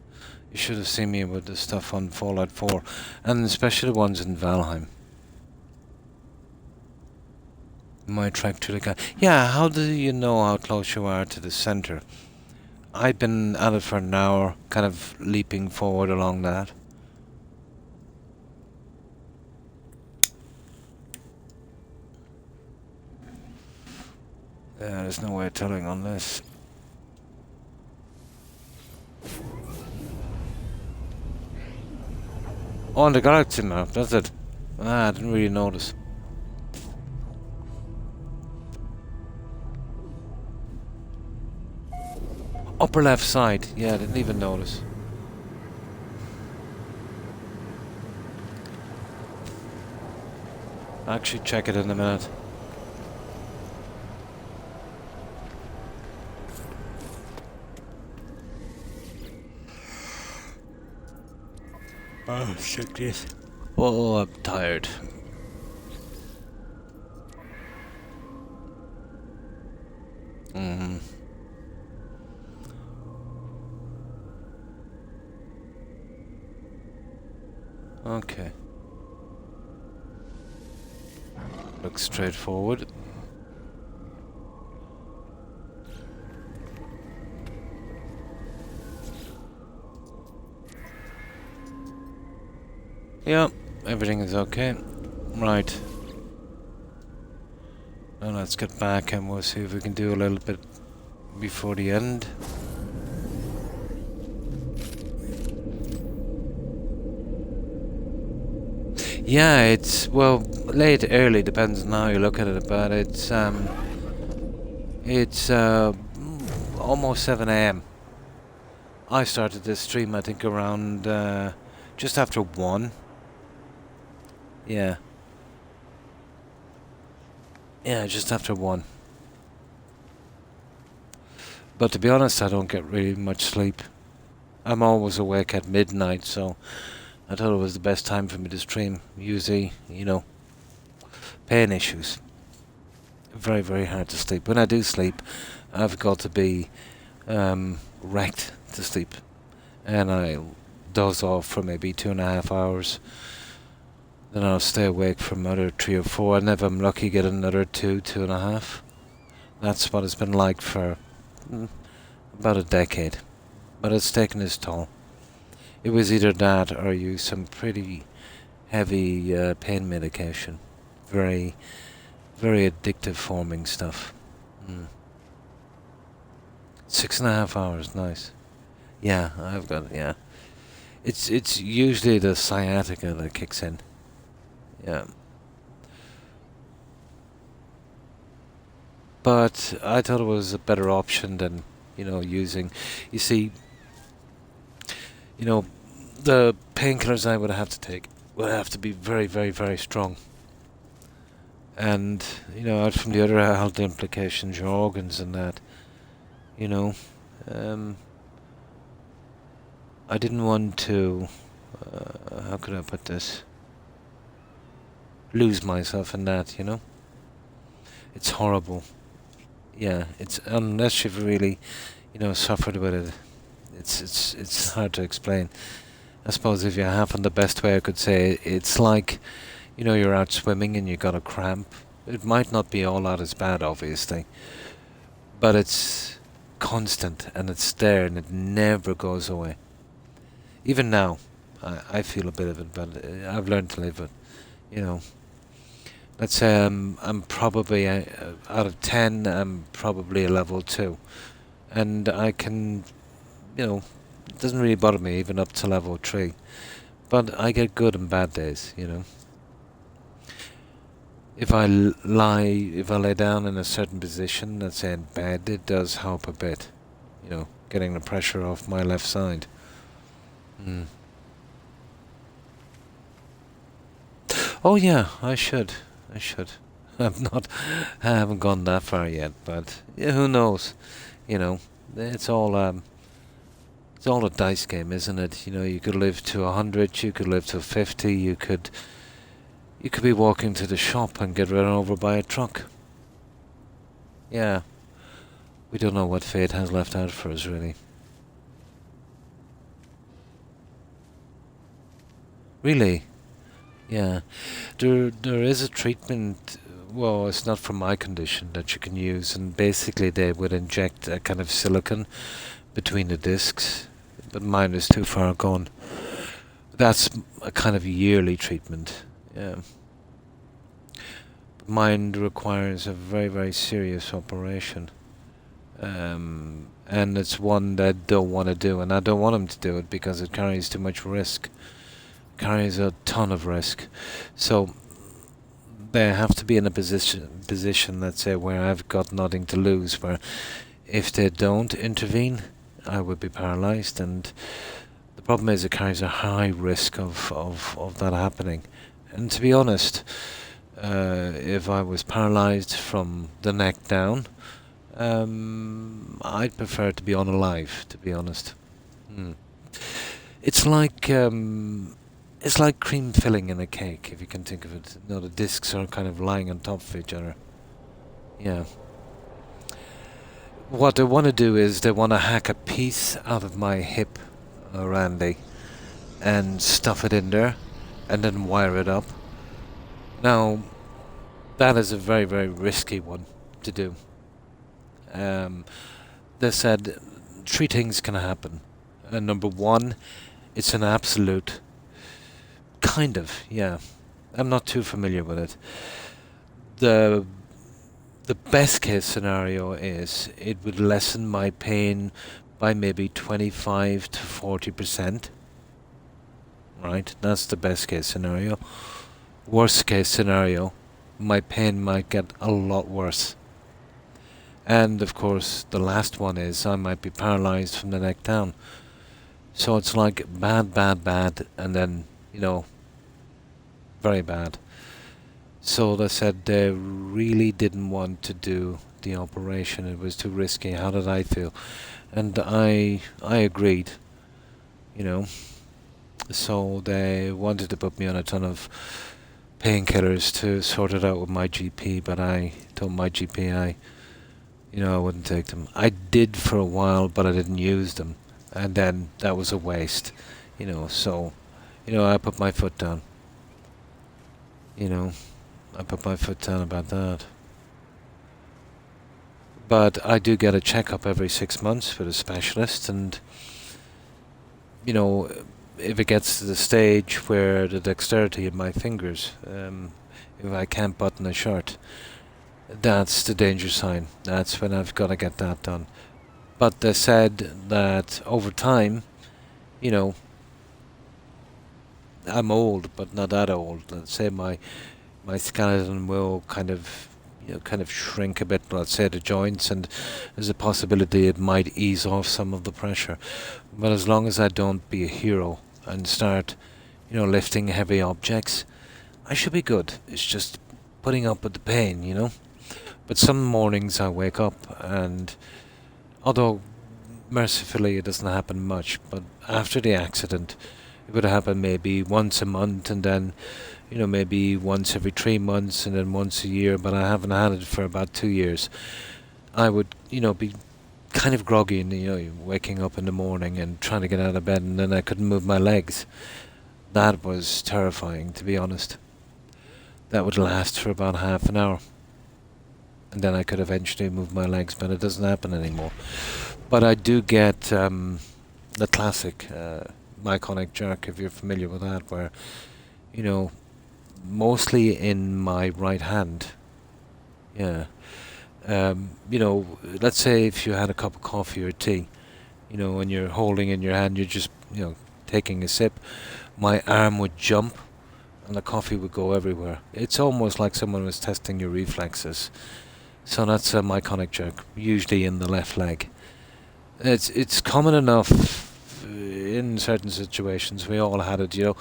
You should have seen me with the stuff on Fallout 4, and especially the ones in Valheim. My track to the guy. Yeah, how do you know how close you are to the center? I've been at it for an hour, kind of leaping forward along that. Yeah, there's no way of telling on this. On the galaxy map, that's it. Ah, I didn't really notice. Upper left side, yeah, I didn't even notice. I'll actually check it in a minute. Oh, shit, yes. Oh, I'm tired. Okay. Looks straightforward. Yeah, everything is okay. Right. Now let's get back and we'll see if we can do a little bit before the end. Yeah, it's, well, late, early, depends on how you look at it, but it's almost 7 AM. I started this stream, I think, around, just after 1. Yeah. Yeah, just after 1. But to be honest, I don't get really much sleep. I'm always awake at midnight, so I thought it was the best time for me to stream. Usually, you know, pain issues. Very, very hard to sleep. When I do sleep, I've got to be wrecked to sleep, and I doze off for maybe 2.5 hours. Then I'll stay awake for another 3 or 4, and if I'm lucky, get another 2.5. That's what it's been like for about a decade. But it's taken its toll. It was either that or use some pretty heavy pain medication. Very, very addictive forming stuff. 6.5 hours, nice. Yeah, I've got it, yeah. It's usually the sciatica that kicks in. Yeah. But I thought it was a better option than, using... You see, the painkillers I would have to take would have to be very, very, very strong. And, out from the other health implications, your organs and that, I didn't want to, how could I put this, lose myself in that, It's horrible. Yeah, it's, unless you've really, suffered with it, it's hard to explain. I suppose if you haven't, the best way I could say it's like, you're out swimming and you got a cramp. It might not be all that as bad, obviously, but it's constant and it's there and it never goes away. Even now, I feel a bit of it, but I've learned to live with, Let's say I'm probably, out of 10, I'm probably a level 2. And I can, it doesn't really bother me even up to level 3. But I get good and bad days, If I lay down in a certain position, let's say in bed, it does help a bit, getting the pressure off my left side. Oh yeah, I should. I haven't gone that far yet, but yeah, who knows? It's all a dice game, isn't it? You could live to 100, you could live to 50, you could be walking to the shop and get run over by a truck. Yeah, we don't know what fate has left out for us, really. Really? Yeah, there is a treatment. Well, it's not for my condition that you can use, and basically they would inject a kind of silicone between the discs, but mine is too far gone. That's a kind of yearly treatment. Yeah, but mine requires a very, very serious operation, and it's one that I don't want to do, and I don't want them to do it because it carries too much risk. Carries a ton of risk, so they have to be in a position, let's say, where I've got nothing to lose. Where if they don't intervene, I would be paralysed, and the problem is it carries a high risk of that happening. And to be honest, if I was paralysed from the neck down, I'd prefer to be unalive. To be honest, it's like. It's like cream filling in a cake, if you can think of it. The discs are kind of lying on top of each other. Yeah. What they want to do is they want to hack a piece out of my hip, Randy, and stuff it in there, and then wire it up. Now, that is a very, very risky one to do. They said 3 things can happen. Number 1, it's an absolute... Kind of, yeah. I'm not too familiar with it. The best case scenario is it would lessen my pain by maybe 25 to 40%. Right? That's the best case scenario. Worst case scenario, my pain might get a lot worse. And of course, the last one is I might be paralyzed from the neck down. So it's like bad, bad, bad, and then, very bad. So they said they really didn't want to do the operation. It was too risky. How did I feel? And I agreed, So they wanted to put me on a ton of painkillers to sort it out with my GP, but I told my GP I wouldn't take them. I did for a while, but I didn't use them, and then that was a waste, So, I put my foot down. You know, I put my foot down about that. But I do get a checkup every 6 months with a specialist, and you know, if it gets to the stage where the dexterity of my fingers, if I can't button a shirt, that's the danger sign. That's when I've got to get that done. But they said that over time, you know, I'm old, but not that old. Let's say my skeleton will kind of shrink a bit. Let's say the joints, and there's a possibility it might ease off some of the pressure. But as long as I don't be a hero and start, lifting heavy objects, I should be good. It's just putting up with the pain. But some mornings I wake up and, although mercifully it doesn't happen much, but after the accident, it would happen maybe once a month, and then, maybe once every 3 months, and then once a year, but I haven't had it for about 2 years. I would, be kind of groggy, and, waking up in the morning and trying to get out of bed, and then I couldn't move my legs. That was terrifying, to be honest. That would last for about half an hour. And then I could eventually move my legs, but it doesn't happen anymore. But I do get the classic myconic jerk, if you're familiar with that, where, mostly in my right hand. Yeah. Let's say if you had a cup of coffee or tea, and you're holding in your hand, you're just, taking a sip, my arm would jump and the coffee would go everywhere. It's almost like someone was testing your reflexes. So that's a myconic jerk, usually in the left leg. It's common enough in certain situations. We all had it, You're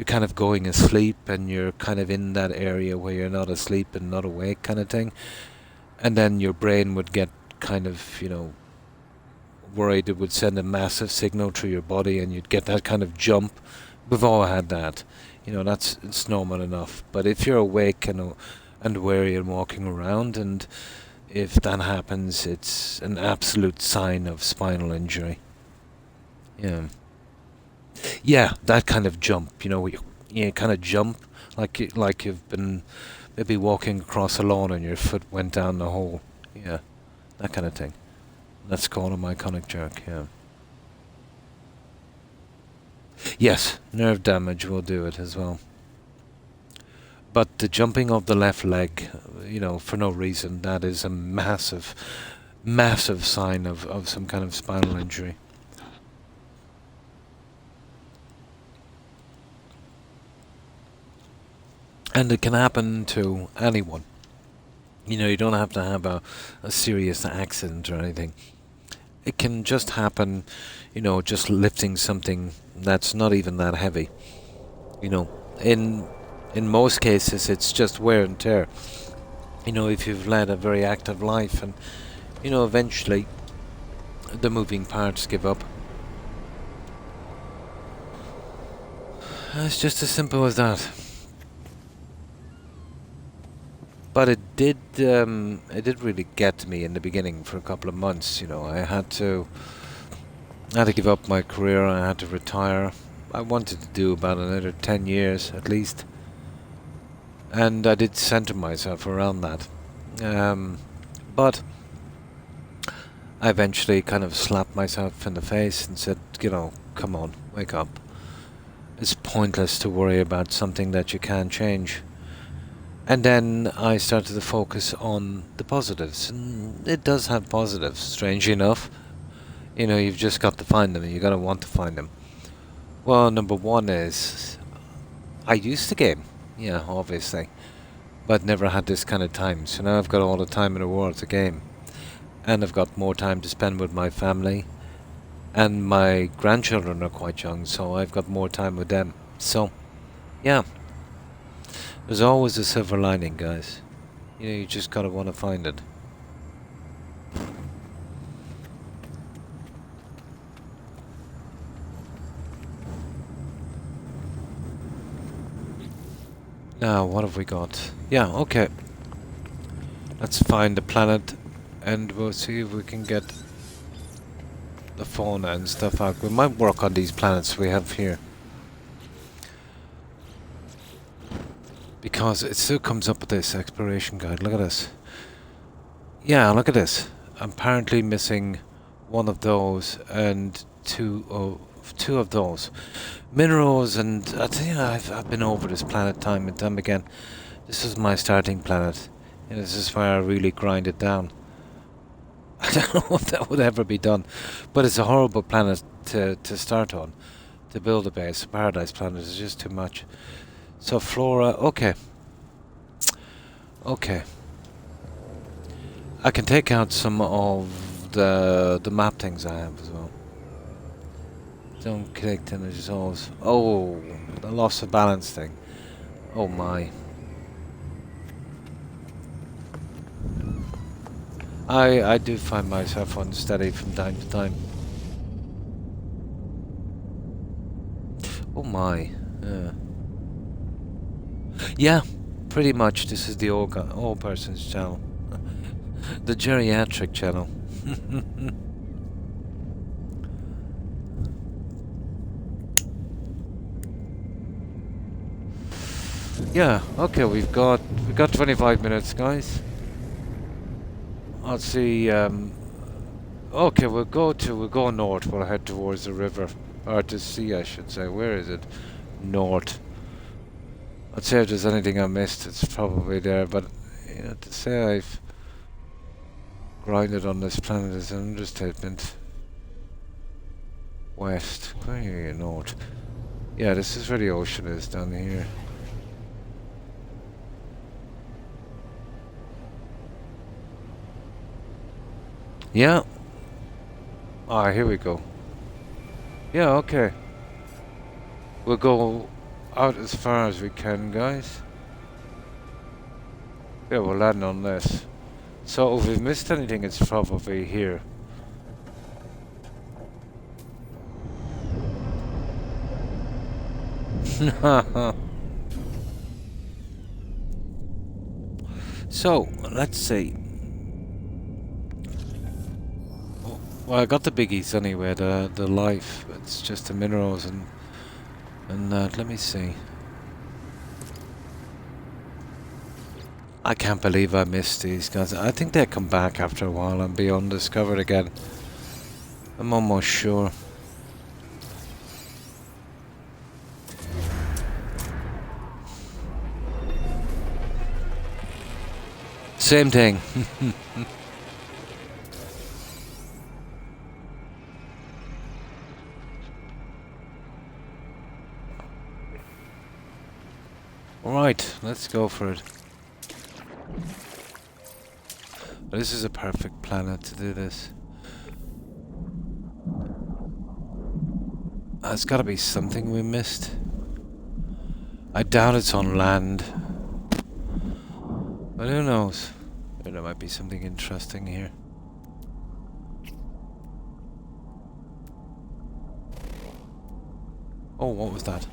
kind of going asleep and you're kind of in that area where you're not asleep and not awake kind of thing. And then your brain would get kind of, worried. It would send a massive signal through your body and you'd get that kind of jump. We've all had that. It's normal enough. But if you're awake and wary and walking around, and if that happens, it's an absolute sign of spinal injury. Yeah, that kind of jump, you kind of jump like you've been maybe walking across a lawn and your foot went down the hole. Yeah, that kind of thing. That's called a myconic jerk, yeah. Yes, nerve damage will do it as well. But the jumping of the left leg, for no reason, that is a massive, massive sign of some kind of spinal injury. And it can happen to anyone. You don't have to have a serious accident or anything. It can just happen, just lifting something that's not even that heavy. In most cases, it's just wear and tear. If you've led a very active life, and eventually the moving parts give up. It's just as simple as that. But it did really get to me in the beginning for a couple of months. I had to give up my career. I had to retire. I wanted to do about another 10 years at least. And I did center myself around that. But I eventually kind of slapped myself in the face and said, come on, wake up. It's pointless to worry about something that you can't change. And then I started to focus on the positives. And it does have positives, strangely enough. You've just got to find them, and you've got to want to find them. Well, number one is, I used to game. Yeah, obviously. But never had this kind of time. So now I've got all the time in the world to game. And I've got more time to spend with my family. And my grandchildren are quite young, so I've got more time with them. So, yeah. There's always a silver lining, guys. You just gotta want to find it. Now, what have we got? Yeah, okay. Let's find the planet and we'll see if we can get the fauna and stuff out. We might work on these planets we have here. Because it still comes up with this exploration guide. Look at this. Yeah, look at this. I'm apparently missing one of those and two of those. Minerals, and I tell you, I've been over this planet time and time again. This is my starting planet. And this is where I really grind it down. I don't know if that would ever be done. But it's a horrible planet to start on. To build a base. A paradise planet is just too much. So flora, okay. Okay. I can take out some of the map things I have as well. Don't collect energy souls. Oh, the loss of balance thing. Oh my. I do find myself unsteady from time to time. Oh my. Yeah, pretty much this is the old person's channel. The geriatric channel. Yeah, okay, we've got 25 minutes, guys. Let's see, okay, we'll go north, we'll head towards the river. Or to sea, I should say. Where is it? North. I'd say if there's anything I missed, it's probably there, but, you know, to say I've grinded on this planet is an understatement. West. Where are you, north? Yeah, this is where the ocean is, down here. Yeah. Ah, here we go. Yeah, okay. We'll go out as far as we can, guys. Yeah, we'll land on this. So if we've missed anything, it's probably here. So, let's see. Well, I got the biggies anyway, the life. It's just the minerals and that. Let me see. I can't believe I missed these guys. I think they come back after a while and be undiscovered again. I'm almost sure. Same thing. Alright, let's go for it. This is a perfect planet to do this. There's gotta be something we missed. I doubt it's on land. But who knows? There might be something interesting here. Oh, what was that?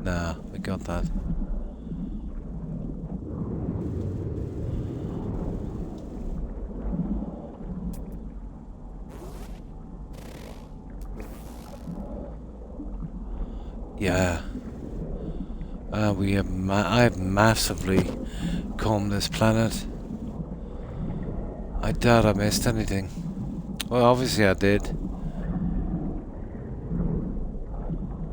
Nah, we got that. Yeah. I've massively combed this planet. I doubt I missed anything. Well, obviously I did.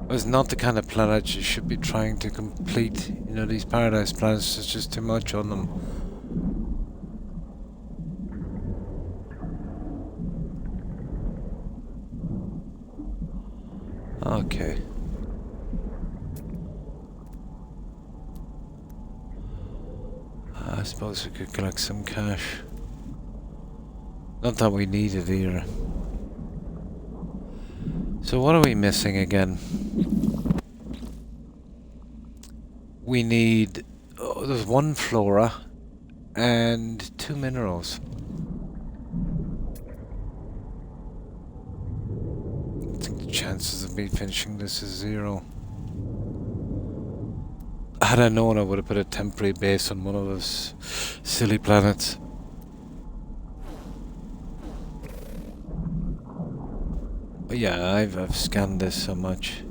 It's not the kind of planet you should be trying to complete. You know, these paradise planets, there's just too much on them. Okay. I suppose we could collect some cash. Not that we need it either. So what are we missing again? We need... Oh, there's one flora and 2 minerals. chances of me finishing this is 0. Had I known, I would have put a temporary base on one of those silly planets. But yeah, I've scanned this so much.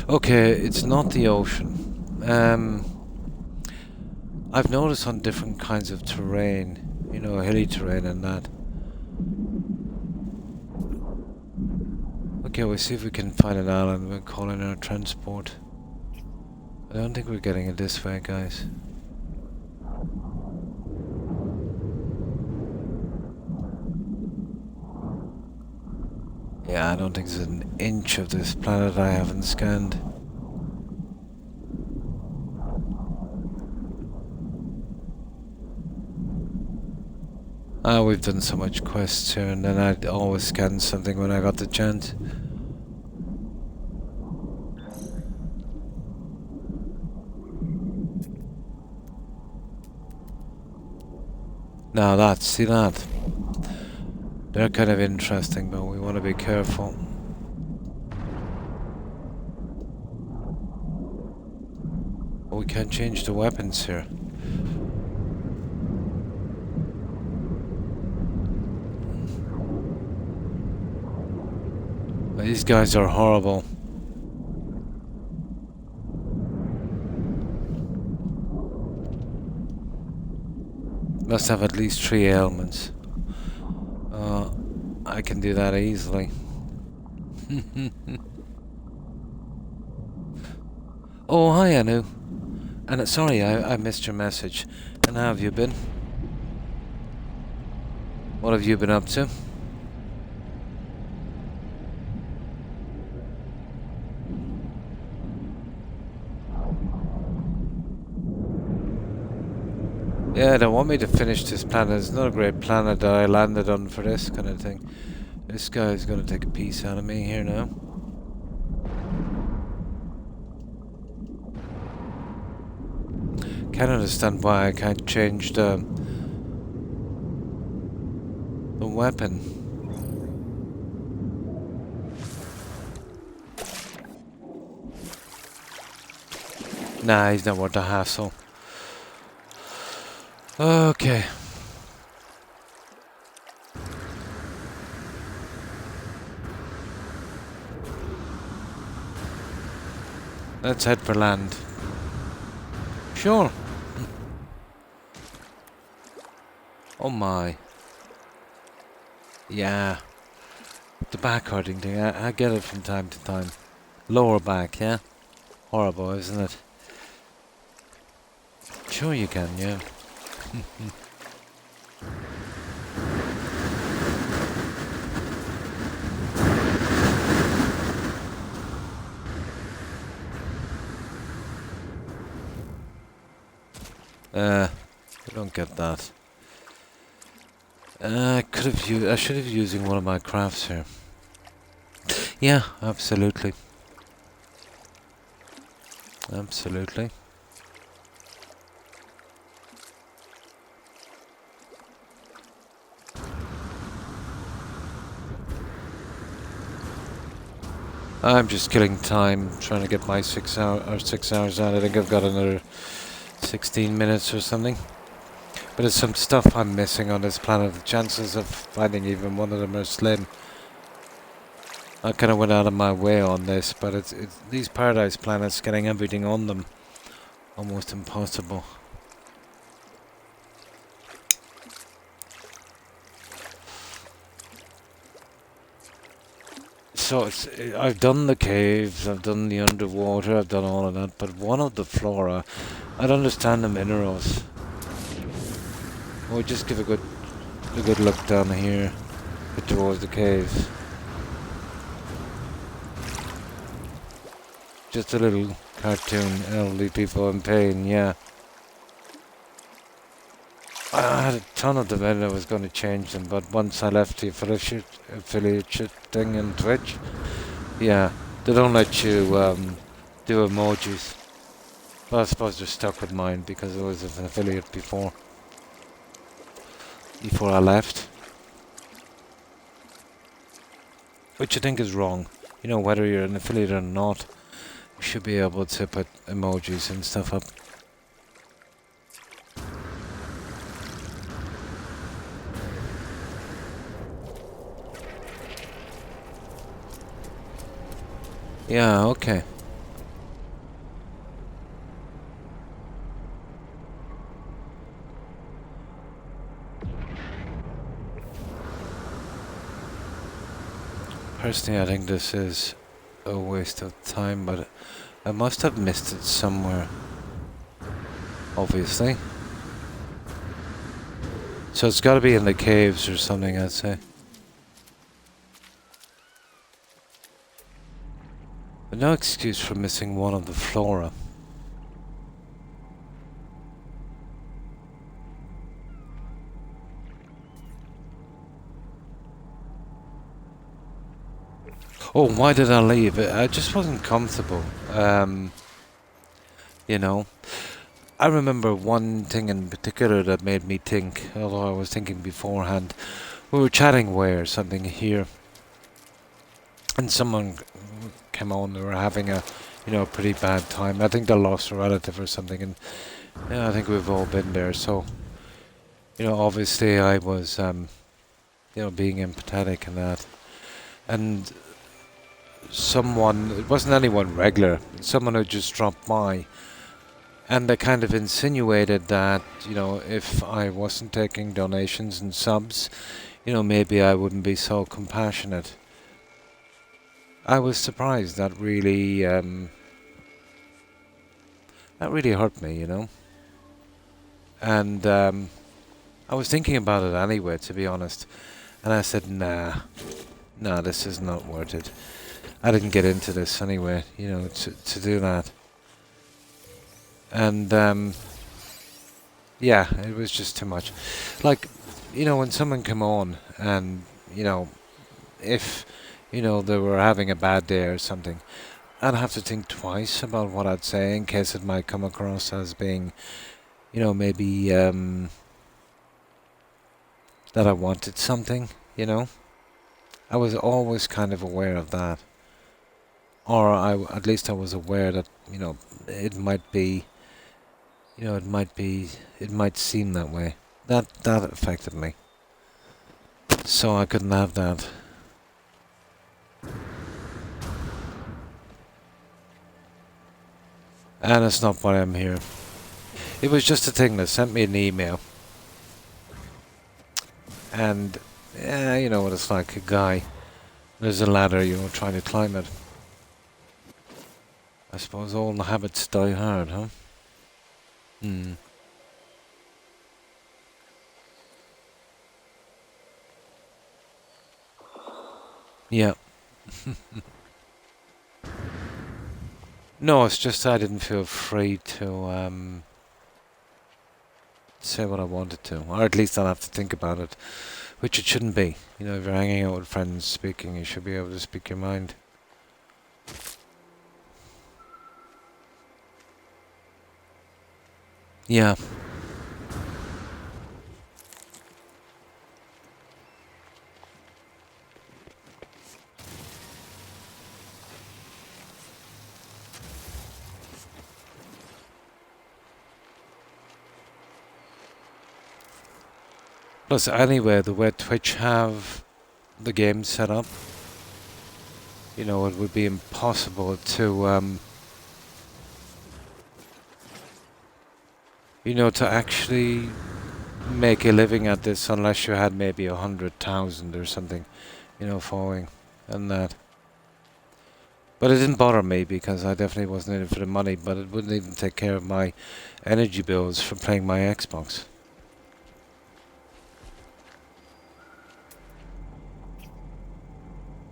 Okay, it's not the ocean. I've noticed on different kinds of terrain, you know, hilly terrain and that. Okay, we'll see if we can find an island. We'll call in our transport. I don't think we're getting it this way, guys. Yeah, I don't think there's an inch of this planet I haven't scanned. Ah, we've done so much quests here, and then I'd always scan something when I got the chance. Now see that? They're kind of interesting, but we want to be careful. Oh, we can't change the weapons here. These guys are horrible. Must have at least 3 ailments. I can do that easily. Oh, hi Anu. And sorry, I missed your message. And how have you been? What have you been up to? Yeah, they want me to finish this planet. It's not a great planet that I landed on for this kind of thing. This guy's gonna take a piece out of me here now. Can't understand why I can't change the weapon. Nah, he's not worth the hassle. Okay. Let's head for land. Sure. Oh my. Yeah. The back hurting thing, I get it from time to time. Lower back, yeah? Horrible, isn't it? Sure you can, yeah. I don't get that. I should have using one of my crafts here. Yeah, absolutely. Absolutely. I'm just killing time, trying to get my 6 hours out. I think I've got another 16 minutes or something. But there's some stuff I'm missing on this planet. The chances of finding even one of them are slim. I kind of went out of my way on this, but it's these paradise planets, getting everything on them, almost impossible. So I've done the caves, I've done the underwater, I've done all of that, but one of the flora, I don't understand the minerals. We'll just give a good look down here, towards the caves. Just a little cartoon, elderly people in pain, yeah. I had a ton of them and I was going to change them, but once I left the affiliate thing in Twitch, yeah, they don't let you do emojis. But I suppose they're stuck with mine because I was an affiliate before I left. Which I think is wrong. You know, whether you're an affiliate or not, you should be able to put emojis and stuff up. Yeah, okay. Personally, I think this is a waste of time, but I must have missed it somewhere. Obviously. So it's got to be in the caves or something, I'd say. But no excuse for missing one of the flora. Oh, why did I leave? I just wasn't comfortable. You know, I remember one thing in particular that made me think, although I was thinking beforehand. We were chatting away or something here, and someone came on. They were having a, pretty bad time. I think they lost a relative or something, and yeah, I think we've all been there. So, obviously I was, being empathetic and that, and someone, it wasn't anyone regular, someone who just dropped by, and they kind of insinuated that, if I wasn't taking donations and subs, maybe I wouldn't be so compassionate. I was surprised. That really hurt me, And I was thinking about it anyway, to be honest. And I said, nah, this is not worth it. I didn't get into this anyway, to do that. And yeah, it was just too much. Like, when someone come on and, if, they were having a bad day or something, I'd have to think twice about what I'd say in case it might come across as being, maybe that I wanted something, I was always kind of aware of that. Or at least I was aware that, it might be, it might seem that way. That affected me. So I couldn't have that. And it's not why I'm here. It was just a thing that sent me an email. And, yeah, you know what it's like, a guy. There's a ladder, trying to climb it. I suppose all the habits die hard, huh? Yeah. No, it's just I didn't feel free to say what I wanted to. Or at least I'll have to think about it. Which it shouldn't be. If you're hanging out with friends speaking, you should be able to speak your mind. Yeah. Plus, anyway, the way Twitch have the game set up, it would be impossible to, to actually make a living at this unless you had maybe 100,000 or something, following and that. But it didn't bother me because I definitely wasn't in it for the money, but it wouldn't even take care of my energy bills for playing my Xbox.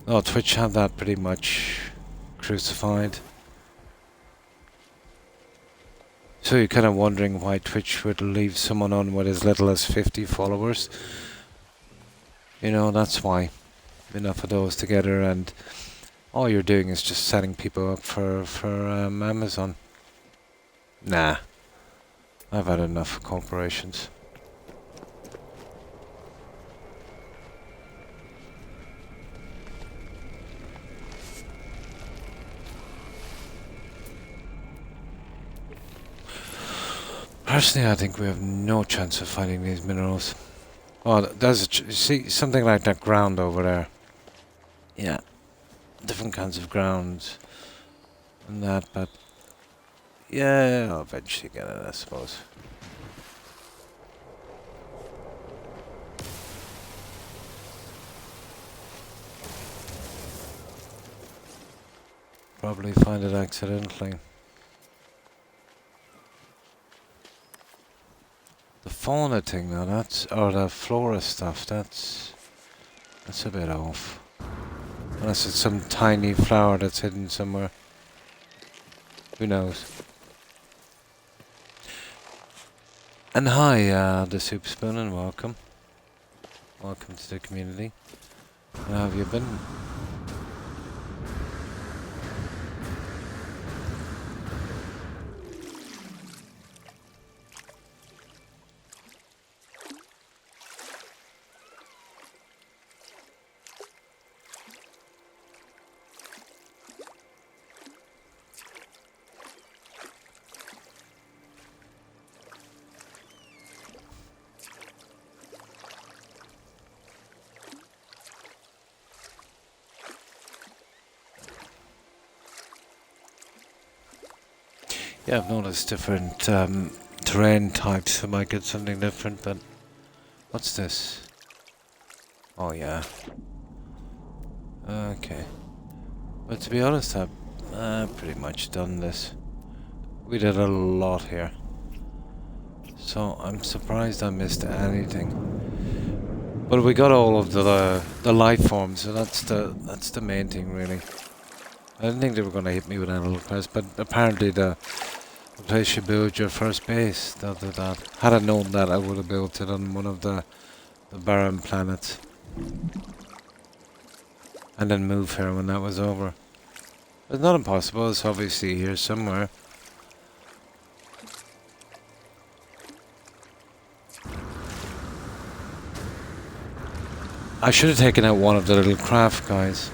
Oh, Twitch had that pretty much crucified. So you're kind of wondering why Twitch would leave someone on with as little as 50 followers. That's why. Enough of those together, and all you're doing is just setting people up for Amazon. Nah. I've had enough corporations. Personally, I think we have no chance of finding these minerals. Oh, there's see something like that ground over there. Yeah, different kinds of grounds and that, but yeah, I'll eventually get it, I suppose. Probably find it accidentally. The fauna thing, though, or the flora stuff, that's a bit off. Unless it's some tiny flower that's hidden somewhere. Who knows? And hi, the Soup Spoon, and welcome. Welcome to the community. How have you been? Yeah, I've noticed different terrain types. I might get something different, but what's this? Oh yeah. Okay. But to be honest, I've pretty much done this. We did a lot here, so I'm surprised I missed anything. But we got all of the life forms, so that's the main thing, really. I didn't think they were going to hit me with Animal Quest, but apparently the place you build your first base, they'll do that. Had I known that, I would have built it on one of the barren planets. And then move here when that was over. It's not impossible, it's obviously here somewhere. I should have taken out one of the little craft guys.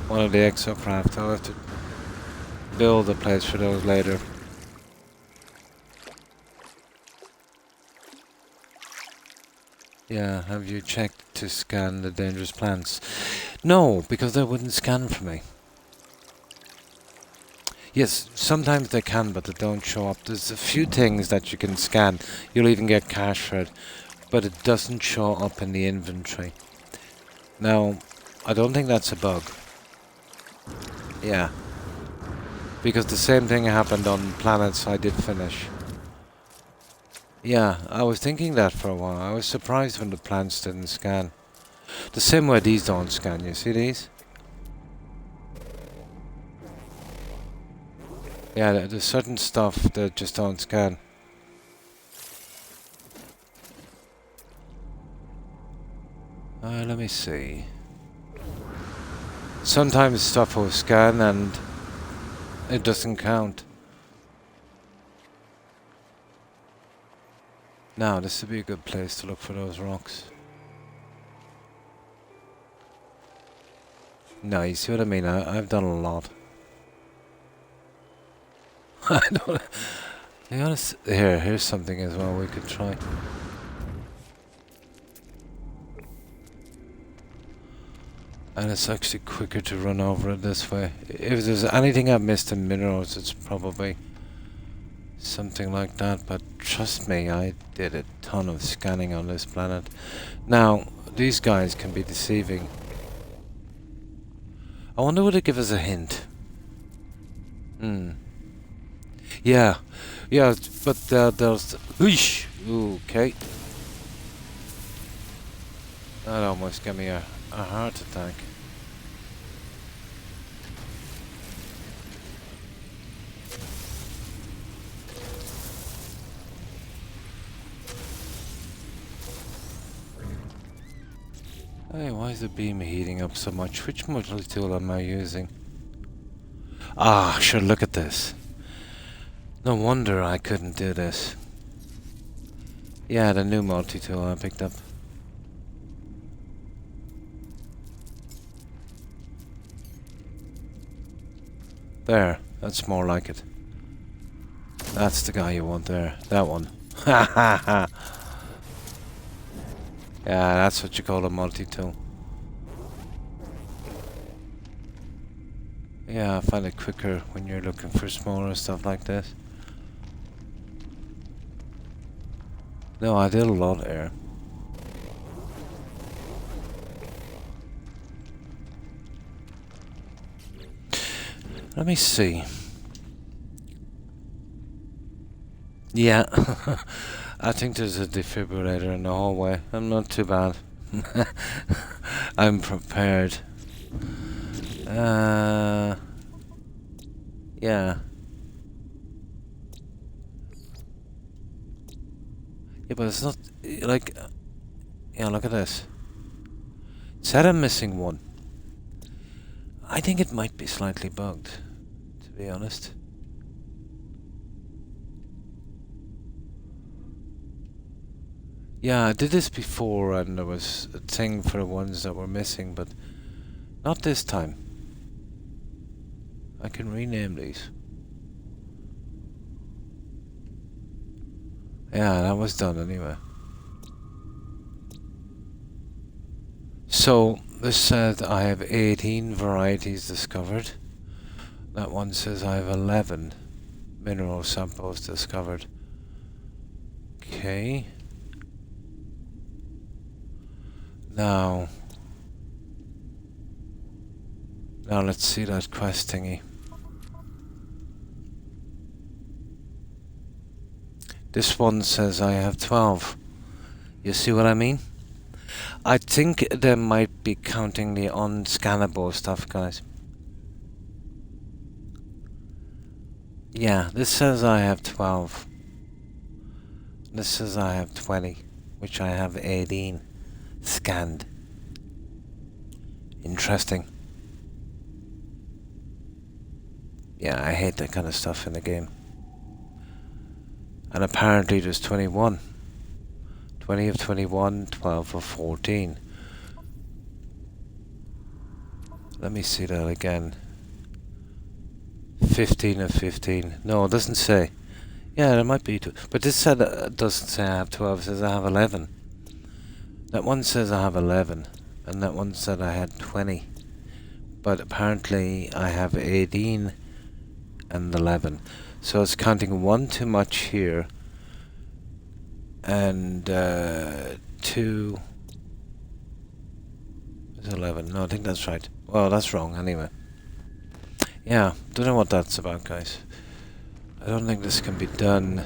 One of the exocraft. I'll have to build a place for those later. Yeah, have you checked to scan the dangerous plants? No, because they wouldn't scan for me. Yes, sometimes they can, but they don't show up. There's a few things that you can scan. You'll even get cash for it, but it doesn't show up in the inventory. Now, I don't think that's a bug. Yeah. Because the same thing happened on planets I did finish. Yeah, I was thinking that for a while. I was surprised when the plants didn't scan. The same way these don't scan, you see these? Yeah, there's certain stuff that just don't scan. Let me see. Sometimes stuff will scan and it doesn't count. Now, this would be a good place to look for those rocks. No, you see what I mean? I've done a lot. I don't. To be honest, here's something as well we could try. And it's actually quicker to run over it this way. If there's anything I've missed in minerals, it's probably something like that. But trust me, I did a ton of scanning on this planet. Now, these guys can be deceiving. I wonder would it give us a hint? Yeah, but there's... Whoosh! Okay. That almost gave me a heart attack. Hey, why is the beam heating up so much? Which multi-tool am I using? Ah, sure, look at this. No wonder I couldn't do this. Yeah, the new multi-tool I picked up. There, that's more like it. That's the guy you want there. That one. Ha ha ha. Yeah, that's what you call a multi-tool. Yeah, I find it quicker when you're looking for smaller stuff like this. No, I did a lot there. Let me see. Yeah, I think there's a defibrillator in the hallway. I'm not too bad. I'm prepared. Yeah. Yeah, but it's not like. Yeah, look at this. It said I'm missing one. I think it might be slightly bugged, to be honest. Yeah, I did this before and there was a thing for the ones that were missing, but not this time. I can rename these. Yeah, that was done anyway. So, this said I have 18 varieties discovered. That one says I have 11 mineral samples discovered. Okay. Now let's see that quest thingy. This one says I have 12. You see what I mean? I think they might be counting the unscannable stuff, guys. Yeah, this says I have 12. This says I have 20, which I have 18 scanned. Interesting. Yeah, I hate that kind of stuff in the game. And apparently there's 21. 20 of 21, 12 of 14. Let me see that again. 15 of 15. No, it doesn't say. Yeah, there might be two. But this said doesn't say I have 12, it says I have 11. That one says I have 11. And that one said I had 20. But apparently I have 18 and 11. So it's counting one too much here. And 2 is 11. No, I think that's right. Well, that's wrong anyway. Yeah, don't know what that's about, guys. I don't think this can be done.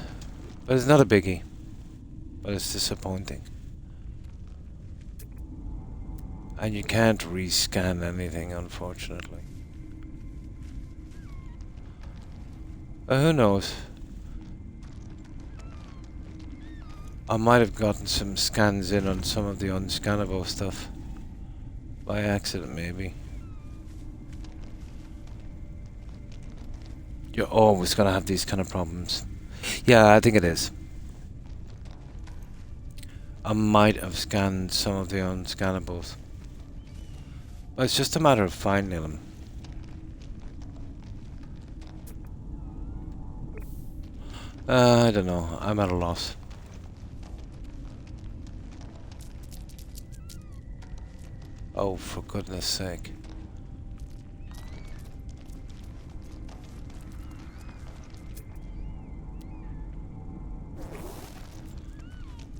But it's not a biggie. But it's disappointing. And you can't rescan anything, unfortunately. But who knows? I might have gotten some scans in on some of the unscannable stuff. By accident, maybe. You're always gonna have these kind of problems. Yeah, I think it is. I might have scanned some of the unscannables. But it's just a matter of finding them. I don't know. I'm at a loss. Oh, for goodness sake.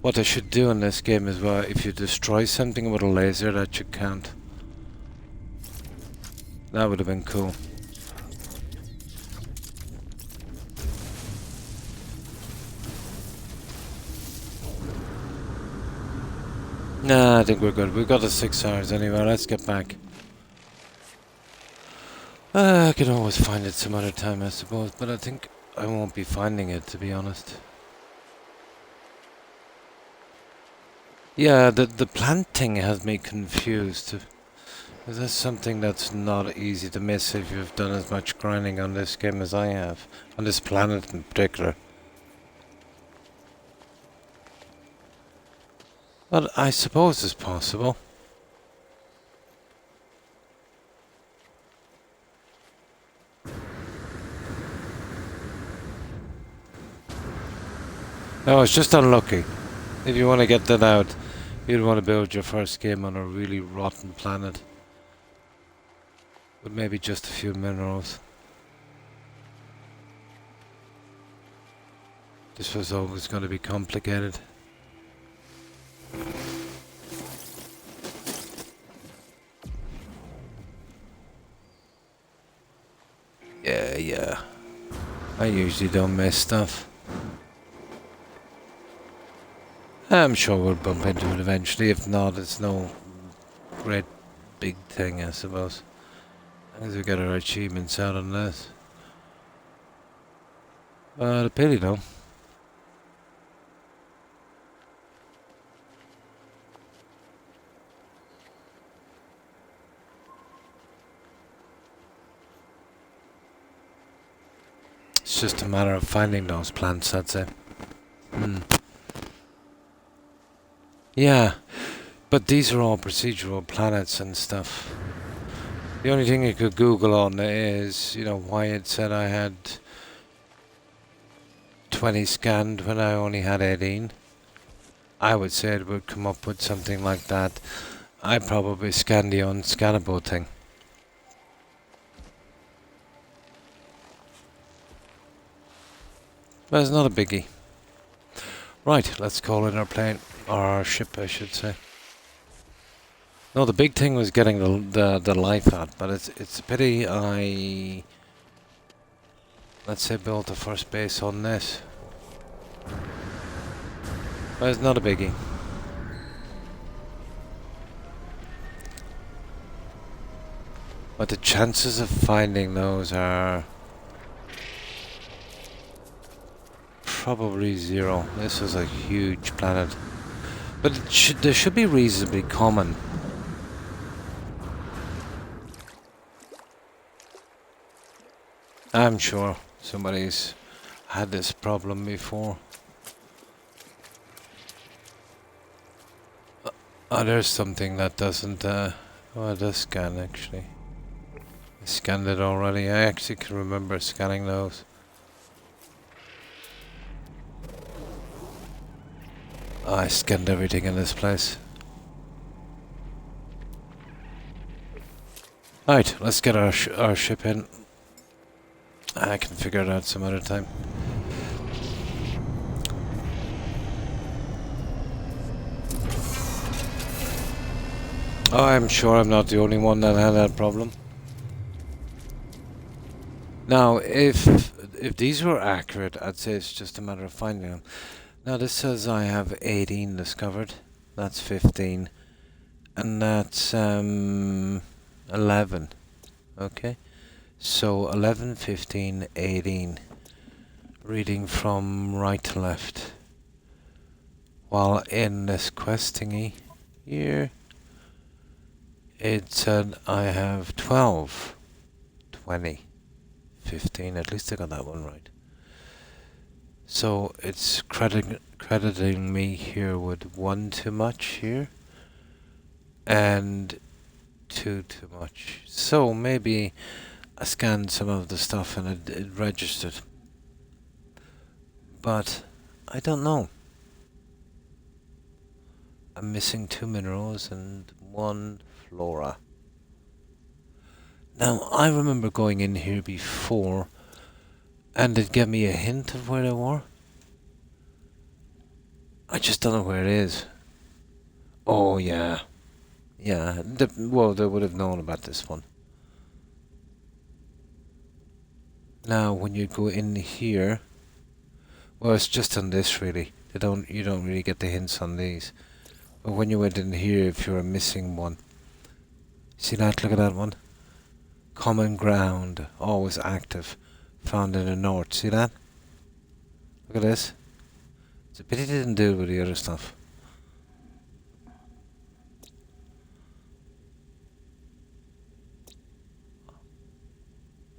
What I should do in this game is, well, if you destroy something with a laser, that should count. That would have been cool. Nah, I think we're good. We've got the 6 hours anyway. Let's get back. I can always find it some other time, I suppose, but I think I won't be finding it, to be honest. Yeah, the plant thing has me confused. That's something that's not easy to miss if you've done as much grinding on this game as I have. On this planet in particular. But I suppose it's possible. No, it's just unlucky. If you want to get that out, you'd want to build your first game on a really rotten planet. With maybe just a few minerals. This was always going to be complicated. Yeah. I usually don't miss stuff. I'm sure we'll bump into it eventually. If not, it's no great big thing, I suppose. As we get our achievements out on this. A pity though. It's just a matter of finding those plants, I'd say. Yeah, but these are all procedural planets and stuff. The only thing you could Google on is, why it said I had 20 scanned when I only had 18. I would say it would come up with something like that. I probably scanned the unscannable thing. But it's not a biggie. Right, let's call in our plane, or our ship, I should say. No, the big thing was getting the life out, but it's a pity I, let's say, built the first base on this. But it's not a biggie. But the chances of finding those are probably zero. This is a huge planet. But they should be reasonably common. I'm sure somebody's had this problem before. Oh, there's something that doesn't, oh, it does scan actually. I scanned it already. I actually can remember scanning those. Oh, I scanned everything in this place. Right, let's get our ship in. I can figure it out some other time. Oh, I'm sure I'm not the only one that had that problem. Now, if these were accurate, I'd say it's just a matter of finding them. Now this says I have 18 discovered. That's 15. And that's 11. Okay. So 11, 15, 18. Reading from right to left. While in this quest thingy here, it said I have 12, 20, 15. At least I got that one right. So it's crediting me here with 1 too much here and 2 too much. So maybe I scanned some of the stuff and it registered. But I don't know. I'm missing 2 minerals and 1 flora. Now I remember going in here before and it gave me a hint of where they were. I just don't know where it is. Oh, yeah. Yeah, well, they would have known about this one. Now, when you go in here... Well, it's just on this, really. You don't really get the hints on these. But when you went in here, if you were missing one... See that? Look at that one. Common ground. Always active. Found in the north. See that? Look at this. It's a pity they didn't do it with the other stuff.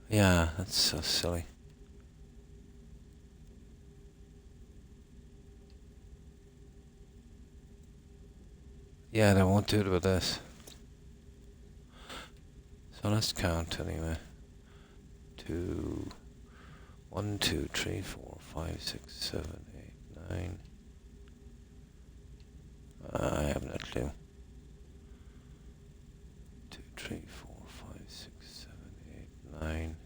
Yeah, that's so silly. Yeah, they won't do it with this. So let's count anyway. 2, 1, 2, 3, 4, 5, 6, 7, 8, 9, 9. I have no clue. 2, 3, 4, 5, 6, 7, 8, 9.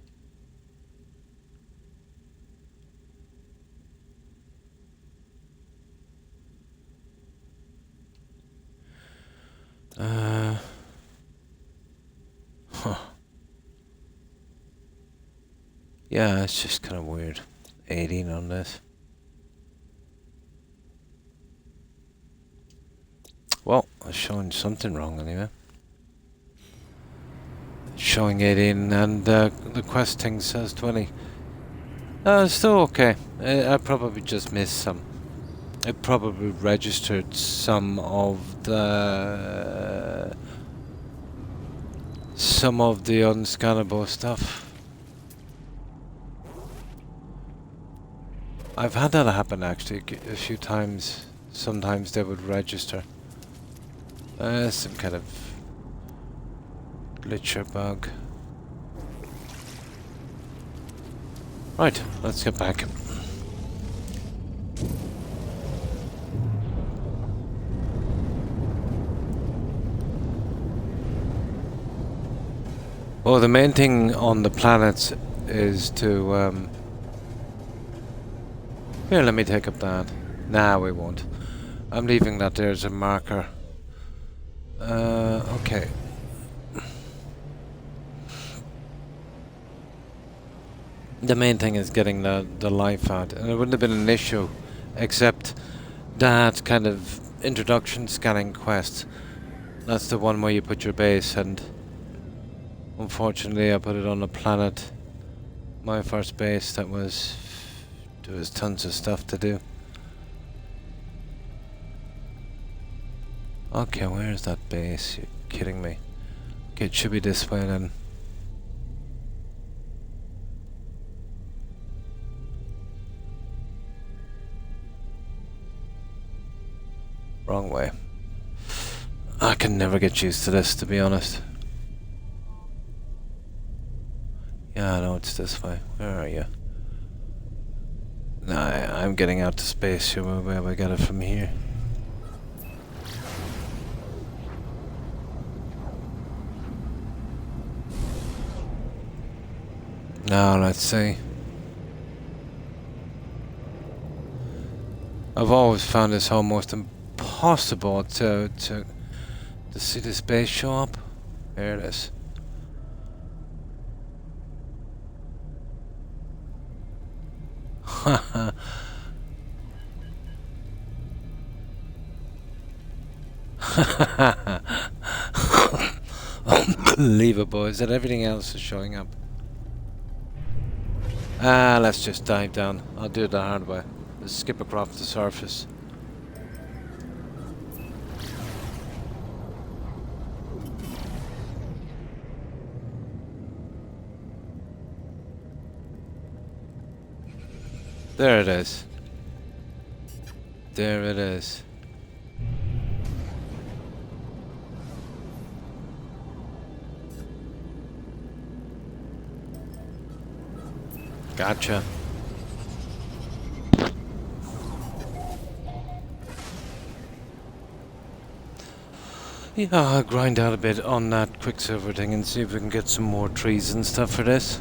Huh. Yeah, it's just kind of weird. 18 on this. Well, it's showing something wrong anyway. It's showing 18 and the quest thing says 20. Still okay. I probably just missed some. It probably registered some of the unscannable stuff. I've had that happen actually a few times. Sometimes they would register. Some kind of glitch or bug. Right, let's get back. Well, the main thing on the planets is to here, let me take up that. Nah, we won't. I'm leaving that there as a marker. Okay. The main thing is getting the life out, and it wouldn't have been an issue, except that kind of introduction scanning quest. That's the one where you put your base, and unfortunately I put it on a planet, my first base, there was tons of stuff to do. Okay, where is that base? You're kidding me. Okay, it should be this way then. Wrong way. I can never get used to this, to be honest. Yeah, I know it's this way. Where are you? Nah, I'm getting out to space here. Where we got it from here? Now, let's see. I've always found this almost impossible to see the space show up. There it is. Unbelievable, is that everything else is showing up? Let's just dive down. I'll do it the hard way. Let's skip across the surface. There it is. There it is. Gotcha. Yeah, I'll grind out a bit on that Quicksilver thing and see if we can get some more trees and stuff for this.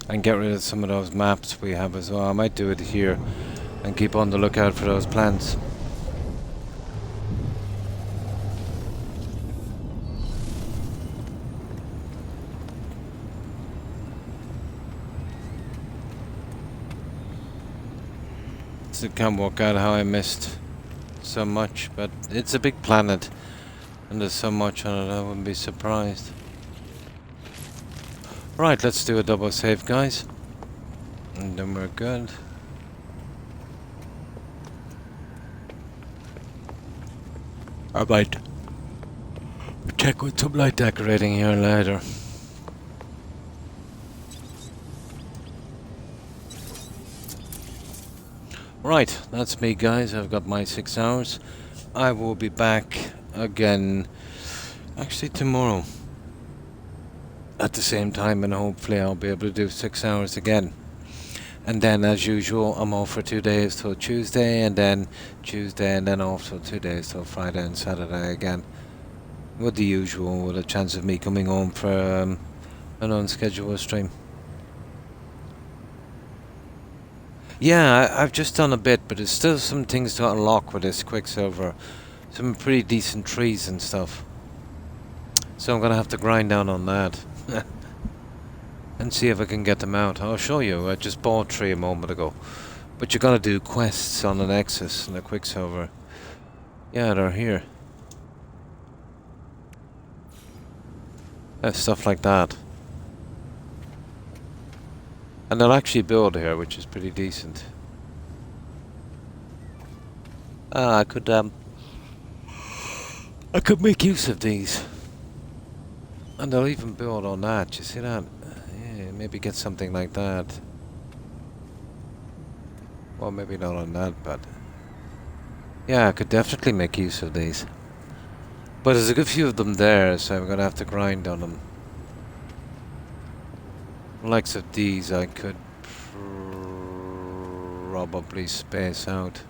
And get rid of some of those maps we have as well. I might do it here and keep on the lookout for those plants. I can't work out how I missed so much, but it's a big planet and there's so much on it, I wouldn't be surprised. Right, let's do a double save, guys, and then we're good. I might check with some light decorating here later. Right, that's me, guys. I've got my 6 hours. I will be back again actually tomorrow. at the same time, and hopefully I'll be able to do 6 hours again. And then, as usual, I'm off for 2 days till Tuesday, and then Tuesday, and then off till 2 days till Friday and Saturday again. With the usual, with a chance of me coming home for an unscheduled stream. Yeah, I've just done a bit, but there's still some things to unlock with this Quicksilver. Some pretty decent trees and stuff. So I'm gonna have to grind down on that. And see if I can get them out. I'll show you, I just bought 3 a moment ago. But you gotta do quests on the Nexus and the Quicksilver. Yeah, they're here. Stuff like that. And they'll actually build here, which is pretty decent. I could make use of these. And they'll even build on that, you see that? Yeah, maybe get something like that. Well, maybe not on that, but... yeah, I could definitely make use of these. But there's a good few of them there, so I'm gonna have to grind on them. The likes of these I could probably space out.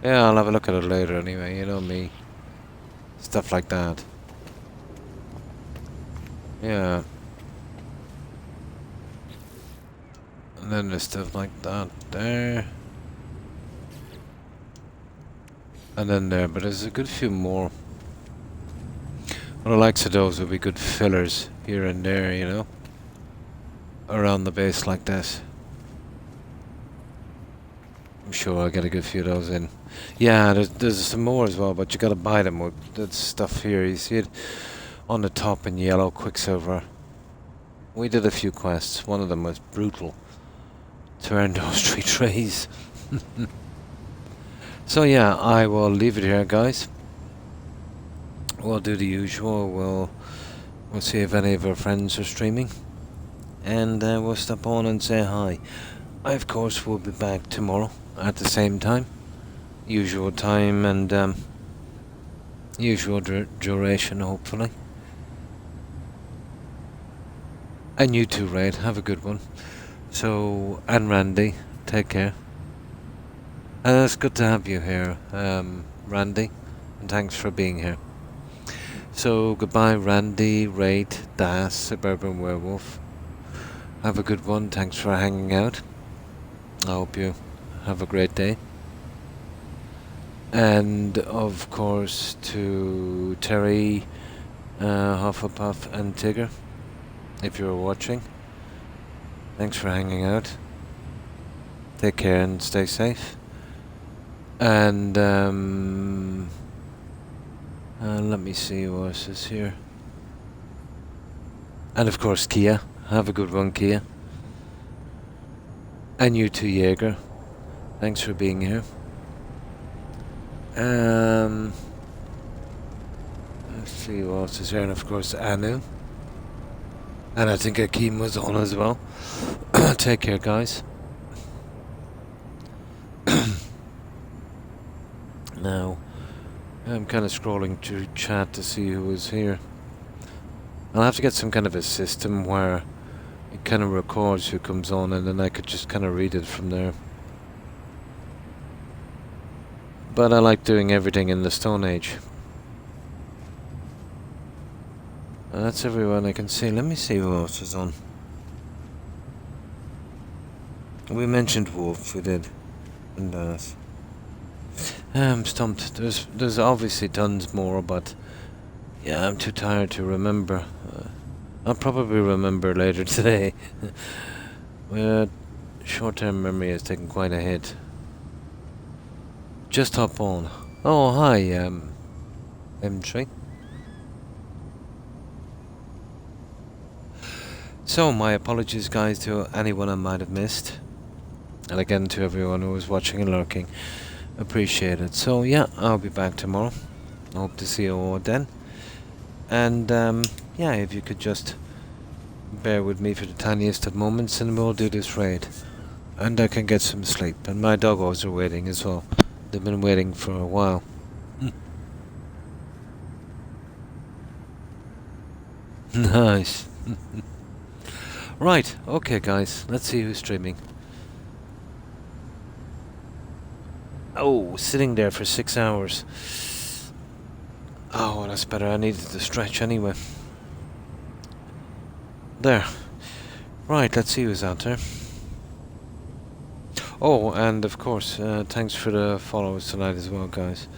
Yeah, I'll have a look at it later anyway, you know me. Stuff like that. Yeah. And then there's stuff like that there. And then there, but there's a good few more. Well, the likes of those would be good fillers here and there, you know. Around the base like this. I'm sure I'll get a good few of those in. Yeah, there's some more as well, but you gotta buy them with that stuff here. You see it on the top in yellow, Quicksilver. We did a few quests. One of them was brutal. To earn those 3 trays. So yeah, I will leave it here, guys. We'll do the usual. We'll see if any of our friends are streaming, and we'll stop on and say hi. I, of course, will be back tomorrow at the same time, usual time and usual duration, hopefully. And you too, Raid. Have a good one. So, and Randy, take care. And it's good to have you here, Randy, and thanks for being here. So, goodbye, Randy, Raid, Das, Suburban Werewolf. Have a good one. Thanks for hanging out. I hope you have a great day. And, of course, to Terry, Hufflepuff, and Tigger, if you're watching. Thanks for hanging out. Take care and stay safe. And, let me see what else is here. And of course, Kia. Have a good one, Kia. And you too, Jaeger. Thanks for being here. Let's see what else is here. And of course, Anu. And I think Akeem was on as well. Take care, guys. Now, I'm kind of scrolling through chat to see who is here. I'll have to get some kind of a system where it kind of records who comes on, and then I could just kind of read it from there. But I like doing everything in the Stone Age. And that's everyone I can see. Let me see who else is on. We mentioned Wolf, we did. And I'm stumped. There's obviously tons more, but yeah, I'm too tired to remember. I'll probably remember later today. Short-term memory has taken quite a hit. Just hop on. Oh, hi, M3. So, my apologies, guys, to anyone I might have missed. And again, to everyone who was watching and lurking. Appreciate it. So, yeah, I'll be back tomorrow. I hope to see you all then. And, yeah, if you could just bear with me for the tiniest of moments, and we'll do this raid. And I can get some sleep. And my doggos are waiting as well. They've been waiting for a while. Nice. Right, okay guys, let's see who's streaming. Oh, sitting there for 6 hours. Oh, that's better. I needed to stretch anyway. There. Right, let's see who's out there. Oh, and of course, thanks for the follows tonight as well, guys.